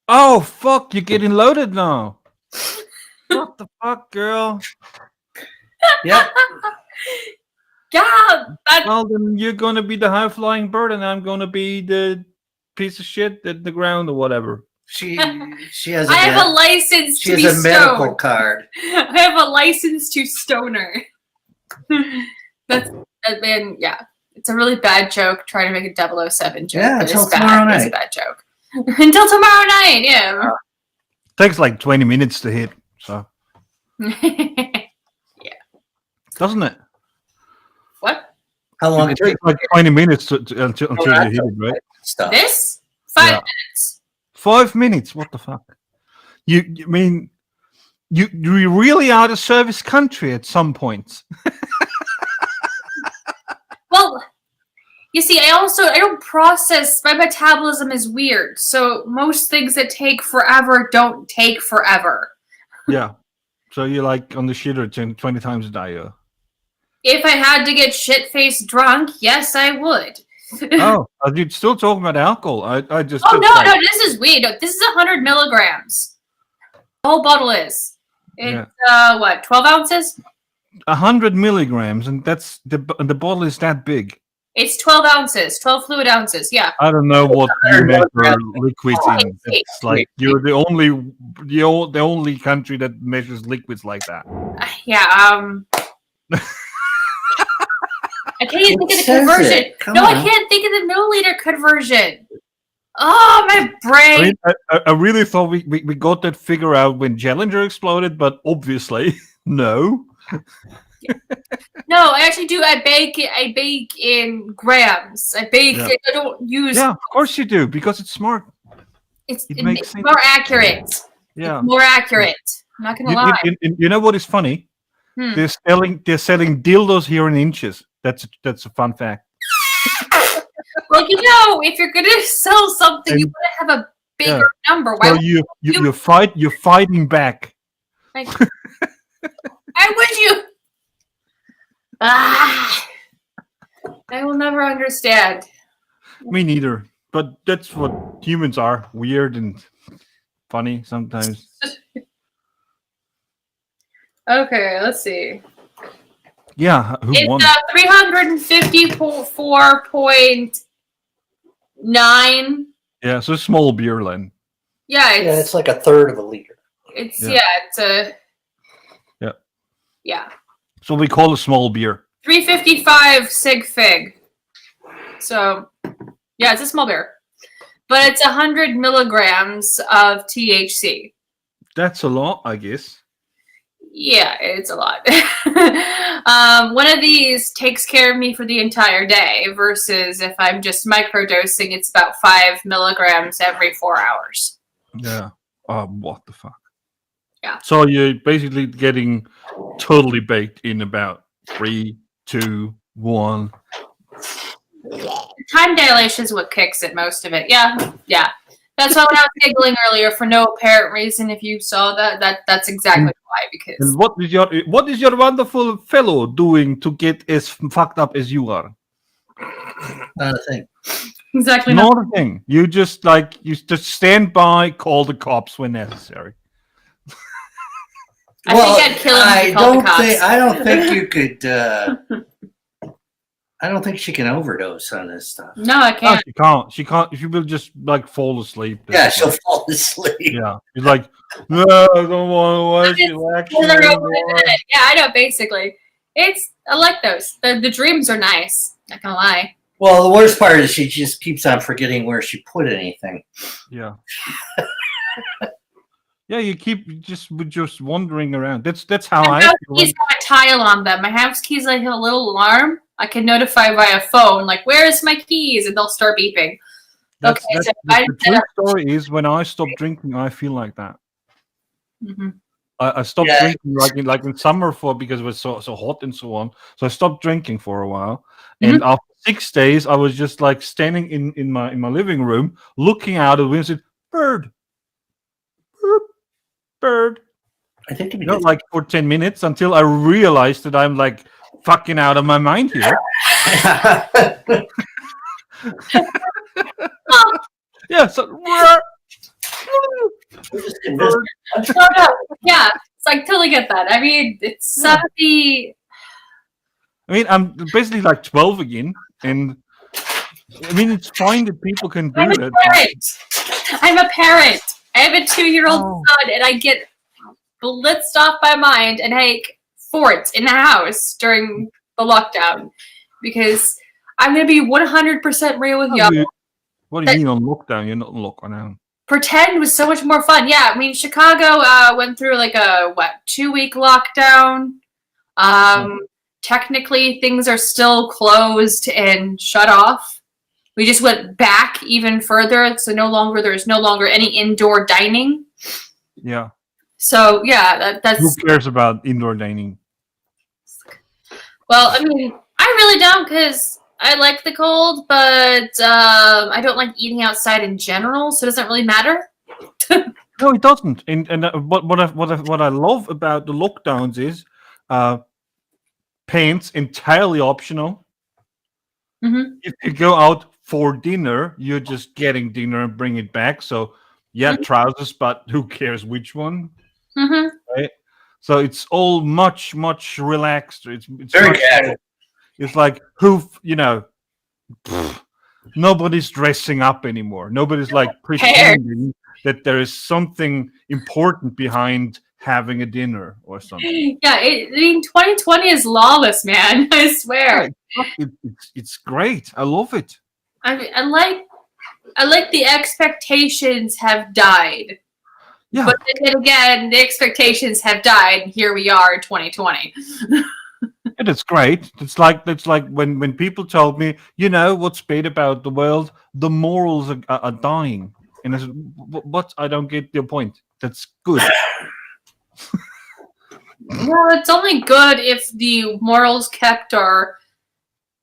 Oh fuck! You're getting loaded now. What the fuck, girl? Yep. Yeah. Well, then you're gonna be the high flying bird, and I'm gonna be the piece of shit at the ground or whatever. She has. I have a license She to be has a medical stoned. card. I have a license to stoner. That's and yeah, it's a really bad joke. Trying to make a 007 joke. Yeah, but until it's tomorrow bad. It's a night. bad joke. Until tomorrow night. Yeah. Takes like 20 minutes to hit, so doesn't it? What? How long It takes like 20 minutes until you hit it, right? Stuff. This? 5 Yeah. minutes. 5 minutes. What the fuck? You mean you really are a service country at some points? Well, you see, I don't process. My metabolism is weird, so most things that take forever don't take forever. Yeah. So you're like on the shitter 20 times a day. If I had to get shit-faced drunk, yes, I would. Oh, are you still talking about alcohol? I just. Oh it's no, like- no, this is weed. No, this is 100 milligrams. The whole bottle is. It's what, 12 ounces? 100 milligrams, and that's the bottle is that big. It's 12 ounces, 12 fluid ounces. Yeah. I don't know what you measure liquids Oh, in. It's like you're the only country that measures liquids like that. Yeah. I can't even think of the says conversion. it. Come No, I on. can't think of the milliliter conversion. Oh, my brain. I mean, I really thought we got that figure out when Challenger exploded, but obviously no. No, I actually do. I bake in grams. I bake. Yeah. I don't use. Yeah, of course you do, because it's smart. It's it makes sense. more accurate. Yeah. More accurate. I'm not gonna lie. You know what is funny? Hmm. They're selling dildos here in inches. That's a fun fact. Well, if you're gonna sell something, you want to have a bigger number. Why? So you're fighting back. Why would you? Ah, I will never understand. Me neither. But that's what humans are: weird and funny sometimes. Okay, let's see. Yeah, who won? It's 354.9. Yeah, so small beer, Len. Yeah, It's like a third of a liter. it's Yeah. it's a Yeah. yeah. So we call a small beer. 355 sig fig. So yeah, it's a small beer. But it's 100 milligrams of THC. That's a lot, I guess. Yeah, it's a lot. One of these takes care of me for the entire day versus if I'm just microdosing, it's about 5 milligrams every 4 hours. Yeah. What the fuck? Yeah. So you're basically getting totally baked in about 3, 2, 1. Time dilation is what kicks it, most of it. Yeah. That's why when I was giggling earlier for no apparent reason. If you saw that's exactly why. Because And what is your wonderful fellow doing to get as fucked up as you are? Not a thing. exactly Not a thing. You just stand by, call the cops when necessary. I think I'd kill him if he called the cops. I don't think you could. I don't think she can overdose on this stuff. No, I No, can't. she can't. She will just like fall asleep. Yeah, she'll fall asleep. Yeah. She's like, no, I don't want to watch you Slither action over anymore." it. Yeah, I know. Basically, I like those. The dreams are nice. Not gonna lie. Well, the worst part is she just keeps on forgetting where she put anything. Yeah. Yeah, you keep just wandering around. That's how My I house feel. keys have a tile on them. My house keys like have a little alarm. I can notify via phone, like, "Where's my keys?" and they'll start beeping. That's, Okay, that's, so the true story is when I stop drinking, I feel like that. Mhm. I stopped Yeah. drinking like in summer because it was so hot and so on. So I stopped drinking for a while, and after 6 days, I was just like standing in my living room, looking out the window, and said, "Bird, bird, bird." I think You know, like for 10 minutes until I realized that I'm like fucking out of my mind here. Yeah, so bird. No, yeah, it's like totally get that. I mean, it's the I mean, I'm basically like 12 again, and I mean, it's fine that people can do I'm a that. parent. I'm a parent. I have a 2-year-old son, and I get blitzed off my mind and make forts in the house during the lockdown because I'm going to be 100% real with y'all. What do you mean on lockdown? You're not on lockdown. Pretend was so much more fun. Yeah, I mean, Chicago went through like a 2-week lockdown. Technically, things are still closed and shut off. We just went back even further, so there's no longer any indoor dining. Yeah. So yeah, that's. Who cares about indoor dining? Well, I mean, I really don't because I like the cold, but I don't like eating outside in general, so it doesn't really matter. No, it doesn't. And what I love about the lockdowns is pants entirely optional. Mm-hmm. If you go out for dinner, you're just getting dinner and bring it back. So yeah, trousers, but who cares which one? Mm-hmm. Right. So it's all much relaxed. It's Very casual. It's like nobody's dressing up anymore. Nobody's like pretending that there is something important behind having a dinner or something. Yeah, 2020 is lawless, man. I swear. It's great. I love it. I like the expectations have died. Yeah. But then again, the expectations have died, and here we are in 2020. And it's great. It's like when people told me, what's bad about the world? The morals are dying. And I said, what? I don't get your point. That's good. Well, it's only good if the morals kept are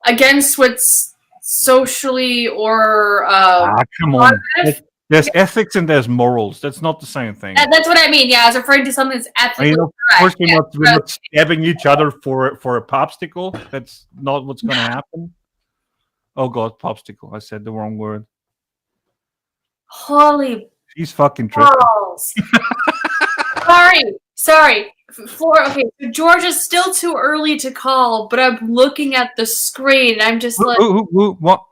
against what's socially or come on. There's ethics and there's morals. That's not the same thing. That's what I mean. Yeah, I was referring to something that's ethically Of course, we're not stabbing each other for a popsicle. That's not what's going to happen. Oh God, popsicle! I said the wrong word. Holy She's fucking tripping. balls! Sorry. Okay, so Georgia's still too early to call, but I'm looking at the screen. And I'm just like, what?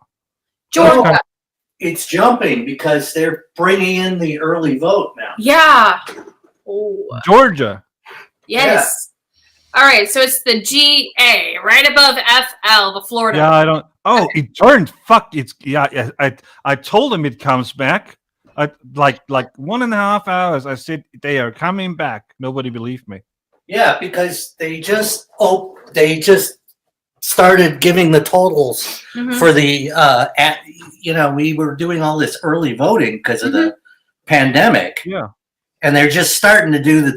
Georgia. It's jumping because they're bringing in the early vote now. Yeah. Oh. Georgia. Yes. Yeah. All right, so it's the GA right above FL, the Florida. Yeah, I don't. Oh, it turned. Fuck. It's yeah. I told him it comes back. Like 1.5 hours. I said they are coming back. Nobody believed me. Yeah, because they just started giving the totals for the we were doing all this early voting because of the pandemic. Yeah. And they're just starting to do the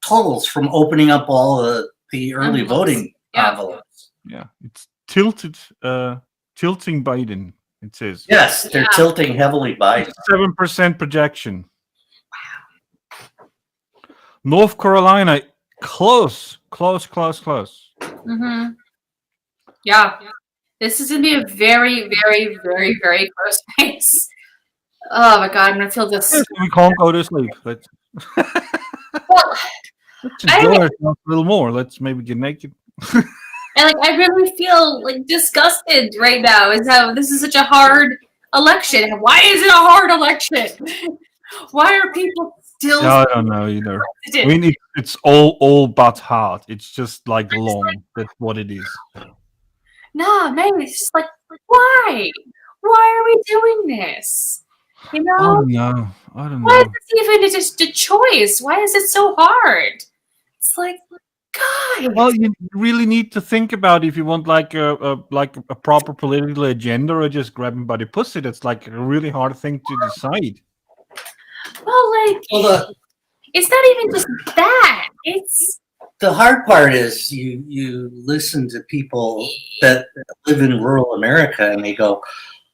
totals from opening up all the early voting envelopes. Yeah. It's tilting Biden, it says. Yes, they're tilting heavily Biden. 7% projection. Wow. North Carolina, close. Mm-hmm. Yeah. This is going to be a very, very, very, very close race. Oh my God, I'm going to feel this. We can't go to sleep. Let's enjoy ourselves a little more. Let's maybe get naked. And I really feel disgusted right now. Is how this is such a hard election. Why is it a hard election? Why are people still? No, I don't know either. I mean, it's all but hard. It's just long. That's what it is. No, maybe it's just why? Why are we doing this? I don't know. Why is this even just a choice? Why is it so hard? It's God. Well, you really need to think about if you want a proper political agenda or just grabbing by the pussy. That's a really hard thing to decide. Well, it's not even just that. It's the hard part is you listen to people that live in rural America and they go,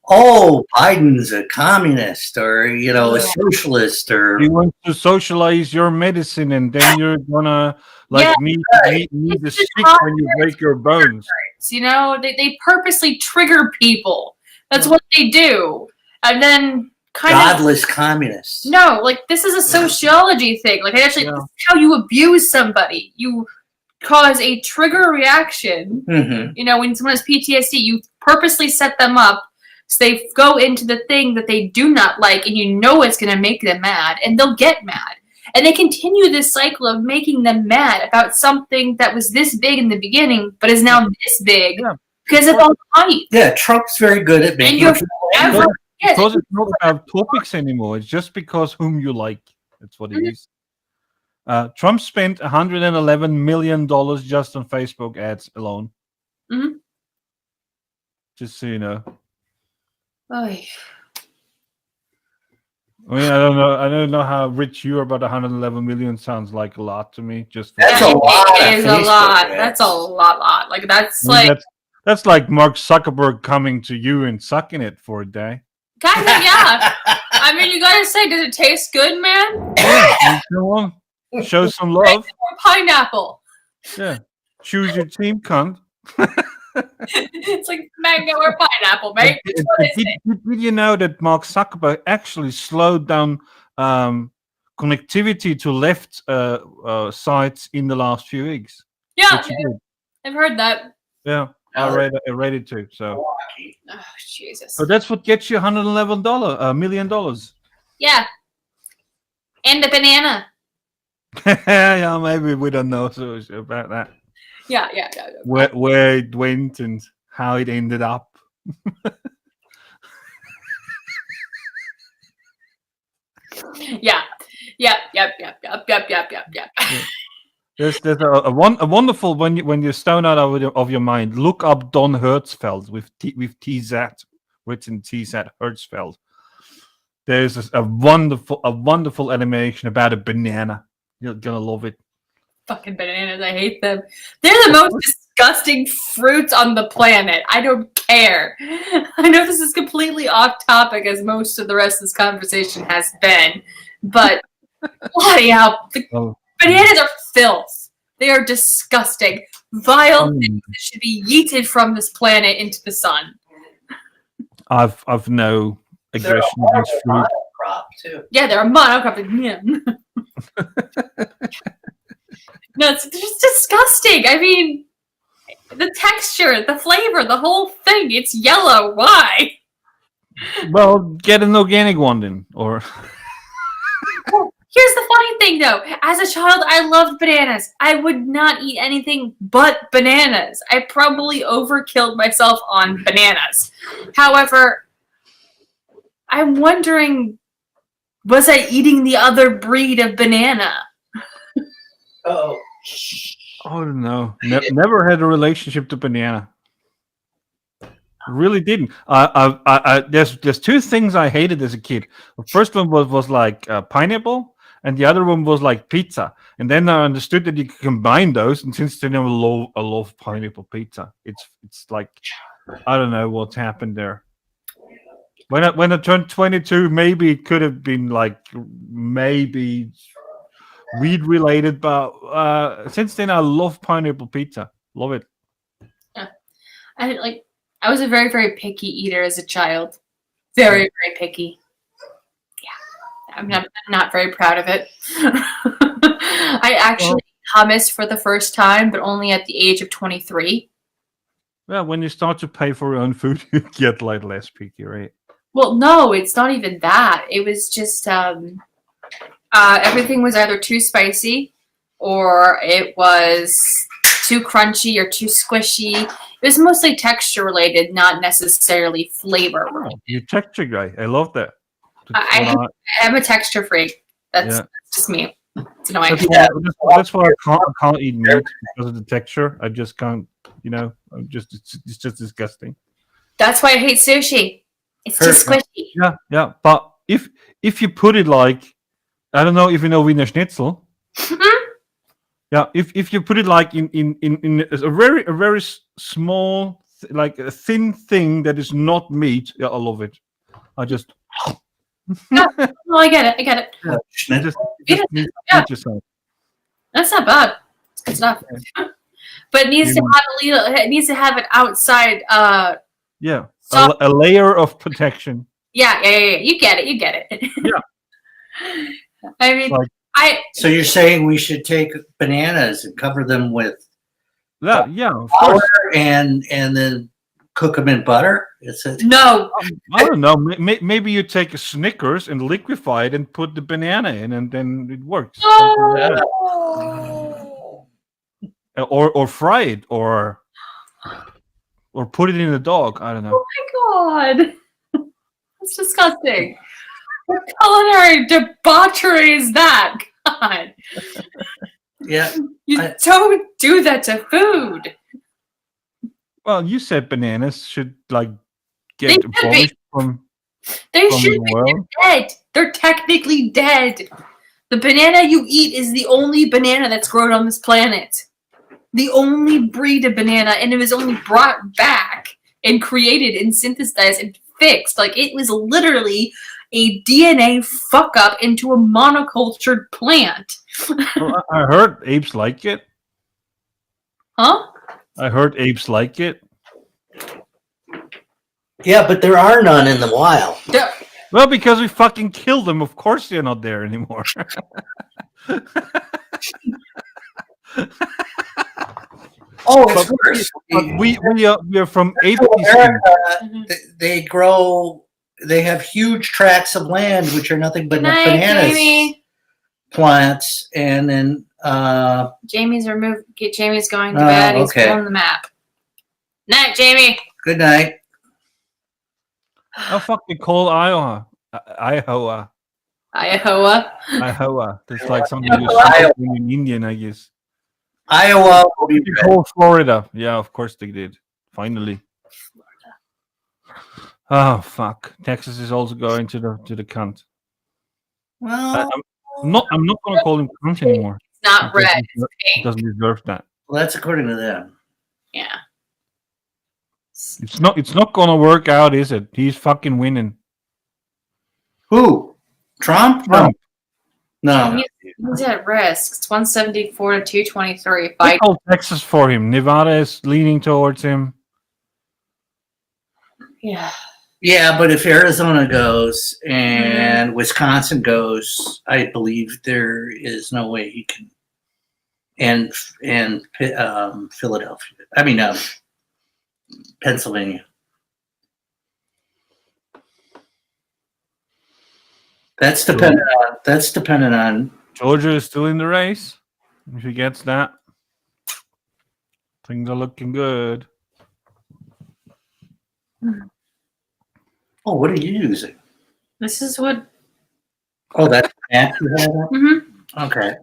"Oh, Biden's a communist or a socialist or you want to socialize your medicine and then you're gonna need the stick when you break your bones." They purposely trigger people. That's what they do, and then godless communists. No, this is a sociology thing. This is how you abuse somebody. You cause a trigger reaction. Mm-hmm. When someone has PTSD, you purposely set them up So they go into the thing that they do not like, and you know it's going to make them mad, and they'll get mad. And they continue this cycle of making them mad about something that was this big in the beginning, but is now this big because of all the hype. Yeah, Trump's very good at making And people you're angry. Because it's not about topics anymore. It's just because whom you like. That's what it is. Trump spent $111 million just on Facebook ads alone. Mhm. Just so you know. Oy. I mean, I don't know how rich you are, but 111 million sounds like a lot to me. Just for That's a lot. It is a Facebook lot. ads. That's a lot. Like that's I mean, like that's like Mark Zuckerberg coming to you and sucking it for a day. kind of yeah. I mean, you gotta say, does it taste good, man? Go on, show some love. Or pineapple. Yeah, choose your team, cunt. It's like mango or pineapple, mate. Which one is it? Did you know that Mark Zuckerberg actually slowed down connectivity to left sites in the last few weeks? Yeah, Which he did. I've heard that. Yeah, I read it too. So, Oh, Jesus. so that's what gets you $111 million. Yeah. And a banana. Yeah, maybe we don't know so much about that. Yeah. Where it went and how it ended up. Yeah. There's a wonderful when you're stoned out of your mind. Look up Don Hertzfeld with TZ written TZ Hertzfeld. There's a wonderful animation about a banana. You're gonna love it. Fucking bananas. I hate them. They're the most disgusting fruits on the planet. I don't care. I know this is completely off topic as most of the rest of this conversation has been, but bloody hell. Bananas are filth. They are disgusting. Vile things that should be yeeted from this planet into the sun. I've no aggression against fruit. Crop too. Yeah, they're a monocrop. No, it's just disgusting. I mean, the texture, the flavor, the whole thing. It's yellow. Why? Well, get an organic one then, or Here's the funny thing, though. As a child, I loved bananas. I would not eat anything but bananas. I probably overkilled myself on bananas. However, I'm wondering, was I eating the other breed of banana? Oh. I don't know. Never had a relationship to banana. Really didn't. There's two things I hated as a kid. The first one was like pineapple, and the other one was like pizza. And then I understood that you could combine those, and since then I love pineapple pizza. It's like I don't know what's happened there. When I turned 22, maybe it could have been like maybe weed related, but since then I love pineapple pizza. Love it. Yeah. I was a very, very picky eater as a child. Very, very picky. Yeah. I'm not very proud of it. I actually ate hummus for the first time, but only at the age of 23. Well, when you start to pay for your own food, you get like less picky, right? Well, no, it's not even that. It was just everything was either too spicy or it was too crunchy or too squishy. It was mostly texture related, not necessarily flavor. You're texture guy. I love that. I'm a texture freak. That's just me. It's annoying. That's why I can't eat meat because of the texture. I just can't. It's just disgusting. That's why I hate sushi. It's too squishy. Yeah. But if you put it like, I don't know if you know Wiener Schnitzel. Yeah, if you put it like in a very small, like a thin thing that is not meat, I love it. I just. No, I get it. Yeah, just meat yourself. That's not bad. It's good stuff. But it needs to have it outside. Yeah, a layer of protection. Yeah. You get it. Yeah. I mean, So you're saying we should take bananas and cover them with of flour course. and then cook them in butter? Is it? No. I don't know. Maybe you take a Snickers and liquefy it and put the banana in, and then it works. Oh. Or fry it, or put it in a dog. I don't know. Oh my god. That's disgusting. What culinary debauchery is that? God. Yeah. You don't do that to food. Well, you said bananas should like They get should abolished from They from should the be world. dead. They're technically dead. The banana you eat is the only banana that's grown on this planet. The only breed of banana, and it was only brought back and created and synthesized and fixed. Like, it was literally a DNA fuck up into a monocultured plant. Well, I heard apes like it. Huh? I heard apes like it. Yeah, but there are none in the wild. Well, because we fucking killed them. Of course, they're not there anymore. Oh, it's worse. We are from ape America, they grow. They have huge tracts of land, which are nothing but Night, bananas Jamie. plants, and then Jamie's removed. Get Jamie's going to Oh, bed. He's okay. on the map. Night, Jamie. good night. Oh fuck! They call Iowa. Iowa. Iowa. That's like something Iowa. in Indian, I guess. Iowa will be They call Florida. Yeah, of course they did. Finally. Oh fuck! Texas is also going to the cunt. well. I'm not going to call him cunt anymore. It's not It red. doesn't- It's It pink. doesn't deserve that. Well, that's according to them. Yeah. It's not gonna work out, is it? He's fucking winning. Who? Trump? Trump. No. He's at risk. It's 174 to 223. I call Texas for him. Nevada is leaning towards him. Yeah. Yeah, but if Arizona goes and Wisconsin goes, I believe there is no way he can. And Philadelphia. I mean, Pennsylvania. That's dependent on. Georgia is still in the race. If he gets that, things are looking good. Oh, what are you using? This is what. Oh, that's that you have? Mm-hmm. Okay.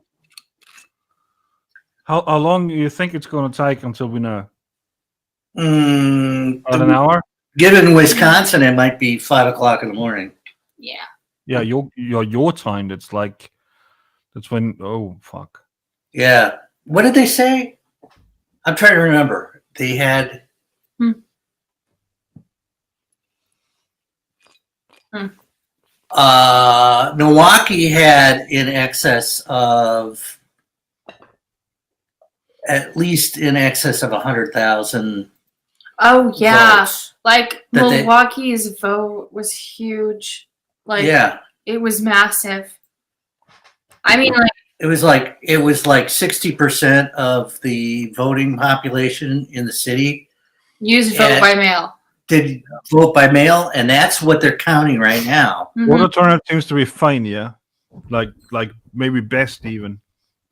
How long do you think it's going to take until we know? About an hour? Given Wisconsin, it might be 5 o'clock in the morning. Yeah. Yeah, your time. That's when. Oh fuck. Yeah. What did they say? I'm trying to remember. They had. Milwaukee had in excess of. At least in excess of 100,000. Oh yeah. votes. Like That they- Milwaukee's vote was huge. Like Yeah. it was massive. I mean, like It was like 60% of the voting population in the city use vote Yeah. by mail. did vote by mail, and that's what they're counting right now. Mhm. Voter turnout seems to be fine. Yeah, like maybe best even.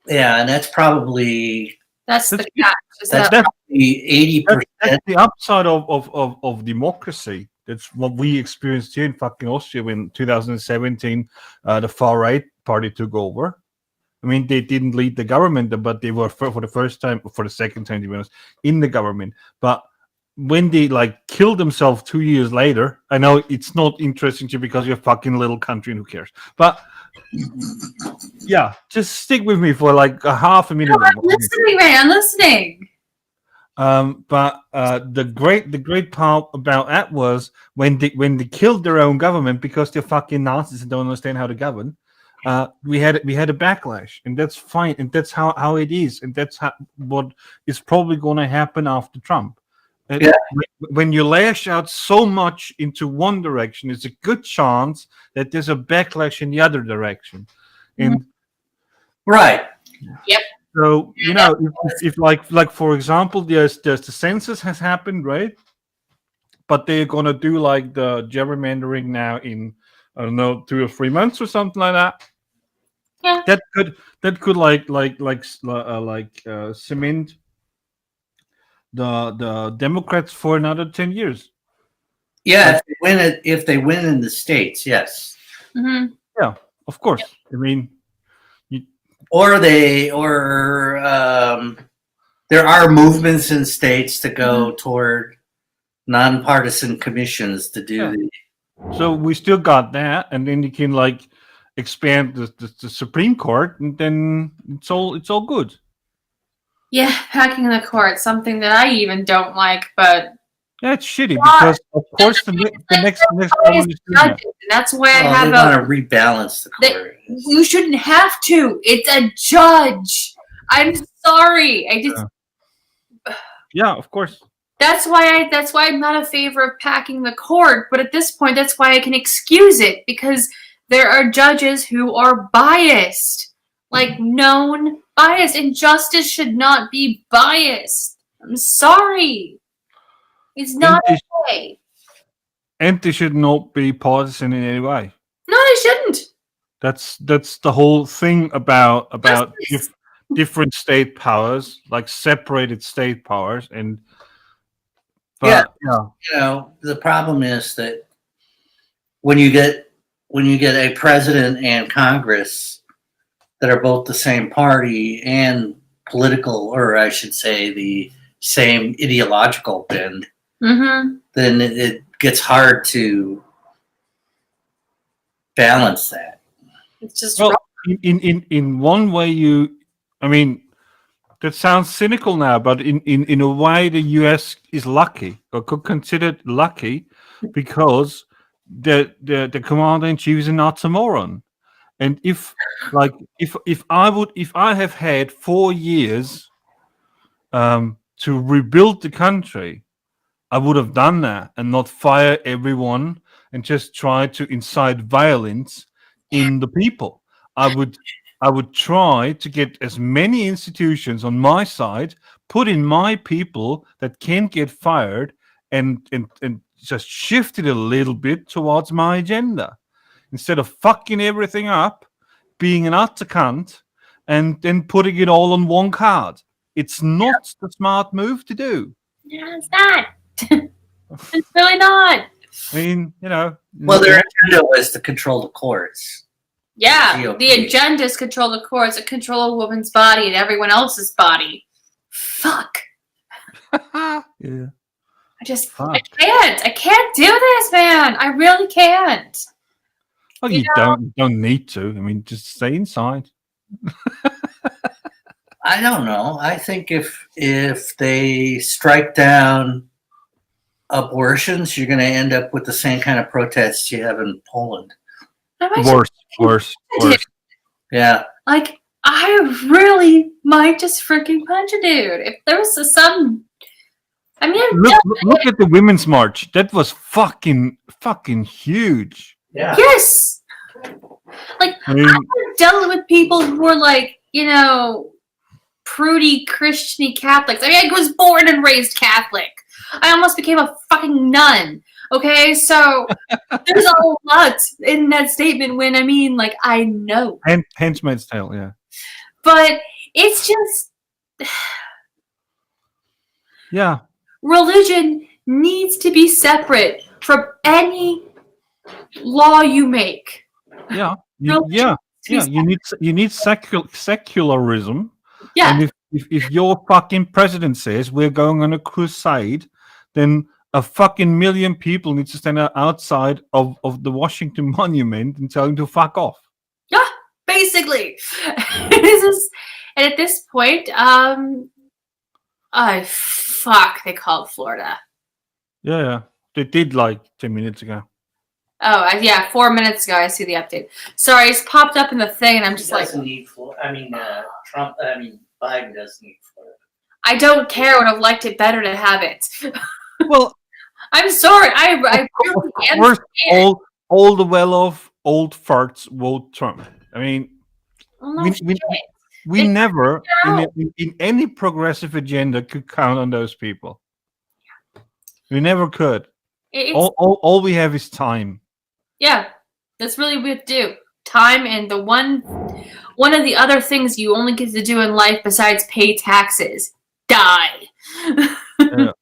Yeah, and that's probably That's the That's- catch. Is that's that probably 80%. That's the upside of democracy. That's what we experienced here in fucking Austria when 2017 the far right party took over. I mean, they didn't lead the government, but they were for the first time, for the second time, to be honest, in the government. But when they like killed themselves 2 years later, I know it's not interesting to you because you're a fucking little country and who cares. But yeah, just stick with me for like a half a minute. I'm listening, man. I'm listening. But the great part about that was when they killed their own government because they're fucking Nazis and don't understand how to govern. We had a backlash, and that's fine, and that's how it is, and that's what is probably going to happen after Trump. Yeah. When you lash out so much into one direction, it's a good chance that there's a backlash in the other direction, and Right. Yep. so you know, if like for example, there's the census has happened, right? but they're gonna do like the gerrymandering now in I don't know 2 or 3 months or something like that. Yeah. That could cement the Democrats for another 10 years. Yeah, if they win in the states, yes. Mm-hmm. Yeah, of course. I mean, Or there are movements in states to go toward nonpartisan commissions to do the. So we still got that, and then you can like expand the Supreme Court, and then it's all good. Yeah, packing the court, something that I even don't like, but Yeah, it's shitty because of course the next government is doing that. that's why I Well, have they want to rebalance the court. You shouldn't have to. It's a judge. I'm sorry. I just. Yeah, of course. That's why I'm not a favor of packing the court. But at this point, that's why I can excuse it because there are judges who are biased, like known bias, and justice should not be biased. I'm sorry. It's not okay. And they should not be partisan in any way. No, they shouldn't. That's the whole thing about different state powers, like separated state powers, and You know, the problem is that when you get a president and Congress that are both the same party and political, or I should say, the same ideological bend, then it gets hard to balance that. It's just in one way I mean that sounds cynical now, but in a way the US is lucky or could consider it lucky because the commander in chief is an oxymoron. And if I have had 4 years to rebuild the country, I would have done that and not fire everyone and just try to incite violence in the people. I would try to get as many institutions on my side, put in my people that can't get fired, and just shift it a little bit towards my agenda. Instead of fucking everything up, being an utter cunt, and then putting it all on one card. It's not the smart move to do. Yeah, it's not. It's really not. I mean, you know. Well, their agenda was to control the courts. Yeah, GOP. the agenda is control the courts, control a woman's body and everyone else's body. Fuck. Yeah. I can't do this, man. I really can't. Well, you don't need to. I mean, just stay inside. I don't know. I think if they strike down abortions, you're going to end up with the same kind of protests you have in Poland. Worse. Yeah. Like, I really might just freaking punch a dude. If there was some... I mean, look at the Women's March. That was fucking huge. Yeah. Yes! Like, I mean, I've dealt with people who were like, you know, prudy Christian Catholics. I mean, I was born and raised Catholic. I almost became a fucking nun. Okay, so there's a lot in that statement when I mean, like, I know. Handmaid's Tale, yeah. But it's just... Yeah. Religion needs to be separate from any law you make. Yeah. You need secularism. Yeah. And if your fucking president says we're going on a crusade, then a fucking million people need to stand outside of the Washington Monument and tell him to fuck off. Yeah, basically. And at this point, they called Florida. Yeah. They did like 10 minutes ago. Oh, yeah, 4 minutes ago, I see the update. Sorry, it's popped up in the thing, and I'm just like... Biden doesn't need Florida. I don't care. Would have liked it better to have it. Well... I'm sorry. I really understand. All the well-off old farts vote Trump. I mean, we never, in any progressive agenda, could count on those people. We never could. It's, All we have is time. yeah, that's really what we have to do. Time, and the one of the other things you only get to do in life besides pay taxes, die. Yeah.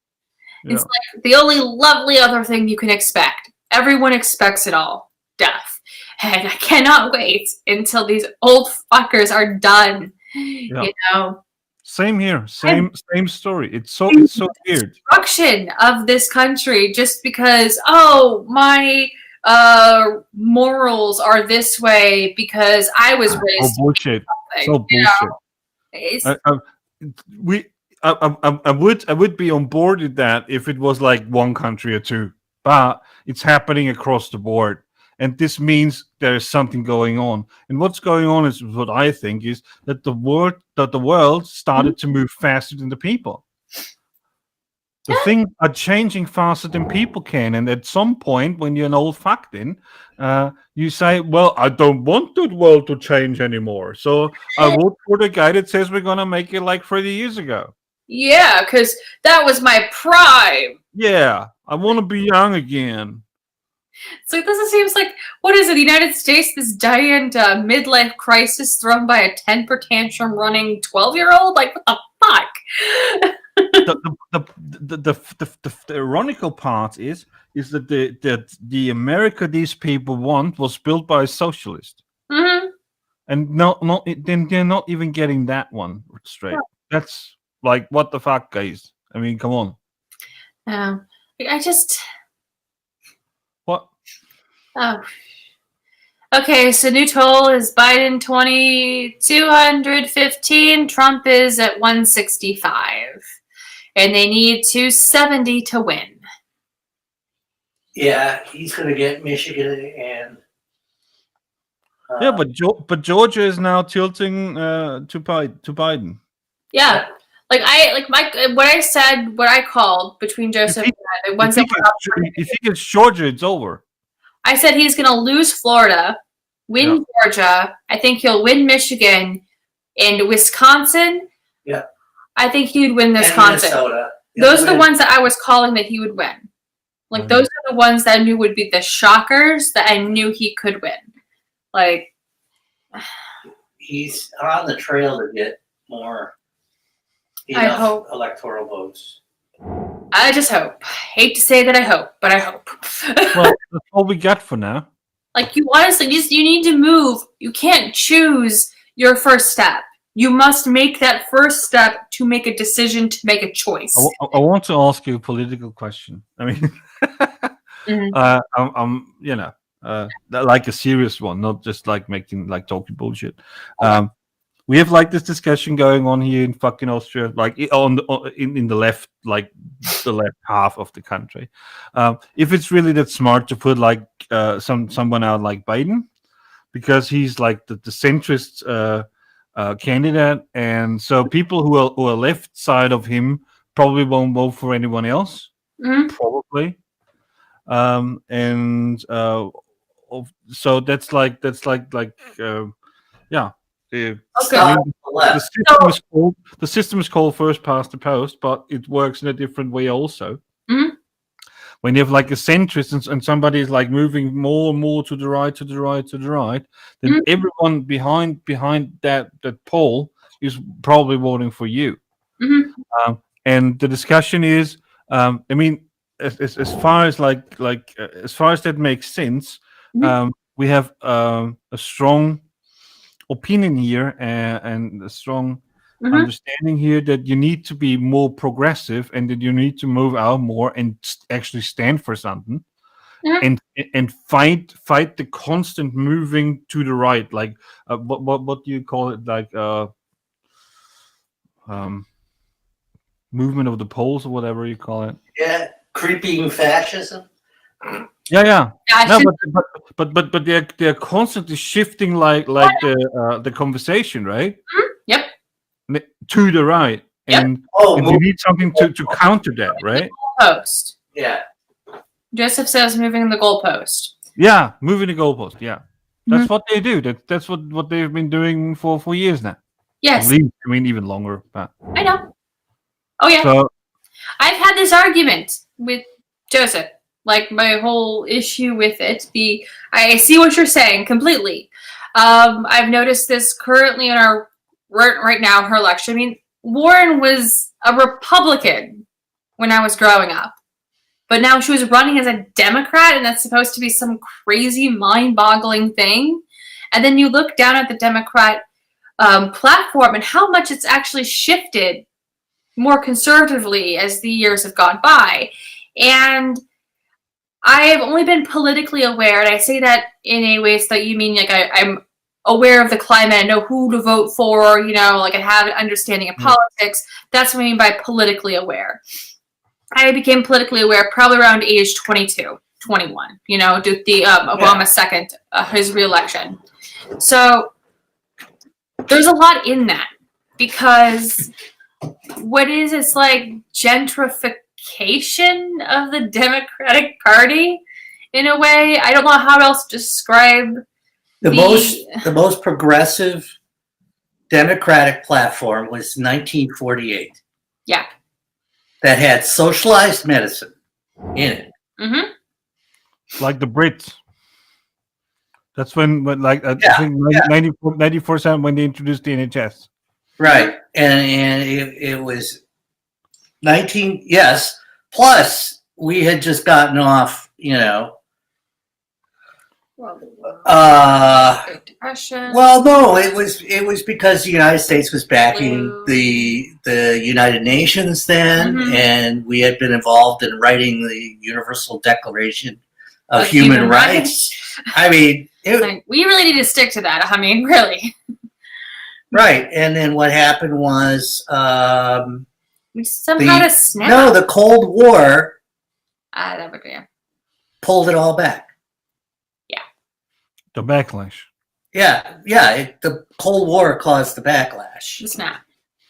It's like the only lovely other thing you can expect. Everyone expects it all. Death. And I cannot wait until these old fuckers are done. Yeah. You know? Same here. Same story. It's so weird. Destruction of this country just because, my morals are this way because I was raised. Oh, bullshit. So bullshit. I would be on board with that if it was like one country or two, but it's happening across the board, and this means there is something going on. And what's going on is what I think is that the world started to move faster than the people. The things are changing faster than people can, and at some point, when you're an old fuck, then you say, "Well, I don't want the world to change anymore, so I vote for the guy that says we're gonna make it like 30 years ago." Yeah, because that was my prime. Yeah, I want to be young again. So this seems like, what is it, the United States, this giant midlife crisis thrown by a temper tantrum running 12-year-old? Like, what the fuck? The ironical part is that the America these people want was built by a socialist, and then they're not even getting that one straight. That's like, what the fuck, guys? I mean, come on. I just. What? Oh. Okay, so new toll is Biden 215, Trump is at 165. And they need 270 to win. Yeah, he's going to get Michigan and. Yeah, but Georgia is now tilting to Biden. Yeah, what I called between Joseph and I, the ones that were up. If he gets Georgia, it's over. I said he's going to lose Florida, win Georgia. I think he'll win Michigan, and Wisconsin. Yeah. I think he would win Wisconsin. Those are the ones that I was calling that he would win. Like, those are the ones that I knew would be the shockers that I knew he could win. Like, he's on the trail to get more electoral votes. I just hope. Hate to say that I hope, but I hope. Well, that's all we got for now. Like, you honestly you need to move. You can't choose your first step. You must make that first step to make a decision, to make a choice. I want to ask you a political question. I mean, I'm like a serious one, not just like talking bullshit. We have like this discussion going on here in fucking Austria, like in the left, like the left half of the country. If it's really that smart to put like someone out like Biden, because he's like the centrist candidate, and so people who are left side of him probably won't vote for anyone else, probably, so that's like yeah. Okay. I mean, the system is called first past the post, but it works in a different way also. When you have like a centrist and somebody is like moving more and more to the right, then everyone behind that pole is probably voting for you. And the discussion is, I mean, as far as as far as that makes sense, we have a strong opinion here and a strong understanding here that you need to be more progressive and that you need to move out more and actually stand for something and fight the constant moving to the right, like what do you call it, like movement of the poles or whatever you call it. Yeah, creeping fascism. Yeah. No, but they're constantly shifting like the conversation, right? Yep. To the right, and you need something to counter that, right? Post. Yeah. Joseph says moving the goalpost. Yeah, moving the goalpost. Yeah, that's what they do. That's what they've been doing for years now. Yes. At least, I mean, even longer. But I know. Oh yeah. So I've had this argument with Joseph Like my whole issue with it. I see what you're saying completely. I've noticed this currently in our right now her election. I mean, Warren was a Republican when I was growing up, but now she was running as a Democrat, and that's supposed to be some crazy, mind-boggling thing. And then you look down at the Democrat platform and how much it's actually shifted more conservatively as the years have gone by. And I have only been politically aware, and I say that in a way so that you mean like I'm aware of the climate, I know who to vote for, you know, like I have an understanding of politics. That's what I mean by politically aware. I became politically aware probably around age 22, 21, you know, due to the Obama second, his reelection. So there's a lot in that because it's like gentrification of the Democratic Party in a way. I don't know how else to describe the most progressive Democratic platform was 1948. Yeah. That had socialized medicine in it. Mm-hmm. Like the Brits. That's when I think 94% when they introduced the NHS. Right. And it was 19, yes. Plus, we had just gotten off, you know. Depression. Well, no, it was because the United States was backing the United Nations then, and we had been involved in writing the Universal Declaration of Human Rights. I mean, we really need to stick to that. I mean, really. Right, and then what happened was we somehow had a snap. No, the Cold War that would be pulled it all back. The backlash. Yeah. The Cold War caused the backlash.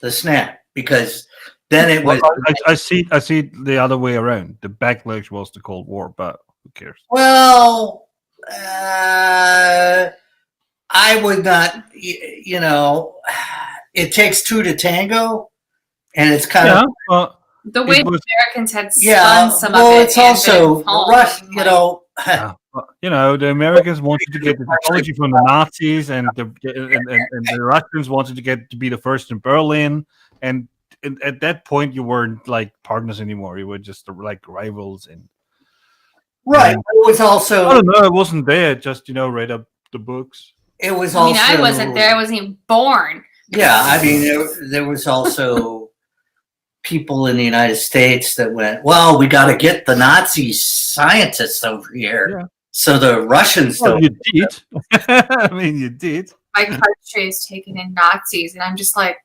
The snap, because then it was. I see the other way around. The backlash was the Cold War, but who cares? Well, I would not. You know, it takes two to tango, and it's kind of the way Americans had spun some well, of it. It's also Russia. You know. You know, the Americans wanted to get the technology from the Nazis, and the Russians wanted to get to be the first in Berlin. And at that point, you weren't like partners anymore; you were just like rivals. And right, it was also. I don't know. I wasn't there. Just read up the books. It was. I mean, I wasn't there. I wasn't even born. Yeah, I mean, there was also people in the United States that went, well, we got to get the Nazi scientists over here. Yeah. So the Russians don't. You did. I mean, you did. My country is taking in Nazis, and I'm just like,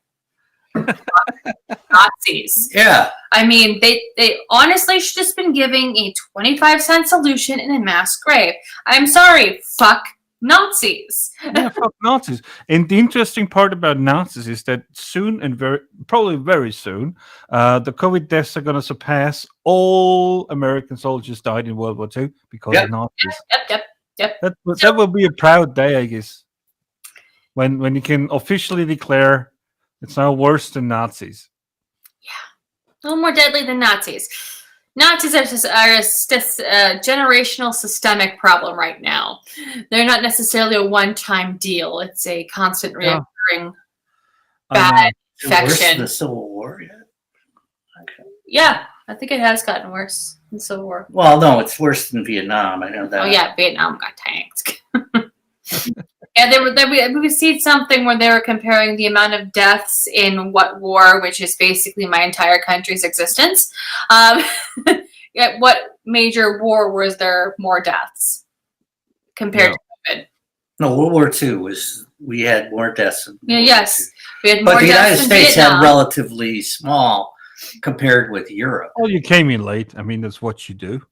Nazis. Yeah. I mean, they honestly should just been giving a 25-cent solution in a mass grave. I'm sorry, fuck Nazis. Yeah, fuck Nazis. And the interesting part about Nazis is that soon and probably very soon, the COVID deaths are going to surpass all American soldiers died in World War II because of Nazis. Yep. That will be a proud day, I guess, when you can officially declare it's now worse than Nazis. Yeah, a little more deadly than Nazis. Nazis are a generational systemic problem right now. They're not necessarily a one-time deal. It's a constant reoccurring bad infection. Worse than the Civil War yet? Okay. Yeah, I think it has gotten worse in the Civil War. Well, no, it's worse than Vietnam. I know that. Oh yeah, Vietnam got tanks. And we've seen something where they were comparing the amount of deaths in what war, which is basically my entire country's existence. At what major war was there more deaths compared to COVID? No, World War II we had more deaths. Yes, we had more but the deaths United States Vietnam. had relatively small compared with Europe. Well, you came in late. I mean, that's what you do.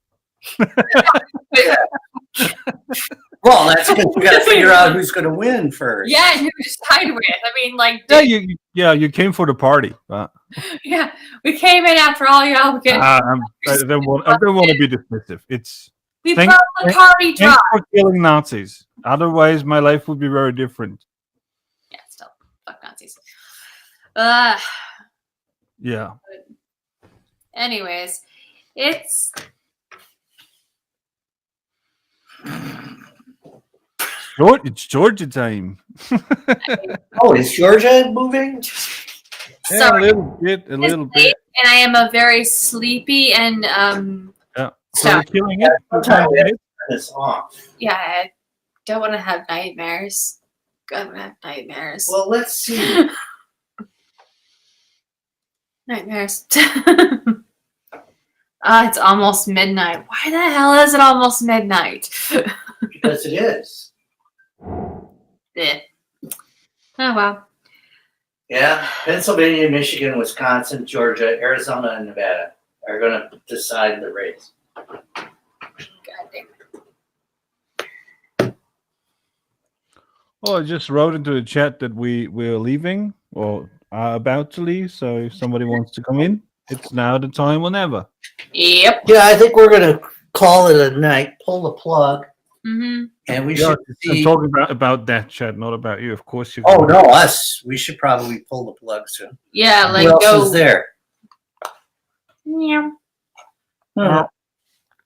Well, that's because we got to figure out who's going to win first. Yeah, who to side with. I mean, like, you came for the party. But... Yeah, we came in after all y'all. I don't want to be dismissive. We brought the party drop. Thanks for killing Nazis. Otherwise, my life would be very different. Yeah, still fuck Nazis. Yeah. Anyways, it's It's Georgia time. Oh, is Georgia moving? Yeah, Sorry, a little bit. and I am a very sleepy and Yeah. So so we're killing it. We're Sometime killing we have it. to turn this off. yeah, I don't want to have nightmares. Gonna have nightmares. Well, let's see. Nightmares. It's almost midnight. Why the hell is it almost midnight? Because it is. Eh. Oh well. Yeah, Pennsylvania, Michigan, Wisconsin, Georgia, Arizona, and Nevada are going to decide the race. God damn it. Oh, I just wrote into the chat that we're leaving or are about to leave. So if somebody wants to come in, it's now the time or never. Yep. Yeah, I think we're going to call it a night, pull the plug, Mm-hmm. and we Yeah, should I'm see. talking about that chat, not about you. Of course you. Oh, no, us. We should probably pull the plug soon. Yeah, like Who else go. is there? Yeah. Hmm.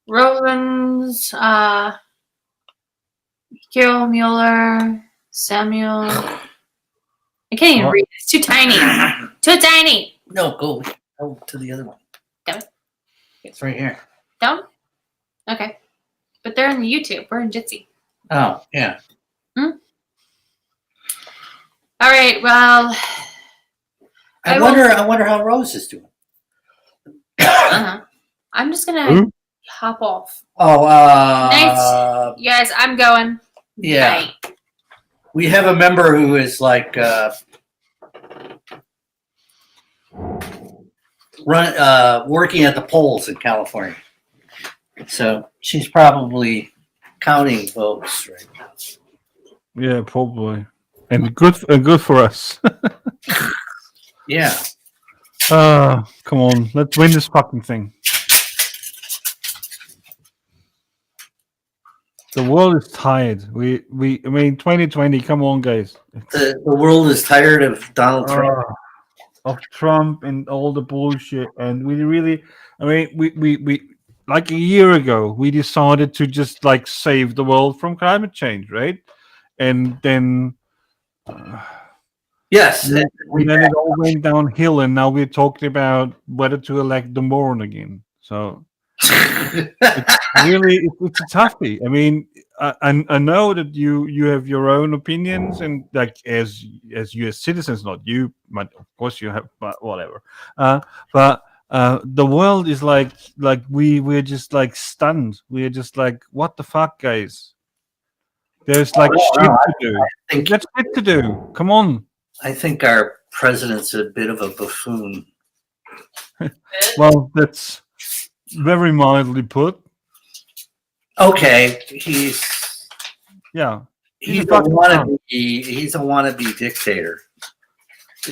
Rovens, Kirill Mueller, Samuel. I can't even What? read. It's too tiny. Too tiny. No, go to the other one. Damn it. It's right here. Down? Okay. But they're in the YouTube. We're in Jitsi. Oh, yeah. All right. Well, I will- wonder how Rose is doing. I'm just gonna Who? hop off. Oh, Nice. You guys, I'm going. yeah. Bye. We have a member who is like working at the polls in California. So she's probably counting votes right now. Yeah, probably. And good for us. Yeah. Come on, let's win this fucking thing. The world is tired. I mean, 2020. Come on, guys. The world is tired of Donald Trump. Of Trump and all the bullshit, and we really, I mean, we like a year ago, we decided to just like save the world from climate change, right? And then. Yes. Then it all went downhill, and now we're talking about whether to elect the moron again. So it's really it's a toughie. I mean, I know that you have your own opinions, and like as U.S. citizens, not you, but of course you have, but whatever. But the world is like we're just like stunned. We're just like, what the fuck, guys? There's like shit to do. There's shit to do. Come on. I think our president's a bit of a buffoon. Well, that's very mildly put. Okay, he's a a fucking wannabe. He's a wannabe dictator.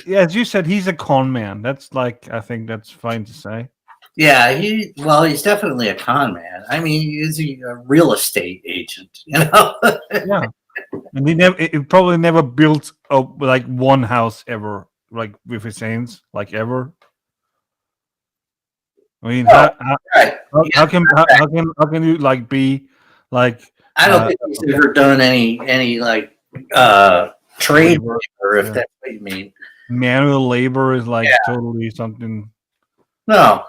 Yeah, as you said, he's a con man. That's like, I think that's fine to say. Yeah, he's definitely a con man. I mean, he's a real estate agent, you know. Yeah, and he probably never built like one house ever, like with his hands, like ever. I mean, how can you like be like? I don't think he's ever done any like trade labor, if that's what you mean. Manual labor is like totally something. No,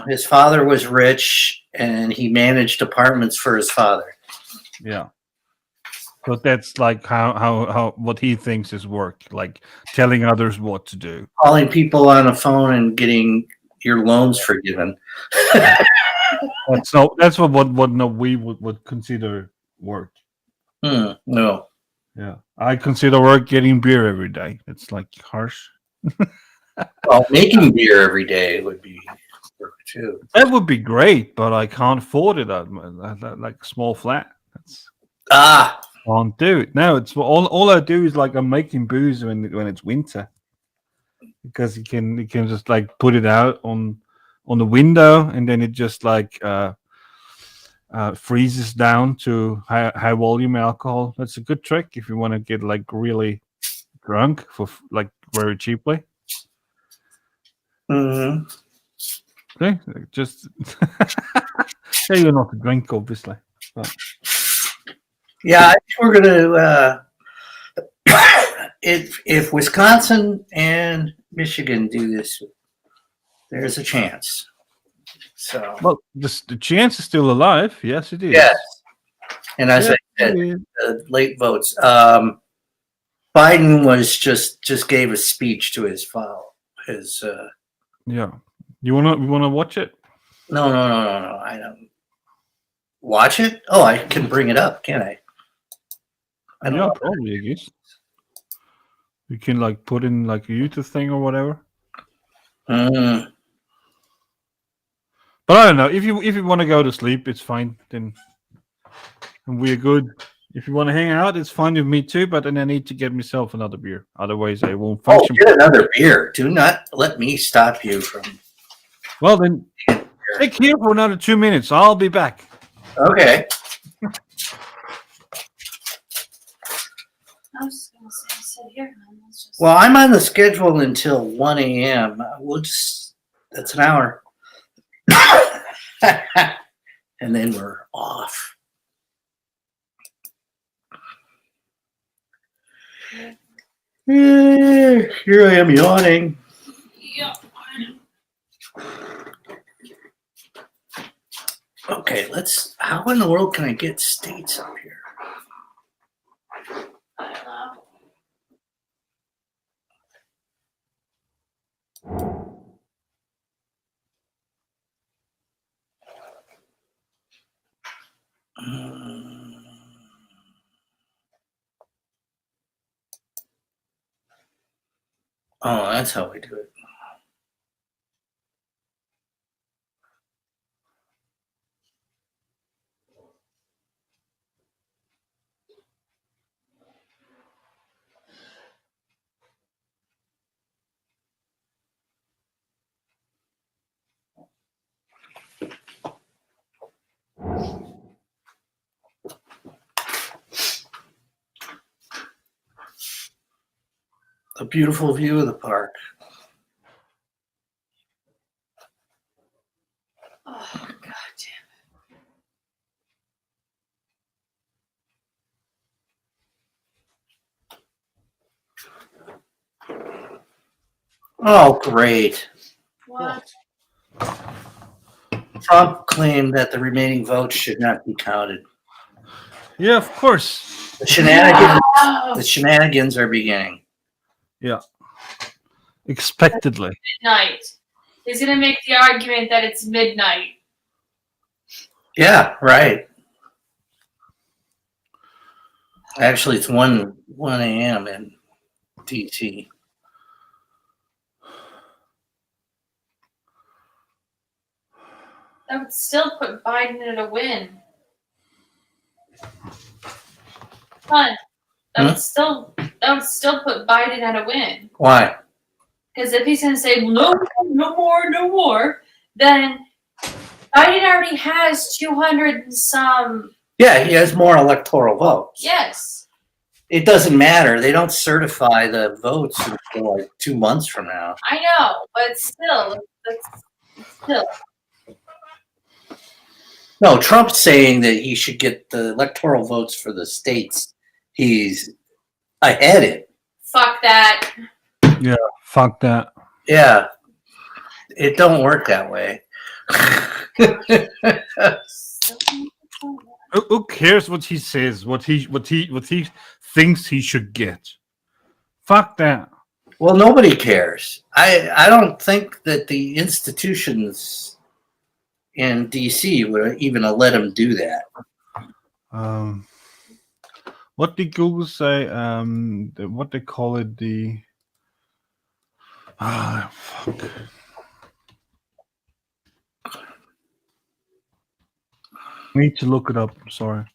his father was rich, and he managed apartments for his father. Yeah. But that's like how what he thinks is work, like telling others what to do. Calling people on the phone and getting your loans forgiven. That's what no we would consider work. No. Yeah, I consider work getting beer every day. It's like harsh. Well, making beer every day would be work too. That would be great, but I can't afford it. Like a small flat. Can't do it. No, it's all I do is like I'm making booze when it's winter, because you can just like put it out on the window, and then it just like freezes down to high volume alcohol. That's a good trick if you want to get like really drunk for like very cheaply. Mm-hmm. Okay, just say you're not a drink, obviously. But. Yeah, I think we're gonna. If Wisconsin and Michigan do this, there's a chance. So Well, the chance is still alive. Yes, it is. yes, and as I said, late votes. Biden was just gave a speech to his file. His Yeah. You wanna watch it? no. I don't watch it. Oh, I can bring it up, can I? I don't Yeah, know. probably. I guess you can like put in like a YouTube thing or whatever. Mm. But I don't know. If you want to go to sleep, it's fine. Then and we're good. If you want to hang out, it's fine with me too. But then I need to get myself another beer. Otherwise, I won't Oh, function. get another beer. Do not let me stop you from. Well, then take here for another 2 minutes. I'll be back. Okay. I was gonna say, sit here. Man. Let's just... Well, I'm on the schedule until 1 a.m. We'll just, that's an hour. And then we're off. Here I am yawning. Yeah. Okay, how in the world can I get states up here? I don't know. Oh, that's how we do it. A beautiful view of the park. Oh, God damn. Oh, great. What? Trump claimed that the remaining votes should not be counted. Yeah, of course. The shenanigans are beginning. Yeah. Expectedly. Midnight. He's gonna make the argument that it's midnight. Yeah, right. Actually, it's 1 a.m. in DC. That would still put Biden at a win. Fun. That would still put Biden at a win. Why? Because if he's gonna say no more, then Biden already has 200 and some. Yeah, he has more electoral votes. Yes. It doesn't matter. They don't certify the votes until like 2 months from now. I know, but still. No, Trump's saying that he should get the electoral votes for the states. He's ahead it. Fuck that. Yeah, fuck that. Yeah, it don't work that way. Who cares what he says? What he thinks he should get? Fuck that. Well, nobody cares. I don't think that the institutions in DC would even let him do that. What did Google say? What they call it? Fuck. I need to look it up. I'm sorry.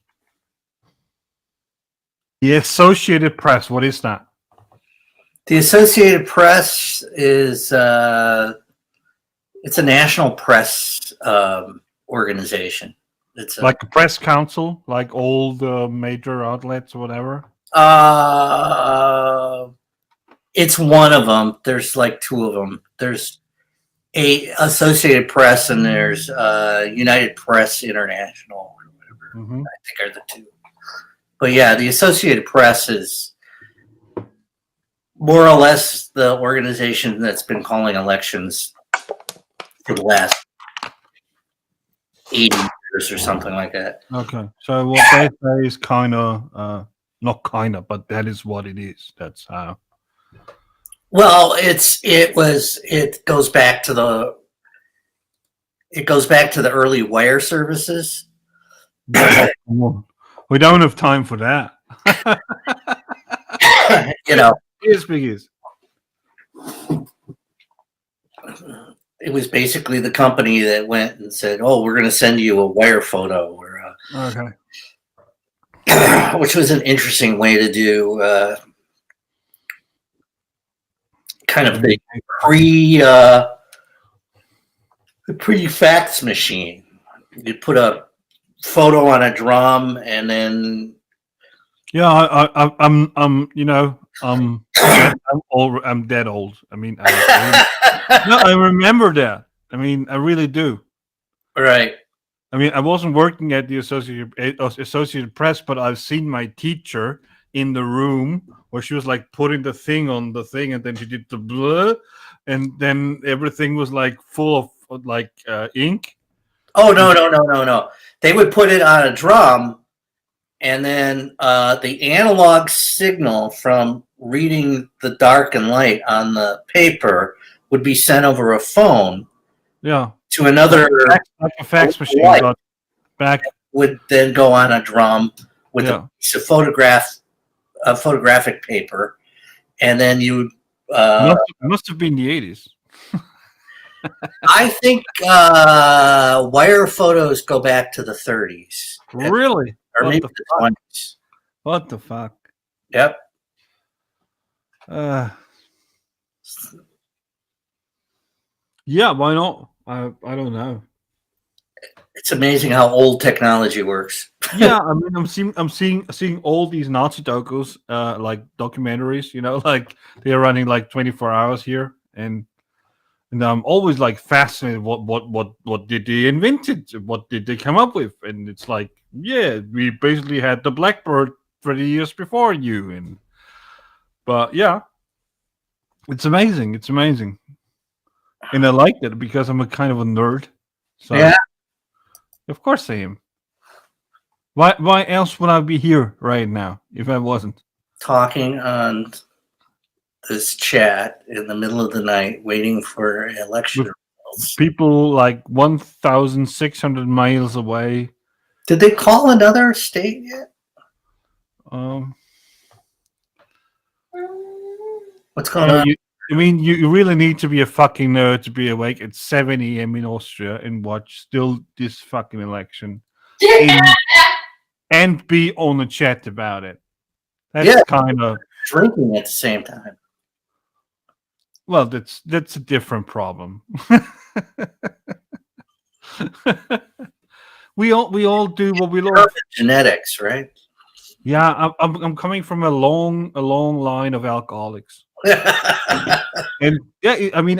The Associated Press. What is that? The Associated Press is it's a national press organization. It's Like a press council, like all the major outlets or whatever. It's one of them. There's like two of them. There's Associated Press and there's United Press International or whatever. I think are the two. But yeah, the Associated Press is more or less the organization that's been calling elections for the last 80 years or something like that. Okay. So what they say is kind of, not kind of, but that is what it is. That's how. Well, it goes back to the early wire services. We don't have time for that. You know, Yes, Biggies. it was basically the company that went and said, "Oh, we're going to send you a wire photo," or Okay. which was an interesting way to do kind of the pre-fax machine. You put a photo on a drum, and then Yeah, I'm old. I'm dead old. I mean, I remember that. I mean, I really do. right. I mean, I wasn't working at the Associated Press, but I've seen my teacher in the room where she was like putting the thing on the thing, and then she did the blah, and then everything was like full of like ink. Oh no! They would put it on a drum, and then the analog signal from reading the dark and light on the paper would be sent over a phone. Yeah. To another like a fax machine, but back would then go on a drum with a piece of photographic paper, and then you must have been the 80s. I think wire photos go back to the 30s. Really? Or maybe the 20s. What the fuck? Yep. Yeah, why not? I don't know. It's amazing how old technology works. Yeah, I mean, I'm seeing all these Nazi docus, like documentaries. You know, like they're running like 24 hours here, and I'm always like fascinated. What did they invented? What did they come up with? And it's like, yeah, we basically had the Blackbird 30 years before you, but yeah, it's amazing. It's amazing. And I like it because I'm a kind of a nerd. So yeah. Of course I am. Why else would I be here right now if I wasn't? Talking on this chat in the middle of the night waiting for election results. People like 1,600 miles away. Did they call another state yet? What's going on? I mean, you really need to be a fucking nerd to be awake at 7 a.m. in Austria and watch still this fucking election. And be on the chat about it. That's kind of drinking at the same time. Well, that's a different problem. we all do what we love. Genetics, right? Yeah, I'm coming from a long line of alcoholics. And yeah, I mean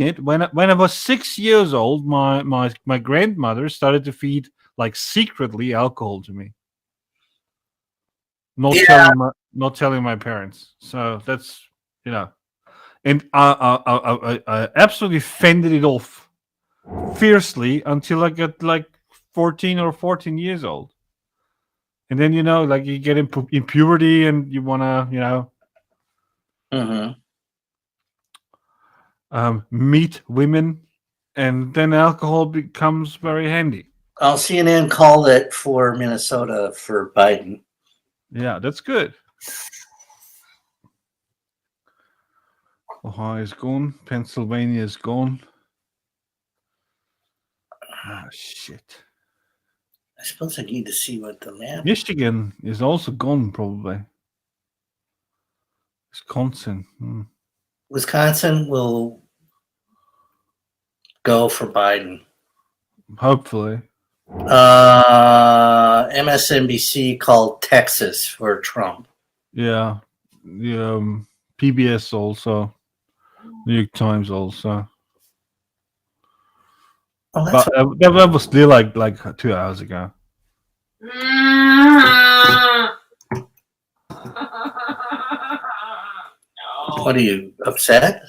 it. When I was 6 years old, my grandmother started to feed like secretly alcohol to me. Not telling my parents. So that's and I absolutely fended it off fiercely until I got like 14 or 14 years old. And then like you get in puberty and you wanna meet women, and then alcohol becomes very handy. Well, CNN called it for Minnesota for Biden. Yeah, that's good. Ohio is gone. Pennsylvania is gone. Ah, shit. I suppose I need to see what the map. Michigan is also gone, probably. Wisconsin. Wisconsin will go for Biden. Hopefully. MSNBC called Texas for Trump. Yeah. The PBS also. New York Times also. Oh, but that was still like 2 hours ago. What are you upset?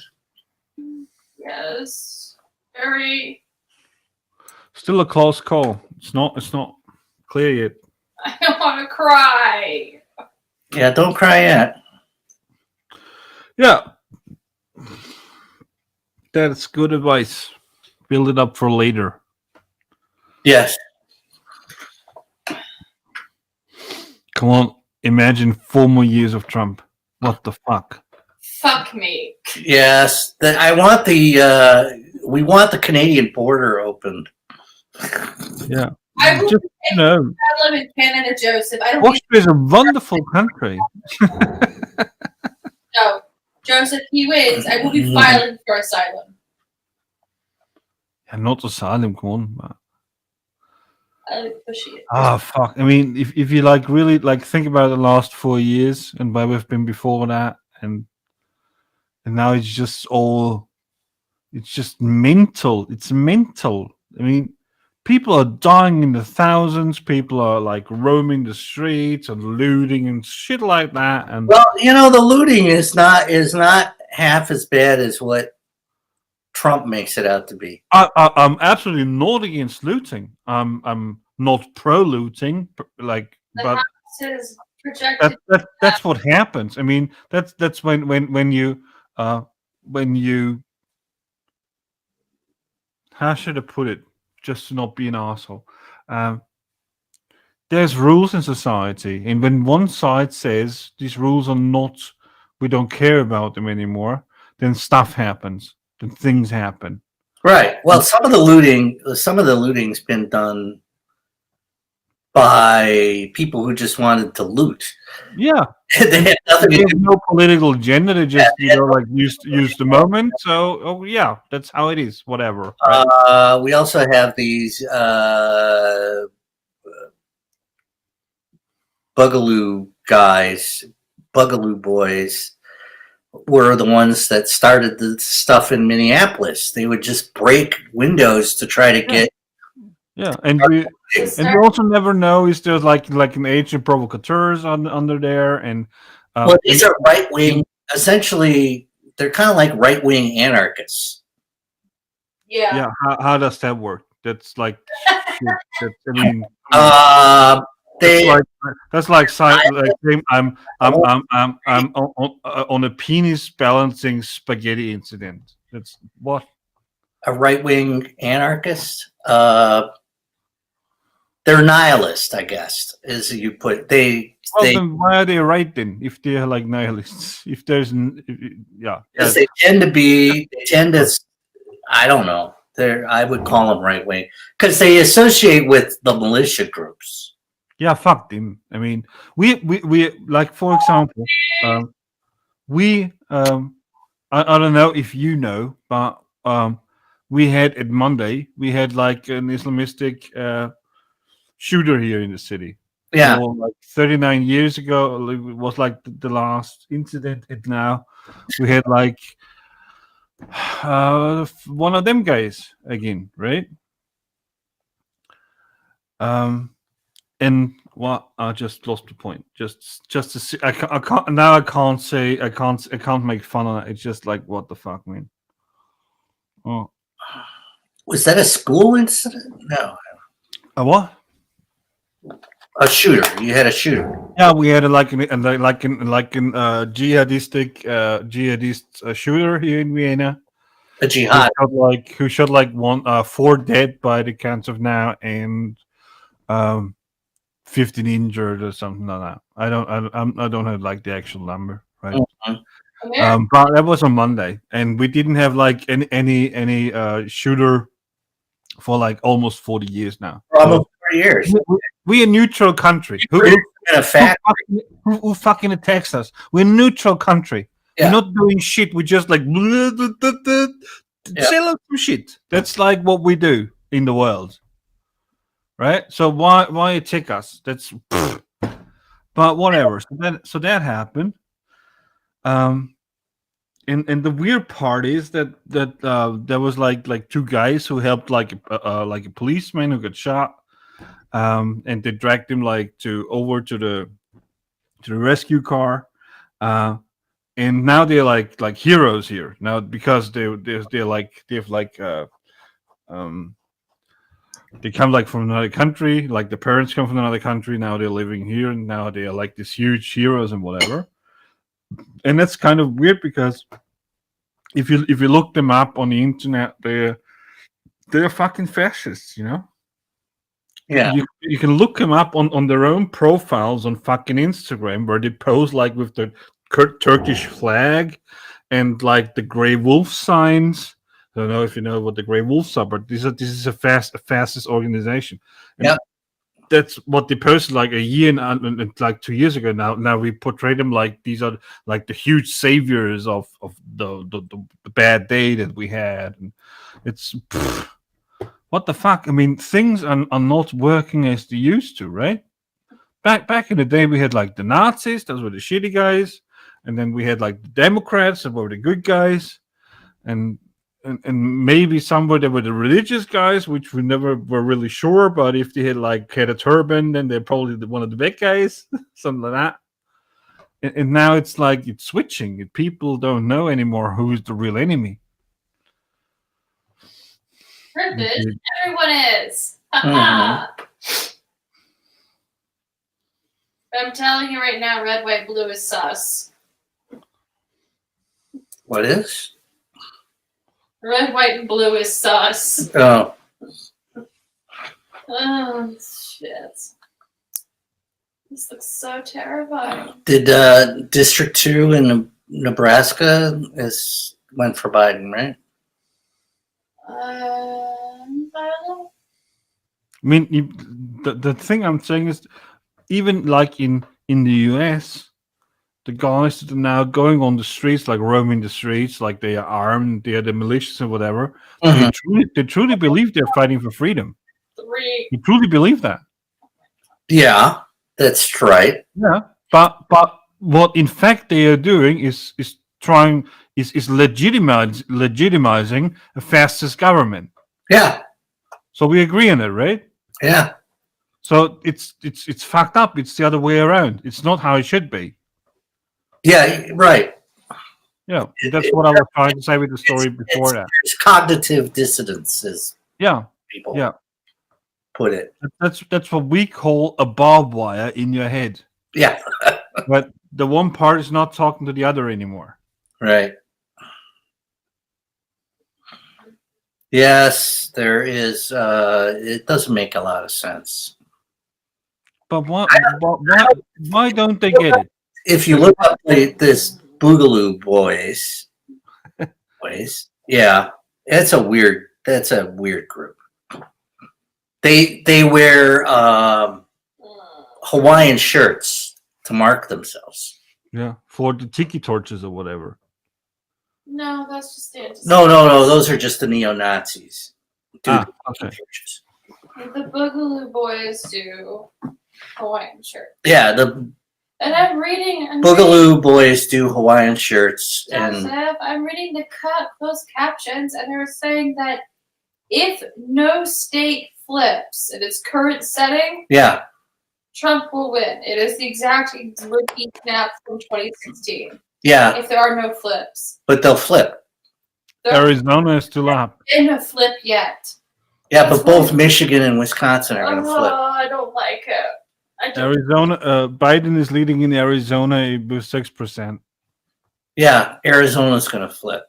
Yes. Very. Still a close call. It's not clear yet. I don't want to cry. Yeah, don't cry yet. Yeah. That's good advice. Build it up for later. Yes. Come on. Imagine 4 more years of Trump. What the fuck? Fuck me. Yes. I want we want the Canadian border opened. Yeah. I will Just, you know, I live in Canada, Joseph. I don't Austria is a wonderful country. know. Joseph, he wins. I will be filing for asylum. Yeah, not asylum, come on. Man. I appreciate it. Ah, fuck. I mean, if you like really like think about the last 4 years and where we've been before that, and now it's just mental. It's mental. I mean, people are dying in the thousands. People are like roaming the streets and looting and shit like that. And Well, the looting is not half as bad as what Trump makes it out to be. I'm absolutely not against looting. I'm not pro looting, like, The but house is projected. that's what happens. I mean, that's when you how should I put it? Just to not be an asshole. There's rules in society, and when one side says these rules are not, we don't care about them anymore, then stuff happens. Then things happen. Right. Well, some of the looting's been done by people who just wanted to loot. Yeah. They had nothing to There's do. no political agenda. They just like use the moment. So yeah, that's how it is. Whatever. Right? We also have these Bugaloo guys, Bugaloo boys, were the ones that started the stuff in Minneapolis. They would just break windows to try to get. Yeah, and we also never know is there's like an agent provocateurs under there, and Well, these are right wing. Essentially, they're kind of like right wing anarchists. Yeah. Yeah. How does that work? That's like, I mean, that's like I'm on a penis balancing spaghetti incident. That's what a right wing anarchist. They're nihilist, I guess, as you put. Then why are they right then? If they're like nihilists, if there's yeah, because they tend to. I don't know. I would call them right wing because they associate with the militia groups. Yeah, fuck them. I mean, we like, for example, I don't know if you know, but we had at Monday we had like an Islamistic shooter here in the city. Yeah, so, like 39 years ago, it was like the last incident, and now we had like one of them guys again, right? And well, I just lost the point. Just to see, I can't now. I can't say I can't make fun of it. It's just like, what the fuck, man. Oh, was that a school incident? No, a what? A shooter. You had a shooter. Yeah, we had like an jihadistic shooter here in Vienna. A jihad. Who shot like 4 dead by the counts of now, and 15 injured or something like that. I don't have like the actual number, right? Mm-hmm. But that was on Monday, and we didn't have like any shooter for like almost 40 years now. Almost 40 years. We a neutral country. Who fucking attacks us? We're a neutral country. Yeah. We're not doing shit. We just like sell us some shit. That's like what we do in the world, right? So why attack us? That's but whatever. So that happened. And the weird part is that there was like 2 guys who helped like a policeman who got shot, and they dragged him like over to the rescue car, and now they're like heroes here now because they're like they come like from another country, like the parents come from another country. Now they're living here, and now they're like these huge heroes and whatever. And that's kind of weird because if you look them up on the internet, they're fucking fascists, you know. Yeah. You can look them up on their own profiles on fucking Instagram where they pose like with the Turkish flag and like the Grey Wolf signs. I don't know if you know what the Grey Wolves are, but this is a fascist organization. And yeah, that's what they posted like a year and like 2 years ago. Now we portray them like these are like the huge saviors of the bad day that we had, and it's what the fuck. I mean, things are not working as they used to, right? Back in the day, we had like the Nazis; those were the shitty guys, and then we had like the Democrats, that were the good guys, and maybe somewhere there were the religious guys, which we never were really sure. But if they had a turban, then they're probably one of the bad guys, something like that. And now it's like it's switching. People don't know anymore who's the real enemy. Heard this? Everyone is. Mm-hmm. I'm telling you right now, red, white, blue is sus. What is? Red, white, and blue is sus. Oh. Oh, shit. This looks so terrifying. Did District 2 in Nebraska went for Biden, right? I don't know. I mean, the thing I'm saying is, even like in the US, the guys that are now going on the streets, like roaming the streets, like they are armed, they are the militias and whatever. Mm-hmm. They truly believe they're fighting for freedom. 3. You truly believe that. Yeah, that's right. Yeah, but what in fact they are doing is legitimizing a fascist government. Yeah. So we agree on it, right? Yeah. So it's fucked up. It's the other way around. It's not how it should be. Yeah, right. Yeah, that's what I was trying to say with the story before that. It's cognitive dissonance, as people put it. That's what we call a barbed wire in your head. Yeah. But the one part is not talking to the other anymore. Right. Yes, there is. It doesn't make a lot of sense. But why don't they get it? If you look up this Boogaloo Boys, yeah, that's a weird group. They wear Hawaiian shirts to mark themselves. Yeah, for the tiki torches or whatever. No, that's just the No, those are just the neo-Nazis. Okay. The Boogaloo Boys do Hawaiian shirts. Yeah, And I'm reading. Boogaloo Boys do Hawaiian shirts, and Joseph, I'm reading the closed captions, and they're saying that if no state flips in its current setting, yeah, Trump will win. It is the exact repeat snap from 2016. yeah. If there are no flips, But they'll flip. Arizona is still up. In a flip yet. Yeah, but both Michigan and Wisconsin are going to flip. I don't like it. Arizona, Biden is leading in Arizona with 6%. Yeah, Arizona's going to flip.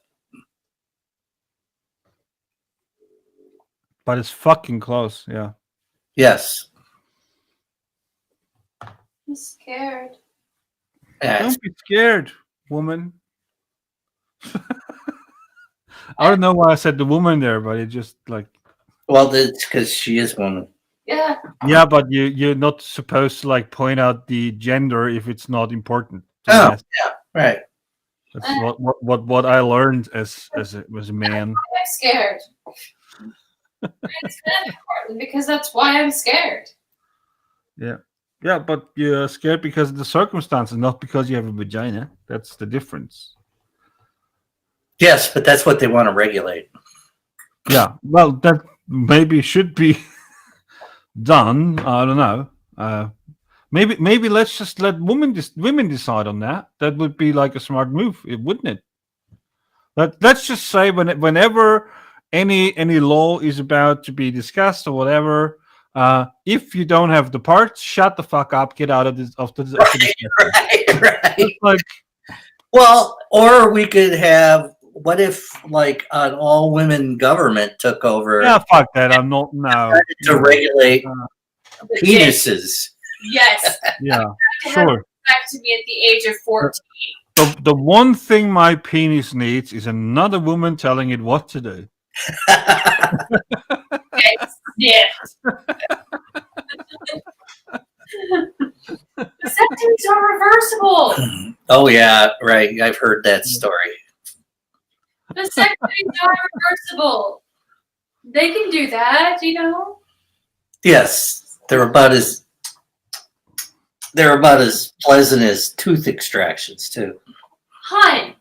But it's fucking close, yeah. Yes. I'm scared. Yeah, don't be scared, woman. I don't know why I said the woman there, but it just like. Well, it's because she is woman. Yeah. Yeah, but you're not supposed to like point out the gender if it's not important. Oh, yeah, right. That's what I learned as a man. I'm scared. It's that important because that's why I'm scared. Yeah. Yeah, but you're scared because of the circumstances, not because you have a vagina. That's the difference. Yes, but that's what they want to regulate. Yeah, well, that maybe should be done. I don't know. Maybe let's just let women decide on that. That would be like a smart move, wouldn't it? Let's just say whenever any law is about to be discussed or whatever, if you don't have the parts, shut the fuck up, get out of this. Right. Like, well, or we could have. What if like an all-women government took over? yeah, fuck that. I'm not now to regulate The penises. Yes. Yeah, To have sure. back to me at the age of 14. The one thing my penis needs is another woman telling it what to do. Yes. Vasectomies are reversible. Oh yeah, right. I've heard that story. Vasectomies are reversible. They can do that, you know. Yes, they're about as pleasant as tooth extractions too. Hun,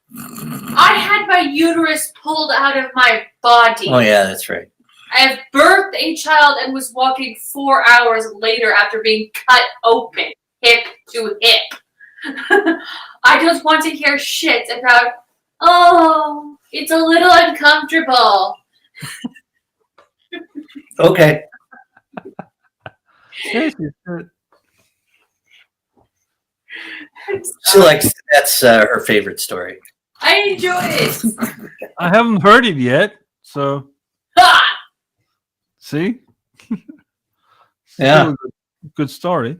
I had my uterus pulled out of my body. Oh yeah, that's right. I have birthed a child and was walking 4 hours later after being cut open, hip to hip. I don't want to hear shit about, oh, it's a little uncomfortable. Okay. She likes that's her favorite story. I enjoy it. I haven't heard it yet, so Ha! see. Yeah. Still a good story.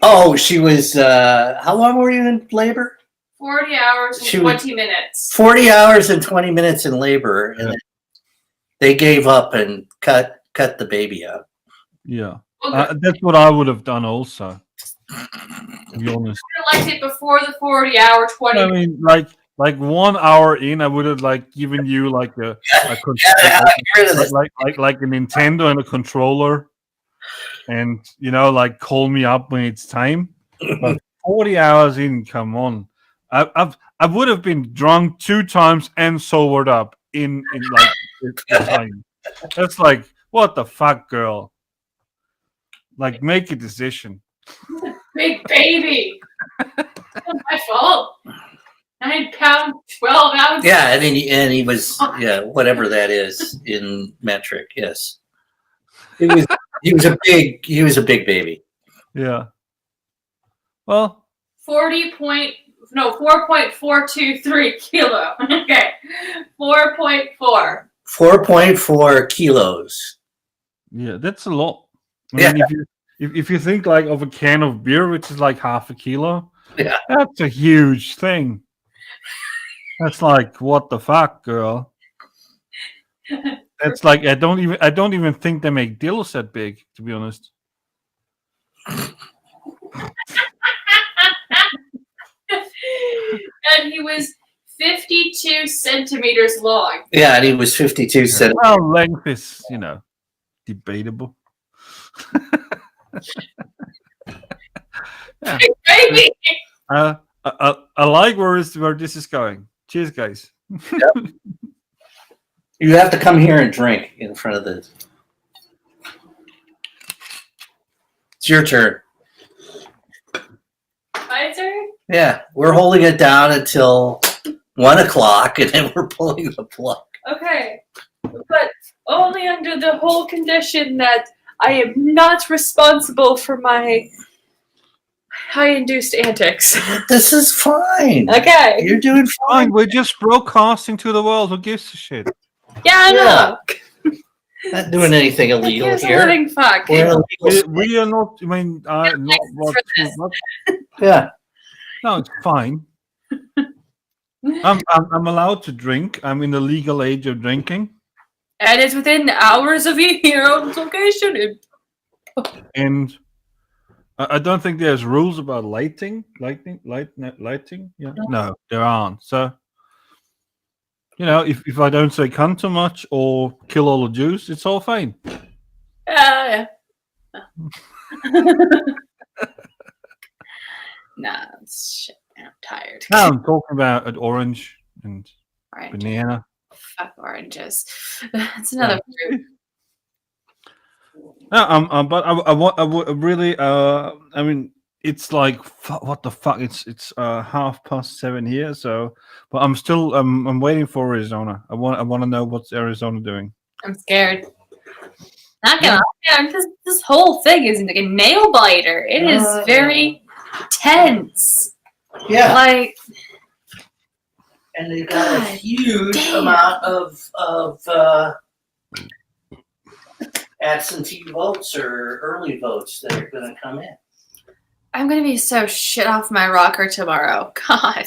Oh, she was. How long were you in labor? 40 hours and She was- 20 minutes. 40 hours and 20 minutes in labor, and then they gave up and cut the baby out. Yeah, Okay. that's what I would have done also. To be honest, I liked it before the 40 hour, 20 I mean, like 1 hour in, I would have like given you like a Get rid of this. like a Nintendo and a controller, and like call me up when it's time. But 40 hours in, come on, I would have been drunk 2 times and sobered up in like the time. That's like, what the fuck, girl? Like, make a decision. big baby. It's not my fault. 9 pounds, 12 ounces. Yeah, and he was whatever that is in metric. Yes, he was a big baby. Yeah. Well, 4.423 kilo. Okay, 4.4. 4.4 kilos. yeah, that's a lot. I mean, if you think like of a can of beer, which is like half a kilo, Yeah. that's a huge thing. That's like, what the fuck, girl? That's like I don't even think they make dildos that big, to be honest. And he was 52 centimeters long. Yeah, and he was 52 centimeters. Well, length is debatable. Yeah. Big baby. I like where this is going. Cheers, guys. You have to come here and drink in front of the. It's your turn. My turn? Yeah, we're holding it down until 1 o'clock, and then we're pulling the plug. Okay. But only under the whole condition that I am not responsible for my high-induced antics. This is fine. Okay. You're doing fine. Fine, we're just broadcasting to the world. Who gives a shit? Yeah, I know. Not doing anything illegal Here's a here. living fuck. We're in a legal We are not. I mean, not what. Yeah. No, it's fine. I'm allowed to drink. I'm in the legal age of drinking, And it's within hours of your own location. and I don't think there's rules about lighting. Lighting. Yeah, no, there aren't. So, if I don't say cunt too much or kill all the Jews, it's all fine. Yeah. Nah, shit. I'm tired. No, I'm talking about an orange and Orange. banana. Fuck oranges. It's another fruit. No, but I would really, I mean, it's like what the fuck? It's 7:30 here, so, but I'm still, I'm waiting for Arizona. I want to know what's Arizona doing. I'm scared. Not gonna lie, this whole thing is like a nail biter. It is very tense. Yeah. Like, And they've got a huge damn. amount of absentee votes or early votes that are going to come in. I'm gonna be so shit off my rocker tomorrow. God.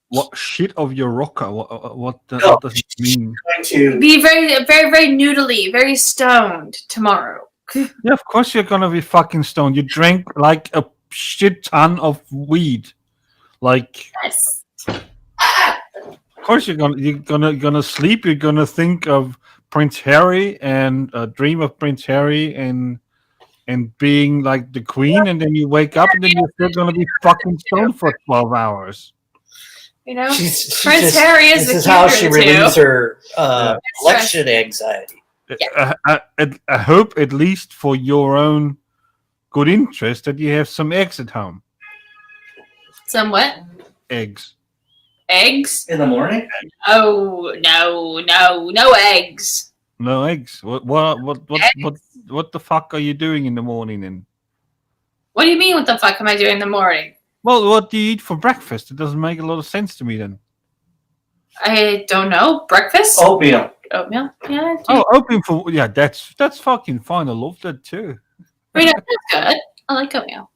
What shit of your rocker? What does it mean? Going to Be very, very, very noodly, very stoned tomorrow. Yeah, of course you're gonna be fucking stoned. You drank like a shit ton of weed. Like, Yes. of course you're gonna sleep. You're gonna think of Prince Harry and dream of Prince Harry and being like the queen, and then you wake up and then you're still gonna be fucking stoned for 12 hours. You know, she's Prince just, Harry is this the is how she cuter of the two. relieves her Yeah. election anxiety. I hope, at least for your own good interest, that you have some eggs at home. Somewhat. Eggs. Eggs? In the morning? Oh no eggs. No eggs. What the fuck are you doing in the morning then? What do you mean? What the fuck am I doing in the morning? Well, what do you eat for breakfast? It doesn't make a lot of sense to me then. I don't know. Breakfast? Oatmeal. Oatmeal? Yeah. Oh, opium for that's fucking fine. I love that too. I mean, that's good. I like oatmeal.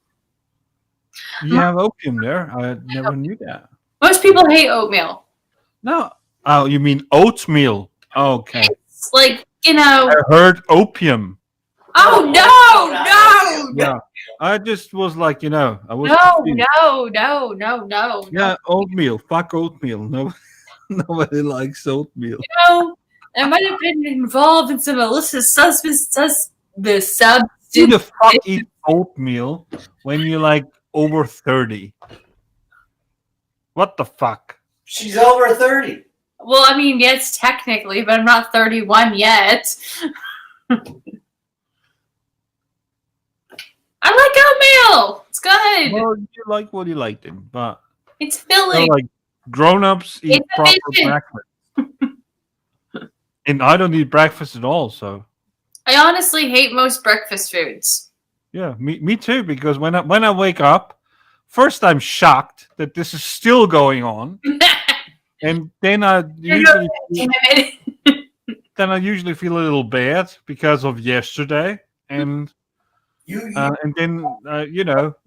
You have opium there. I never knew that. Most people hate oatmeal. No. Oh, you mean oatmeal? Okay. It's like, you know. I heard opium. Oh no! Yeah. I just was like, I was confused. No. Yeah, oatmeal. Fuck oatmeal. No, nobody likes oatmeal. No, I might have been involved in some illicit substance. Who the fuck eats oatmeal when you're like over 30? What the fuck? She's over 30. Well, I mean, yes, technically, but I'm not 31 yet. I like oatmeal. It's good. Well, you like what you like then, but It's filling. like grown-ups eat It's proper efficient. breakfast. And I don't eat breakfast at all, so I honestly hate most breakfast foods. yeah, me too, because when I wake up, first I'm shocked that this is still going on. And then I usually feel a little bad because of yesterday, and then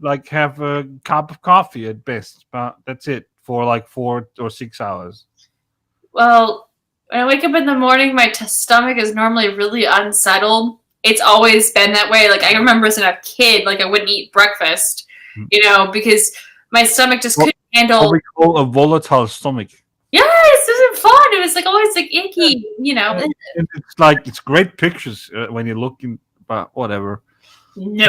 like have a cup of coffee at best, but that's it for like 4 or 6 hours. Well, when I wake up in the morning, my stomach is normally really unsettled. It's always been that way. Like, I remember as a kid, like, I wouldn't eat breakfast, because my stomach just couldn't handle. What we call a volatile stomach. Yes, it wasn't fun. It was like always like icky, And it's like, it's great pictures when you're looking, but whatever. No.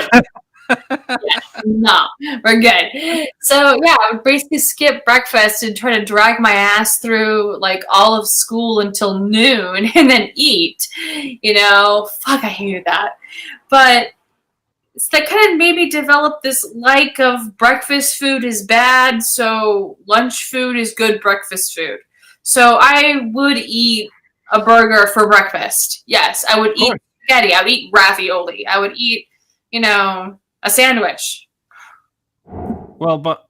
No, we're good. So yeah, I would basically skip breakfast and try to drag my ass through like all of school until noon and then eat. Fuck, I hated that. But that kind of made me develop this like of breakfast food is bad, so lunch food is good breakfast food. So I would eat a burger for breakfast. Yes, I would eat spaghetti. I would eat ravioli. I would eat, a sandwich. Well, but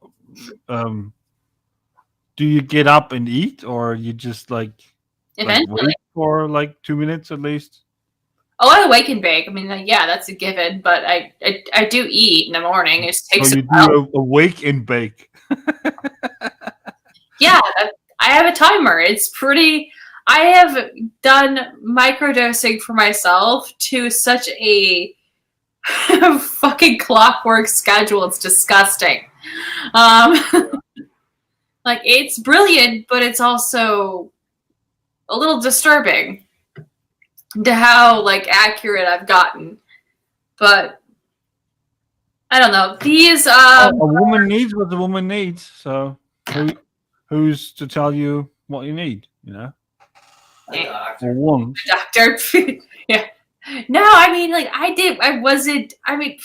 do you get up and eat, or you just like Eventually. wait for like 2 minutes at least? Oh, I wake and bake. I mean, yeah, that's a given. But I do eat in the morning. It just takes. So you do a wake and bake. Yeah, I have a timer. It's pretty. I have done microdosing for myself to such a fucking clockwork schedule. It's disgusting. Like, it's brilliant, but it's also a little disturbing to how like accurate I've gotten. But I don't know. These A woman needs what the woman needs. So who's to tell you what you need? Yeah. For one. Doctor. Yeah. No, I mean, like, I wasn't, I mean,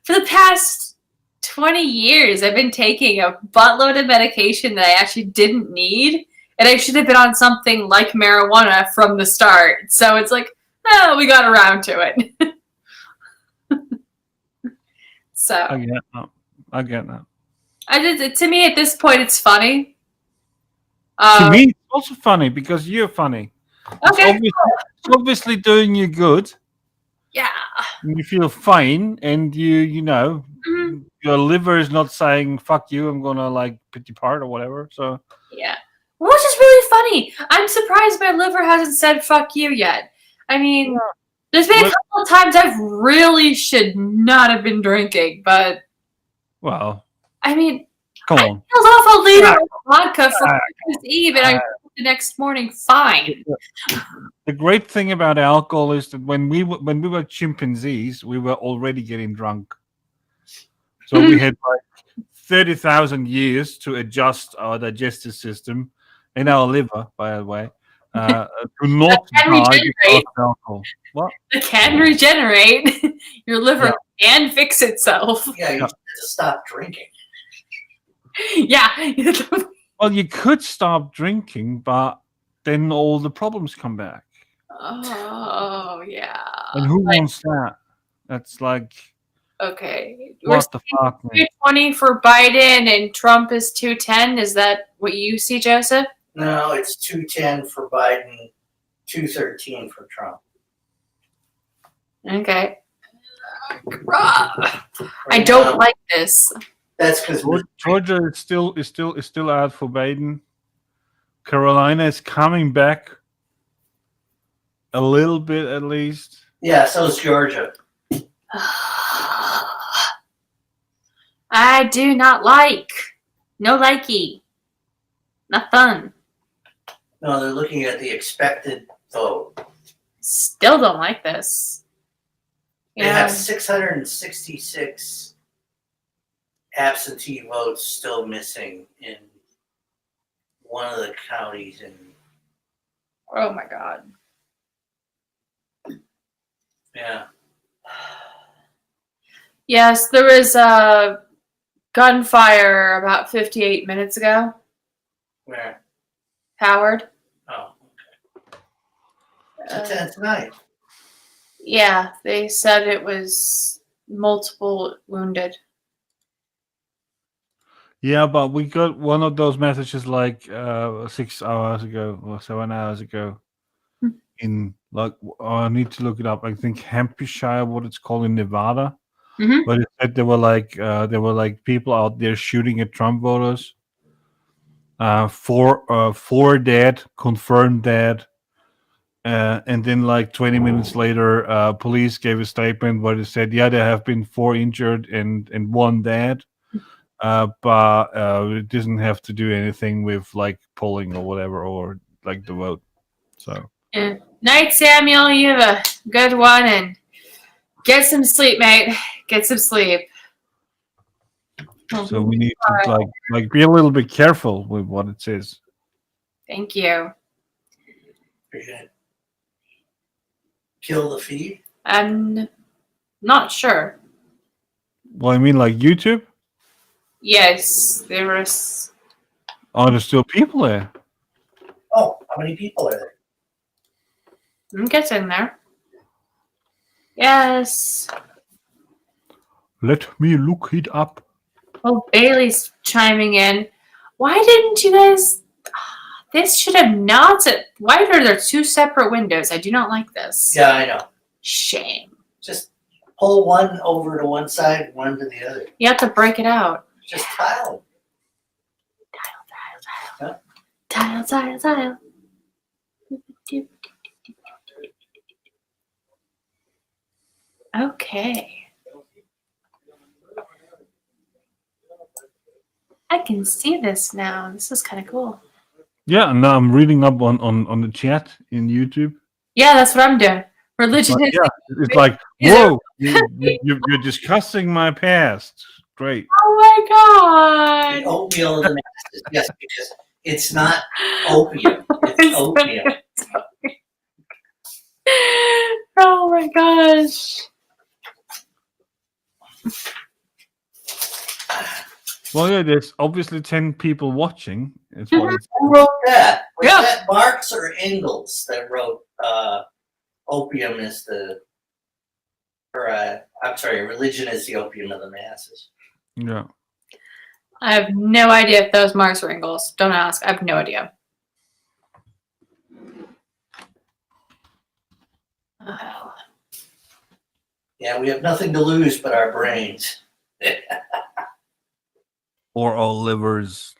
for the past 20 years, I've been taking a buttload of medication that I actually didn't need, and I should have been on something like marijuana from the start. So it's like, oh, we got around to it. So I get that. I get that. to me, at this point, it's funny. To me, it's also funny because you're funny. Okay. It's obviously doing you good. Yeah. And you feel fine, and you know, Mhm. your liver is not saying "fuck you," I'm gonna like put you apart or whatever. So Yeah. Which is really funny. I'm surprised my liver hasn't said fuck you yet. I mean, there's been a couple of times I've really should not have been drinking, but well, I mean, come I on. filled off a liter of vodka for Christmas Eve and I woke up the next morning fine. The great thing about alcohol is that when we were chimpanzees, we were already getting drunk. So we had like 30,000 years to adjust our digestive system and our liver, by the way, to not can die regenerate. because of alcohol. What? It can regenerate. Your liver can fix itself. Yeah, you have to stop drinking. Yeah. Well, you could stop drinking, but then all the problems come back. Oh, yeah. And who wants that? That's like, Okay. what the fuck, man? 220 for Biden and Trump is 210. Is that what you see, Joseph? No, it's 210 for Biden, 213 for Trump. Okay. I don't like this. That's because Georgia is still out for Biden. Carolina is coming back a little bit at least. yeah, so is Georgia. I do not like. No likey. Not fun. No, they're looking at the expected vote. Still don't like this. They have 666 absentee votes still missing in one of the counties in. Oh my god. Yeah. Yes, there was a gunfire about 58 minutes ago. Where? Howard. Oh, okay. 10 tonight. Yeah, they said it was multiple wounded. Yeah, but we got one of those messages like 6 hours ago or 7 hours ago. In like, I need to look it up. I think Hampshire, what it's called in Nevada. Mhm. But it said there were like people out there shooting at Trump voters. Four dead, confirmed dead. And then like 20 minutes later, police gave a statement where they said, yeah, there have been 4 injured and 1 dead. But it doesn't have to do anything with like polling or whatever, or like the vote. So Yeah. Night, Samuel. You have a good one and get some sleep, mate. Get some sleep. so we need to like be a little bit careful with what it says. Thank you. Are you gonna kill the feed? I'm not sure. Well, I mean, like YouTube. Yes, there was. Oh, there's still people there. Oh, how many people are there? I'm getting there. Yes. Let me look it up. Oh, Bailey's chiming in. Why didn't you guys? This should have not. Why are there 2 separate windows? I do not like this. Yeah, I know. Shame. Just pull one over to one side, one to the other. You have to break it out. Just tile. Tile. Okay. I can see this now. This is kind of cool. Yeah, and now I'm reading up on the chat in YouTube. Yeah, that's what I'm doing. Religion But is. yeah, it's like, whoa, you're discussing my past. Great. Oh my The god. oatmeal of the masses. Yes, because it's not opium. It's oatmeal. Oh Well, yeah, there's obviously 10 people watching. It's what it's, Who wrote that? Was Yeah. that Marx or Engels that wrote opium is the, I'm sorry, religion is the opium of the masses? yeah. I have no idea if those Marx or Engels. Don't ask. I have no idea. Oh. Yeah, we have nothing to lose but our brains. Or all livers.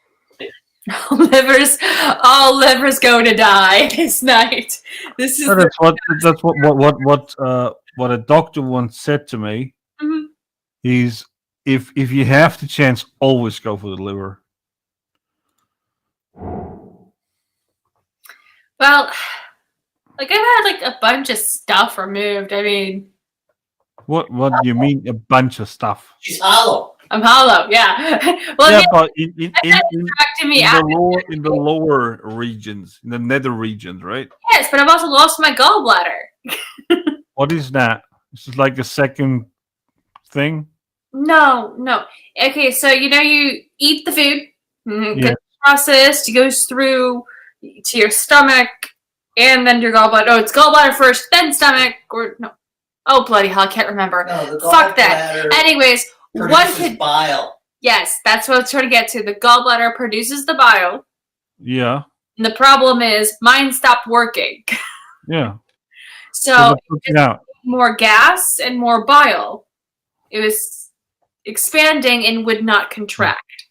All livers go to die this night. This is No, that's what a doctor once said to me. Mhm. Is if you have the chance, always go for the liver. Well, like I've had like a bunch of stuff removed. I mean, What do you mean a bunch of stuff? She's hollow. I'm hollow. Yeah. Well, Yeah, yeah, but in back to me. the lower regions, in the nether regions, right? Yes, but I've also lost my gallbladder. What is that? This is like a second thing. No. Okay, so you eat the food, Yeah. gets processed, it goes through to your stomach, and then your gallbladder. Oh, it's gallbladder first, then stomach, or no. Oh bloody hell, I can't remember. No, the Fuck that. gallbladder Anyways, one produces could. bile. Yes, that's what I was trying to get to. The gallbladder produces the bile, Yeah. and the problem is mine stopped working. Yeah. So So they took it out. more gas and more bile. It was expanding and would not contract.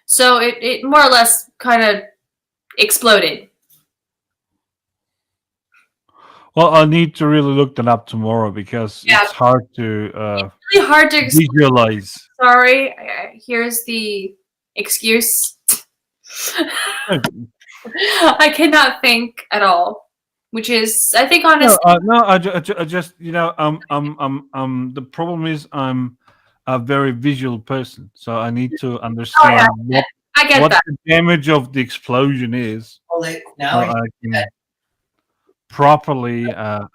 So it more or less kind of exploded. Well, I need to really look that up tomorrow because Yeah. it's hard to Really hard to explain. visualize. Sorry. Here's the excuse. I cannot think at all, which is, I think, honestly. I just the problem is I'm a very visual person, so I need to understand I get what that. the damage of the explosion is. Well, now So I can properly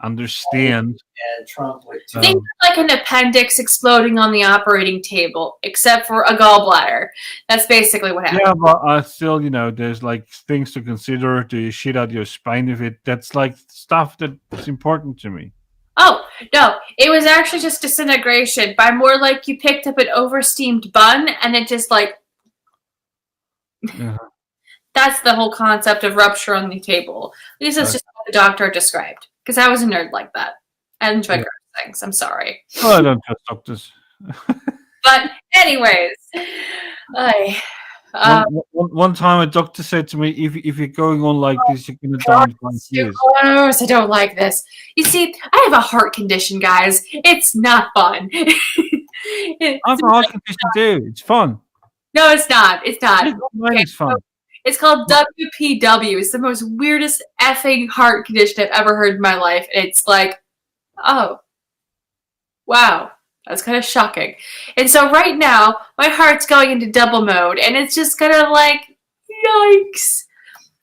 understand. and Trump would too. Think of like an appendix exploding on the operating table, except for a gallbladder. That's basically what happened. Yeah, but I still, there's like things to consider. Do you shit out your spine if it? That's like stuff that's important to me. Oh, no. It was actually just disintegration, by more like you picked up an oversteamed bun and it just like. Yeah. That's the whole concept of rupture on the table. At least that's just what the doctor described. Because I was a nerd like that. I enjoy gross things. I'm sorry. Well, I don't trust doctors. But anyways, One time a doctor said to me, if you're going on like this, you're gonna die in 5 years. gross. I don't like this. You see, I have a heart condition, guys. It's not fun. I have a heart condition too. It's fun. No, it's not. It's not. Mine is fun. It's called WPW. It's the most weirdest effing heart condition I've ever heard in my life. It's like, oh, wow. That's kind of shocking. And so right now, my heart's going into double mode, and it's just kind of like, yikes.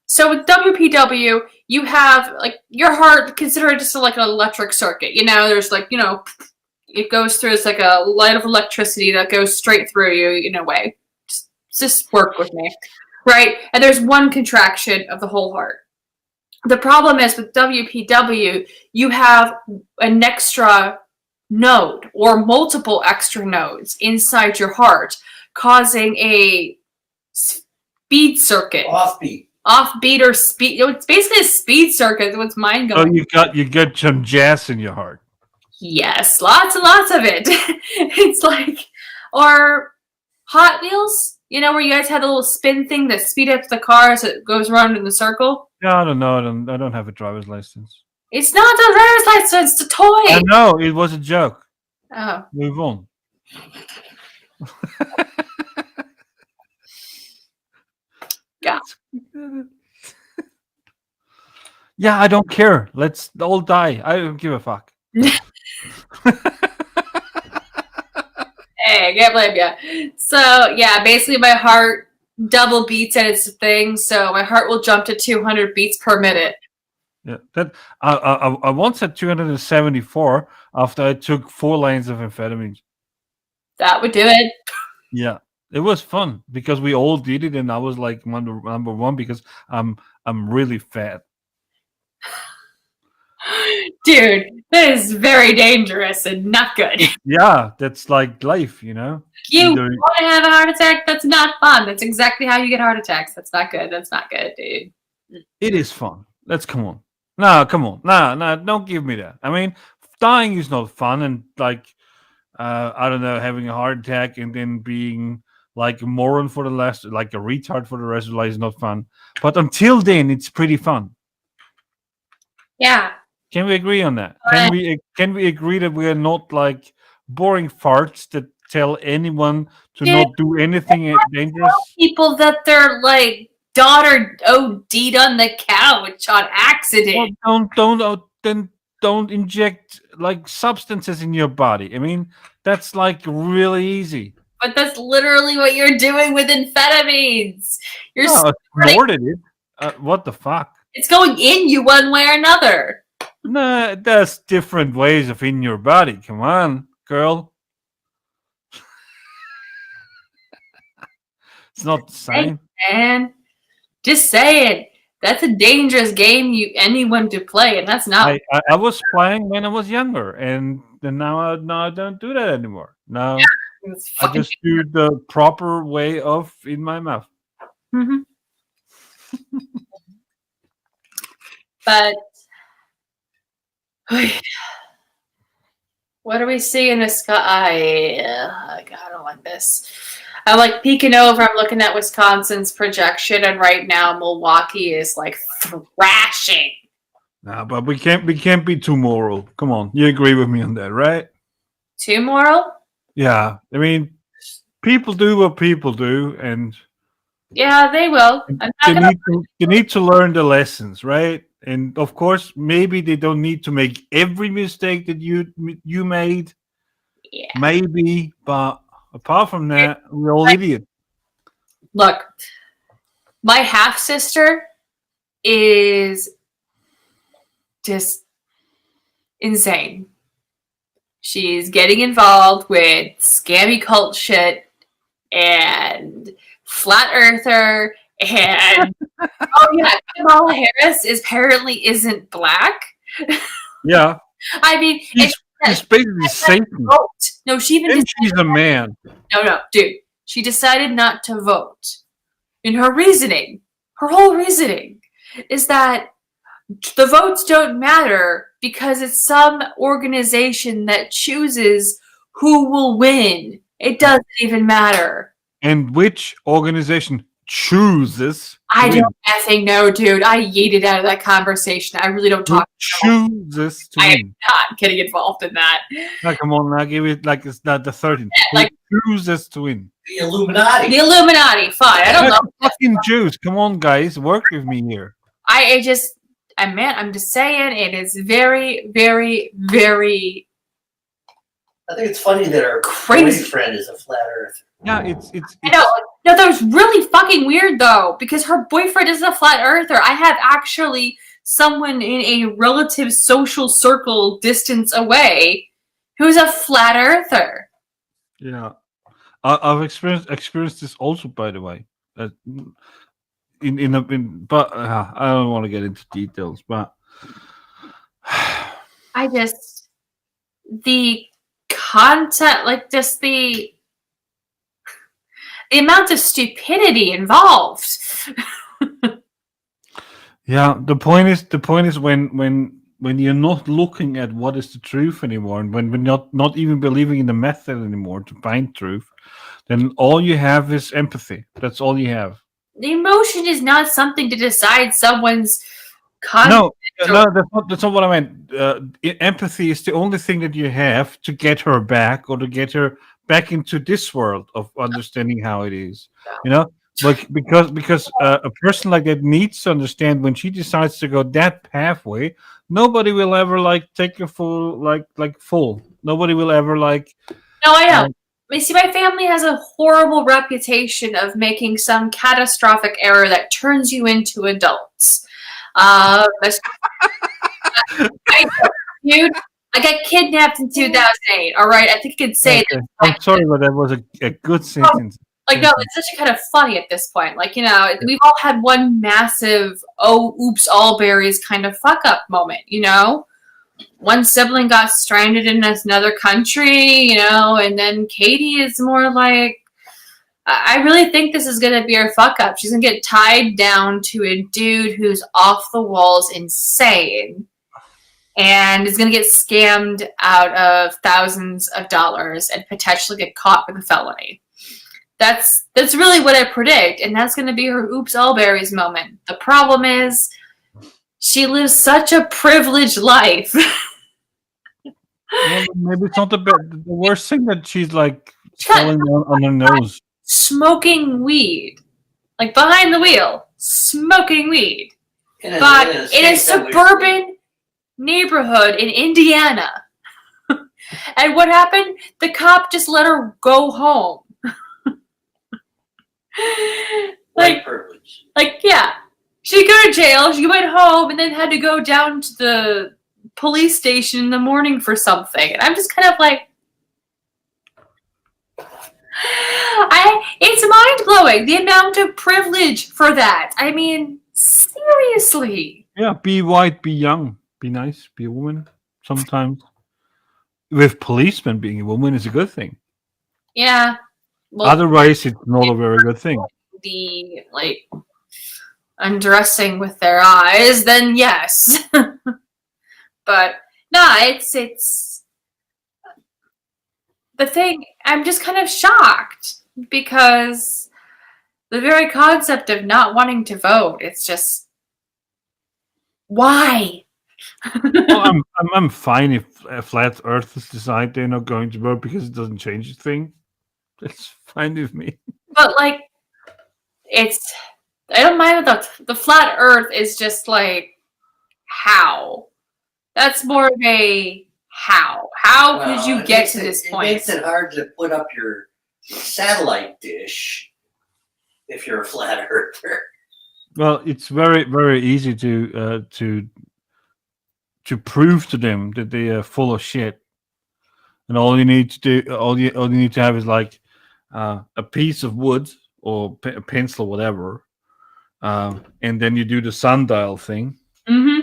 So with WPW, you have, like, your heart, consider it just like an electric circuit. There's like, it goes through, it's like a light of electricity that goes straight through you in a way. Just work with me. Right? And there's one contraction of the whole heart. The problem is with WPW, you have an extra node or multiple extra nodes inside your heart, causing a speed circuit. Offbeat or speed. It's basically a speed circuit. What's mind Oh, going? you got some jazz in your heart. Yes, lots and lots of it. It's like, or Hot Wheels. Where you guys had the little spin thing that speed up the car as it goes around in the circle? Yeah, I don't know. I don't have a driver's license. It's not a driver's license, it's a toy. I know, it was a joke. Oh. Move on. Yeah. Yeah, I don't care. Let's all die. I don't give a fuck. Hey, I can't blame you. So, yeah, basically my heart double beats at its thing, so my heart will jump to 200 beats per minute. Yeah, that I once had 274 after I took 4 lines of amphetamines. That would do it. Yeah, It was fun because we all did it, and I was like number one because I'm really fat. Dude, that is very dangerous and not good. Yeah, that's like life, you know. You Either- want to have a heart attack? That's not fun. That's exactly how you get heart attacks. That's not good. That's not good, dude. It is fun. Let's come on. No, come on. No, don't give me that. I mean, dying is not fun, and like, I don't know, having a heart attack and then being like a moron for the last, like a retard for the rest of life is not fun. But until then, it's pretty fun. Yeah. Can we agree on that? Can we agree that we are not like boring farts that tell anyone to Yeah. not do anything dangerous? People that their like daughter OD'd on the couch on accident. Well, don't inject like substances in your body. I mean, that's like really easy. But that's literally what you're doing with amphetamines. You're No, snorting. snorted it. What the fuck? It's going in you one way or another. No, there's different ways of in your body. Come on, girl. It's not the same. And just saying, that's a dangerous game anyone to play, and that's not. I was playing when I was younger, and then now I don't do that anymore. No, It's I fucking- just do the proper way of in my mouth. Mhm. But what do we see in the sky? God, I don't like this. I'm like peeking over. I'm looking at Wisconsin's projection, and right now Milwaukee is like thrashing. No, but we can't be too moral. Come on, you agree with me on that, right? Too moral? Yeah, I mean, people do what people do, and Yeah, they will. I'm not gonna. they need to learn the lessons, right? And of course, maybe they don't need to make every mistake that you made. Yeah. Maybe, but apart from that, we're all idiots. Look, my half sister is just insane. She's getting involved with scammy cult shit and flat earther and oh yeah, Kamala Harris apparently isn't black. Yeah, I mean, she's basically Satan. vote. No, she even And she's a man. No, dude. She decided not to vote. And her reasoning, her whole reasoning, is that the votes don't matter because it's some organization that chooses who will win. It doesn't even matter. And which organization chooses? I to win? don't effing know, dude. I yeeted out of that conversation. I really don't Who talk. chooses to I win? am not getting involved in that. Now, come on, now give it like it's not the 13th. like- Who chooses to win? The Illuminati. The Illuminati, fine. I don't Like know. the fucking Jews. Come on, guys, work with me here. I'm just saying it is very, very, very I think it's funny that our Crazy. boyfriend is a flat earther. Yeah, it's I know. No, that was really fucking weird though, because her boyfriend is a flat earther. I have actually someone in a relative social circle distance away who's a flat earther. Yeah, I've experienced this also, by the way. But I don't want to get into details. But I just the content, like just the amount of stupidity involved. yeah, the point is when you're not looking at what is the truth anymore, and when we're not even believing in the method anymore to find truth, then all you have is empathy. That's all you have. The emotion is not something to decide someone's content. No, that's not what I meant. Empathy is the only thing that you have to get her back, or to get her back into this world of understanding how it is. You know, like because a person like that needs to understand when she decides to go that pathway. Nobody will ever like take a full full. Nobody will ever like. No, I know. You see, my family has a horrible reputation of making some catastrophic error that turns you into adults. Dude, I got kidnapped in 2008. All right, I think I could say Okay. I'm sorry, but that was a good sentence. Like, no, it's actually kind of funny at this point. Like, we've all had one massive, oh, oops, all berries kind of fuck up moment, One sibling got stranded in another country, and then Katie is more like, I really think this is going to be her fuck up. She's going to get tied down to a dude who's off the walls insane and is going to get scammed out of thousands of dollars and potentially get caught with a felony. That's really what I predict, and that's going to be her oops all berries moment. The problem is she lives such a privileged life. Well, maybe it's not the worst thing that she's like falling on her nose. Smoking weed. Like behind the wheel. Smoking weed. But in a suburban neighborhood in Indiana. And what happened? The cop just let her go home. Yeah. She didn't go to jail, she went home and then had to go down to the police station in the morning for something. And I'm just kind of like, it's mind-blowing, the amount of privilege for that. I mean, seriously. Yeah, be white, be young, be nice, be a woman. Sometimes with policemen being a woman is a good thing. Yeah. Well, otherwise, it's not a very good thing. The, undressing with their eyes, then yes. But, no, it's... The thing, I'm just kind of shocked because the very concept of not wanting to vote, it's just... Why? Well, I'm fine if flat earthers decide they're not going to vote because it doesn't change a thing. That's fine with me. But I don't mind the flat earth is just how? That's more of a how. How could you get to this point? It makes it hard to put up your satellite dish if you're a flat earther. Well, it's very, very easy to prove to them that they are full of shit, and all you need to do, all you need to have is a piece of wood or a pencil, whatever, and then you do the sundial thing. Mm-hmm.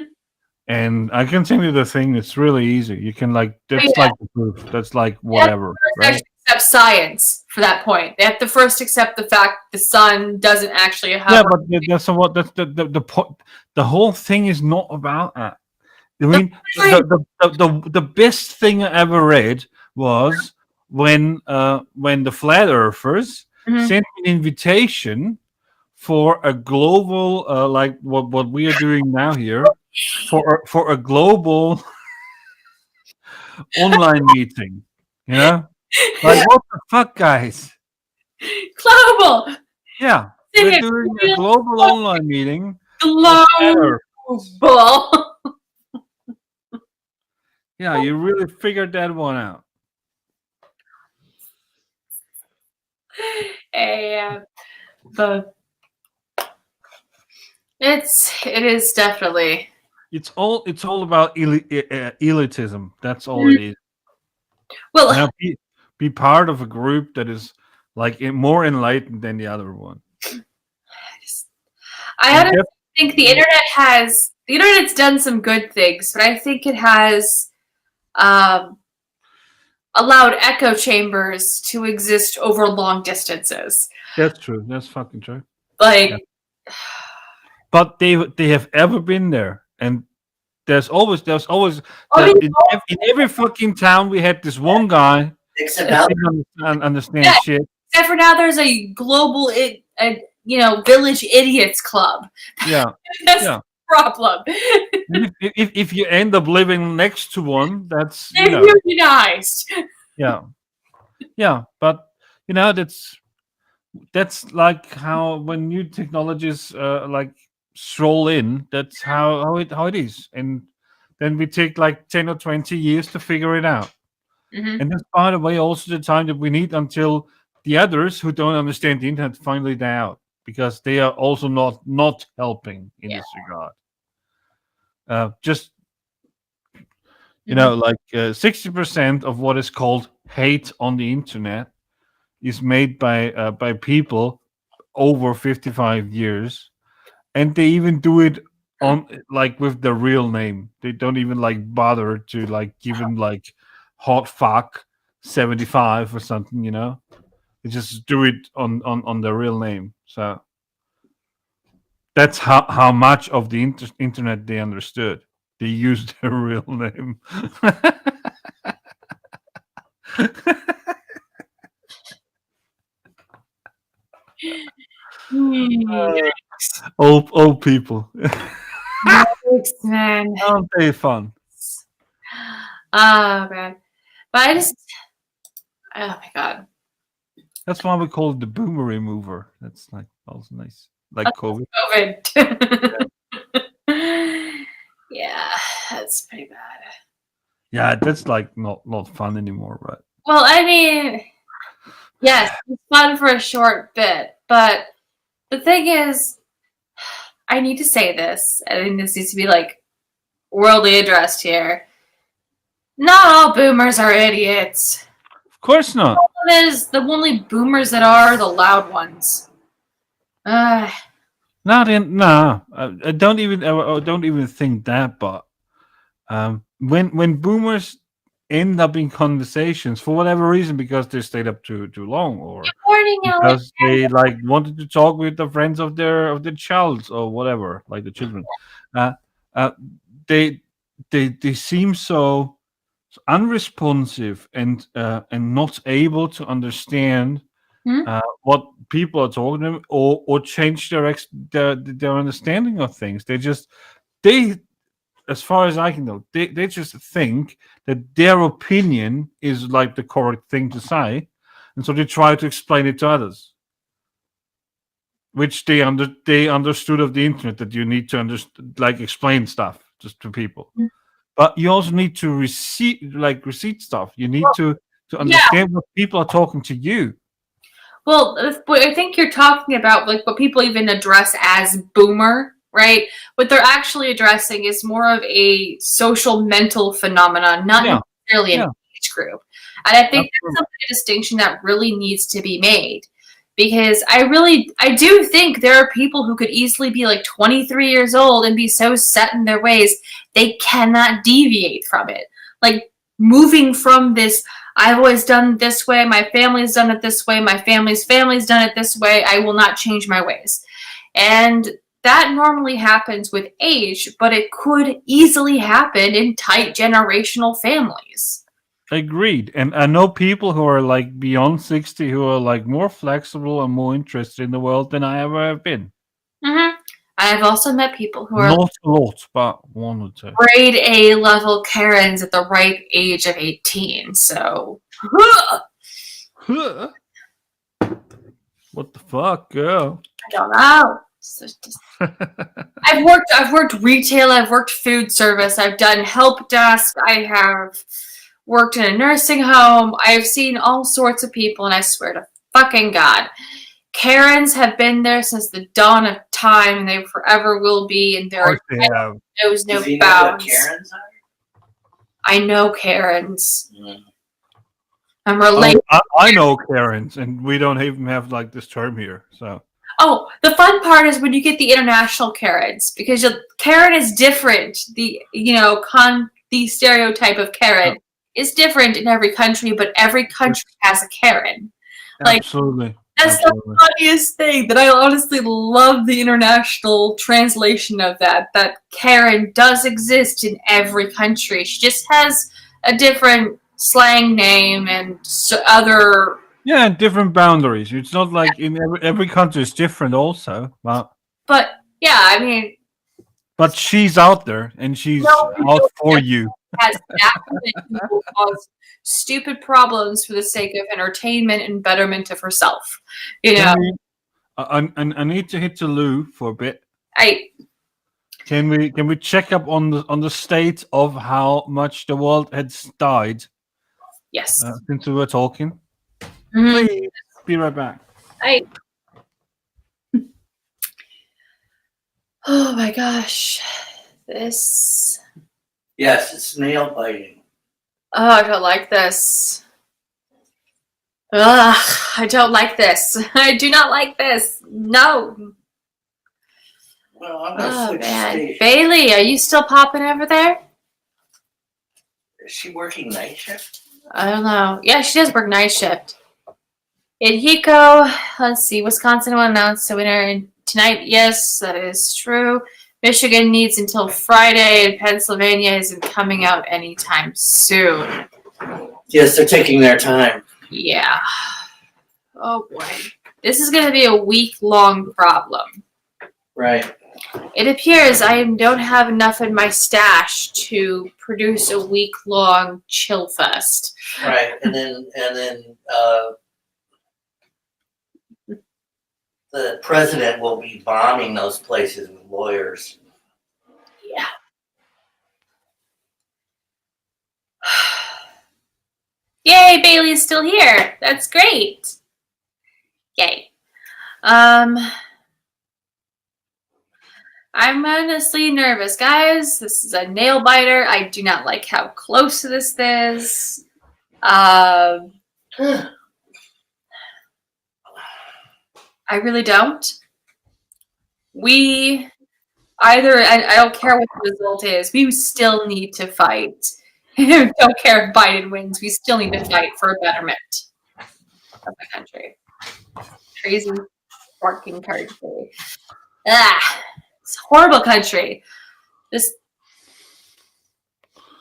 And I can send you the thing. It's really easy. You can that's like the proof. That's like whatever. Right? Accept science for that point. They have to first accept the fact the sun doesn't actually have. Yeah, but that's what that's the point. The whole thing is not about that. I mean, the best thing I ever read was when the flat earthers sent an invitation for a global like what we are doing now here for a global online meeting. What the fuck, guys? Global. Yeah, we're doing a global online meeting. Global. Yeah, you really figured that one out. It is definitely. It's all about elitism. That's all it is. Well, now, be part of a group that is more enlightened than the other one. I think the internet's done some good things, but I think it has allowed echo chambers to exist over long distances. That's true. That's fucking true. But they have ever been there, and there's always in every fucking town we had this one guy except now understand shit. Except for now, there's a global village idiots club. Yeah, that's the problem. if you end up living next to one, that's unionized. Yeah, but that's like how when new technologies stroll in, that's how it is, and then we take 10 or 20 years to figure it out. And that's, by the way, also the time that we need until the others who don't understand the internet finally die out, because they are also not helping in this regard. 60% of what is called hate on the internet is made by people over 55 years, and they even do it on like with the real name. They don't even like bother to like give him like hot fuck 75 or something, you know. They just do it on the real name. So that's how much of the internet they understood. They used their real name. Old people. Yikes, man. Aren't they fun? Oh man. But I just oh my god. That's why we call it the boomer remover. That's like also nice. Like COVID. COVID. Yeah, that's pretty bad. Yeah, that's like not fun anymore, right? Well, I mean, yes, it's fun for a short bit, but the thing is, I need to say this. I think this needs to be like worldly addressed here. Not all boomers are idiots. Of course not. The only boomers that are the loud ones. Not in no. I don't even think that. But when boomers end up in conversations for whatever reason, because they stayed up too long, or because they like wanted to talk with the friends of their child or whatever, like the children, they seem so unresponsive and not able to understand what people are talking to them, or change their understanding of things. They as far as I can know, they just think that their opinion is like the correct thing to say, and so they try to explain it to others, which they understood of the internet, that you need to explain stuff just to people. But you also need to receipt stuff. You need to understand what people are talking to you. Well, I think you're talking about like what people even address as boomer, right? What they're actually addressing is more of a social mental phenomenon, not necessarily an age group. And I think that's a distinction that really needs to be made. Because I do think there are people who could easily be like 23 years old and be so set in their ways, they cannot deviate from it. Like moving from this, I've always done it this way, my family's done it this way, my family's done it this way, I will not change my ways. And that normally happens with age, but it could easily happen in tight generational families. Agreed. And I know people who are like beyond 60 who are like more flexible and more interested in the world than I ever have been. Mm-hmm. I've also met people who are not a lot, but one or two. Grade A level Karens at the ripe age of 18. So, what the fuck, girl? I don't know. I've worked retail. I've worked food service. I've done help desk. I have worked in a nursing home. I've seen all sorts of people, and I swear to fucking God, Karens have been there since the dawn of time, and they forever will be. And there knows no bounds. Karens are? I know Karens. I'm related. I know Karens, and we don't even have like this term here. So. Oh, the fun part is when you get the international Karens, because Karen is different. The stereotype of Karen is different in every country, but every country has a Karen. Absolutely. That's the funniest thing, that I honestly love the international translation of that Karen does exist in every country. She just has a different slang name and other... Yeah, different boundaries. It's not like in every country is different also. But yeah, I mean... But she's out there, and she's out for you. Has people cause stupid problems for the sake of entertainment and betterment of herself. You know. I need to hit the loo for a bit. Can we check up on the state of how much the world has died? Yes. Since we were talking. Mm-hmm. Please be right back. Oh my gosh. This. Yes, it's nail biting. Oh, I don't like this. Ugh, I don't like this. I do not like this. No. Well, I'm gonna Oh switch man, stations. Bailey, are you still popping over there? Is she working night shift? I don't know. Yeah, she does work night shift. In Hiko, let's see, Wisconsin will announce the winner tonight. Yes, that is true. Michigan needs until Friday, and Pennsylvania isn't coming out anytime soon. Yes, they're taking their time. Yeah. Oh boy. This is going to be a week-long problem. Right. It appears I don't have enough in my stash to produce a week-long chill fest. Right. And then the president will be bombing those places with lawyers. Yeah. Yay, Bailey's still here. That's great. Yay. I'm honestly nervous, guys. This is a nail biter. I do not like how close this is. I really don't. We either, and I don't care what the result is, we still need to fight. Don't care if Biden wins. We still need to fight for a betterment of the country. Crazy barking country. It's a horrible country. This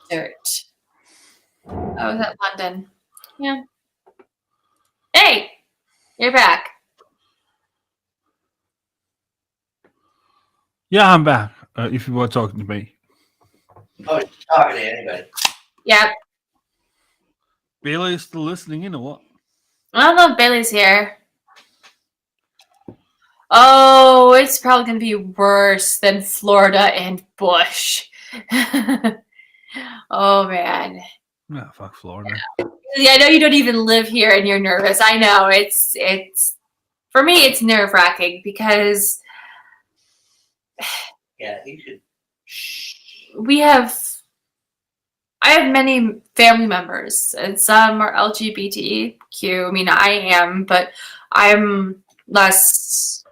dirt. I was at London. Yeah. Hey, you're back. Yeah, I'm back. If you were talking to me. Oh, she's talking to anybody. Yep. Bailey is still listening in or what? I don't know if Bailey's here. Oh, it's probably going to be worse than Florida and Bush. Oh, man. Yeah, fuck Florida. Yeah, I know you don't even live here and you're nervous. I know. It's for me, it's nerve-wracking because Yeah, you should. I have many family members, and some are LGBTQ. I mean, I am, but I'm less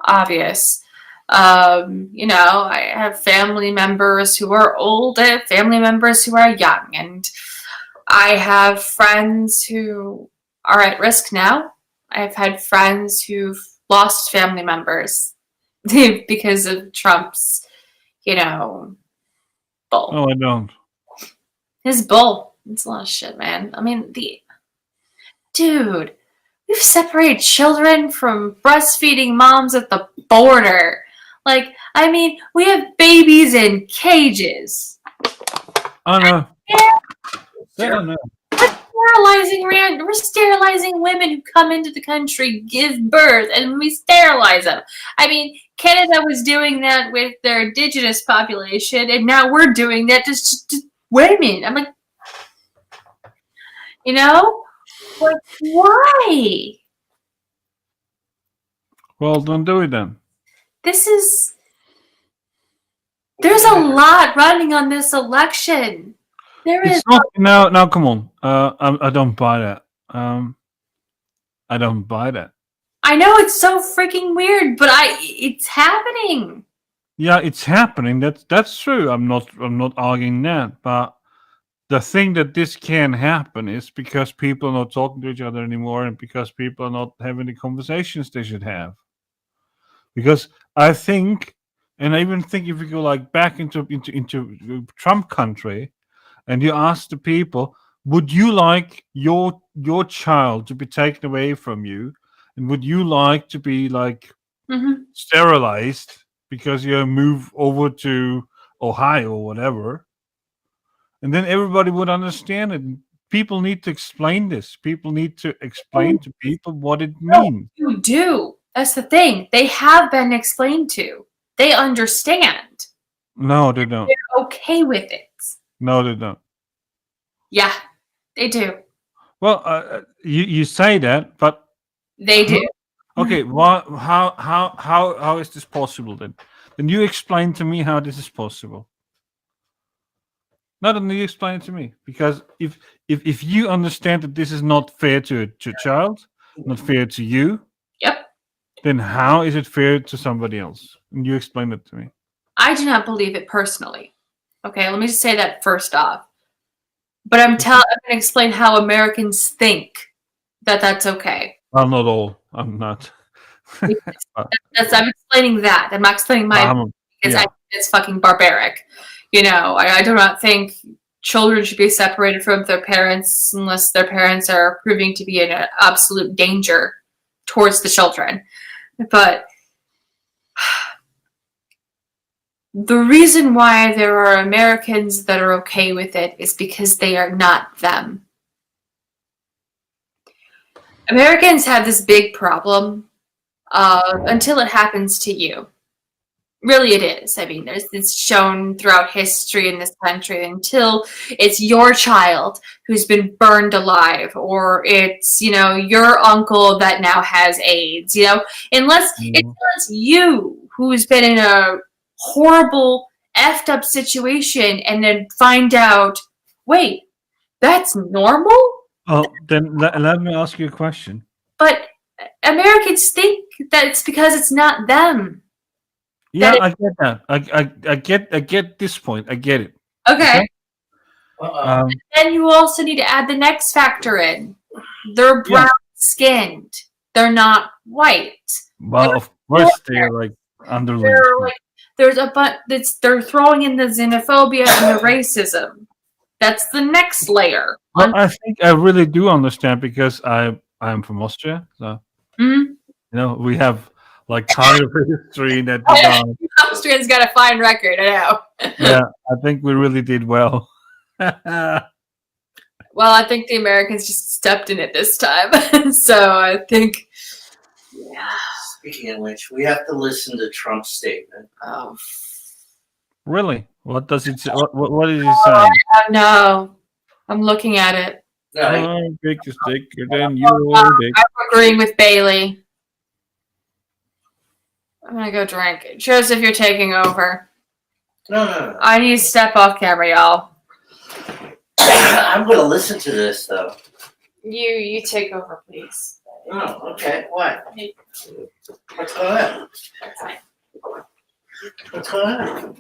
obvious. I have family members who are old, I have family members who are young, and I have friends who are at risk now. I've had friends who've lost family members because of Trump's, bull. Oh, I don't. His bull. It's a lot of shit, man. I mean, dude, we've separated children from breastfeeding moms at the border. Like, I mean, we have babies in cages. Oh no. Yeah. I don't know. We're sterilizing women who come into the country, give birth, and we sterilize them. I mean, Canada was doing that with their indigenous population, and now we're doing that just women. I'm like, why? Well, don't do it then. There's a lot running on this election. It's not now. Come on. I don't buy that. I don't buy that. I know it's so freaking weird, but it's happening. Yeah, it's happening. That's true. I'm not arguing that. But the thing that this can happen is because people are not talking to each other anymore, and because people are not having the conversations they should have. Because I think, and I even think if you go like back into Trump country, and you ask the people, would you like your child to be taken away from you, and would you like to be like sterilized because you move over to Ohio or whatever? And then everybody would understand it. People need to explain this. People need to explain to people what it means. You do. That's the thing. They have been explained to. They understand. No, they don't. They're okay with it. No, they don't. Yeah, they do. Well, you say that, but they do. Okay, well, how is this possible then? Then you explain to me how this is possible. No, then you explain it to me. Because if you understand that this is not fair to a child, not fair to you, Yep. then how is it fair to somebody else? And you explain it to me. I do not believe it personally. Okay, let me just say that first off. But I'm going to explain how Americans think that that's okay. I'm not all. I'm not. I'm explaining that. I'm not explaining my because I think it's fucking barbaric. You know, I do not think children should be separated from their parents unless their parents are proving to be an absolute danger towards the children. But the reason why there are Americans that are okay with it is because they are not them. Americans have this big problem until it happens to you. Really, it is. I mean, it's shown throughout history in this country until it's your child who's been burned alive, or it's, you know, your uncle that now has AIDS, you know, unless it's you who's been in a horrible, effed up situation and then find out, wait, that's normal? Oh, then let me ask you a question. But Americans think that it's because it's not them. Yeah, I get that. I get this point. I get it. Okay. Then you also need to add the next factor in. They're brown skinned. They're not white. Well, of course they're like underlings. They're like, there's a they're throwing in the xenophobia and the racism. That's the next layer. Well, I think I really do understand because I'm from Austria, so you know we have like kind of history that. Austrians got a fine record, I know. Yeah, I think we really did well. Well, I think the Americans just stepped in it this time, so I think. Yeah. Speaking of which, we have to listen to Trump's statement. Oh. Really? What does it say? What is he saying? No, I'm looking at it. I'm bigger than your dick. I'm agreeing with Bailey. I'm gonna go drink. Joseph, you're taking over. No. I need to step off camera, y'all. I'm gonna listen to this though. You take over, please. Oh, okay. What? What's going on? What's going on?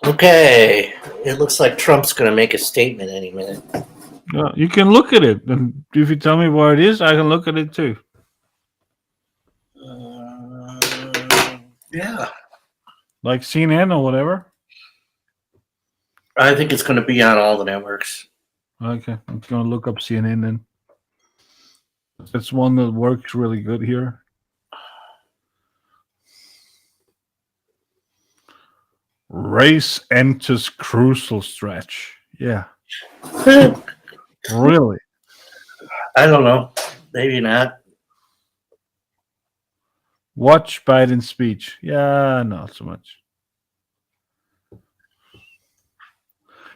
Okay. It looks like Trump's going to make a statement any minute. Yeah, you can look at it, and if you tell me what it is, I can look at it too. Yeah. Like CNN or whatever? I think it's going to be on all the networks. Okay, I'm going to look up CNN then. It's one that works really good here. Race enters crucial stretch. Yeah. Really? I don't know. Maybe not. Watch Biden's speech. Yeah, not so much.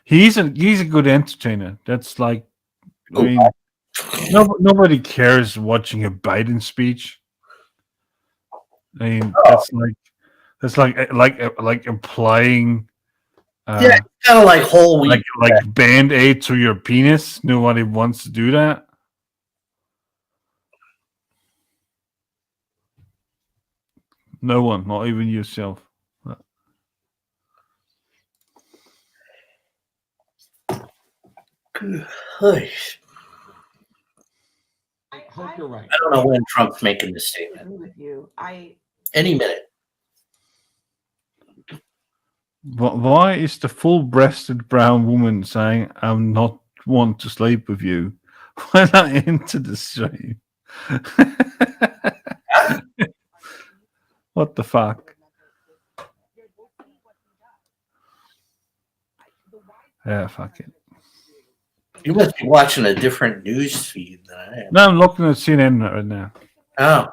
He's a good entertainer. That's like, I mean, nobody cares watching a Biden speech. I mean, that's like applying. Yeah, kind of like whole wheat. Like Band-Aid to your penis. Nobody wants to do that. No one, not even yourself. I hope you're right. I don't know when Trump's making this statement. With you, Any minute. Why is the full-breasted brown woman saying, "I'm not want to sleep with you" when I enter the stream? What the fuck? Yeah, fuck it. You must be watching a different news feed than I am. No, I'm looking at CNN right now. Oh.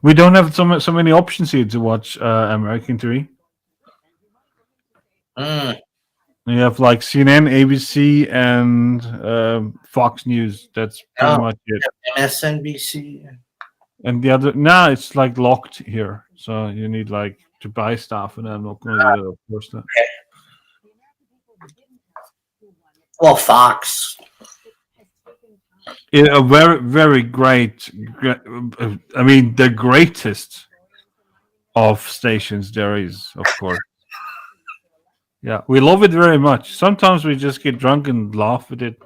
We don't have so many options here to watch American TV. You have like CNN, ABC, and Fox News. That's pretty much it. MSNBC. And the other now it's like locked here, so you need like to buy stuff, and I'm not going to do that, of course. Not. Well, Fox. A very, very great. I mean, the greatest of stations there is, of course. Yeah, we love it very much. Sometimes we just get drunk and laugh at it.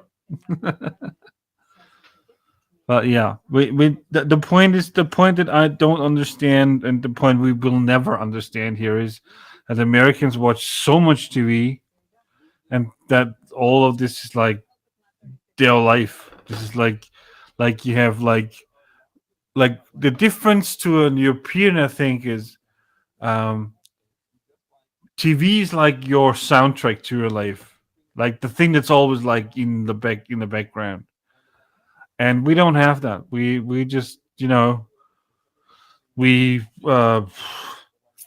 But yeah, the point is the point that I don't understand, and the point we will never understand here is that Americans watch so much TV, and that all of this is like their life. This is like you have like the difference to an European, I think, is TV is like your soundtrack to your life, like the thing that's always like in the background. And we don't have that. We just, we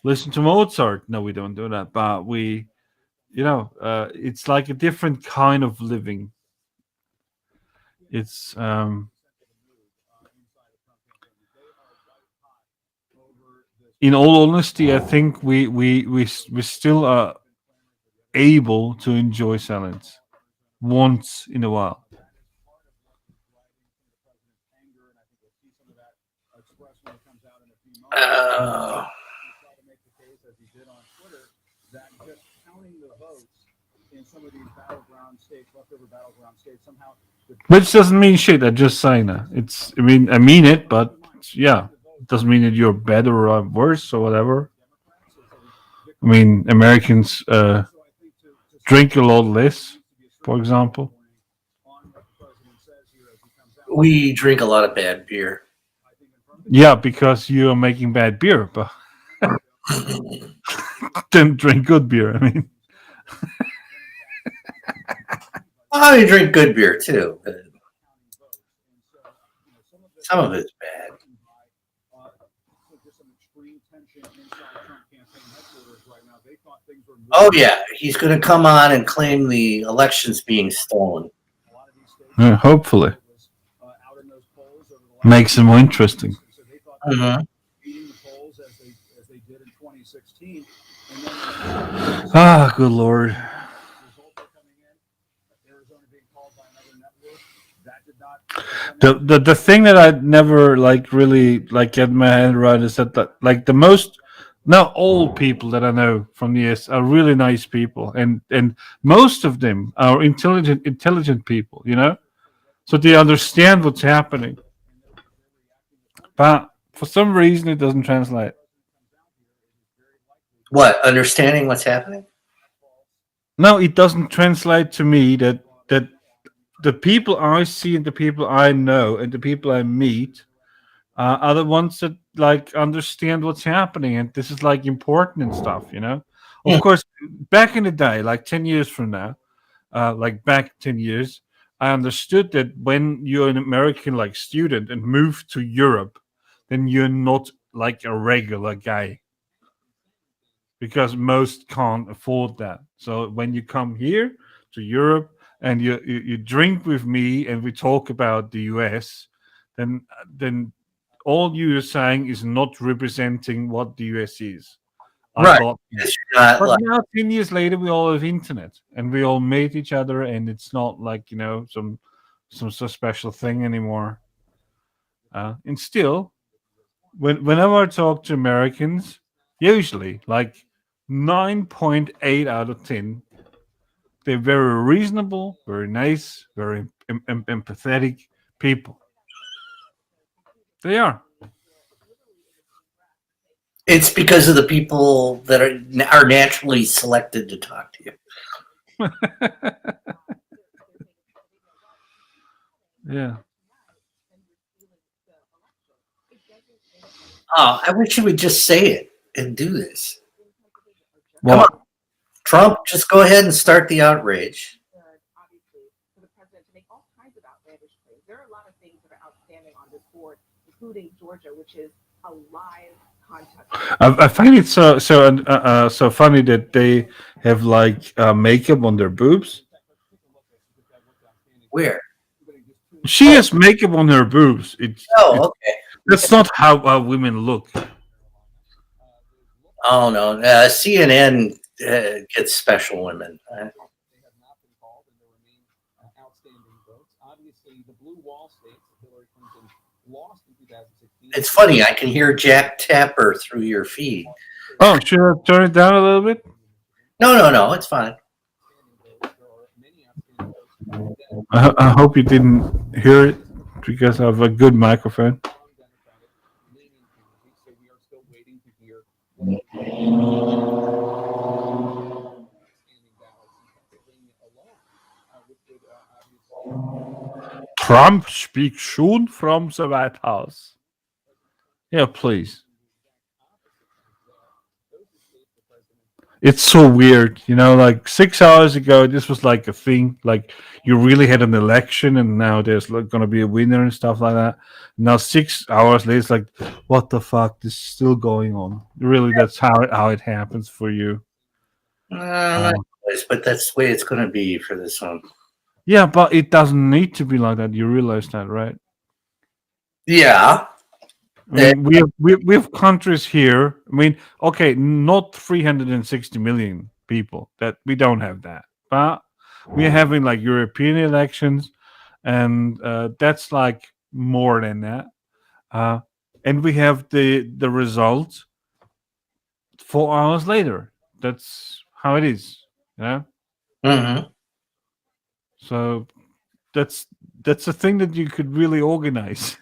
listen to Mozart. No, we don't do that. But we, it's like a different kind of living. It's in all honesty, I think we still are able to enjoy silence once in a while. Which doesn't mean shit. I'm just saying that. I mean it, but yeah, it doesn't mean that you're better or worse or whatever. I mean, Americans drink a lot less, for example. We drink a lot of bad beer. Yeah, because you are making bad beer, but then drink good beer. I mean, I drink good beer too. But some of it's bad. Oh yeah, he's going to come on and claim the election's being stolen. Hopefully, makes it more interesting. Ah, good lord. The thing that I never really get my head around is that like the most, not all people that I know from the US are really nice people, and most of them are intelligent people, so they understand what's happening. But for some reason, it doesn't translate. What? Understanding what's happening? No, it doesn't translate to me that the people I see and the people I know and the people I meet are the ones that like understand what's happening, and this is like important and stuff. Of course, back in the day, like 10 years from now, like back 10 years, I understood that when you're an American like student and move to Europe, then you're not like a regular guy, because most can't afford that. So when you come here to Europe and you drink with me and we talk about the US, then all you are saying is not representing what the US is. Right. But now 10 years later, we all have internet and we all meet each other, and it's not like some so special thing anymore. And still, whenever I talk to Americans, usually like 9.8 out of 10, they're very reasonable, very nice, very empathetic people. They are. It's because of the people that are naturally selected to talk to you. Yeah. Oh, I wish you would just say it and do this. Well, come on, Trump, just go ahead and start the outrage. There are a lot of things that are outstanding on this board, including Georgia, which is a live contest. I find it so funny that they have like makeup on their boobs. Where? She has makeup on her boobs. Okay. That's not how women look. Oh no, CNN gets special women. It's funny. I can hear Jack Tapper through your feed. Oh, should I turn it down a little bit? No, it's fine. I hope you didn't hear it because I have a good microphone. Trump speaks soon from the White House. Yeah, please. It's so weird, like 6 hours ago, this was like a thing. Like you really had an election and now there's going to be a winner and stuff like that. Now 6 hours later, it's like, what the fuck? This is still going on. Really, that's how it happens for you. Not always, but that's the way it's going to be for this one. Yeah, but it doesn't need to be like that. You realize that, right? Yeah. I mean, we have countries here. I mean, okay, not 360 million people. That we don't have that, but we're having like European elections, and that's like more than that. And we have the result 4 hours later. That's how it is. Yeah. Mm-hmm. So that's a thing that you could really organize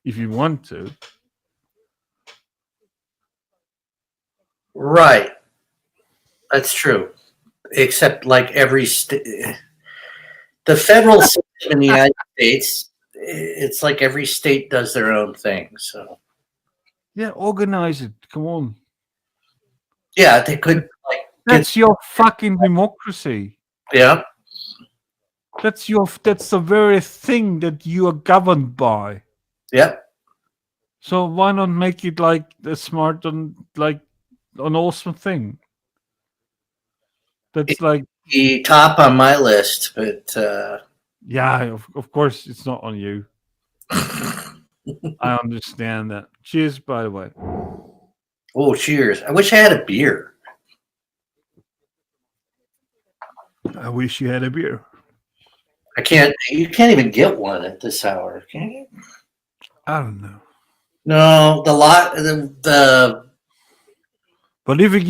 if you want to. Right. That's true. Except like every the federal system in the United States, it's like every state does their own thing. So yeah, organize it. Come on. Yeah, they could like. That's your fucking democracy. Yeah. That's the very thing that you are governed by. Yep. So why not make it like a smart and like an awesome thing? That's like the top on my list, but yeah, of course it's not on you. I understand that. Cheers, by the way. Oh, cheers! I wish I had a beer. I wish you had a beer. I can't. You can't even get one at this hour, can you? I don't know. No, the. But if you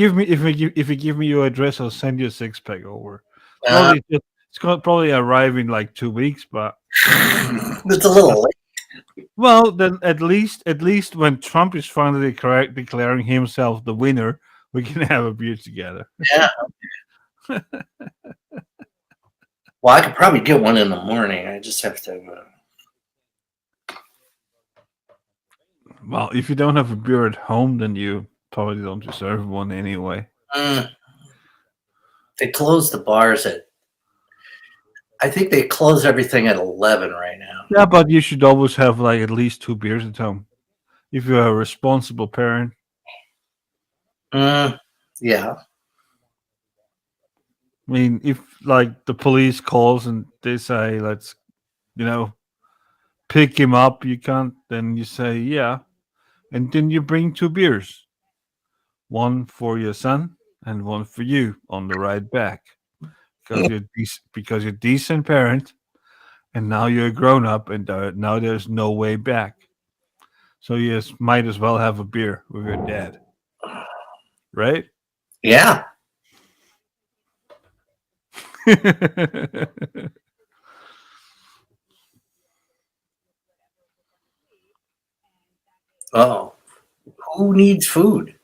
give me your address, I'll send you a 6-pack over. It's going to probably arrive in like 2 weeks, but it's a little late. Well, then at least when Trump is finally declaring himself the winner, we can have a beer together. Yeah. Well, I could probably get one in the morning. I just have to. Well, if you don't have a beer at home, then you probably don't deserve one anyway. They close the bars at. I think they close everything at 11 right now. Yeah, but you should always have like at least 2 beers at home, if you're a responsible parent. Yeah. I mean, if like the police calls and they say, let's, pick him up, you can't, then you say, yeah. And then you bring 2 beers. One for your son and one for you on the ride back. Because you're a decent parent and now you're a grown up and now there's no way back. So you might as well have a beer with your dad. Right? Yeah. Oh, who needs food?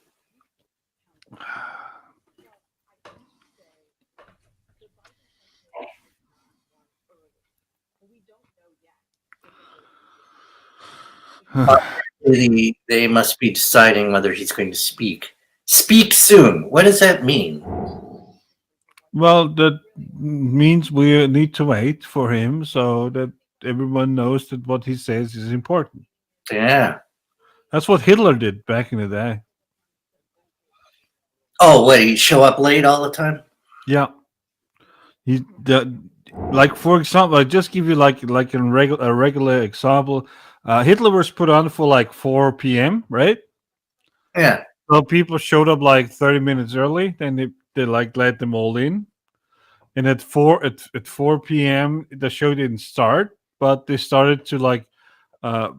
They must be deciding whether he's going to speak. Speak soon. What does that mean? Well, that means we need to wait for him so that everyone knows that what he says is important. Yeah. That's what Hitler did back in the day. Oh, what? He show up late all the time? Yeah. Like for example, I just give you like a regular example. Hitler was put on for like 4 p.m., right? Yeah. So people showed up like 30 minutes early. Then they like let them all in. And at 4 p.m. the show didn't start, but they started to uh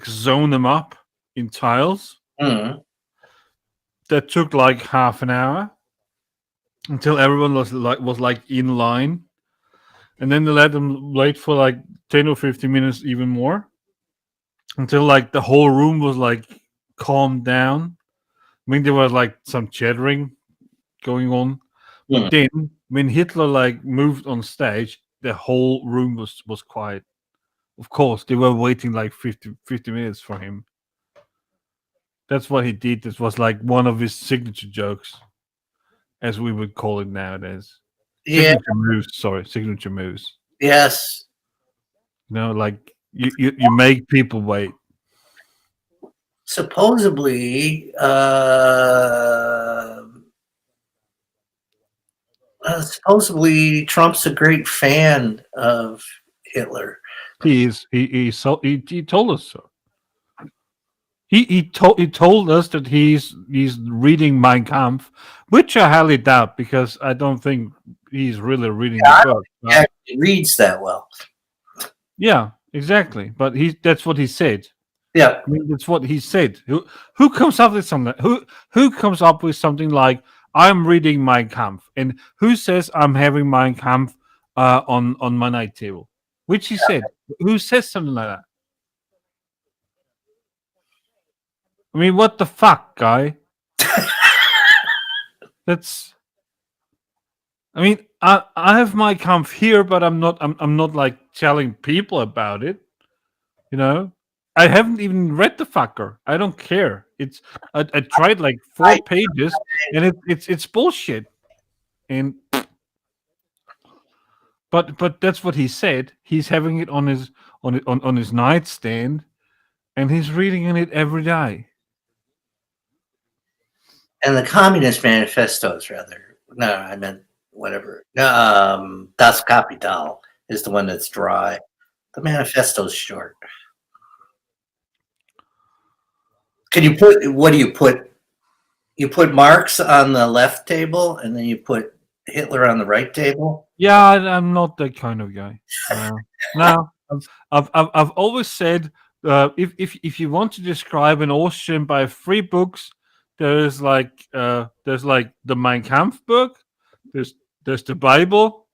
zone them up in tiles. Mhm. That took like half an hour until everyone was like in line, and then they let them wait for like 10 or 15 minutes even more until like the whole room was like calmed down. I mean, there was like some chattering going on, but Mhm. then when Hitler like moved on stage, the whole room was quiet. Of course, they were waiting like 50 minutes for him. That's what he did. This was like one of his signature jokes, as we would call it nowadays. Yeah. Signature moves. Sorry, signature moves. Yes. You know, like you make people wait. Supposedly, Trump's a great fan of Hitler. He is. He told us so. He told us that he's reading Mein Kampf, which I highly doubt because I don't think he's really reading I the don't book. think he actually reads that well. Yeah, exactly. But that's what he said. Yeah. I mean, that's what he said. Who comes up with something? Who comes up with something like I'm reading Mein Kampf, and who says I'm having Mein Kampf on my night table? Which he said. Who says something like that? I mean, what the fuck, guy? That's. I mean, I have my Kampf here, but I'm not like telling people about it. You know, I haven't even read the fucker. I don't care. I tried like 4 pages, and it's bullshit. And but that's what he said. He's having it on his nightstand, and he's reading in it every day. And the Communist Manifestos, rather. No, I meant whatever. Das Kapital is the one that's dry. The Manifesto's short. Can you put, what do you put? You put Marx on the left table, and then you put Hitler on the right table? Yeah, I'm not that kind of guy. No, I've always said if you want to describe an Austrian by 3 books, there's like the Mein Kampf book, there's the Bible,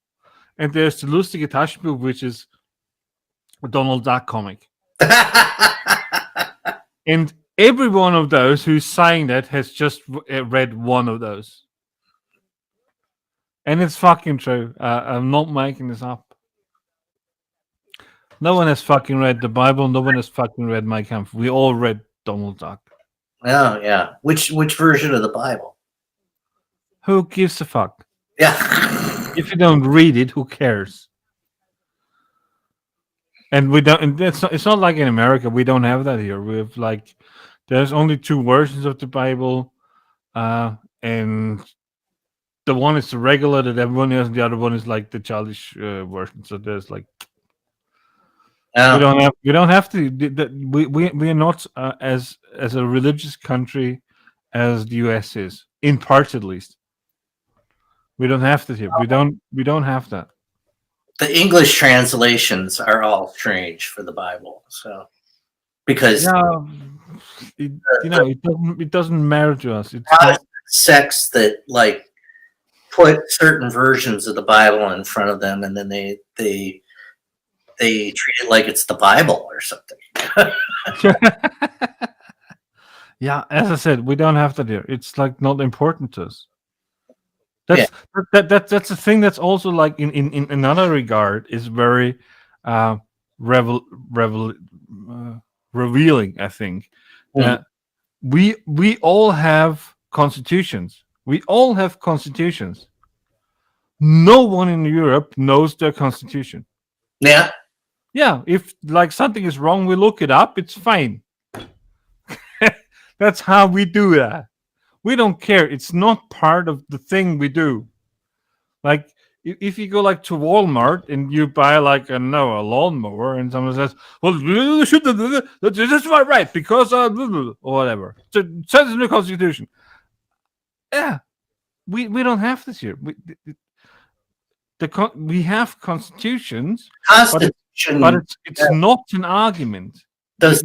and there's the Lustige Taschenbuch, which is a Donald Duck comic. And every one of those who's saying that has just read one of those. And it's fucking true. I'm not making this up. No one has fucking read the Bible. No one has fucking read Mein Kampf. We all read Donald Duck. Oh, yeah. Which version of the Bible? Who gives a fuck? Yeah. If you don't read it, who cares? And we don't. And it's not like in America. We don't have that here. We have like, there's only 2 versions of the Bible, and the one is the regular that everyone has, and the other one is like the childish version. So there's like, we don't have to. We are not as a religious country as the US is, in parts at least. We don't have that here. We don't have that. The English translations are all strange for the Bible. So, because it doesn't matter to us. It's not sects that like put certain versions of the Bible in front of them, and then they treat it like it's the Bible or something. Yeah, as I said, we don't have that here. It's like not important to us. That's a thing that's also like in another regard is very revealing. I think we all have constitutions. We all have constitutions. No one in Europe knows their constitution. Yeah. Yeah. If like something is wrong, we look it up. It's fine. That's how we do that. We don't care. It's not part of the thing we do. Like if you go like to Walmart and you buy like a lawnmower, and someone says, "Well, that's my right because or whatever," so it says in the Constitution. Yeah, we don't have this here. We have constitutions, Constitution but it's not an argument. Does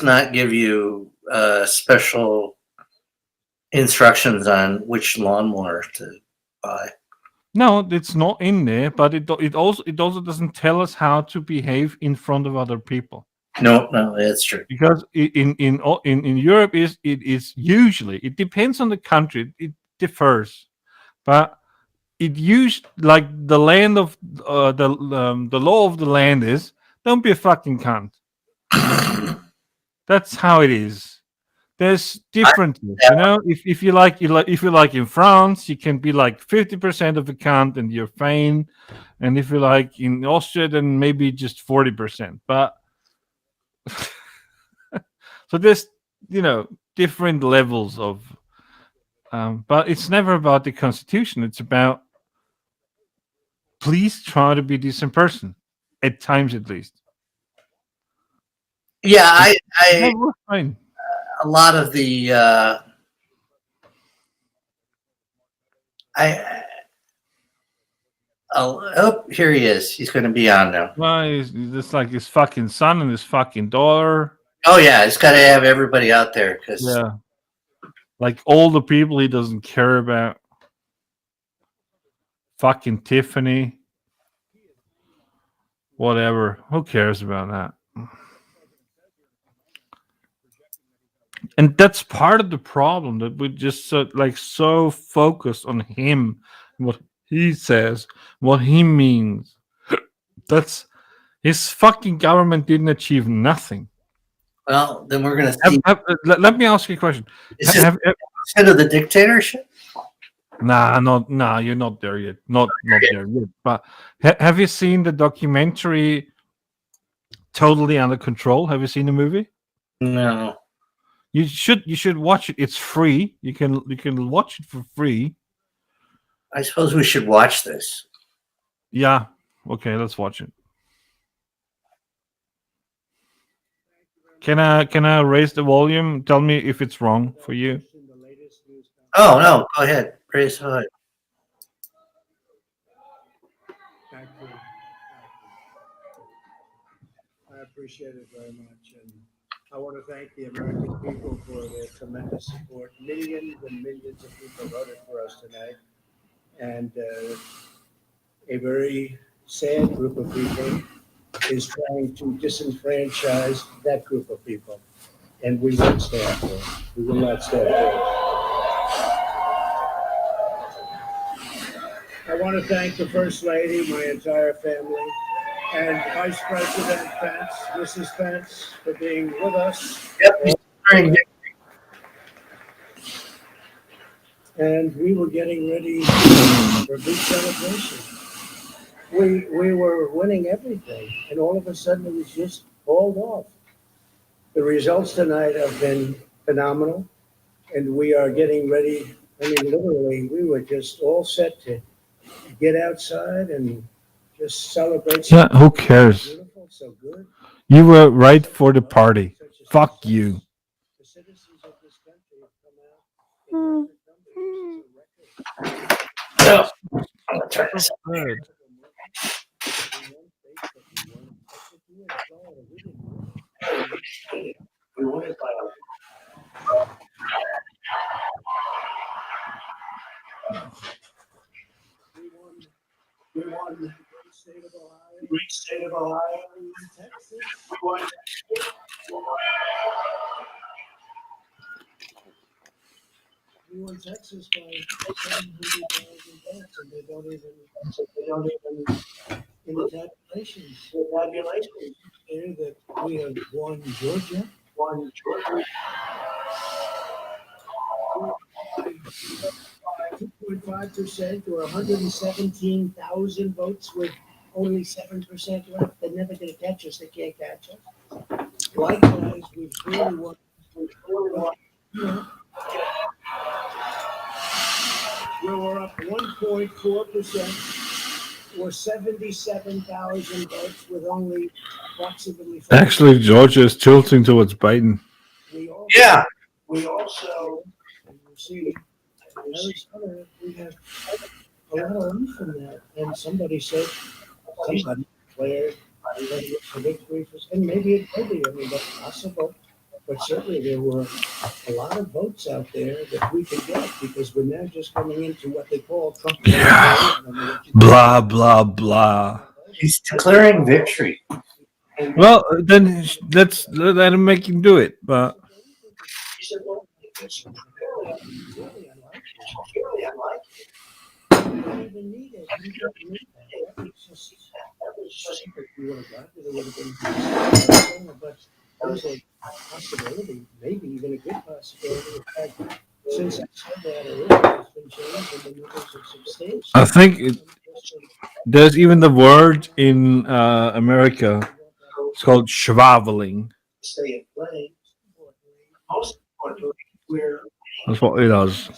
not give you special instructions on which lawnmower to buy. No, it's not in there, but it also doesn't tell us how to behave in front of other people. No, that's true. Because in Europe it is usually, it depends on the country, it differs, but it used like the land of the law of the land is don't be a fucking cunt. That's how it is. There's differences, you know. If you like in France, you can be like 50% of a cunt and you're fine, and if you like in Austria, then maybe just 40%. But so there's different levels of, but it's never about the Constitution. It's about please try to be a decent person at times, at least. Yeah, I we're fine. A lot of the oh, here he is. He's going to be on now. Well, it's just like his fucking son and his fucking daughter. Oh yeah, he's got to have everybody out there because like all the people he doesn't care about. Fucking Tiffany. Whatever. Who cares about that? And that's part of the problem, that we're just so focused on him, what he says, what he means. That's his fucking government didn't achieve nothing. Well, then we're going to see. Let me ask you a question. Is this instead of the dictatorship? Nah, you're not there yet. Not there yet. But have you seen the documentary Totally Under Control? Have you seen the movie? No. You should watch it. It's free. You can watch it for free. I suppose we should watch this. Yeah. Okay, let's watch it. Can I raise the volume? Tell me if it's wrong for you. Oh no, go ahead. Raise high. I appreciate it very much, and I want to thank the American people for their tremendous support. Millions and millions of people voted for us tonight, and a very sad group of people is trying to disenfranchise that group of people, and we won't stand for it. We will not stand for it. I want to thank the First Lady, my entire family, and Vice President Pence, Mrs. Pence, for being with us. Yep. And we were getting ready for a big celebration. We were winning everything, and all of a sudden it was just hauled off. The results tonight have been phenomenal, and we are getting ready. I mean, literally, we were just all set to get outside and just celebrate. Yeah, who cares? Beautiful, so good. You were right for the party. Fuck you. The citizens of this country have come out. No, I'm gonna try this. Good. We won it by We won the great state of Ohio, Texas. We won Texas. We won Texas by 700,000 votes, and they don't even in the tabulations. There that we have won Georgia. 2.5% or 117,000 votes with only 7% left. They're never going to catch us. They can't catch us. Likewise, we've clearly won. We were up 1.4 6.4% or 77,000 votes with only approximately. Actually, Georgia is tilting towards Biden. Yeah. We also, you see, Arizona, we have a lot of room from that. And somebody said, somebody declared that it was a victory for, and maybe it will be. I mean, that's possible. But certainly there were a lot of votes out there that we could get because we're now just coming into what they call Trump. Yeah. Blah, blah, blah. He's declaring victory. Well, then let's let him make him do it. But He said, well, it's really unlikely. You don't even need it. You don't need it. That was just what we would have got. It would have been, but there's a possibility, maybe even a good possibility. In fact, since I said that originally, it's been changed and the numbers are substantial. I think there's even the word in America. It's called schwaveling. Stay in play. Most importantly, we're That's what it does.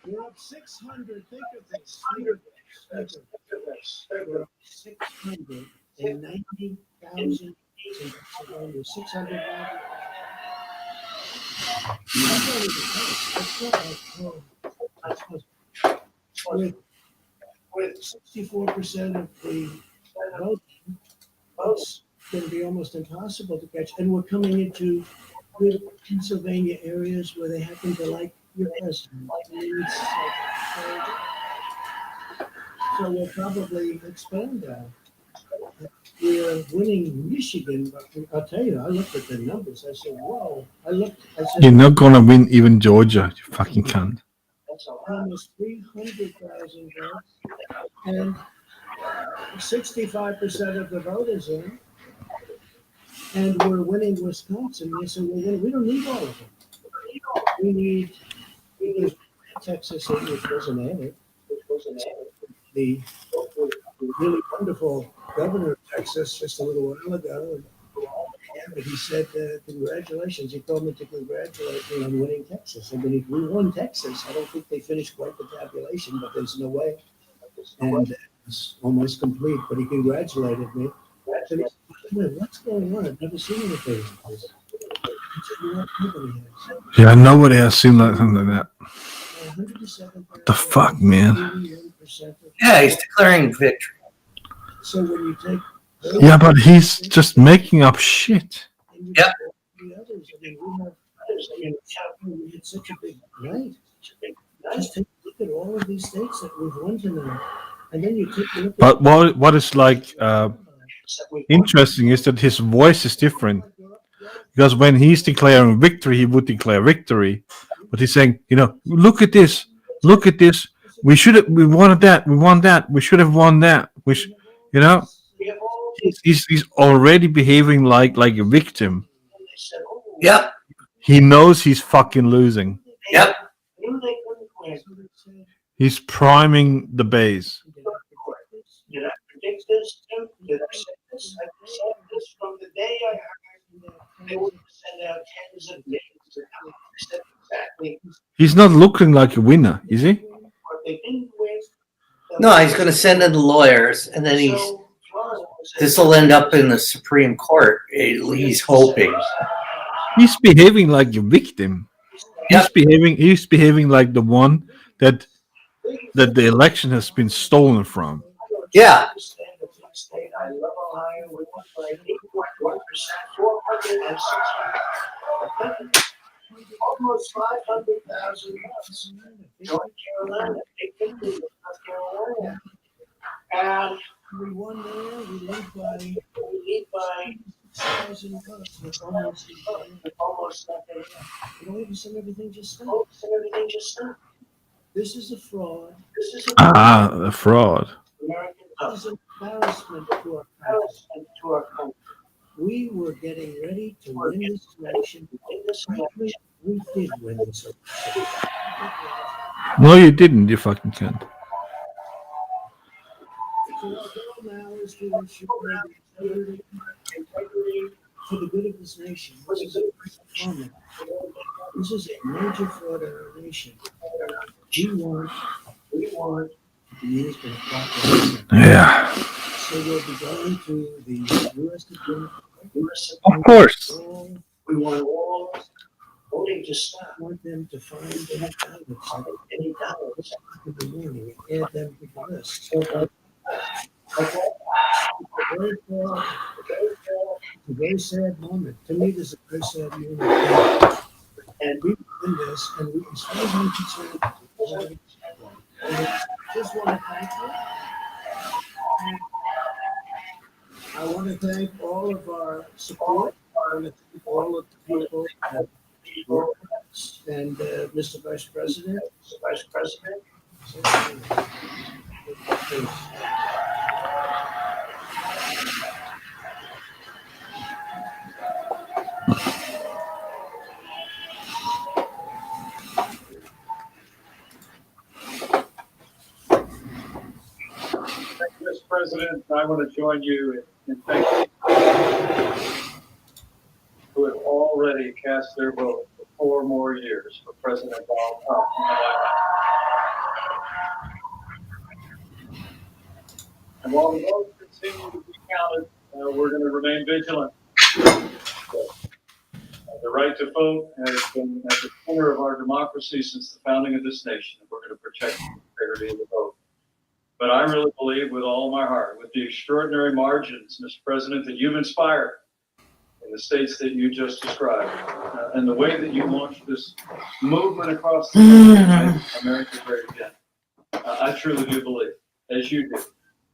We're up 600. Think of this. Think of this. We're up 690,000. 690. With 64% of the vote, votes going to be almost impossible to catch. And we're coming into good Pennsylvania areas where they happen to like your president. So we'll probably expand that. We're winning Michigan, but I'll tell you, I looked at the numbers. I said, whoa. I said, You're not gonna win even Georgia, you fucking cunt. that's almost 300,000 votes. And 65% of the voters in. And we're winning Wisconsin. They said, well, we don't need all of them. We need Texas, which wasn't added. The really wonderful governor of Texas just a little while ago. And he said, congratulations. He told me to congratulate me on winning Texas. I mean, we won Texas. I don't think they finished quite the tabulation, but there's no way. And it's almost complete, but he congratulated me. And he said, what's going on? I've never seen anything like this. Yeah, nobody has seen something like that. What the fuck, man? Yeah, he's declaring victory. So when you take Yeah, but he's just making up shit. Yep. the others, I mean, we had such a big night. Just take a look at all of these states that we've won tonight. And then you take a look But what is like interesting is that his voice is different. Because when he's declaring victory, he would declare victory. But he's saying, look at this, we wanted that, we won that, we should have won that. He's already behaving like a victim. Yep. He knows he's fucking losing. Yep. He's priming the base. Did I predict this? Did I say this? I said this from the day I heard they would send out tens of millions. I said exactly He's not looking like a winner, is he? what they didn't win. No, he's going to send in the lawyers, and then this will end up in the Supreme Court. He's hoping. He's behaving like a victim. Yep. He's behaving like the one that the election has been stolen from. Yeah. I love Ohio. We won by 8.1%, 406. Almost 500,000 votes. North Carolina, big victory in North Carolina. And we won there. We lead by 6,000 votes with almost nothing. And all of a sudden, everything just stopped. This is a fraud. A fraud. American is an embarrassment to our country. we were getting ready to win this election. We did win this election. No, you didn't. You fucking cunt. So our goal now is to ensure the integrity for the good of this nation. This is a great moment. This is a major fraud in our nation. We want the management process. Yeah. So we'll be going to the U.S. Supreme Court. Of course. We want all voting to stop. We want them to find any ballots in the morning and add them to the list. It's a very sad moment. To me, this is a very sad moment. And we win this, and we, as far as I'm concerned, I just want to thank you. I want to thank all of our support. I want to thank all of the people that work with us, and Mr. Vice President. Mr. President, I want to join you in thanking who have already cast their vote for 4 more years for President Donald Trump in the White House. And while the votes continue to be counted, we're going to remain vigilant. The right to vote has been at the center of our democracy since the founding of this nation, and we're going to protect the integrity of the vote. But I really believe with all my heart, with the extraordinary margins, Mr. President, that you've inspired in the states that you just described, and the way that you launched this movement across the country to make America great again. I truly do believe, as you do,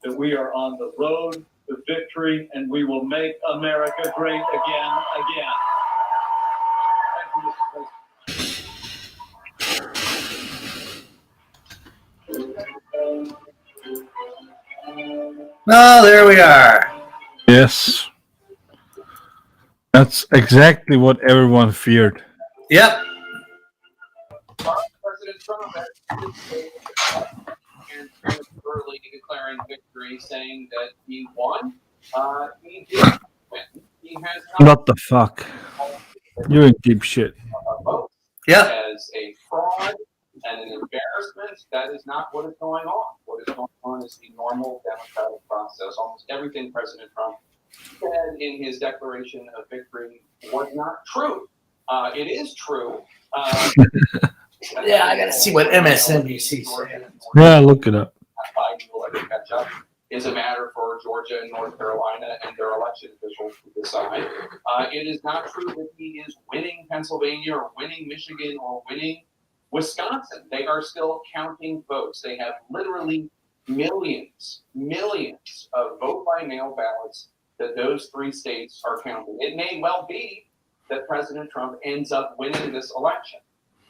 that we are on the road to victory, and we will make America great again. Thank you, Mr. President. Well, there we are. Yes. That's exactly what everyone feared. Yep. President Trump and early declaring victory, saying that he won. He did win. He has not What the fuck? You're in deep shit. Yep. as a fraud and an embarrassment. That is not what is going on. What is going on is the normal democratic process. Almost everything President Trump said in his declaration of victory was not true. It is true. Yeah, I gotta see what MSNBC said. Yeah, look it up. Biden will ever catch up is a matter for Georgia and North Carolina and their election officials to decide. It is not true that he is winning Pennsylvania or winning Michigan or winning Wisconsin. They are still counting votes. They have literally millions of vote by mail ballots that those 3 states are counting. It may well be that President Trump ends up winning this election.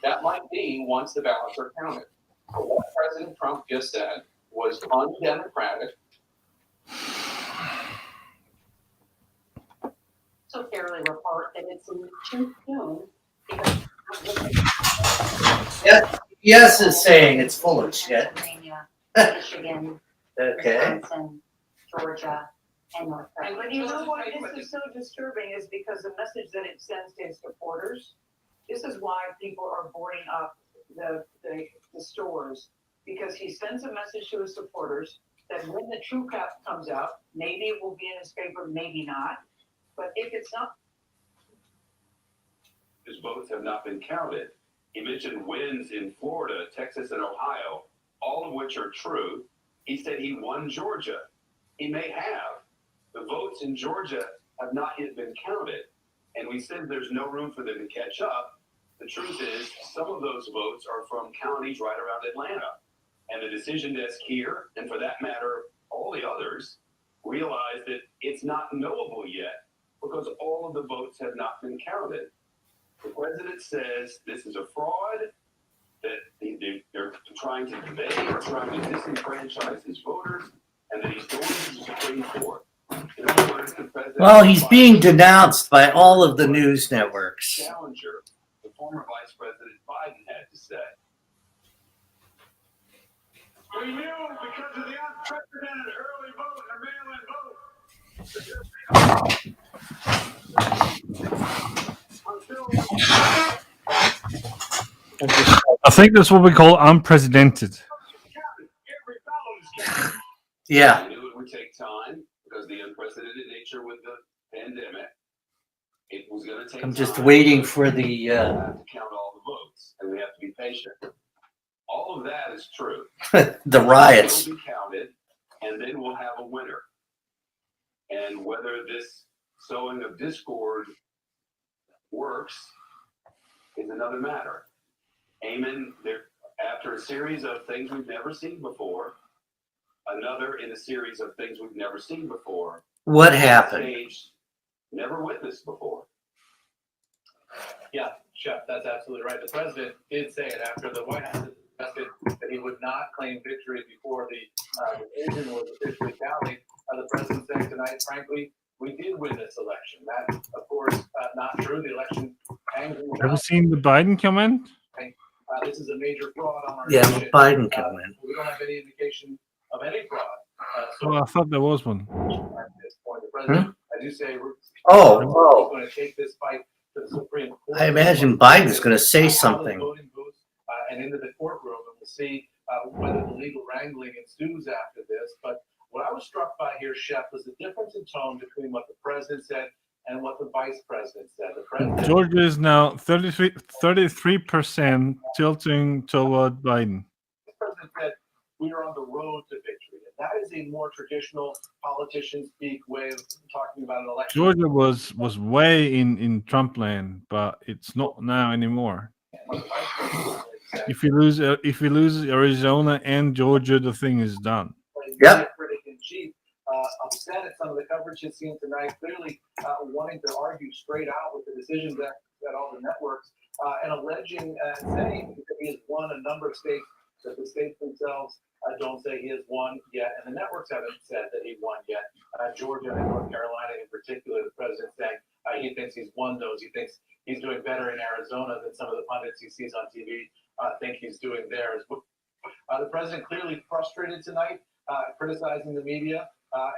That might be once the ballots are counted. But what President Trump just said was undemocratic. So fairly report that it's too soon. Yes is saying it's full of shit. Pennsylvania, Michigan, Okay. Wisconsin, Georgia, and North Carolina. And you know why this is so disturbing is because the message that it sends to his supporters. This is why people are boarding up the stores, because he sends a message to his supporters that when the true count comes out, maybe it will be in his favor, maybe not. But if it's not, his votes have not been counted. He mentioned wins in Florida, Texas, and Ohio, all of which are true. He said he won Georgia. He may have. The votes in Georgia have not yet been counted. And we said there's no room for them to catch up. The truth is, some of those votes are from counties right around Atlanta. And the decision desk here, and for that matter, all the others, realize that it's not knowable yet because all of the votes have not been counted. The president says this is a fraud, that they're trying to convey, they're trying to disenfranchise his voters, and that he's going to the Supreme Court. In other words, What the president? Well, he's being denounced by all of the news networks. Challenger, the former Vice President Biden had to say. We knew because of the unprecedented early vote and mail-in vote. I think that's what we call unprecedented. Yeah. I knew it would take time because the unprecedented nature with the pandemic. It was going to take I'm just time. waiting for the. We have to count all the votes, and we have to be patient. All of that is true. The riots. It will be counted, and then we'll have a winner. And whether this sowing of discord works is another matter. Eamon, after a series of things we've never seen before, another in a series of things we've never seen before. What happened? Stage never witnessed before. Yeah, Chef, that's absolutely right. The president did say it after the White House suggested that he would not claim victory before the division was officially tallied. The president saying tonight, frankly, we did win this election. That's, of course, not true. The election hangs in the Have you balance. seen the Biden comment? This is a major fraud on our Yeah, nation. Biden comment. We don't have any indication of any fraud. Oh, I thought there was one. At this point, the president, I do say, Oh, he's oh. going to take this fight to the Supreme Court. I imagine Biden's going to say something. Voting booths, and into the courtroom, and we'll see whether the legal wrangling ensues after this. But what I was struck by here, Chef, was the difference in tone between what the president said and what the vice president said. The president, Georgia is now 33% tilting toward Biden. the president said, we are on the road to victory. And that is a more traditional politician speak way of talking about an election. Georgia was way in Trump land, but it's not now anymore. If you lose Arizona and Georgia, the thing is done. Yep. Critic in chief, upset at some of the coverage he's seen tonight, clearly wanting to argue straight out with the decisions at all the networks, and alleging, saying that he has won a number of states that the states themselves don't say he has won yet, and the networks haven't said that he won yet. Georgia and North Carolina in particular, the president saying he thinks he's won those. He thinks he's doing better in Arizona than some of the pundits he sees on TV think he's doing there. The president clearly frustrated tonight, criticizing the media,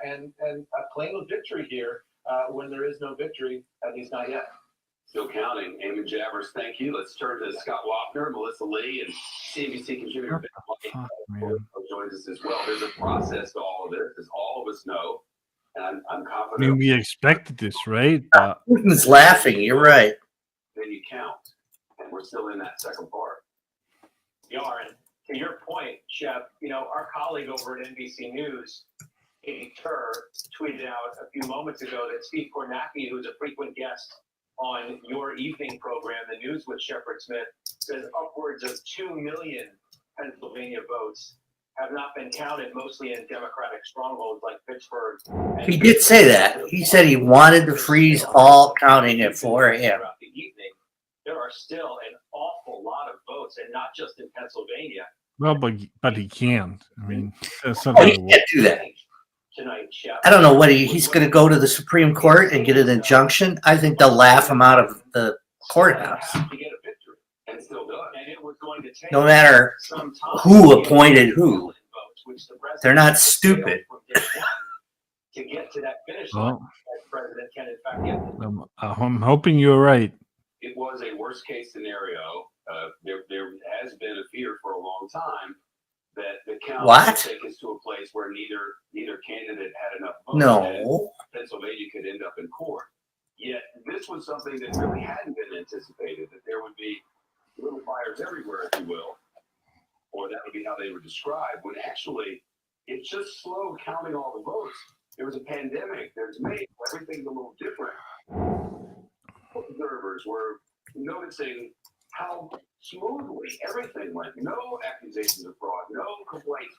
and a claim of victory here when there is no victory, at least not yet. Still counting. Eamon Javers, thank you. Let's turn to Scott Wapner, Melissa Lee, and CNBC contributor Ben White joins us as well. There's a process to all of this, as all of us know, and I'm I confident. mean, we expected this, right? Putin's laughing. You're right. Then you count, and we're still in that second part. We are, and to your point, Chef, our colleague over at NBC News, Katie Tur, tweeted out a few moments ago that Steve Kornacki, who's a frequent guest on your evening program, The News with Shepard Smith, says upwards of 2 million Pennsylvania votes have not been counted, mostly in Democratic strongholds like Pittsburgh. He did say that. He said he wanted to freeze all counting at 4 a.m. Throughout the evening, there are still an awful lot of votes, and not just in Pennsylvania. Well, but he can't. I mean, that's not Oh, how he it can't works. do that. Tonight, Chef. I don't know what he's going to go to the Supreme Court and get an injunction. I think they'll laugh him out of the courthouse. To get a victory, and still done. And it was going to take No matter some time who appointed who. votes, which the president They're not stupid. from day one to get to that finish line. Well, As president can in fact get. I'm hoping you're right. It was a worst case scenario. There has been a fear for a long time that the count What? would take us to a place where neither candidate had enough votes. No. And Pennsylvania could end up in court. Yet this was something that really hadn't been anticipated, that there would be little fires everywhere, if you will, or that would be how they were described, when actually it's just slow counting all the votes. There was a pandemic, there's May, everything's a little different. Observers were noticing how smoothly everything went. No accusations of fraud, no complaints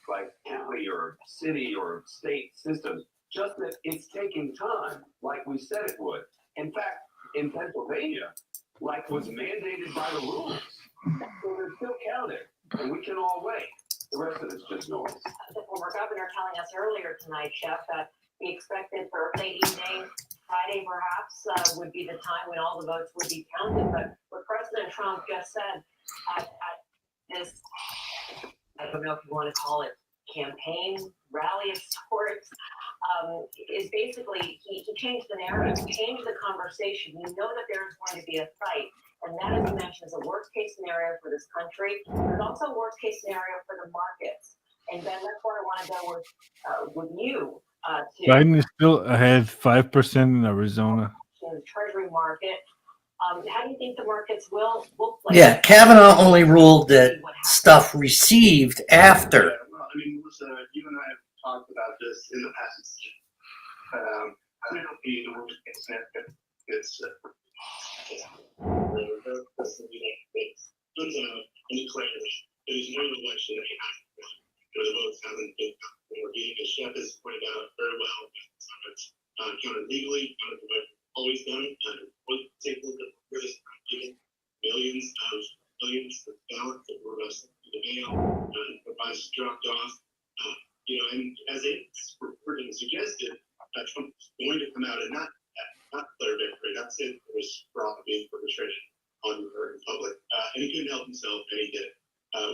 by county or city or state systems. Just that it's taking time, like we said it would. In fact, in Pennsylvania, like was mandated by the rules. So they're still counted, and we can all wait. The rest of it's just noise. The former governor telling us earlier tonight, Chef, that be expected Thursday evening. Friday perhaps would be the time when all the votes would be counted. But what President Trump just said at this, I don't know if you want to call it campaign rally of sorts, is basically he changed the narrative, changed the conversation. You know that there's going to be a fight. And that, as you mentioned, is a worst case scenario for this country. There's also a worst case scenario for the markets. And Ben, that's where I want to go with you. Biden is still ahead 5% in Arizona. The Treasury market. How do you think the markets will play? Yeah, Kavanaugh only ruled that stuff received after. Well, I mean, Melissa, you and I have talked about this in the past. I don't be the worst case scenario. It's any clarity. There's no election that happened where the votes haven't been counted. As Shep has pointed out very well, it's counted legally, counted the way it's always done. Take a look at where this given millions of ballots that were sent to the mail, providers dropped off. And as it's been suggested, Trump's going to come out and not declare victory, not say that there was fraud being perpetrated on the American public. And he couldn't help himself, and he did,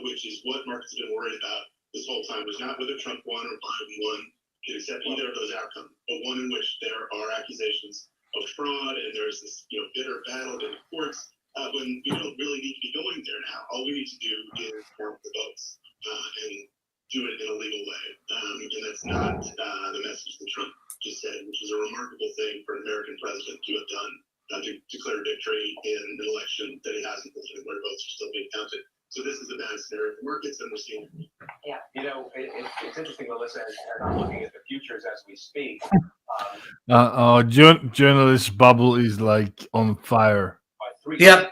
which is what markets have been worried about this whole time, was not whether Trump won or Biden won, can accept either of those outcomes, but one in which there are accusations of fraud, and there's this bitter battle in the courts when we don't really need to be going there now. All we need to do is count the votes and do it in a legal way. And that's not the message that Trump just said, which is a remarkable thing for an American president to have done, to declare victory in an election that he hasn't done, where votes are still being counted. So this is a bad scenario for markets, and we're seeing it. Yeah, it's interesting, Melissa, as I'm looking at the futures as we speak. Journalist bubble is like on fire. Yep.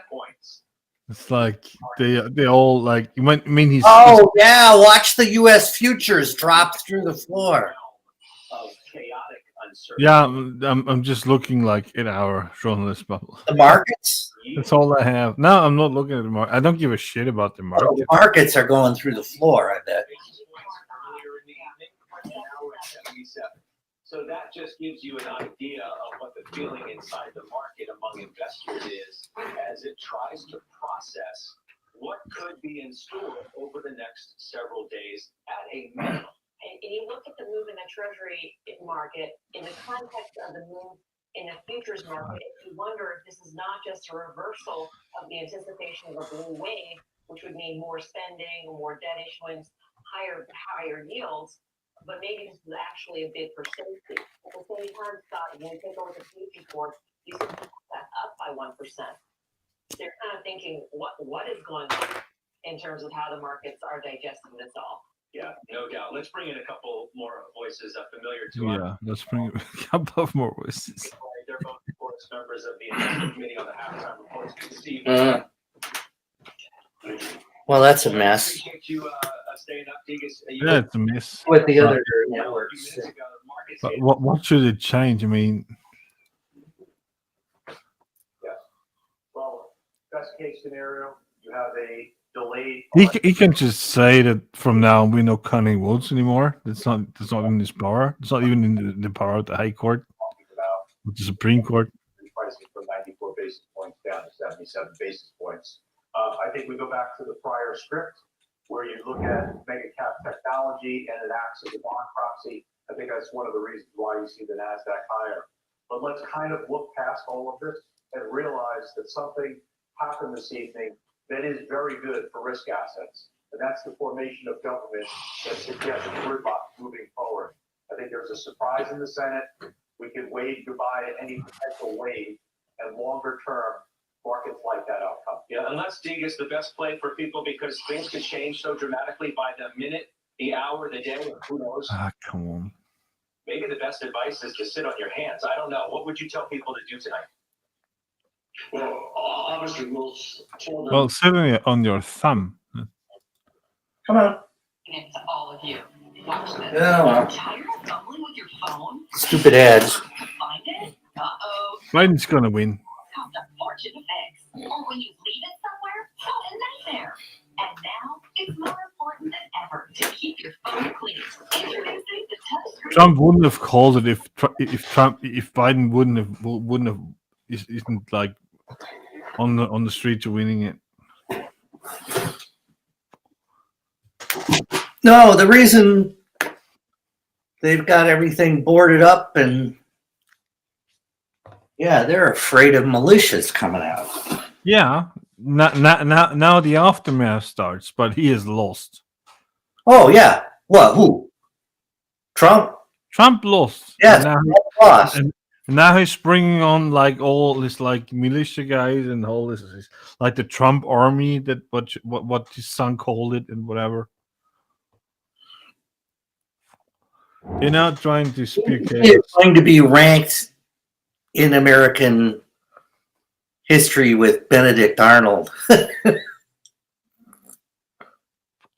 It's like they all like. I mean, he's. Oh yeah, watch the U.S. futures drop through the floor. Of chaotic uncertainty. Yeah, I'm just looking like in our journalist bubble. The markets. That's all I have. No, I'm not looking at the market. I don't give a shit about the market. The markets are going through the floor, I bet. So that just gives you an idea of what the feeling inside the market among investors is as it tries to process what could be in store over the next several days at a minimum. And you look at the move in the Treasury market in the context of the move in the futures market, you wonder if this is not just a reversal of the anticipation of a blue wave, which would mean more spending, more debt issuance, higher yields, but maybe this is actually a bid for safety. At the same time, Scott, when you take a look at the futures board, you see that up by 1%. They're kind of thinking, what is going on in terms of how the markets are digesting this all? Yeah, no doubt. Let's bring in a couple more voices familiar to us. Yeah, let's bring a couple of more voices. They're both, of course, members of the Investment Committee on the Halftime Reports. Good to see you. Well, that's a mess. Appreciate you staying up, Degas. Yeah, it's a miss. With the other networks. But what should it change? I mean, Yeah. Well, best case scenario, you have a delayed. he can just say that from now on we're not counting votes anymore. That's not in his power. It's not even in the power of the High Court, the Supreme Court. Pricing from 94 basis points down to 77 basis points. I think we go back to the prior script where you look at mega cap technology and it acts as a bond proxy. I think that's one of the reasons why you see the NASDAQ higher. But let's kind of look past all of this and realize that something happened this evening that is very good for risk assets. And that's the formation of government that suggests gridlock moving forward. I think there's a surprise in the Senate. We can wave goodbye to any potential wave, and longer term, markets like that outcome. Yeah, unless Degas the best play for people because things can change so dramatically by the minute, the hour, the day, or who knows. Come on. Maybe the best advice is to sit on your hands. I don't know. What would you tell people to do tonight? Well, obviously, we'll tell them. Well, sitting on your thumb. Come on. And it's all of you. Watch this. Yeah, well. Tired of fumbling with your phone? Stupid ads. Find it? Uh-oh. Biden's gonna win. Cost a fortune to fix. Or when you leave it somewhere, what a nightmare. And now, it's more important than ever to keep your phone clean. Introducing the touchscreen Trump wouldn't have called it if Biden wouldn't have isn't like on the street to winning it. No, the reason they've got everything boarded up and yeah, they're afraid of militias coming out. Yeah, now the aftermath starts, but he is lost. Oh yeah, what? Who? Trump? Trump lost. Yes, lost. And now he's bringing on like all this like militia guys and all this like the Trump army, that what his son called it and whatever. They're not trying to speak. He is going to be ranked in American history with Benedict Arnold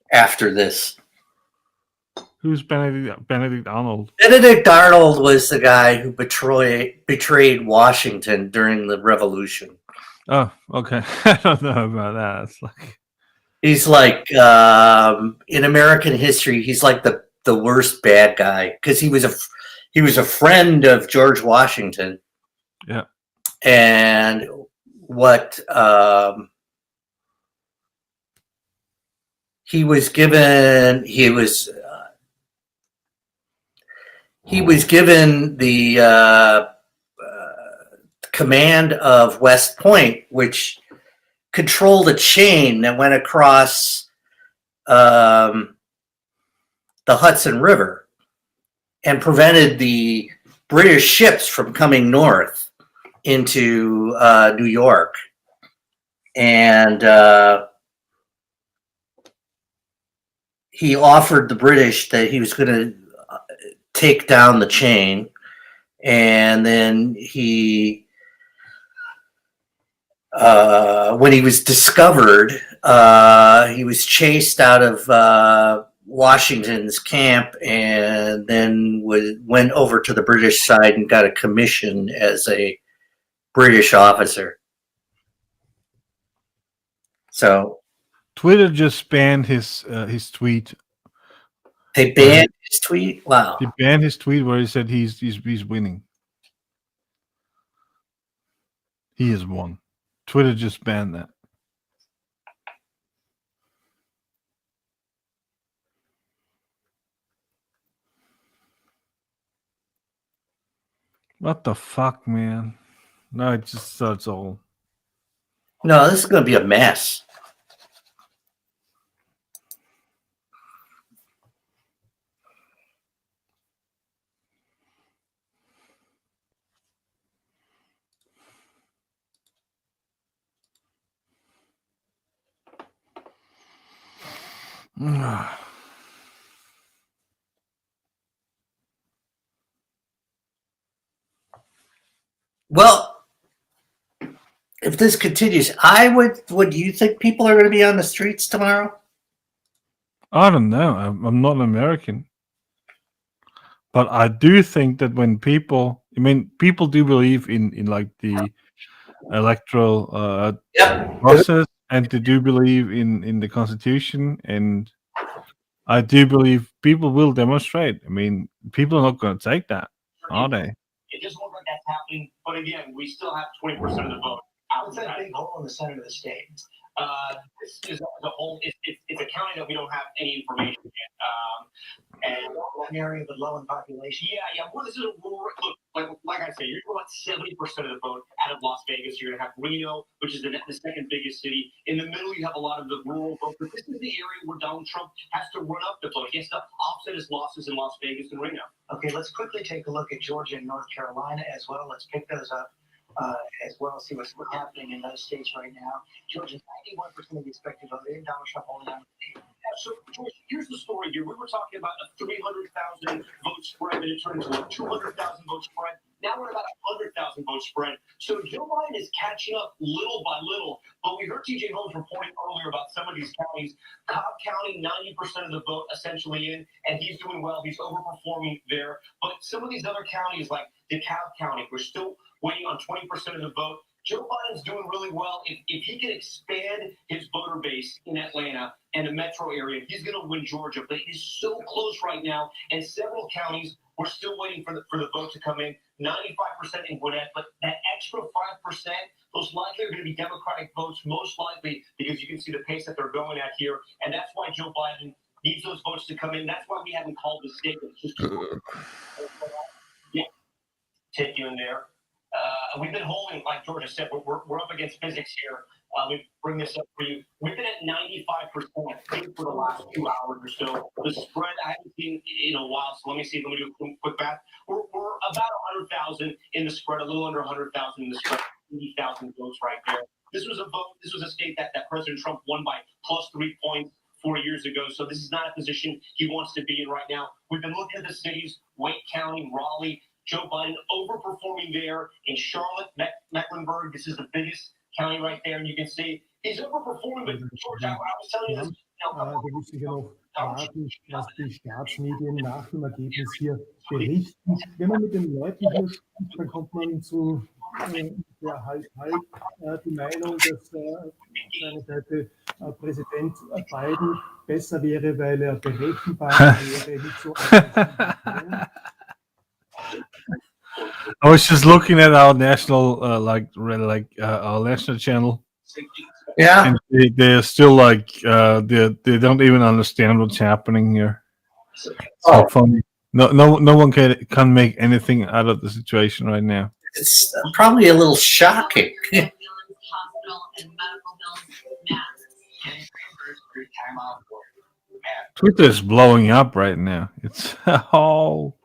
after this. Who's Benedict Arnold? Benedict Arnold was the guy who betrayed Washington during the Revolution. Oh, okay. I don't know about that. It's like he's like in American history, he's like the worst bad guy because he was a friend of George Washington. Yeah, and what he was given the command of West Point, which controlled a chain that went across the Hudson River and prevented the British ships from coming north into New York. And he offered the British that he was going to take down the chain, and then he when he was discovered, he was chased out of Washington's camp, and then went over to the British side and got a commission as a British officer. So Twitter just banned his tweet. They banned his tweet? Wow. They banned his tweet where he said he's winning. He has won. Twitter just banned that. What the fuck, man? No, it just starts all. No, this is going to be a mess. Well, if this continues, would you think people are going to be on the streets tomorrow? I don't know. I'm not American. But I do think that when people do believe in like the electoral process, and they do believe in the Constitution, and I do believe people will demonstrate. I mean, people are not going to take that, are they? It doesn't look like that's happening, but again, we still have 20% of the vote. What's that big hole in the center of the state? This is the whole. It's a county that we don't have any information yet. And an area with low in population. Yeah. Well, this is a rural. Look, like I say, you're going to want 70% of the vote out of Las Vegas. You're going to have Reno, which is the second biggest city. In the middle, you have a lot of the rural vote. But this is the area where Donald Trump has to run up the vote. He has to offset his losses in Las Vegas and Reno. Okay, let's quickly take a look at Georgia and North Carolina as well. Let's pick those up. As well, see what's happening in those states right now. Georgia's 91% of the expected vote in. Donald Trump holding on. So, George, here's the story here. We were talking about a 300,000 vote spread, and it turned into a 200,000 vote spread. Now we're about a 100,000 vote spread. So Joe Biden is catching up little by little. But we heard TJ Holmes reporting earlier about some of these counties. Cobb County, 90% of the vote essentially in, and he's doing well. He's overperforming there. But some of these other counties, like DeKalb County, we're still waiting on 20% of the vote. Joe Biden's doing really well. If he can expand his voter base in Atlanta and the metro area, he's going to win Georgia. But it is so close right now, and several counties We're still waiting for the vote to come in. 95% in Gwinnett, but that extra 5%, those likely are going to be Democratic votes, most likely because you can see the pace that they're going at here, and that's why Joe Biden needs those votes to come in. That's why we haven't called the statement. Just yeah, take you in there. We've been holding, like Georgia said, we're up against physics here. Let me bring this up for you. We've been at 95% for the last 2 hours or so. The spread I haven't seen in a while, so let me do a quick math. We're about 100,000 in the spread, a little under 100,000 in the spread, 80,000 votes right there. This was a state that President Trump won by +3 points 4 years ago, so this is not a position he wants to be in right now. We've been looking at the cities, Wake County, Raleigh, Joe Biden overperforming there. In Charlotte, Mecklenburg, this is the biggest county right there, and you can see he's overperforming, but George, I was telling you this. Wir müssen hier noch warten, was die Staatsmedien nach dem Ergebnis hier berichten. Wenn man mit den Leuten hier spricht, dann kommt man zu der halb die Meinung, dass auf seiner Seite Präsident Biden besser wäre, weil er berechenbar wäre, nicht so I was just looking at our national, our national channel. Yeah, and they're still like they don't even understand what's happening here. So funny. No one can make anything out of the situation right now. It's probably a little shocking. Twitter is blowing up right now. It's oh.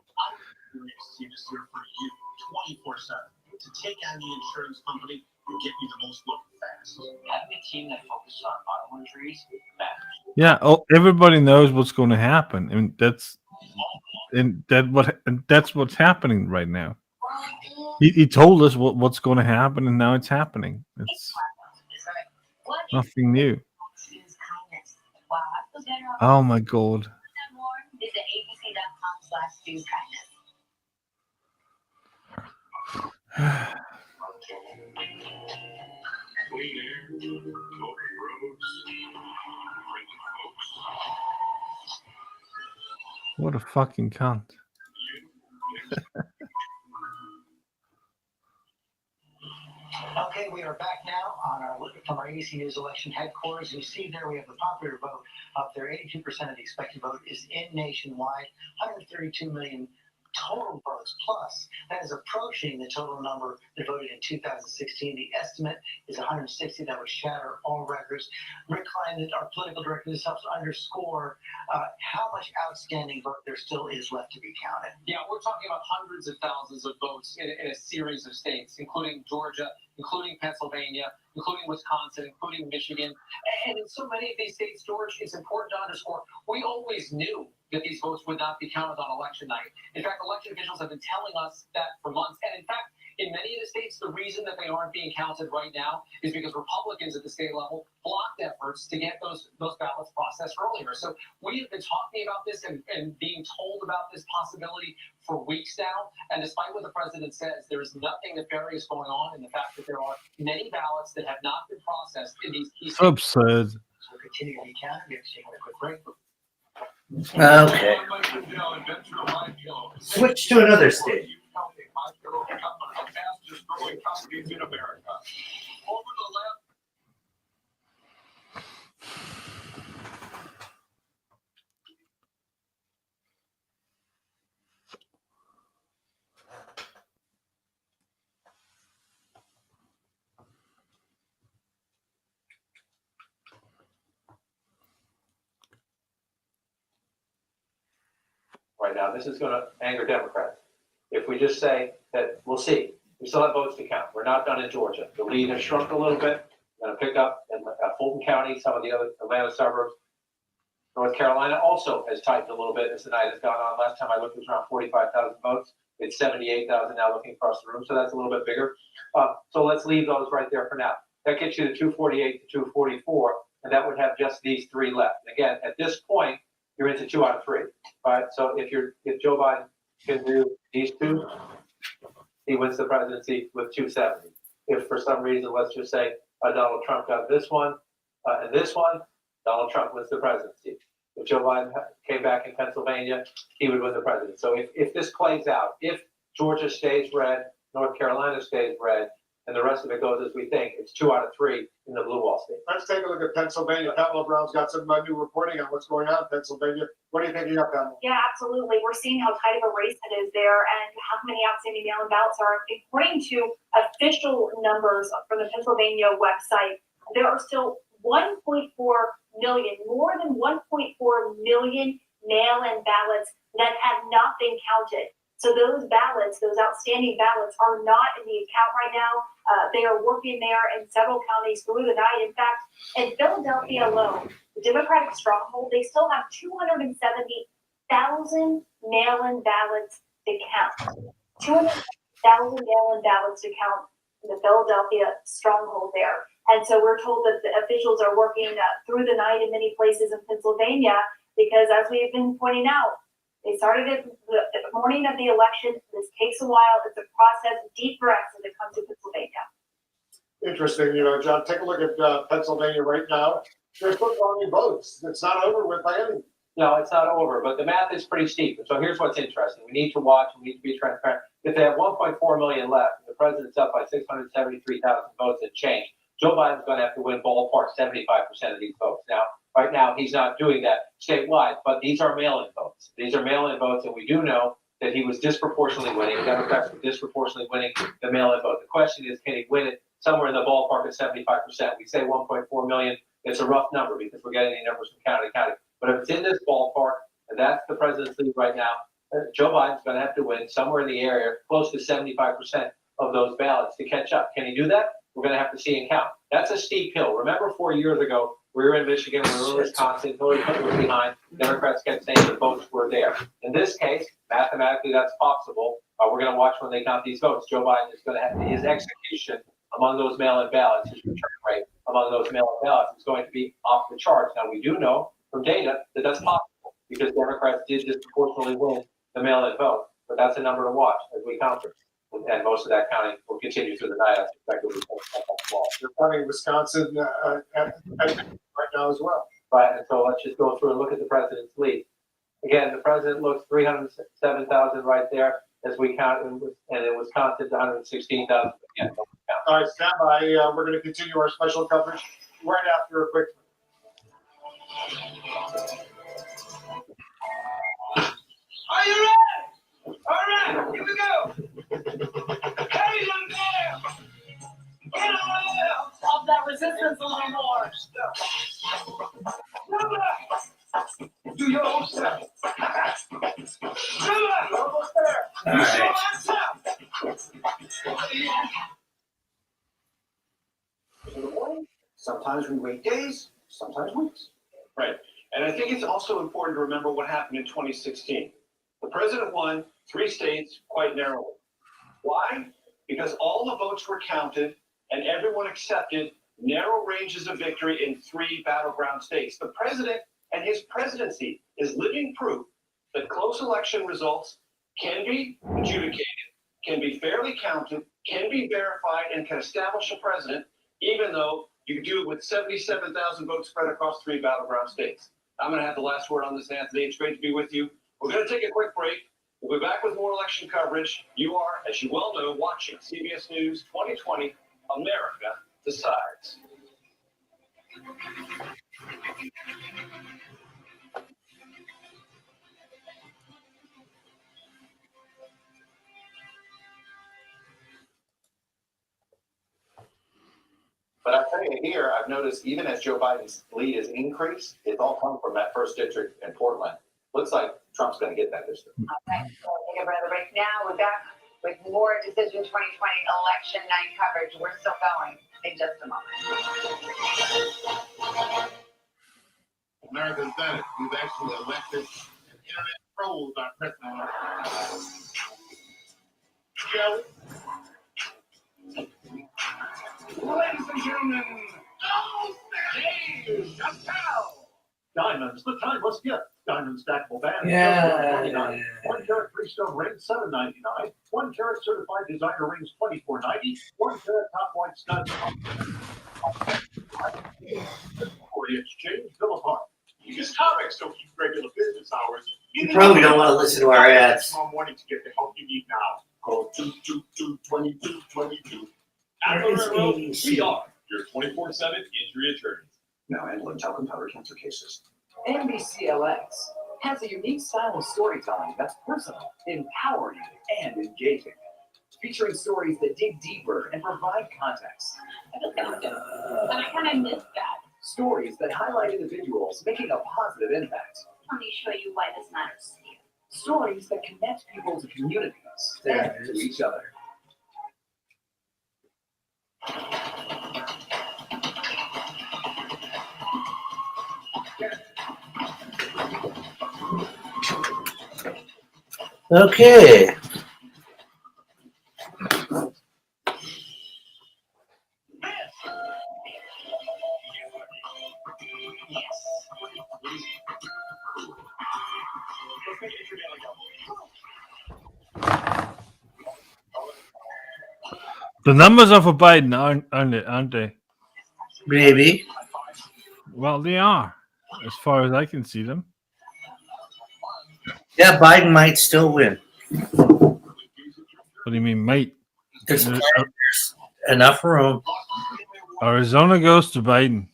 24/7 to take on the insurance company and get you the most look fast. Having a team that focuses on auto injuries matters. Yeah, everybody knows what's going to happen, and that's what's happening right now. He told us what's going to happen, and now it's happening. It's nothing new. Oh my God. What a fucking cunt. Okay, we are back now from our ABC News election headquarters. You see there we have the popular vote up there. 82% of the expected vote is in nationwide. 132 million total votes plus. That is approaching the total number that voted in 2016. The estimate is 160. That would shatter all records. Rick Klein, our political director, this helps underscore how much outstanding vote there still is left to be counted. Yeah, we're talking about hundreds of thousands of votes in a series of states, including Georgia, including Pennsylvania, including Wisconsin, including Michigan. And in so many of these states, George, it's important to underscore, we always knew that these votes would not be counted on election night. In fact, election officials have been telling us that for months. And in fact, in many of the states, the reason that they aren't being counted right now is because Republicans at the state level blocked efforts to get those ballots processed earlier. So we have been talking about this and being told about this possibility for weeks now. And despite what the president says, there is nothing nefarious going on in the fact that there are many ballots that have not been processed in these key So absurd. So we'll continue to be counted. We have to take a quick break. Okay. Switch to another state. Right now, this is going to anger Democrats. If we just say that we'll see, we still have votes to count. We're not done in Georgia. The lead has shrunk a little bit. We're going to pick up in Fulton County, some of the other Atlanta suburbs. North Carolina also has tightened a little bit as the night has gone on. Last time I looked, it was around 45,000 votes. It's 78,000 now looking across the room, so that's a little bit bigger. So let's leave those right there for now. That gets you to 248 to 244, and that would have just these three left. Again, at this point, you're into 2 out of 3, right? So if Joe Biden can do these two, he wins the presidency with 270. If for some reason, let's just say Donald Trump got this one and this one, Donald Trump wins the presidency. If Joe Biden came back in Pennsylvania, he would win the presidency. So if this plays out, if Georgia stays red, North Carolina stays red, and the rest of it goes as we think, it's 2 out of 3 in the blue wall state. Let's take a look at Pennsylvania. Pamela Brown's got some new reporting on what's going on in Pennsylvania. What are you thinking of, Pamela? Yeah, absolutely. We're seeing how tight of a race it is there and how many outstanding mail-in ballots are. According to official numbers from the Pennsylvania website, there are still 1.4 million, more than 1.4 million mail-in ballots that have not been counted. So those ballots, those outstanding ballots, are not in the account right now. They are working there in several counties through the night. In fact, in Philadelphia alone, the Democratic stronghold, they still have 270,000 mail-in ballots to count. 200,000 mail-in ballots to count in the Philadelphia stronghold there. And so we're told that the officials are working through the night in many places in Pennsylvania because, as we have been pointing out, they started at the morning of the election. This takes a while. It's a process. Deep breaths as it comes to Pennsylvania. Interesting, John, take a look at Pennsylvania right now. They're still counting votes. It's not over with by any. No, it's not over, but the math is pretty steep. So here's what's interesting. We need to watch, we need to be transparent. If they have 1.4 million left, and the president's up by 673,000 votes and change, Joe Biden's going to have to win ballpark 75% of these votes. Now, right now, he's not doing that statewide, but these are mail-in votes. These are mail-in votes, and we do know that he was disproportionately winning. Democrats were disproportionately winning the mail-in vote. The question is, can he win it somewhere in the ballpark of 75%? We say 1.4 million. It's a rough number because we're getting the numbers from county to county. But if it's in this ballpark, and that's the president's lead right now, Joe Biden's going to have to win somewhere in the area close to 75% of those ballots to catch up. Can he do that? We're going to have to see and count. That's a steep hill. Remember 4 years ago, we were in Michigan, we were in Wisconsin, Hillary Clinton was behind. Democrats kept saying the votes were there. In this case, mathematically, that's possible. We're going to watch when they count these votes. Joe Biden is going to have his execution among those mail-in ballots, his return rate among those mail-in ballots is going to be off the charts. Now, we do know from data that that's possible because Democrats did disproportionately win the mail-in vote. But that's a number to watch as we count it. And most of that counting will continue through the night. I suspect it will be They're counting Wisconsin right now as well. Right, and so let's just go through and look at the president's lead. Again, the president looks 307,000 right there as we count, and in Wisconsin, 116,000. Again, all right, stand by. We're going to continue our special coverage right after a quick. Are you ready? All right, here we go. Hey, young man! Get on of that resistance a little more. Do your own stuff. Almost there. All right. Sometimes we wait days, sometimes weeks. Right. And I think it's also important to remember what happened in 2016. The president won 3 states quite narrowly. Why? Because all the votes were counted and everyone accepted narrow ranges of victory in 3 battleground states. The president and his presidency is living proof that close election results can be adjudicated, can be fairly counted, can be verified, and can establish a president, even though you do it with 77,000 votes spread across 3 battleground states. I'm going to have the last word on this, Anthony. It's great to be with you. We're going to take a quick break. We'll be back with more election coverage. You are, as you well know, watching CBS News 2020, America Decides. But I'll tell you here, I've noticed even as Joe Biden's lead has increased, it's all come from that first district in Portland. Looks like Trump's going to get that district. Okay, so we'll take a brother break now. We're back with more Decision 2020 election night coverage. We're still going in just a moment. America's done it. We've actually elected an internet trolls our president. Shall we? Ladies and gentlemen, Dave Chappelle. Diamonds, the timeless gift. Diamond stackable band. Yeah. $1.29. 1 carat freestone rings $7.99. 1 carat certified designer rings $24.90. 1 carat top white studs. For the exchange, bill apart. Because comics don't keep regular business hours. You probably don't want to listen to our ads. Tomorrow morning to get the help you need now. Call 222-2222. At Guerrero, we are your 24/7 injury attorneys. Now handling talcum powder cancer cases. NBCLX has a unique style of storytelling that's personal, empowering, and engaging. Featuring stories that dig deeper and provide context. But I kind of missed that. Stories that highlight individuals making a positive impact. Let me show you why this matters to you. Stories that connect people to communities and to each other. Okay. The numbers are for Biden, aren't they? Maybe. Well, they are, as far as I can see them. Yeah, Biden might still win. What do you mean, mate? There's enough room. Arizona goes to Biden.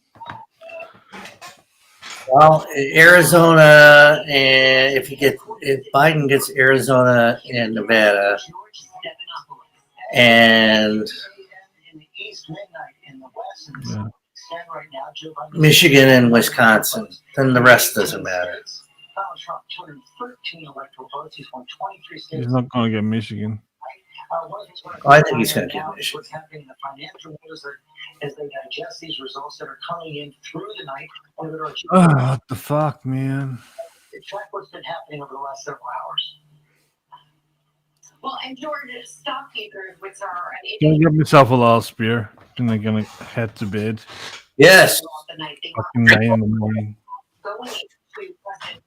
Well, Arizona, and if Biden gets Arizona and Nevada, and yeah. Michigan and Wisconsin, then the rest doesn't matter. Donald Trump, 213 electoral votes. He's won 23 states. He's not going to get Michigan. I think he's going to get Michigan. What's happening in the financial news as they digest these results that are coming in through the night. What the fuck, man? Check what's been happening over the last several hours. Well, and George, stockkeepers, which are an Gonna get myself a last beer, and I'm gonna head to bed. Yes. Fucking 9 in the morning. going into President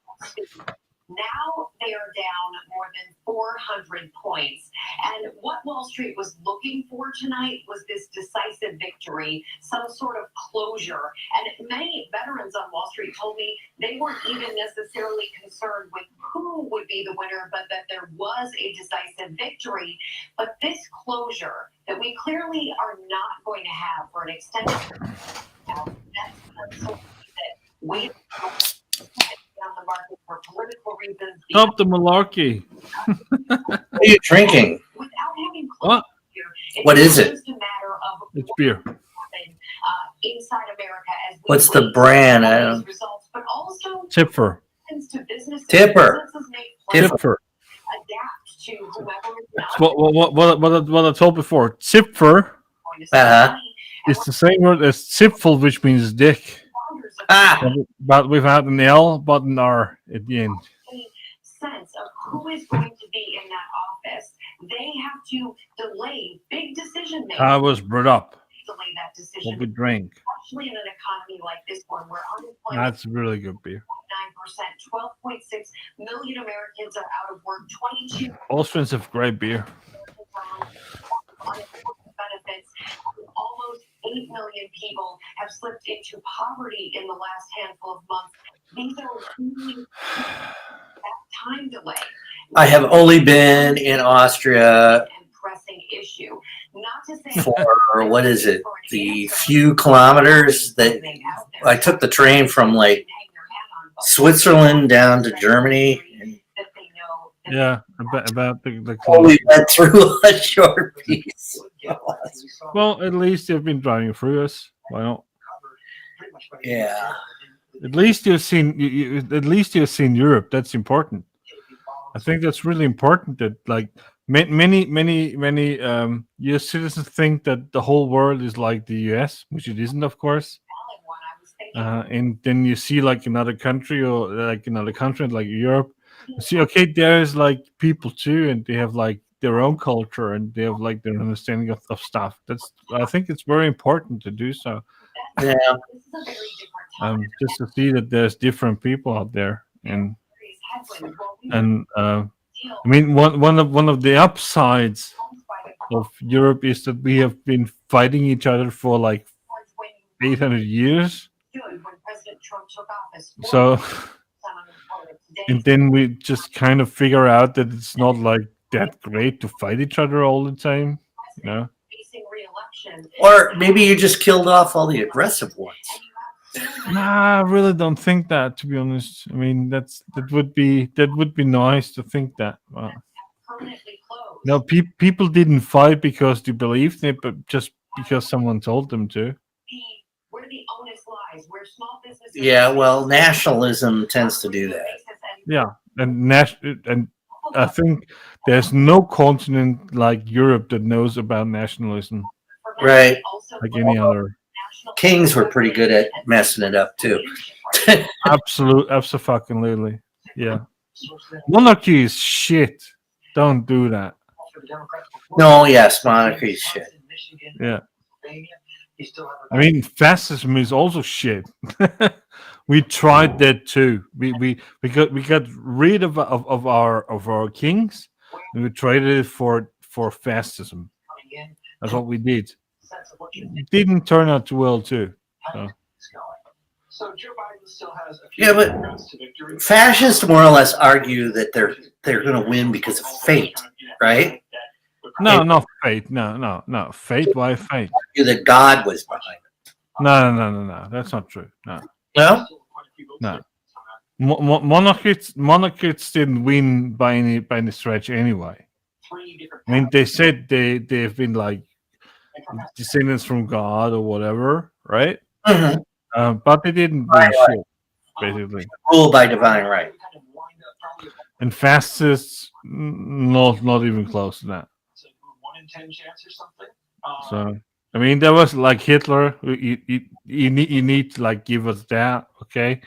now they are down more than 400 points. And what Wall Street was looking for tonight was this decisive victory, some sort of closure. And many veterans on Wall Street told me they weren't even necessarily concerned with who would be the winner, but that there was a decisive victory. But this closure that we clearly are not going to have for an extended that's something that we on the market for political reasons. Stop the malarkey. What are you drinking? Without having What? What is it? just a matter of It's beer. inside America as we What's the wait brand? for I these don't. results, but also Tipper. to businesses. Tipper. Businesses make plans, Tipper. adapt to whoever is not It's what I told before. Zipfer is the same word as zipfel, which means dick. But without an L, but an R at the end. sense of who is going to be in that office. They have to delay big decision making. I was brought up. Delay that decision. What we drink. Especially in an economy like this one where unemployment That's really good beer. 9%, 12.6 million Americans are out of work, 22 Austrians have great beer. benefits. Almost 8 million people have slipped into poverty in the last handful of months. These are really that time delay. I have only been in Austria And pressing issue. Not to say for, what is it, the few kilometers that I took the train from like Switzerland down to Germany. And Yeah, about the only went through a short piece. Well, at least you've been driving through us. Why not? Yeah. At least you've seen. At least you've seen Europe. That's important. I think that's really important. That like many U.S. citizens think that the whole world is like the U.S., which it isn't, of course. And then you see like another country or like another country like Europe. You see, okay, there's like people too, and they have like their own culture and they have like their understanding of stuff. I think it's very important to do so. Yeah. Just to see that there's different people out there, and I mean one of the upsides of Europe is that we have been fighting each other for like 800 years. Trump took office. So, and then we just kind of figure out that it's not like that great to fight each other all the time, you know? Facing re-election. Or maybe you just killed off all the aggressive ones. Nah, I really don't think that, to be honest. I mean, that would be nice to think that. Wow. Permanently closed. No, people didn't fight because they believed it, but just because someone told them to. Where the onus lies, where small businesses. Yeah, well, nationalism tends to do that. Yeah, and I think there's no continent like Europe that knows about nationalism Right. like any other. Kings were pretty good at messing it up too. Absolutely. Yeah. Monarchy is shit. Don't do that. No, yes, monarchy is shit. Yeah. I mean, fascism is also shit. We tried that too. We got rid of our kings, and we traded it for fascism. That's what we did. It didn't turn out too well too. So Joe Biden still has a few Yeah, but rounds to victory. fascists more or less argue that they're going to win because of fate, right? No, not fate. No. Fate? Why fate? Argue that God was behind it. No. That's not true. No. No? Monarchists didn't win by any stretch anyway. I mean, they said they've been like descendants from God or whatever, right? Mhm. But they didn't win shit, basically. Ruled by divine right. And fascists, not even close to that. 1 in 10 chance or something. So, I mean, there was like Hitler. You need to like give us that, okay?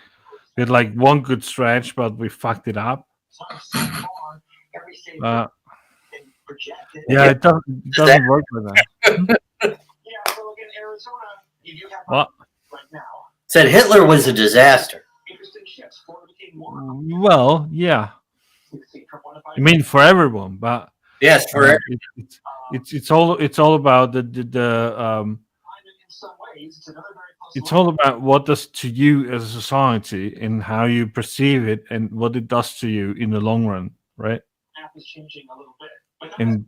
We had like one good stretch, but we fucked it up. Yeah, it doesn't work with that. What? Said Hitler was a disaster. Well, yeah. I mean, for everyone, but yes, for it's all about it's all about what does to you as a society and how you perceive it and what it does to you in the long run, right? And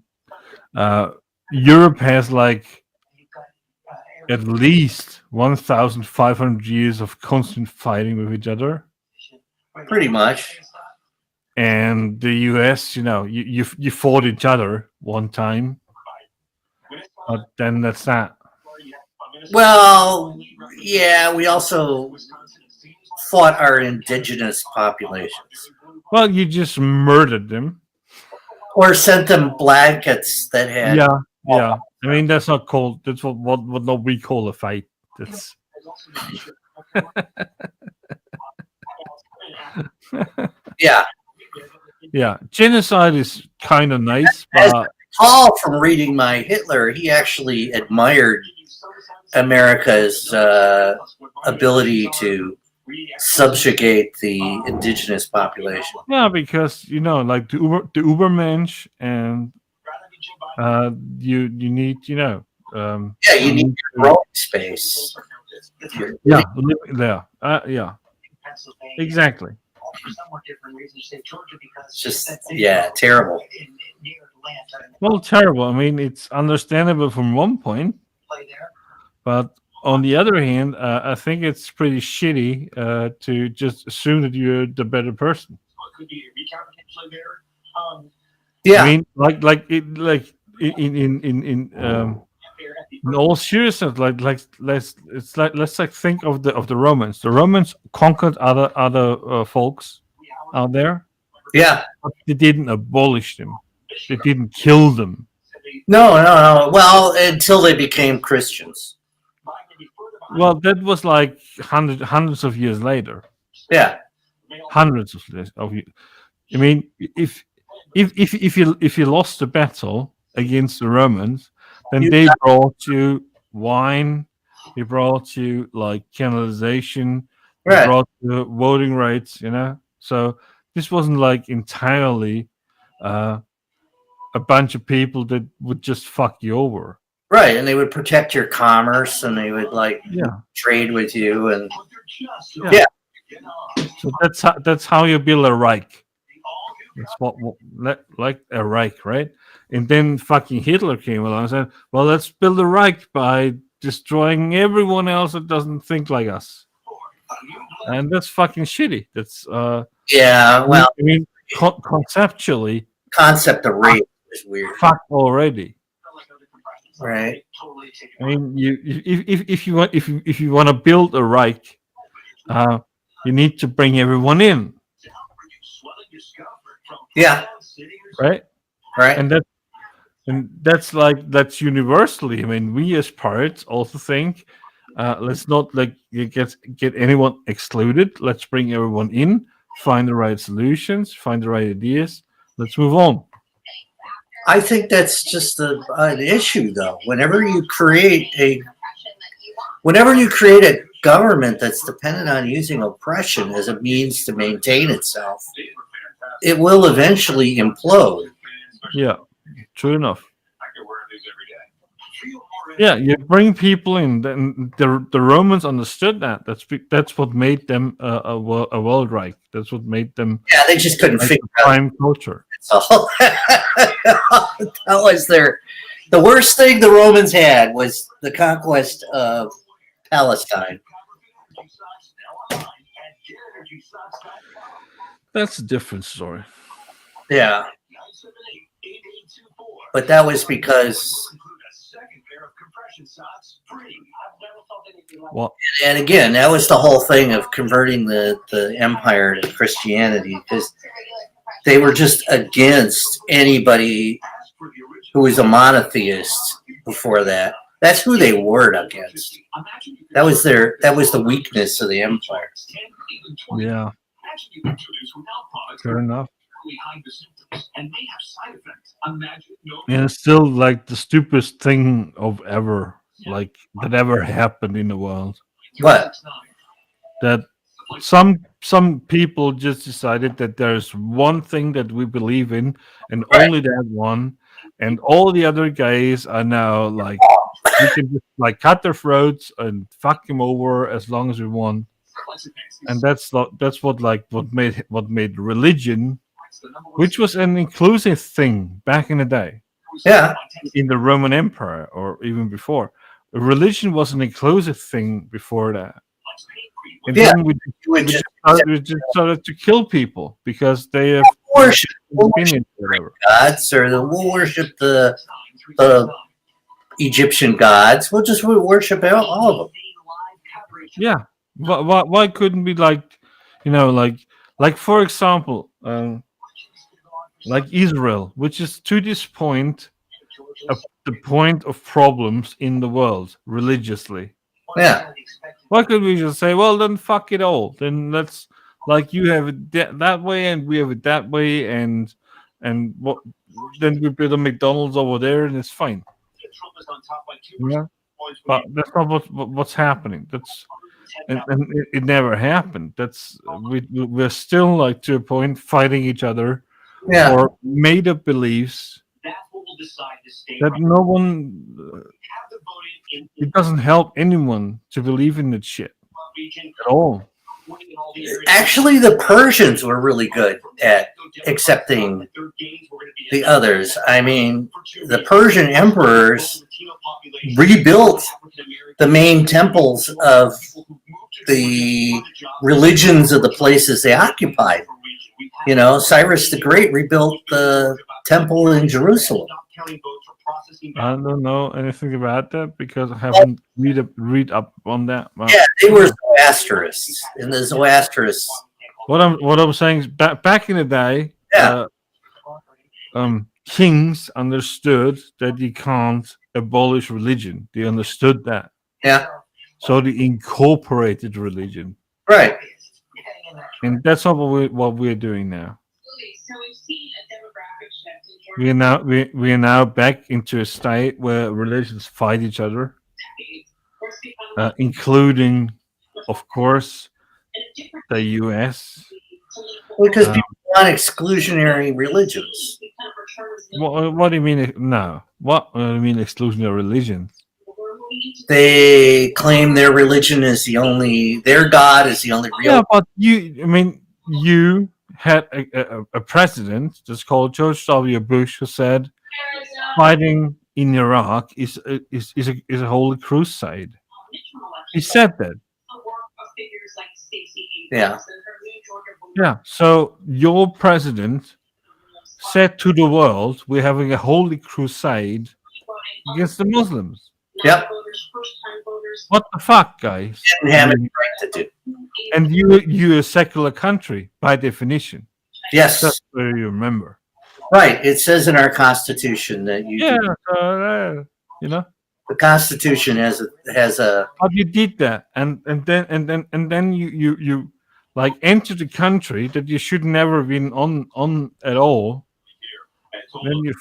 Europe has like at least 1,500 years of constant fighting with each other. Pretty much. And the US, you fought each other one time, but then that's that. Well, yeah, we also fought our indigenous populations. Well, you just murdered them. Or sent them blankets that had. Yeah. I mean, that's not called. That's what we call a fight. That's. Yeah. Yeah, genocide is kind of nice. As I recall from reading my Hitler, he actually admired America's ability to subjugate the indigenous population. Yeah, because like the Ubermensch, and you need yeah, you need growing space. Yeah, exactly. It's just terrible. Well, terrible. I mean, it's understandable from one point, but on the other hand, I think it's pretty shitty to just assume that you're the better person. Yeah, I mean, in all seriousness, let's think of the Romans. The Romans conquered other folks out there. Yeah, but they didn't abolish them. They didn't kill them. No. Well, until they became Christians. Well, that was like hundreds of years later. Yeah, hundreds of years. I mean, if you lost the battle against the Romans, then they brought you wine, they brought you like canalization, they brought you voting rights. So this wasn't like entirely a bunch of people that would just fuck you over. Right, and they would protect your commerce, and they would trade with you, and Yeah. So that's how you build a Reich. That's like a Reich, right? And then fucking Hitler came along and said, "Well, let's build a Reich by destroying everyone else that doesn't think like us." And that's fucking shitty. That's Yeah, well, I mean, conceptually, concept of rape is weird, fuck already. right? I mean, if you want to build a Reich, you need to bring everyone in. Yeah, right, and that's universally. I mean, we as pirates also think, let's not like get anyone excluded. Let's bring everyone in, find the right solutions, find the right ideas. Let's move on. I think that's just an issue, though. Whenever you create a government that's dependent on using oppression as a means to maintain itself, it will eventually implode. Yeah, true enough. Yeah, you bring people in. Then the Romans understood that. That's what made them a world Reich. That's what made them. Yeah, they just couldn't figure out prime culture. So that was the worst thing the Romans had was the conquest of Palestine. That's a different story. Yeah, but that was because. Well, and again, that was the whole thing of converting the empire to Christianity, because they were just against anybody who was a monotheist before that. That's who they were against. That was the weakness of the empire. Yeah. Fair enough. And it's still like the stupidest thing of ever, like that ever happened in the world. What? That some people just decided that there's one thing that we believe in, and only that one, and all the other guys are now like we can just like cut their throats and fuck them over as long as we want. And that's what made religion, which was an inclusive thing back in the day. Yeah. In the Roman Empire or even before. Religion was an inclusive thing before that. And then we just started to kill people because they have worship opinions or whatever. Gods, or we'll worship the Egyptian gods. We'll just worship all of them. Yeah. Why couldn't we like for example, like Israel, which is to this point the point of problems in the world religiously. Yeah. Why could we just say, well, then fuck it all. Then let's like you have it that way and we have it that way, and what? Then we build a McDonald's over there and it's fine. Yeah. But that's not what's happening. That's and it never happened. That's we're still like to a point fighting each other for made up beliefs that no one. It doesn't help anyone to believe in that shit at all. Actually, the Persians were really good at accepting the others. I mean, the Persian emperors rebuilt the main temples of the religions of the places they occupied. You know, Cyrus the Great rebuilt the temple in Jerusalem. I don't know anything about that because I haven't read up on that. Yeah, they were Zoroastrists, and the Zoroastrists. What I'm saying is back in the day, kings understood that you can't abolish religion. They understood that. Yeah. So they incorporated religion. Right. And that's not what we're doing now. We are now back into a state where religions fight each other, including, of course, the U.S. Because people want exclusionary religions. What do you mean? No. What do you mean exclusionary religions? They claim their religion is their God is the only real. Yeah, but you had a president that's called George W. Bush who said fighting in Iraq is a holy crusade. He said that. Yeah. Yeah. So your president said to the world, "We're having a holy crusade against the Muslims." Yep. What the fuck, guys? Didn't have any right to do. And you're a secular country by definition. Yes. That's where you remember. Right. It says in our Constitution that you. Yeah. do. You know. The Constitution has a. But you did that, and then you like enter the country that you should never have been on at all. Then you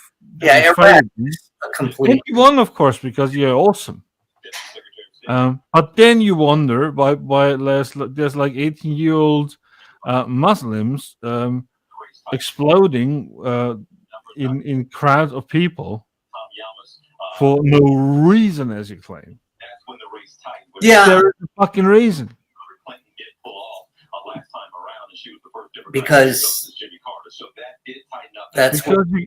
Iraq is a complete. And you won, of course, because you're awesome. But then you wonder why there's like 18-year-old Muslims exploding in crowds of people for no reason, as you claim. Yeah. There is a fucking reason. Because that's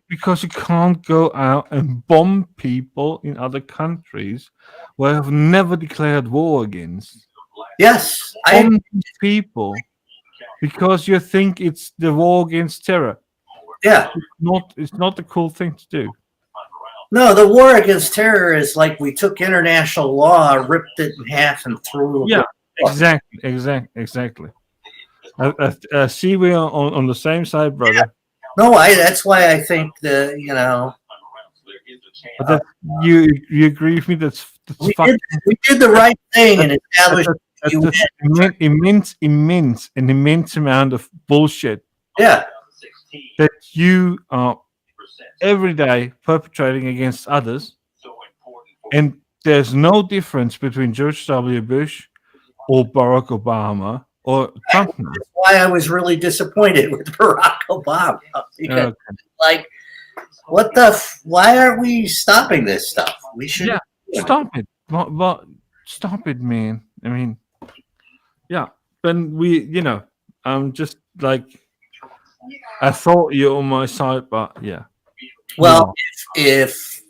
because you can't go out and bomb people in other countries where have never declared war against. Yes, Bomb people because you think it's the war against terror. Yeah, it's not a cool thing to do. No, the war against terror is like we took international law, ripped it in half, and threw. Yeah, exactly. I see we are on the same side, brother. Yeah. No, that's why I think But you agree with me? That's we did the right thing and established an immense amount of bullshit. Yeah, that you are every day perpetrating against others, and there's no difference between George W. Bush or Barack Obama or Trump. That's why I was really disappointed with Barack Obama. Because, like, why aren't we stopping this stuff? We should. Yeah, stop it. But stop it, man. I mean, yeah. Then I'm just like, I thought you're on my side, but yeah. Well, if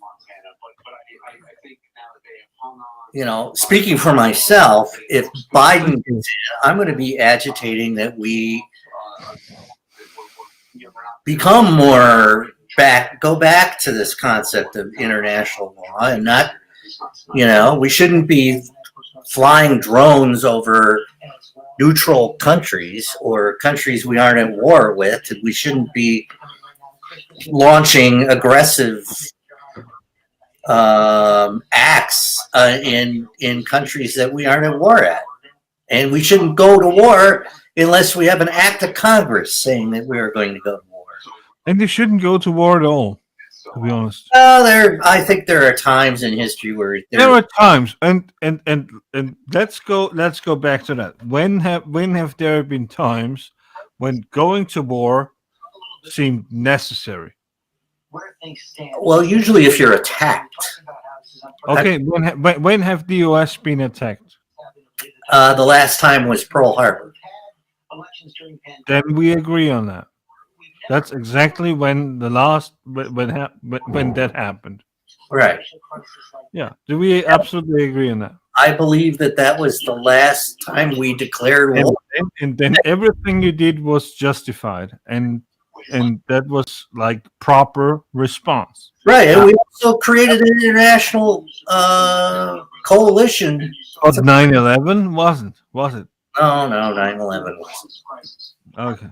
speaking for myself, if Biden gets in, I'm going to be agitating that we become go back to this concept of international law and not, we shouldn't be flying drones over neutral countries or countries we aren't at war with. We shouldn't be launching aggressive acts in countries that we aren't at war at, and we shouldn't go to war unless we have an act of Congress saying that we are going to go to war. And they shouldn't go to war at all, to be honest. I think there are times in history where there are times, and let's go back to that. When have there been times when going to war seemed necessary? Well, usually if you're attacked. Okay, when have the U.S. been attacked? The last time was Pearl Harbor. Then we agree on that. That's exactly when when that happened. Right. Yeah. Do we absolutely agree on that? I believe that was the last time we declared war. And then everything you did was justified, and that was like proper response. Right, and we also created an international coalition. But 9/11 wasn't, was it? No, 9/11 wasn't. Okay.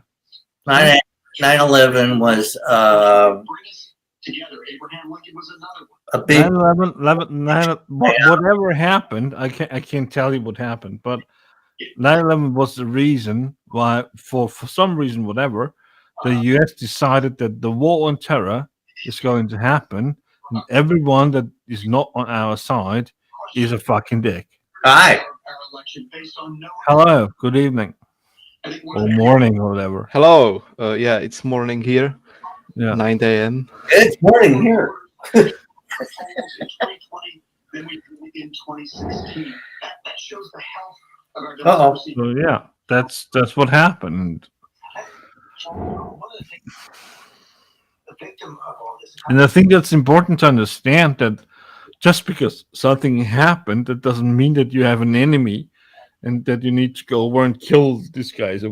9/11 was a big. 9/11, whatever happened, I can't tell you what happened, but 9/11 was the reason why, for some reason, whatever, the U.S. decided that the war on terror is going to happen, and everyone that is not on our side is a fucking dick. Hi. Hello. Good evening. Or morning or whatever. Hello. Yeah, it's morning here. Yeah. 9 a.m. It's morning here. than we did in 2016. That shows the health of our Uh-oh. democracy. So yeah, that's what happened. One of the things, the victim of all this. And I think that's important to understand that just because something happened, that doesn't mean that you have an enemy and that you need to go over and kill these guys. I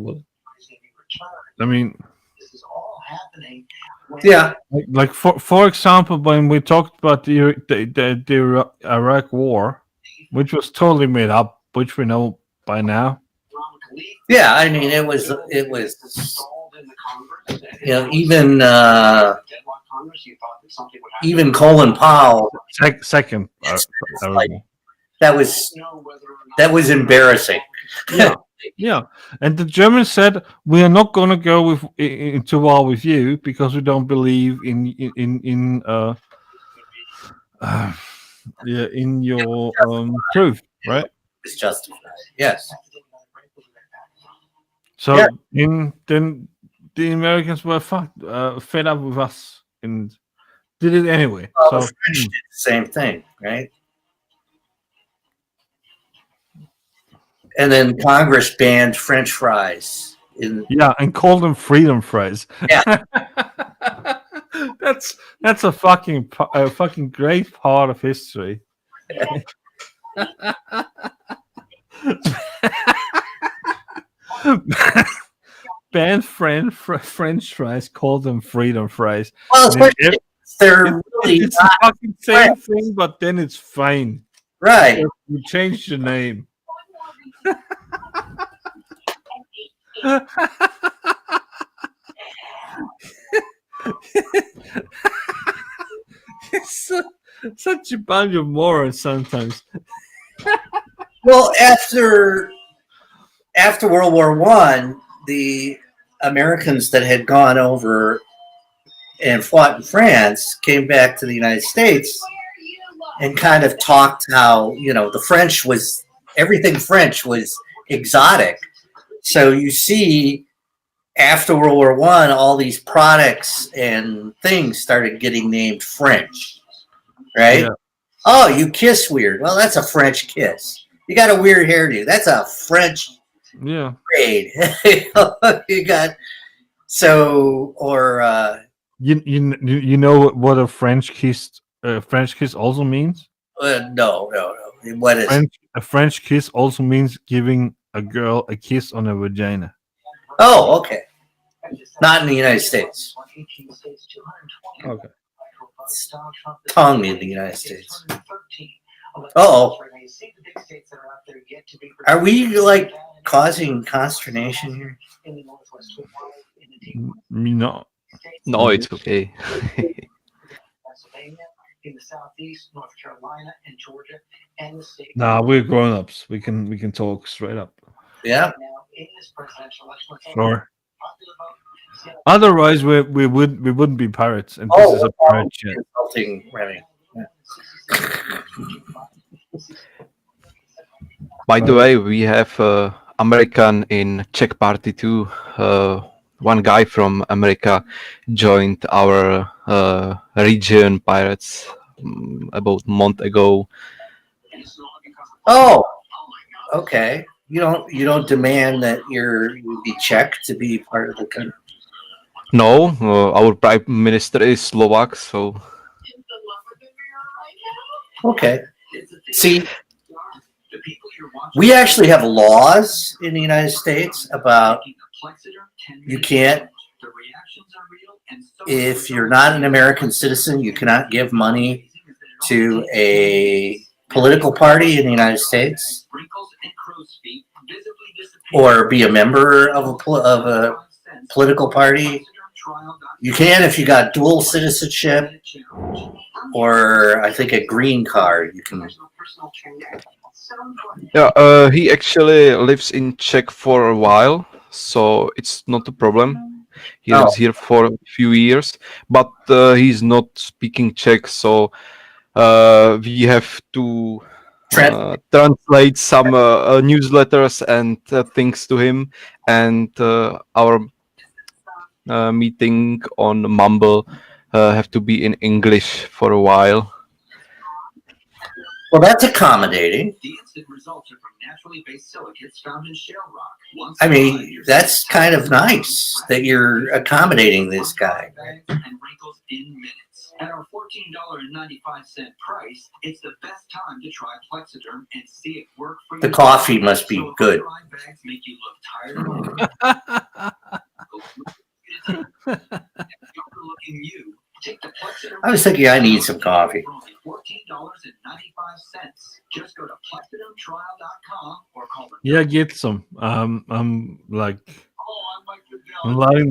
mean, This is all happening. Yeah. like for example, when we talked about the Iraq War, which was totally made up, which we know by now. Yeah, I mean, it was, you know, even Colin Powell, Second, that was embarrassing. Yeah, yeah. And the Germans said, "We are not going to go into war with you because we don't believe in your truth." Right? It's justified. Yes. So Yeah. then the Americans were fed up with us and did it anyway. Well, So the French did the same thing, right? And then Congress banned French fries. yeah, and called them freedom fries. Yeah. that's a fucking great part of history. Banned French fries, called them freedom fries. Well, And then especially they're really it's the not fucking same French. thing, but then it's fine. Right. You changed the name. It's such a bunch of morons sometimes. Well, after World War One, the Americans that had gone over and fought in France came back to the United States and kind of talked how, you know, the French was, everything French was exotic. So you see, after World War One, all these products and things started getting named French, right? Yeah. Oh, you kiss weird. Well, that's a French kiss. You got a weird hairdo. That's a French Yeah. grade. You got so, or You know what a French kiss also means? no. What is A French kiss also means giving a girl a kiss on her vagina. Oh, okay. Not in the United States. Okay. Tongue in the United States. Uh-oh. Are we like causing consternation here? No. No, it's okay. Pennsylvania, in the southeast, North Carolina, and Georgia, and the state. Nah, we're grown ups. We can talk straight up. Yeah. Now, in this presidential election, let's Sure. popular vote. Otherwise, we wouldn't be pirates, and this is a pirate shit. Insulting Remy. By the way, we have American in Czech party too. One guy from America joined our region pirates about a month ago. Oh, okay. You don't demand that you be Czech to be part of the country. No, our prime minister is Slovak, so Okay. See, we actually have laws in the United States about you can't, if you're not an American citizen, you cannot give money to a political party in the United States or be a member of a political party. You can if you got dual citizenship or I think a green card. You can. yeah, he actually lives in Czech for a while, so it's not a problem. He lives here for a few years, but he's not speaking Czech, so we have to translate some newsletters and things to him, and our meeting on Mumble have to be in English for a while. Well, that's accommodating. The instant results are from naturally based silicates found in shale rock. Once I mean, applied, that's kind of nice that you're accommodating this guy. bags and wrinkles in minutes. At our $14.95 price, it's the best time to try Plexiderm and see it work for you. The coffee must be good. Bags make you look tired. Overlooking you. Take the Plexiderm. I was thinking I need some coffee. For only $14.95. Just go to plexidermtrial.com or call them. Yeah, get some. I'm lighting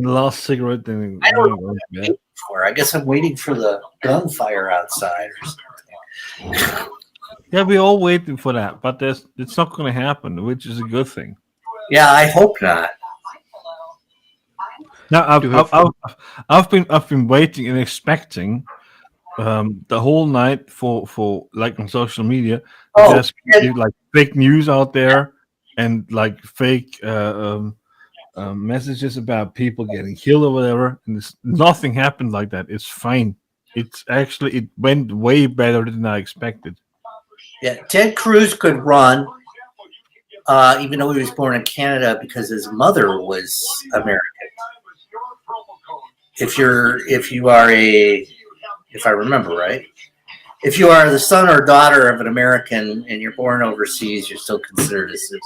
the last cigarette and I don't know what I'm waiting for. I guess I'm waiting for the gunfire outside or something. Yeah, we're all waiting for that, but it's not going to happen, which is a good thing. Yeah, I hope not. Now I've been waiting and expecting the whole night for like on social media. There's like fake news out there and like fake messages about people getting killed or whatever, and nothing happened like that. It's fine. It's actually it went way better than I expected. Yeah, Ted Cruz could run, even though he was born in Canada, because his mother was American. If I remember right, if you are the son or daughter of an American and you're born overseas, you're still considered a citizen.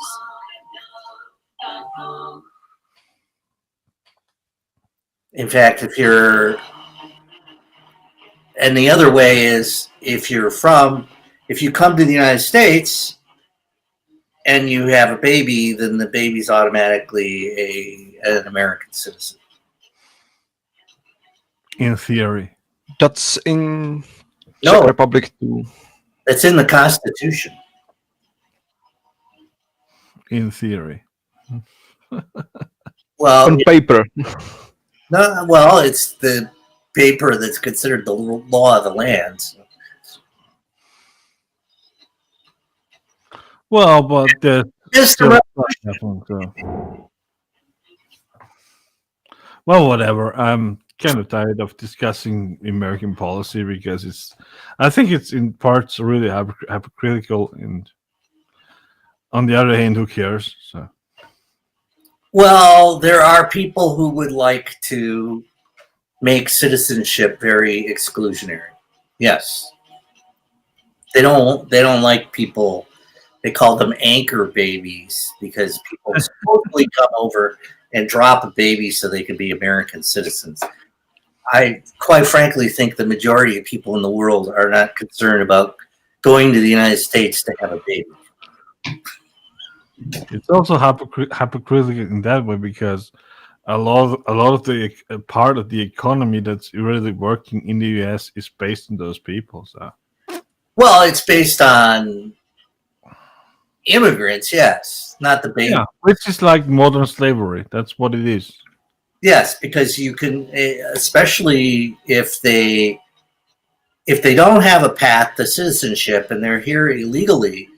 In fact, and the other way is if you come to the United States and you have a baby, then the baby's automatically an American citizen. In theory. That's in Czech Republic too. It's in the Constitution. In theory. Well, on paper. No, well, it's the paper that's considered the law of the land. So. Well, but well, whatever. I'm kind of tired of discussing American policy because I think it's in parts really hypocritical, and on the other hand, who cares? So. Well, there are people who would like to make citizenship very exclusionary. Yes. They don't like people. They call them anchor babies because people supposedly come over and drop a baby so they can be American citizens. I quite frankly think the majority of people in the world are not concerned about going to the United States to have a baby. It's also hypocritical in that way because a lot of the part of the economy that's really working in the U.S. is based on those people. So, well, it's based on immigrants, yes, not the baby. Yeah, which is like modern slavery. That's what it is. Yes, because you can, especially if they don't have a path to citizenship and they're here illegally,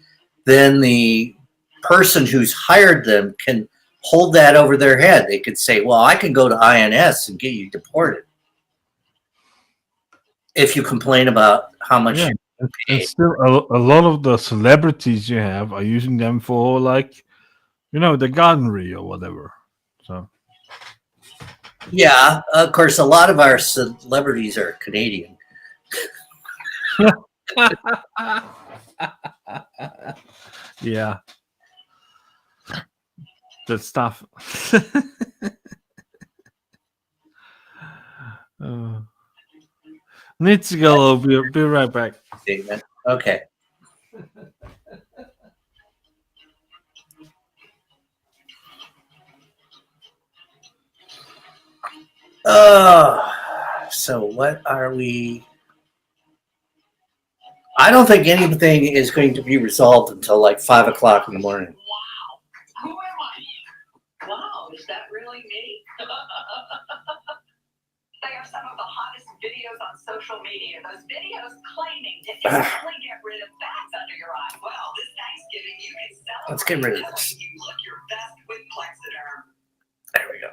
then the person who's hired them can hold that over their head. They could say, well, I can go to INS and get you deported if you complain about how much you pay. And still, a lot of the celebrities you have are using them for, like, the gardenery or whatever. So, yeah, of course, a lot of our celebrities are Canadian. Yeah. That stuff. Needs to go. Be right back. Statement. Okay. So what are we? I don't think anything is going to be resolved until like 5 o'clock in the morning. Who am I? Wow, is that really me? They are some of the hottest videos on social media. Those videos claiming to instantly get rid of bags under your eyes. Well, this Thanksgiving, you can celebrate. Let's get rid of this. You look your best with Plexiderm. There we go.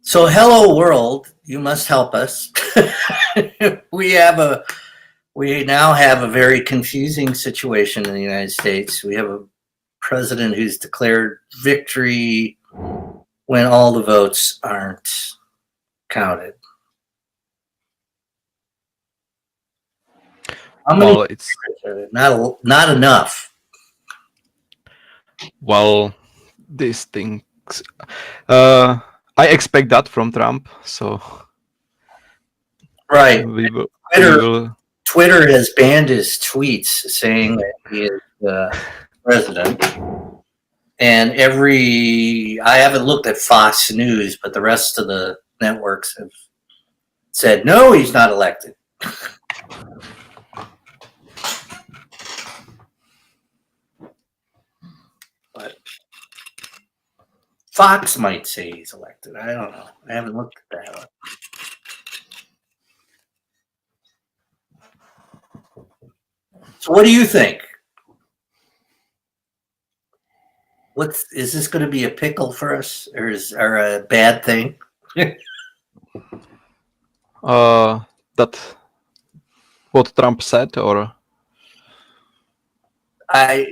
So, hello world, you must help us. we now have a very confusing situation in the United States. We have a president who's declared victory when all the votes aren't counted. How many? Well, it's not enough. well, these things. I expect that from Trump. So Right. we will. Twitter has banned his tweets saying that he is the president. And I haven't looked at Fox News, but the rest of the networks have said, no, he's not elected. But Fox might say he's elected. I don't know. I haven't looked at that up. So what do you think? Is this going to be a pickle for us, or a bad thing? That what Trump said, or I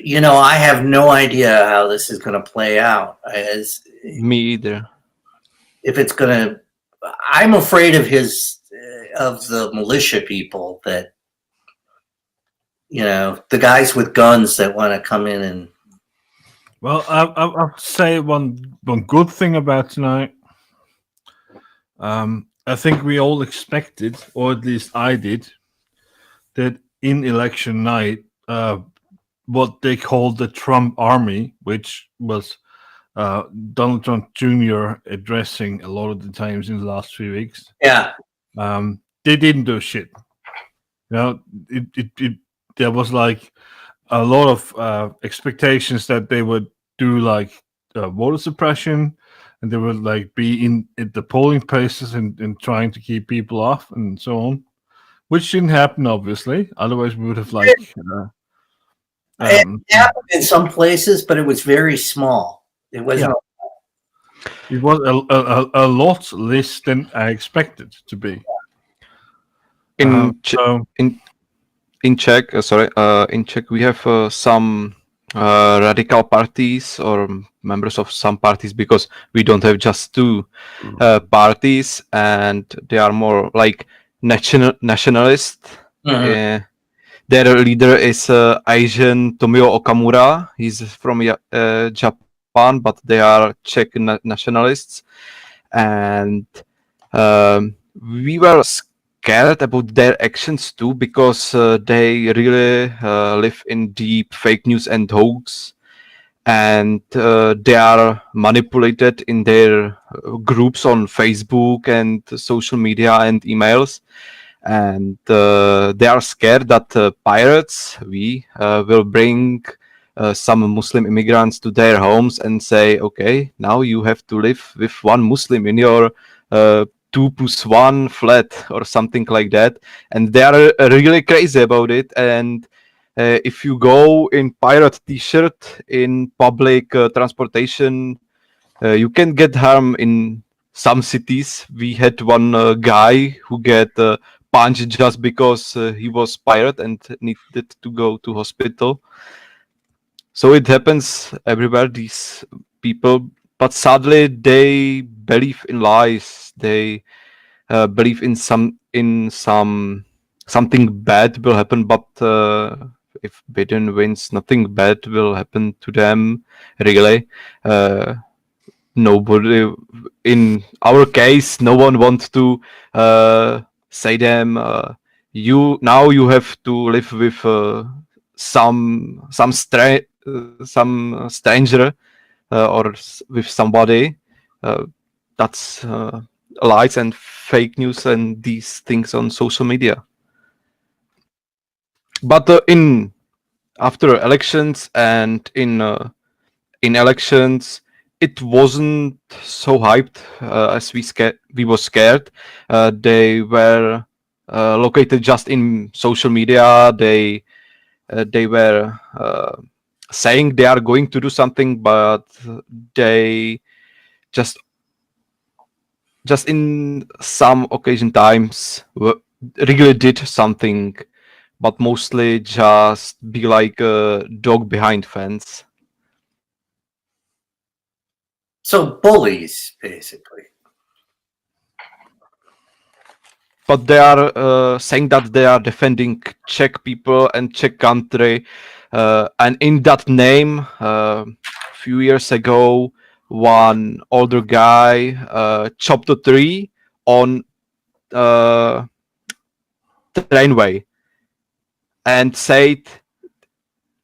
have no idea how this is going to play out. Me either. If it's going to, I'm afraid of the militia people that, the guys with guns that want to come in and. Well, I'll say one good thing about tonight. I think we all expected, or at least I did, that in election night, what they called the Trump army, which was Donald Trump Jr. addressing a lot of the times in the last 3 weeks. Yeah. They didn't do shit. There was like a lot of expectations that they would do like voter suppression, and they would like be at the polling places and trying to keep people off and so on, which didn't happen, obviously. Otherwise, we would have like. It happened in some places, but it was very small. It wasn't. Yeah. It was a lot less than I expected to be. In Czech, in Czech, we have some radical parties or members of some parties, because we don't have just two parties, and they are more like nationalist. Their leader is Asian Tomio Okamura. He's from Japan, but they are Czech nationalists, and we were scared about their actions too, because they really live in deep fake news and hoax, and they are manipulated in their groups on Facebook and social media and emails, and they are scared that pirates will bring some Muslim immigrants to their homes and say, okay, now you have to live with one Muslim in your 2+1 flat or something like that, and they are really crazy about it. And if you go in pirate t-shirt in public transportation, you can get harm in some cities. We had one guy who get punched just because he was pirate and needed to go to hospital. So it happens everywhere, these people, but sadly they believe in lies. They believe in something bad will happen, but if Biden wins, nothing bad will happen to them, really. Nobody, in our case, no one wants to say them, you have to live with some stranger or with somebody. That's lies and fake news and these things on social media. But after elections and in elections, it wasn't so hyped as we were scared. They were located just in social media. They were saying they are going to do something, but they just just in some occasion times really did something, but mostly just be like a dog behind fence. So bullies, basically. But they are saying that they are defending Czech people and Czech country, and in that name, a few years ago, one older guy chopped a tree on trainway and said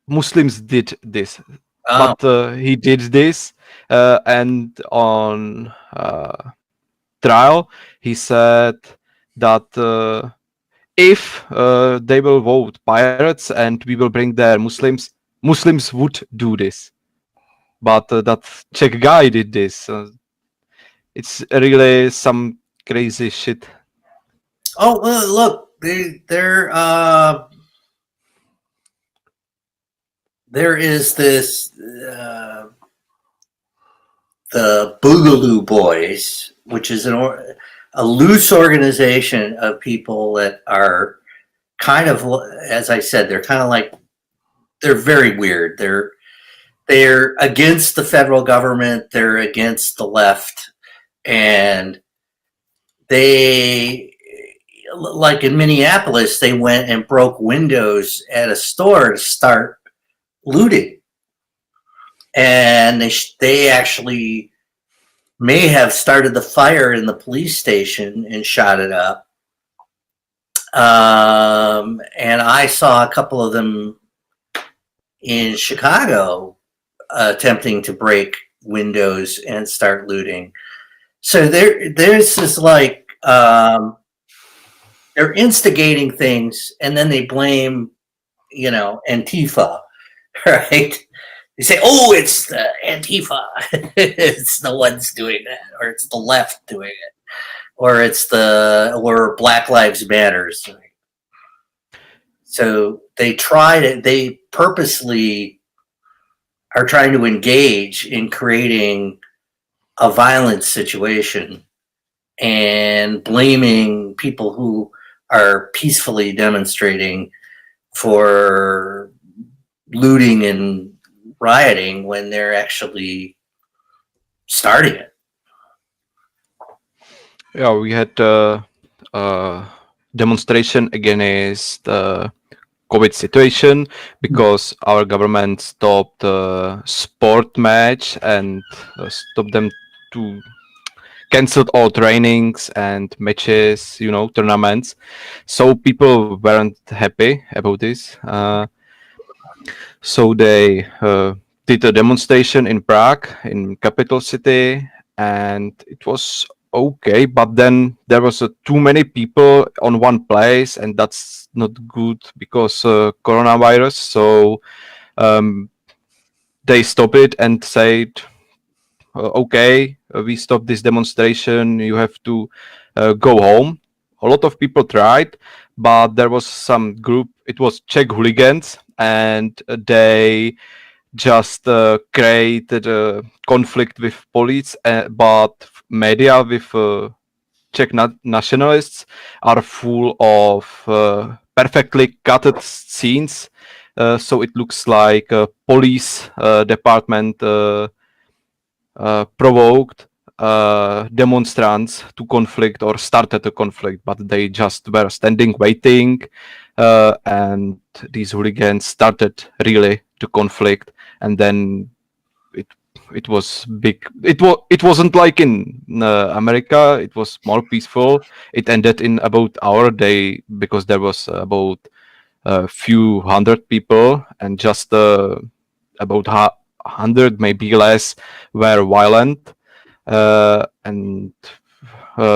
Muslims did this. Oh. But he did this, and on trial he said that if they will vote pirates and we will bring their Muslims would do this. But that Czech guy did this. It's really some crazy shit. Oh, well, look, there is this the Boogaloo Boys, which is a loose organization of people that are kind of, as I said, they're kind of like, they're very weird. They're against the federal government. They're against the left, and they, like in Minneapolis, they went and broke windows at a store to start looting, and they actually may have started the fire in the police station and shot it up. And I saw a couple of them in Chicago attempting to break windows and start looting. So there's this like they're instigating things, and then they blame, Antifa, right? They say, "Oh, it's the Antifa. It's the ones doing that, or it's the left doing it, or Black Lives Matters." So they purposely are trying to engage in creating a violent situation and blaming people who are peacefully demonstrating for looting and rioting when they're actually starting it. Yeah, we had a demonstration against the COVID situation because our government stopped sport match and stopped them to canceled all trainings and matches, tournaments. So people weren't happy about this. So they did a demonstration in Prague, in capital city, and it was okay. But then there was too many people on one place, and that's not good because coronavirus. So they stopped it and said, okay, we stopped this demonstration. You have to go home. A lot of people tried, but there was some group. It was Czech hooligans, and they just created a conflict with police. But media with Czech nationalists are full of perfectly cutted scenes. So it looks like a police department provoked demonstrants to conflict or started a conflict, but they just were standing waiting, and these hooligans started really to conflict, and then it was big. It wasn't like in America. It was more peaceful. It ended in about hour day because there was about a few hundred people, and just about 100, maybe less, were violent, and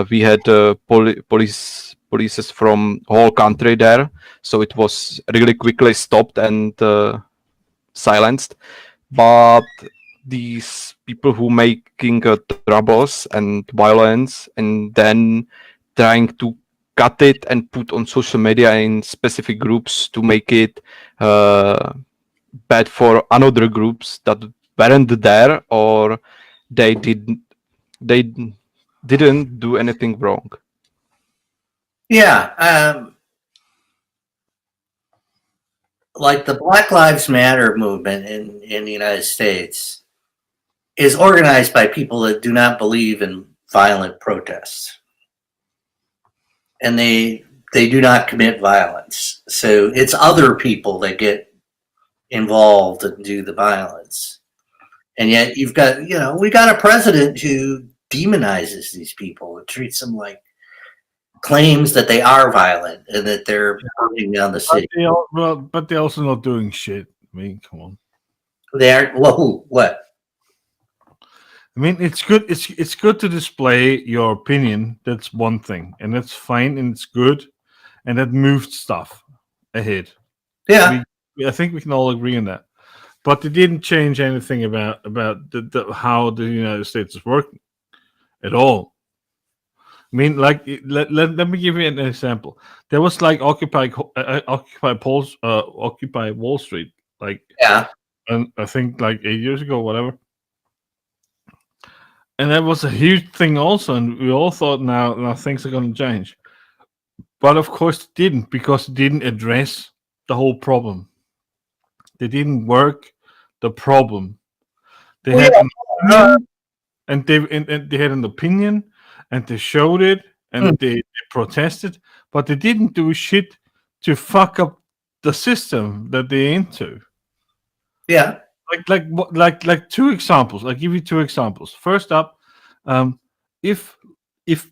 we had polices from whole country there, so it was really quickly stopped and silenced. But these people who making troubles and violence and then trying to cut it and put on social media in specific groups to make it bad for another groups that weren't there, or they didn't do anything wrong. Yeah, like the Black Lives Matter movement in the United States is organized by people that do not believe in violent protests, and they do not commit violence. So it's other people that get involved and do the violence. And yet we got a president who demonizes these people and treats them like, claims that they are violent and that they're burning down the city. But they're also not doing shit. I mean, come on. They aren't. Whoa, what? I mean, it's good. It's good to display your opinion. That's one thing, and that's fine, and it's good, and that moved stuff ahead. Yeah, I think we can all agree on that. But it didn't change anything about the how the United States is working at all. I mean, like, let me give you an example. There was like Occupy Wall Street, like, yeah, and I think like 8 years ago, whatever. And that was a huge thing also, and we all thought now things are going to change. But of course it didn't, because it didn't address the whole problem. They didn't work the problem. They had an opinion, and they had an opinion, and they showed it, and they protested, but they didn't do shit to fuck up the system that they're into. Yeah. Like 2 examples. I'll give you 2 examples. First up, if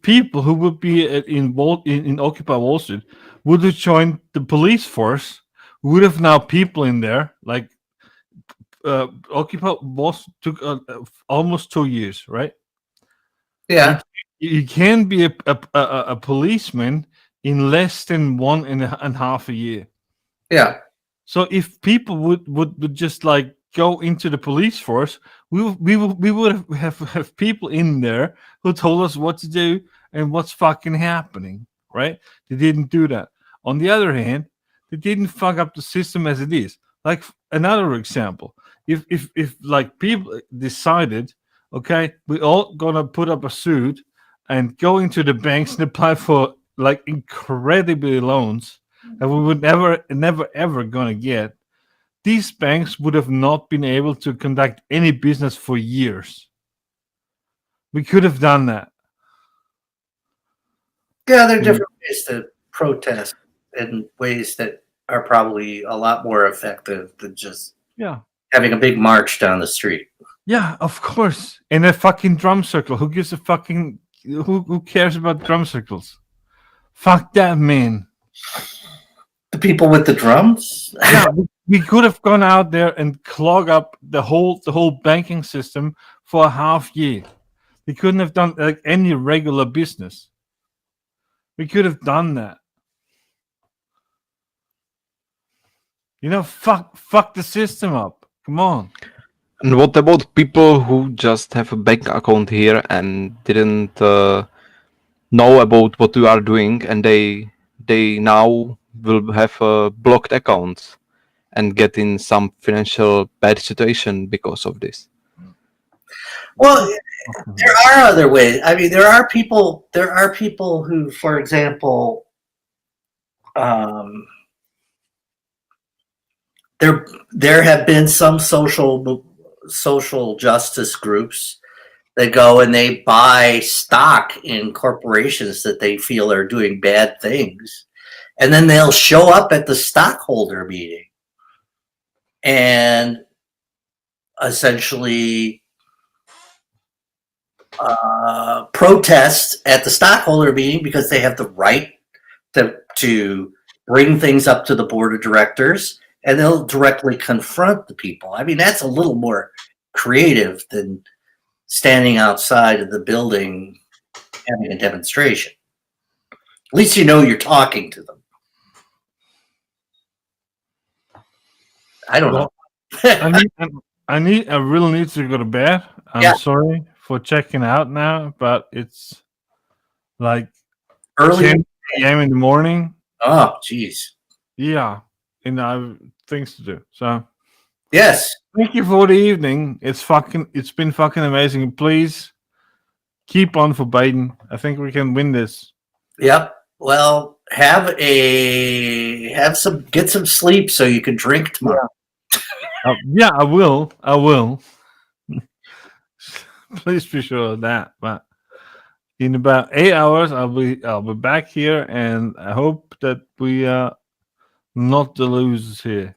people who would be involved in Occupy Wall Street would have joined the police force, we would have now people in there. Like, Occupy Wall Street took almost 2 years, right? Yeah. You can be a policeman in less than 1.5 a year. Yeah. So if people would just like go into the police force, we would have people in there who told us what to do and what's fucking happening, right? They didn't do that. On the other hand, they didn't fuck up the system as it is. Like, another example, if like people decided, okay, we all gonna put up a suit and go into the banks and apply for like incredibly loans that we would never ever gonna get, these banks would have not been able to conduct any business for years. We could have done that. Yeah, there are different ways to protest in ways that are probably a lot more effective than just having a big march down the street. Yeah, of course. In a fucking drum circle. Who gives a fucking... Who cares about drum circles? Fuck that, man. The people with the drums? Yeah, we could have gone out there and clog up the whole banking system for a half year. We couldn't have done like any regular business. We could have done that. You know, fuck the system up. Come on. And what about people who just have a bank account here and didn't know about what you are doing, and they now will have blocked accounts and get in some financial bad situation because of this? Well, there are other ways. I mean, there are people who, for example, there have been some social justice groups that go and they buy stock in corporations that they feel are doing bad things, and then they'll show up at the stockholder meeting and essentially protest at the stockholder meeting because they have the right to bring things up to the board of directors, and they'll directly confront the people. I mean, that's a little more creative than standing outside of the building having a demonstration. At least you know you're talking to them. I don't know. I really need to go to bed. I'm sorry for checking out now, but it's like early 10 a.m. in the morning. Oh, jeez. Yeah, and I have things to do. So yes, thank you for the evening. It's been fucking amazing. Please keep on for Biden. I think we can win this. Yep. Well, get some sleep so you can drink tomorrow. Yeah, I will. Please be sure of that. But in about 8 hours, I'll be back here, and I hope that we are not the losers here.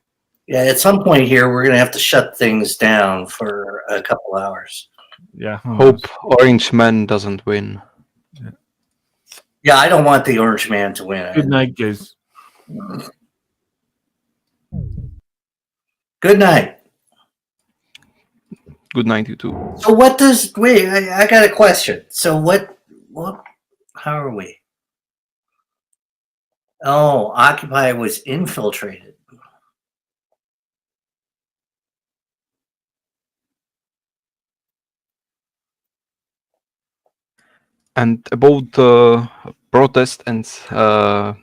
Yeah, at some point here, we're gonna have to shut things down for a couple hours. Yeah. Hope Orange Man doesn't win. Yeah, I don't want the Orange Man to win. Good night, guys. Good night. Good night, you too. So I got a question. So how are we? Oh, Occupy was infiltrated. And about protest and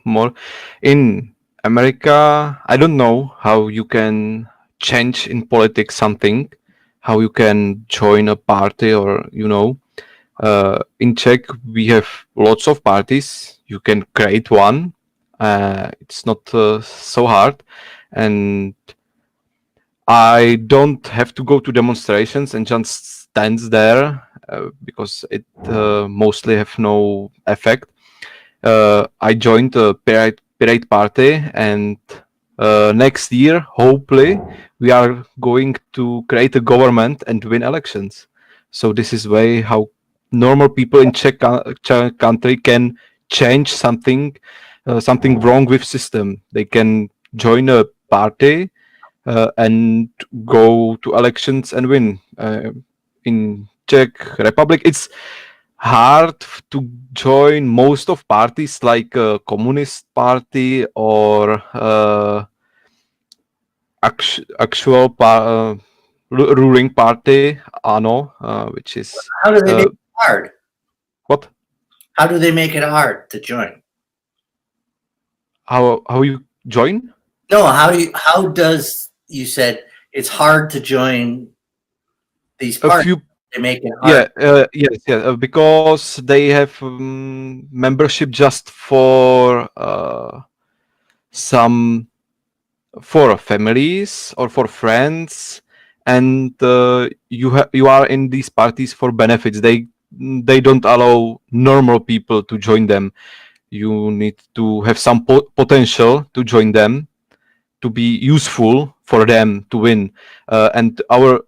more in America, I don't know how you can change in politics something, how you can join a party, or in Czech we have lots of parties. You can create one. It's not so hard, and I don't have to go to demonstrations and just stand there because it mostly have no effect. I joined the Pirate Party, and next year, hopefully, we are going to create a government and win elections. So this is way how normal people in Czech country can change something wrong with system. They can join a party and go to elections and win. In Czech Republic, it's hard to join most of parties like Communist Party or actual ruling party, ANO, which is. How do they make it hard? What? How do they make it hard to join? How you join? No, how does you said it's hard to join these parties? They make it hard. Yes, because they have membership just for for families or for friends, and you are in these parties for benefits. They don't allow normal people to join them. You need to have some potential to join them, to be useful for them to win. And our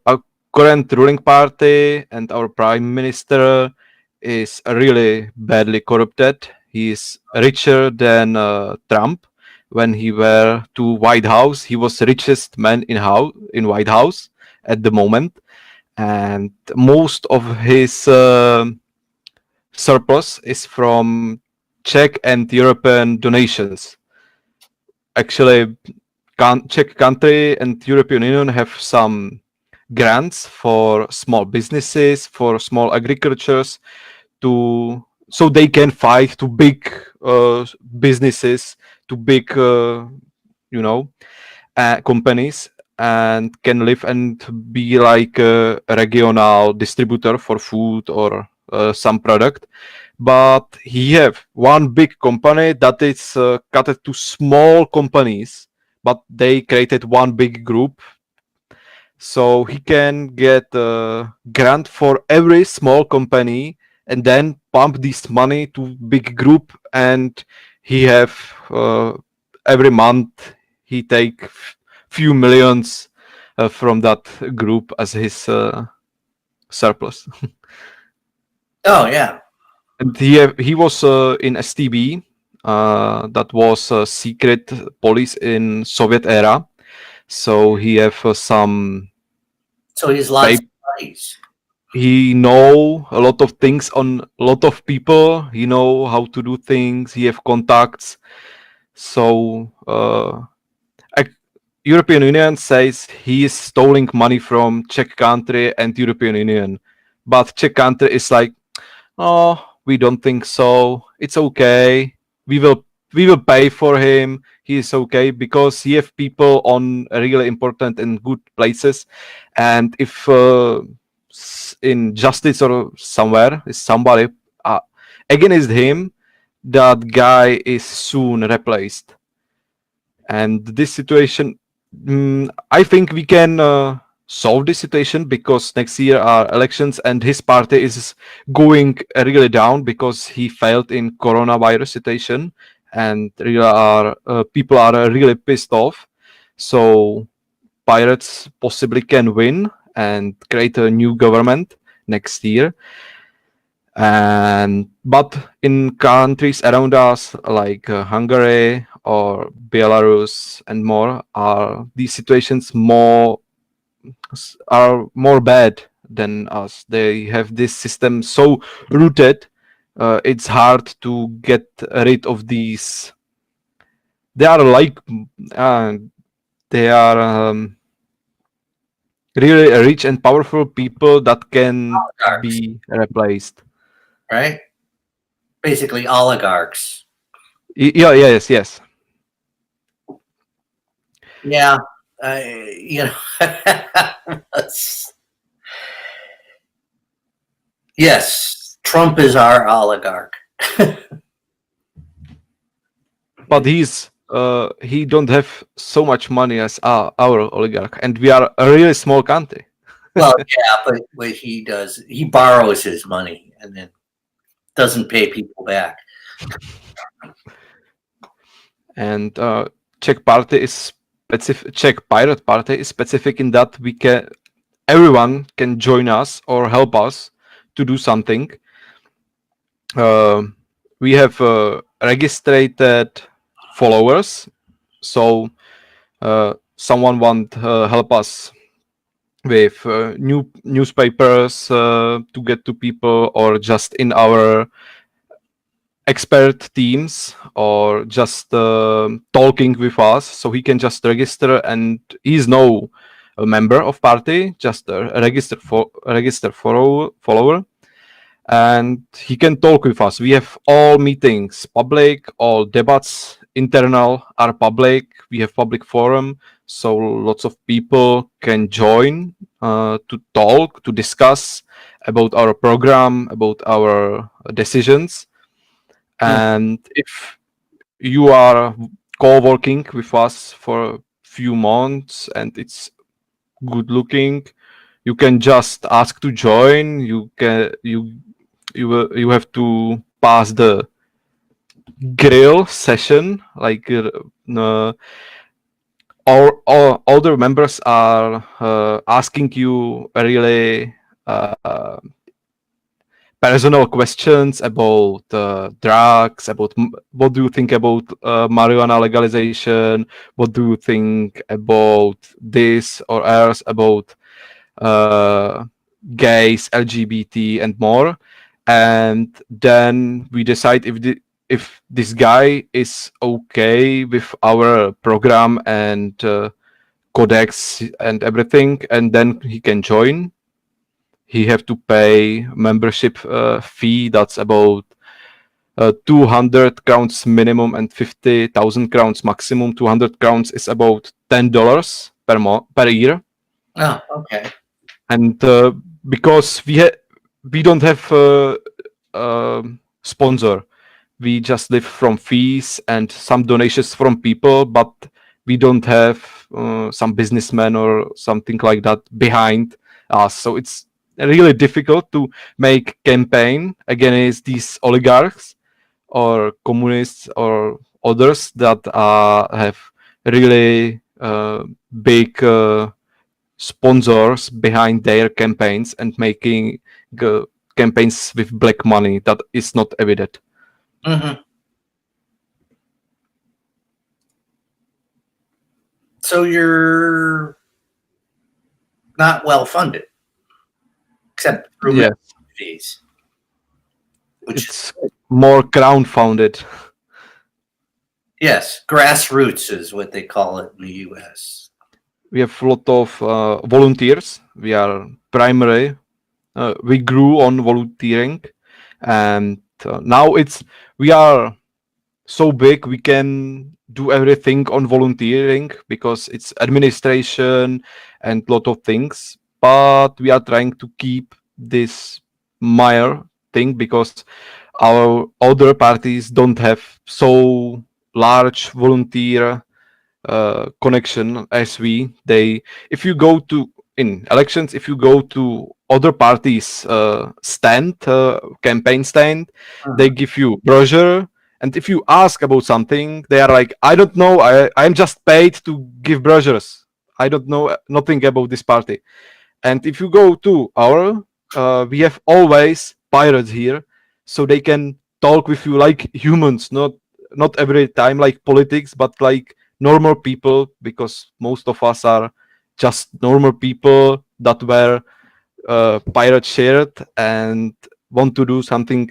current ruling party and our prime minister is really badly corrupted. He is richer than Trump. When he were to White House, he was the richest man in White House at the moment, and most of his surplus is from Czech and European donations. Actually, Czech country and European Union have some grants for small businesses, for small agricultures, so they can fight to big businesses, to big companies, and can live and be like a regional distributor for food or some product. But he have one big company that is cut to small companies, but they created one big group, so he can get a grant for every small company and then pump this money to big group, and he have every month he take few millions from that group as his surplus. Oh yeah. And he was in STB, that was a secret police in Soviet era. So he have some. So he's lots of money's. He know a lot of things on a lot of people. He know how to do things. He have contacts. So European Union says he is stealing money from Czech country and European Union, but Czech country is like, oh, we don't think so. It's okay. We will pay for him. He is okay because he have people on really important and good places, and if in justice or somewhere, is somebody against him, that guy is soon replaced. And this situation, I think we can solve this situation, because next year are elections and his party is going really down because he failed in coronavirus situation, and people are really pissed off. So Pirates possibly can win and create a new government next year. But in countries around us, like Hungary or Belarus and more, these situations are more bad than us. They have this system so rooted, it's hard to get rid of these. They are like they are really rich and powerful people that can be replaced. Right? Basically oligarchs. Yes. Yeah. Yes, Trump is our oligarch. But he don't have so much money as our oligarch, and we are a really small country. Well, yeah, but what he does, he borrows his money and then doesn't pay people back. And Czech party is specific. Czech Pirate Party is specific in that everyone can join us or help us to do something. We have registered followers, so someone want help us with newspapers to get to people, or just in our expert teams, or just talking with us, so he can just register, and he's no a member of party, just a registered follower, and he can talk with us. We have all meetings public, all debates internal are public. We have public forum, so lots of people can join to talk, to discuss about our program, about our decisions. And if you are co-working with us for a few months and it's good looking, you can just ask to join. You have to pass the grill session, like all the members are asking you really personal questions about drugs, about what do you think about marijuana legalization, what do you think about this or else, about gays, LGBT, and more. And then we decide if this guy is okay with our program and codex and everything, and then he can join. He have to pay membership fee that's about 200 crowns minimum and 50,000 crowns maximum. 200 crowns is about $10 per year. Oh, okay. And because we don't have sponsor, we just live from fees and some donations from people, but we don't have some businessmen or something like that behind us. So it's really difficult to make campaign against these oligarchs or communists or others that have really big sponsors behind their campaigns and making campaigns with black money that is not evident. Mm-hmm. So you're not well funded, except through fees. It's more crowdfunded. Yes, grassroots is what they call it in the US. We have a lot of volunteers. We are primary. We grew on volunteering, and now we are so big we can do everything on volunteering because it's administration and a lot of things. but we are trying to keep this minor thing because our other parties don't have so large volunteer connection as we. If you go to in elections, if you go to other parties' campaign stand, they give you brochure, and if you ask about something, they are like, I don't know, I'm just paid to give brochures. I don't know nothing about this party. And if you go to our, we have always pirates here, so they can talk with you like humans, not every time like politics, but like normal people, because most of us are just normal people that were pirate shared and want to do something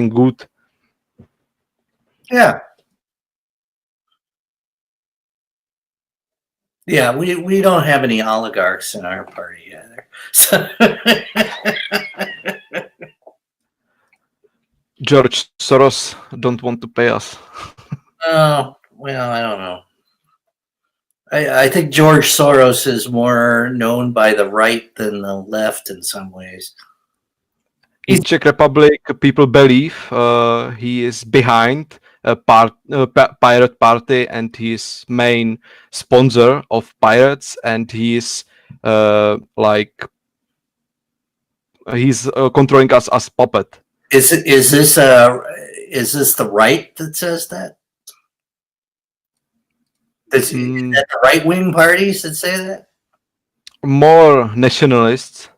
good. Yeah. Yeah, we don't have any oligarchs in our party either. So George Soros don't want to pay us. Oh, well, I don't know. I think George Soros is more known by the right than the left in some ways. In Czech Republic, people believe he is behind a pirate party, and he is main sponsor of pirates, and he is he's controlling us as puppet. Is this the right that says that? Is that the right-wing parties that say that? More nationalists.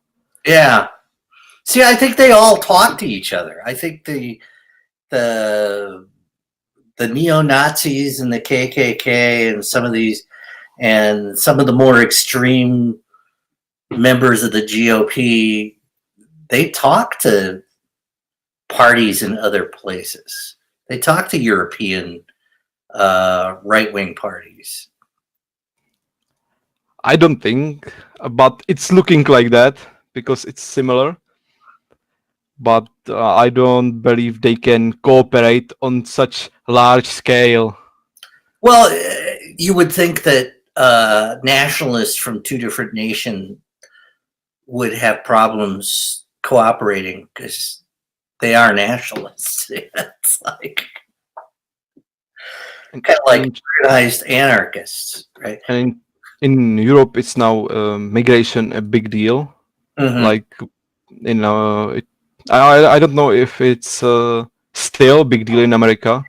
Yeah. See, I think they all talk to each other. I think the neo-Nazis and the KKK and some of the more extreme members of the GOP, they talk to parties in other places. They talk to European right-wing parties. I don't think, but it's looking like that because it's similar. But I don't believe they can cooperate on such large scale. Well, you would think that nationalists from two different nations would have problems cooperating because they are nationalists. It's like kind of like organized anarchists, right? And in Europe, it's now migration a big deal. Mhm. Like I don't know if it's still a big deal in America.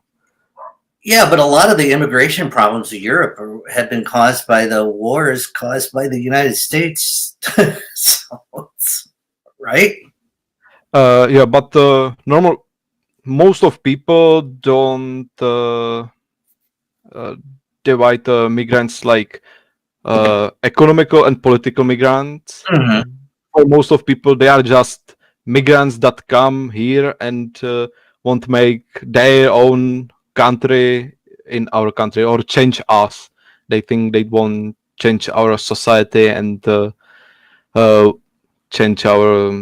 Yeah, but a lot of the immigration problems of Europe have been caused by the wars caused by the United States. Right? Yeah, but most of people don't divide migrants like economical and political migrants. Mhm. For most of people, they are just migrants that come here and want to make their own country in our country or change us. They think they won't change our society and change our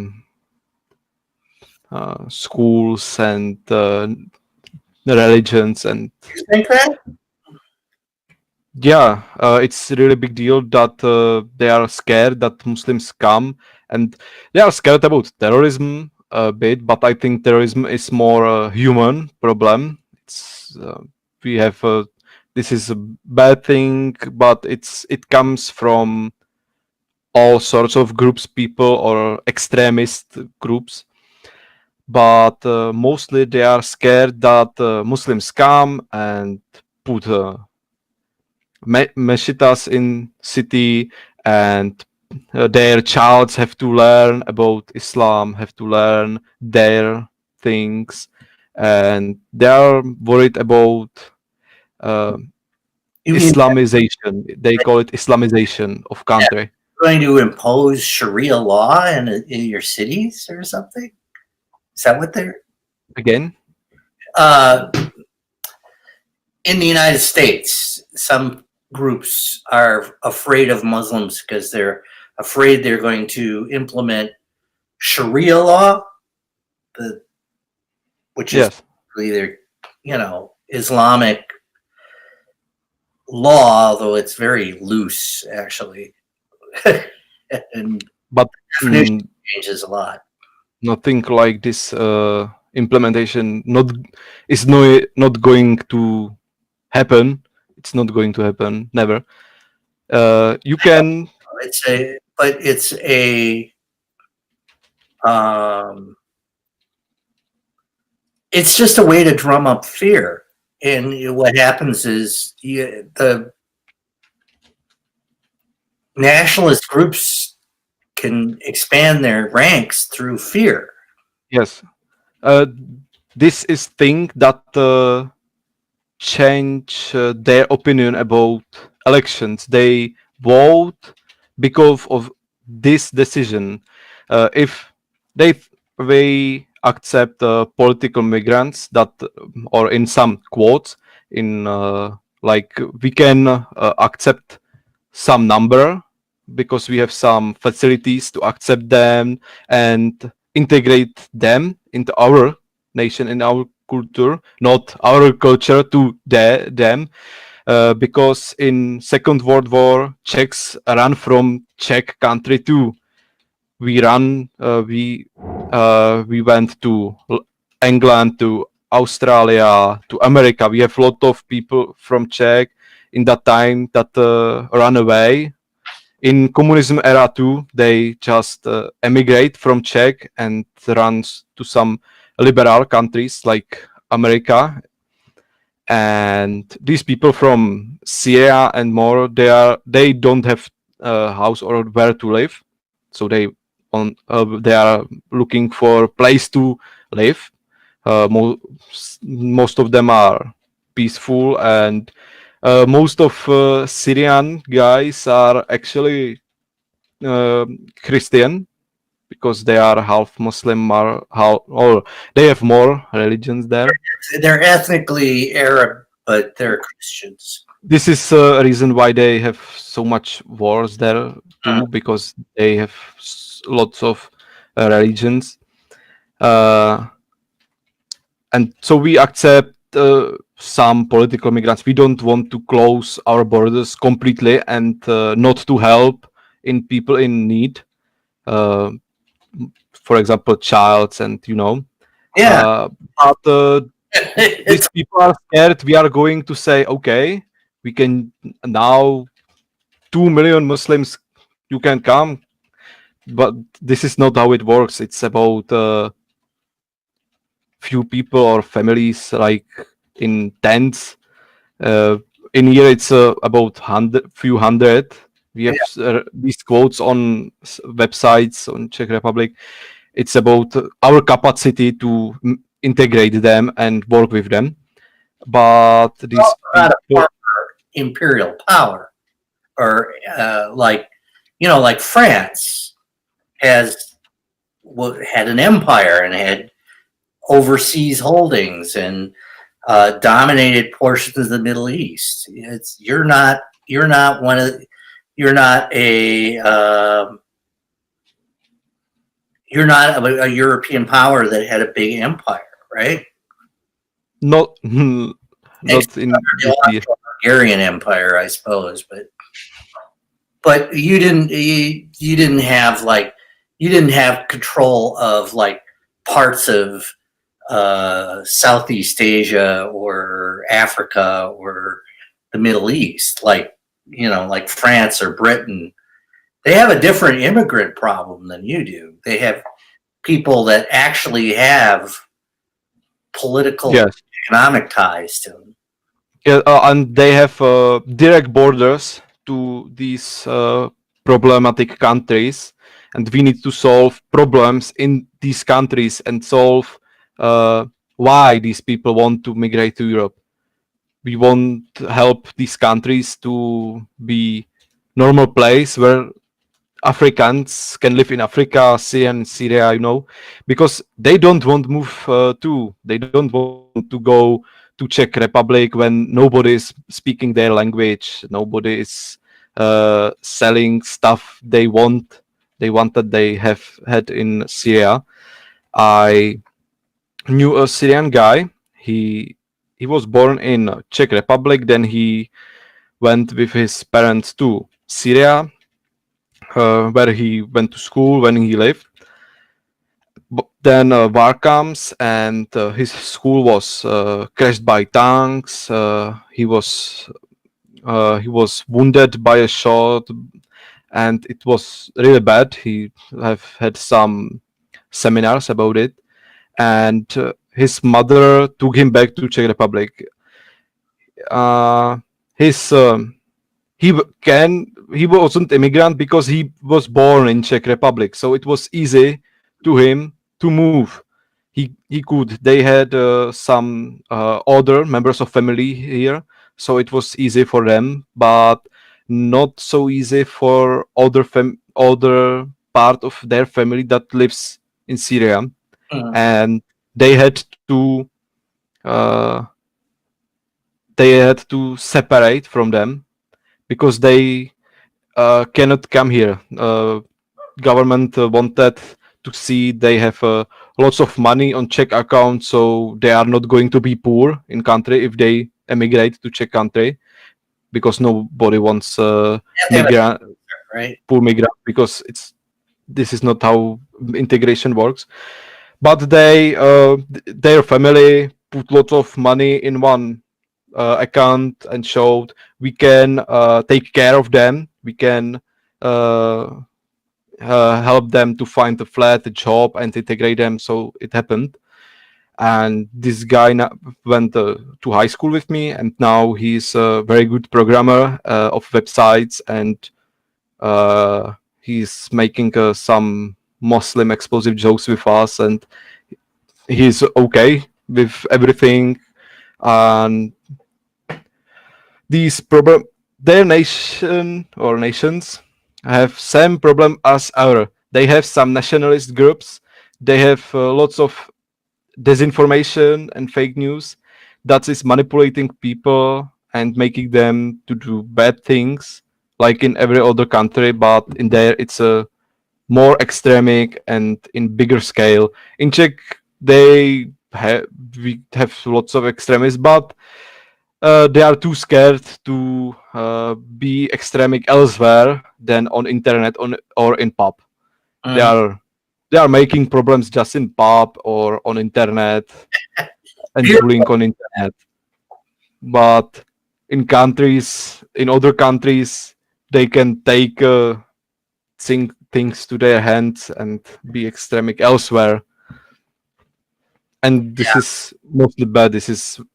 schools and religions. And you think that? yeah, it's a really big deal that they are scared that Muslims come, and they are scared about terrorism a bit, but I think terrorism is more a human problem. It's we have this is a bad thing, but it comes from all sorts of groups, people or extremist groups. But mostly they are scared that Muslims come and put meshitas in city, and their childs have to learn about Islam, have to learn their things, and they are worried about You mean Islamization. They call it Islamization of country. going to impose Sharia law in your cities or something? Is that what they're Again? In the United States? Some groups are afraid of Muslims because they're afraid they're going to implement Sharia law, which is either, Islamic law, although it's very loose, actually. and but definition changes a lot. nothing like this implementation not going to happen. It's not going to happen. Never. You can. It's just a way to drum up fear. And what happens is the nationalist groups can expand their ranks through fear. Yes. This is thing that change their opinion about elections. They vote because of this decision. If they accept political migrants that, or in some quotes, in like we can accept some number because we have some facilities to accept them and integrate them into our nation, in our culture, not our culture to them. Because in Second World War, Czechs ran from Czech country too. We went to England, to Australia, to America. We have a lot of people from Czech in that time that ran away. In communism era too, they just emigrate from Czech and run to some liberal countries like America. And these people from Syria and more, they don't have a house or where to live, so they are looking for a place to live. Most of them are peaceful, and most of Syrian guys are actually Christian, because they are half Muslim or they have more religions there. They're ethnically Arab, but they're Christians. This is a reason why they have so much wars there too, because they have lots of religions, and so we accept some political migrants. We don't want to close our borders completely and not to help in people in need. For example, childs and but these people are scared. We are going to say, okay, we can now 2 million Muslims, you can come, but this is not how it works. It's about few people or families, like in tents. In here, it's about few hundred. We have these quotes on websites on Czech Republic. It's about our capacity to integrate them and work with them. But these people, imperial power, or like France had an empire and had overseas holdings and dominated portions of the Middle East. You're not a European power that had a big empire, right? Not in the Hungarian Empire, I suppose, but you didn't have control of like parts of Southeast Asia or Africa or the Middle East, like France or Britain. They have a different immigrant problem than you do. They have people that actually have political, economic ties to them. Yeah, and they have direct borders to these problematic countries, and we need to solve problems in these countries and solve why these people want to migrate to Europe. We want to help these countries to be normal place where Africans can live in Africa, Syria, because they don't want to move too. They don't want to go to Czech Republic when nobody is speaking their language. Nobody is selling stuff they want that they have had in Syria. I knew a Syrian guy. He was born in Czech Republic. Then he went with his parents to Syria. where he went to school, when he lived. But then war comes, and his school was crashed by tanks. He was wounded by a shot, and it was really bad. He have had some seminars about it, and his mother took him back to Czech Republic. He wasn't immigrant because he was born in Czech Republic, so it was easy to him to move. He could. They had some other members of family here, so it was easy for them, but not so easy for other part of their family that lives in Syria, and they had to separate from them because they cannot come here. Government wanted to see they have lots of money on Czech account, so they are not going to be poor in country if they emigrate to Czech country, because nobody wants migrant, right? Poor migrant, because this is not how integration works. But they their family put lots of money in one account and showed we can take care of them, we can help them to find a flat, a job, and integrate them. So it happened. And this guy went to high school with me, and now he's a very good programmer of websites, and he's making some Muslim explosive jokes with us, and he's okay with everything. And their nation or nations have same problem as our. They have some nationalist groups. They have lots of disinformation and fake news that is manipulating people and making them to do bad things, like in every other country. But in there, it's a more extremic and in bigger scale. In Czech, we have lots of extremists, but they are too scared to be extremic elsewhere than on internet or in pub. They are making problems just in pub or on internet and bullying on internet. But in other countries, they can take things to their hands and be extremic elsewhere. And this is mostly bad.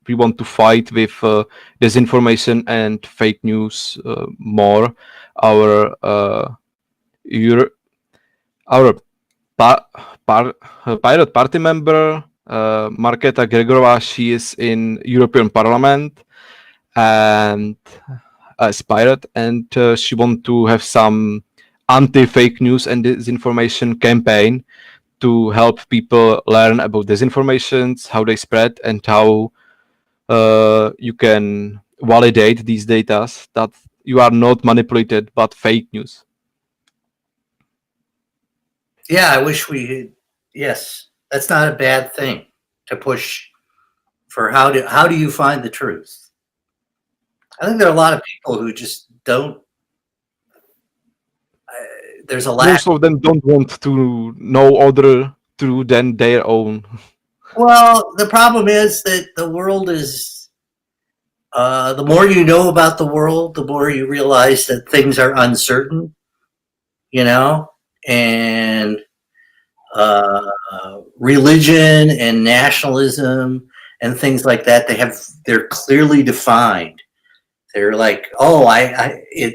We want to fight with disinformation and fake news more. Our Pirate Party member, Markéta Gregorová, she is in European Parliament and as pirate, and she want to have some anti-fake news and disinformation campaign to help people learn about disinformations, how they spread, and how you can validate these data that you are not manipulated but fake news. Yeah, I wish yes, that's not a bad thing to push for. How do you find the truth? I think there are a lot of people who just don't. There's a lack. Most of them don't want to know other truth than their own. Well, the problem is that the world is. The more you know about the world, the more you realize that things are uncertain. And religion and nationalism and things like that, they're clearly defined. They're like,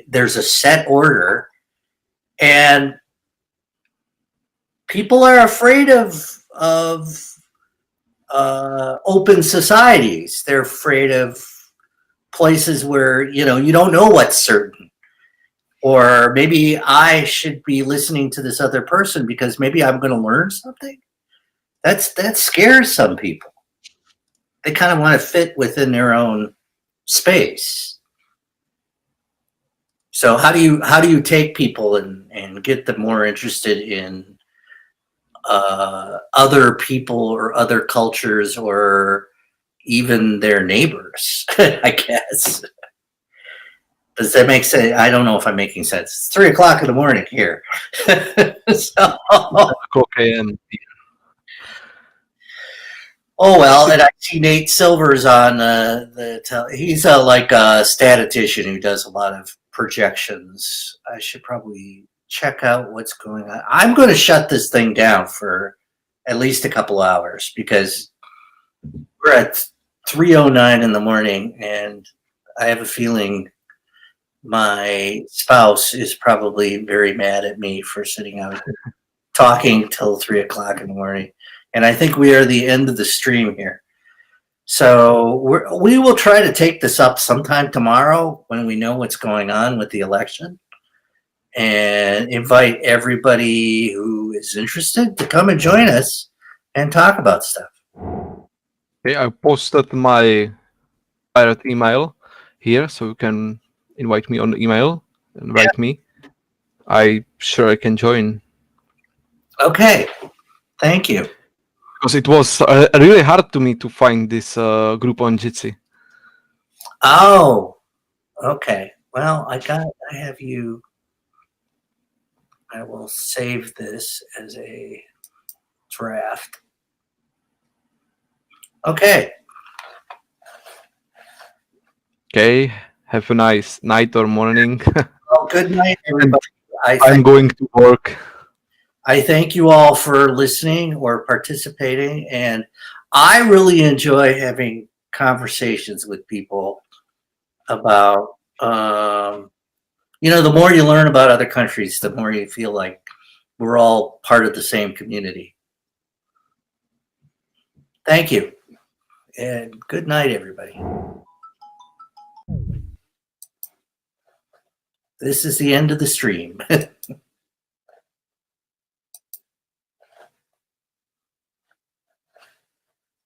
there's a set order, and people are afraid of open societies. They're afraid of places where you don't know what's certain. Or maybe I should be listening to this other person because maybe I'm going to learn something. That scares some people. They kind of want to fit within their own space. So how do you take people and get them more interested in other people or other cultures or even their neighbors? I guess. Does that make sense? I don't know if I'm making sense. It's 3 o'clock in the morning here. So, o'clock a.m. oh well, and I see Nate Silver's on he's like a statistician who does a lot of projections. I should probably check out what's going on. I'm going to shut this thing down for at least a couple hours because we're at 3:09 in the morning, and I have a feeling my spouse is probably very mad at me for sitting out here talking till 3 o'clock in the morning. And I think we are the end of the stream here. So we will try to take this up sometime tomorrow when we know what's going on with the election, and invite everybody who is interested to come and join us and talk about stuff. Okay, I posted my private email here, so you can invite me on the email and write me. I'm sure I can join. Okay, thank you. Because it was really hard to me to find this group on Jitsi. Oh, okay. Well, I have you. I will save this as a draft. Okay. Okay. Have a nice night or morning. Well, good night, everybody. I'm going to work. I thank you all for listening or participating, and I really enjoy having conversations with people about, the more you learn about other countries, the more you feel like we're all part of the same community. Thank you, and good night, everybody. This is the end of the stream.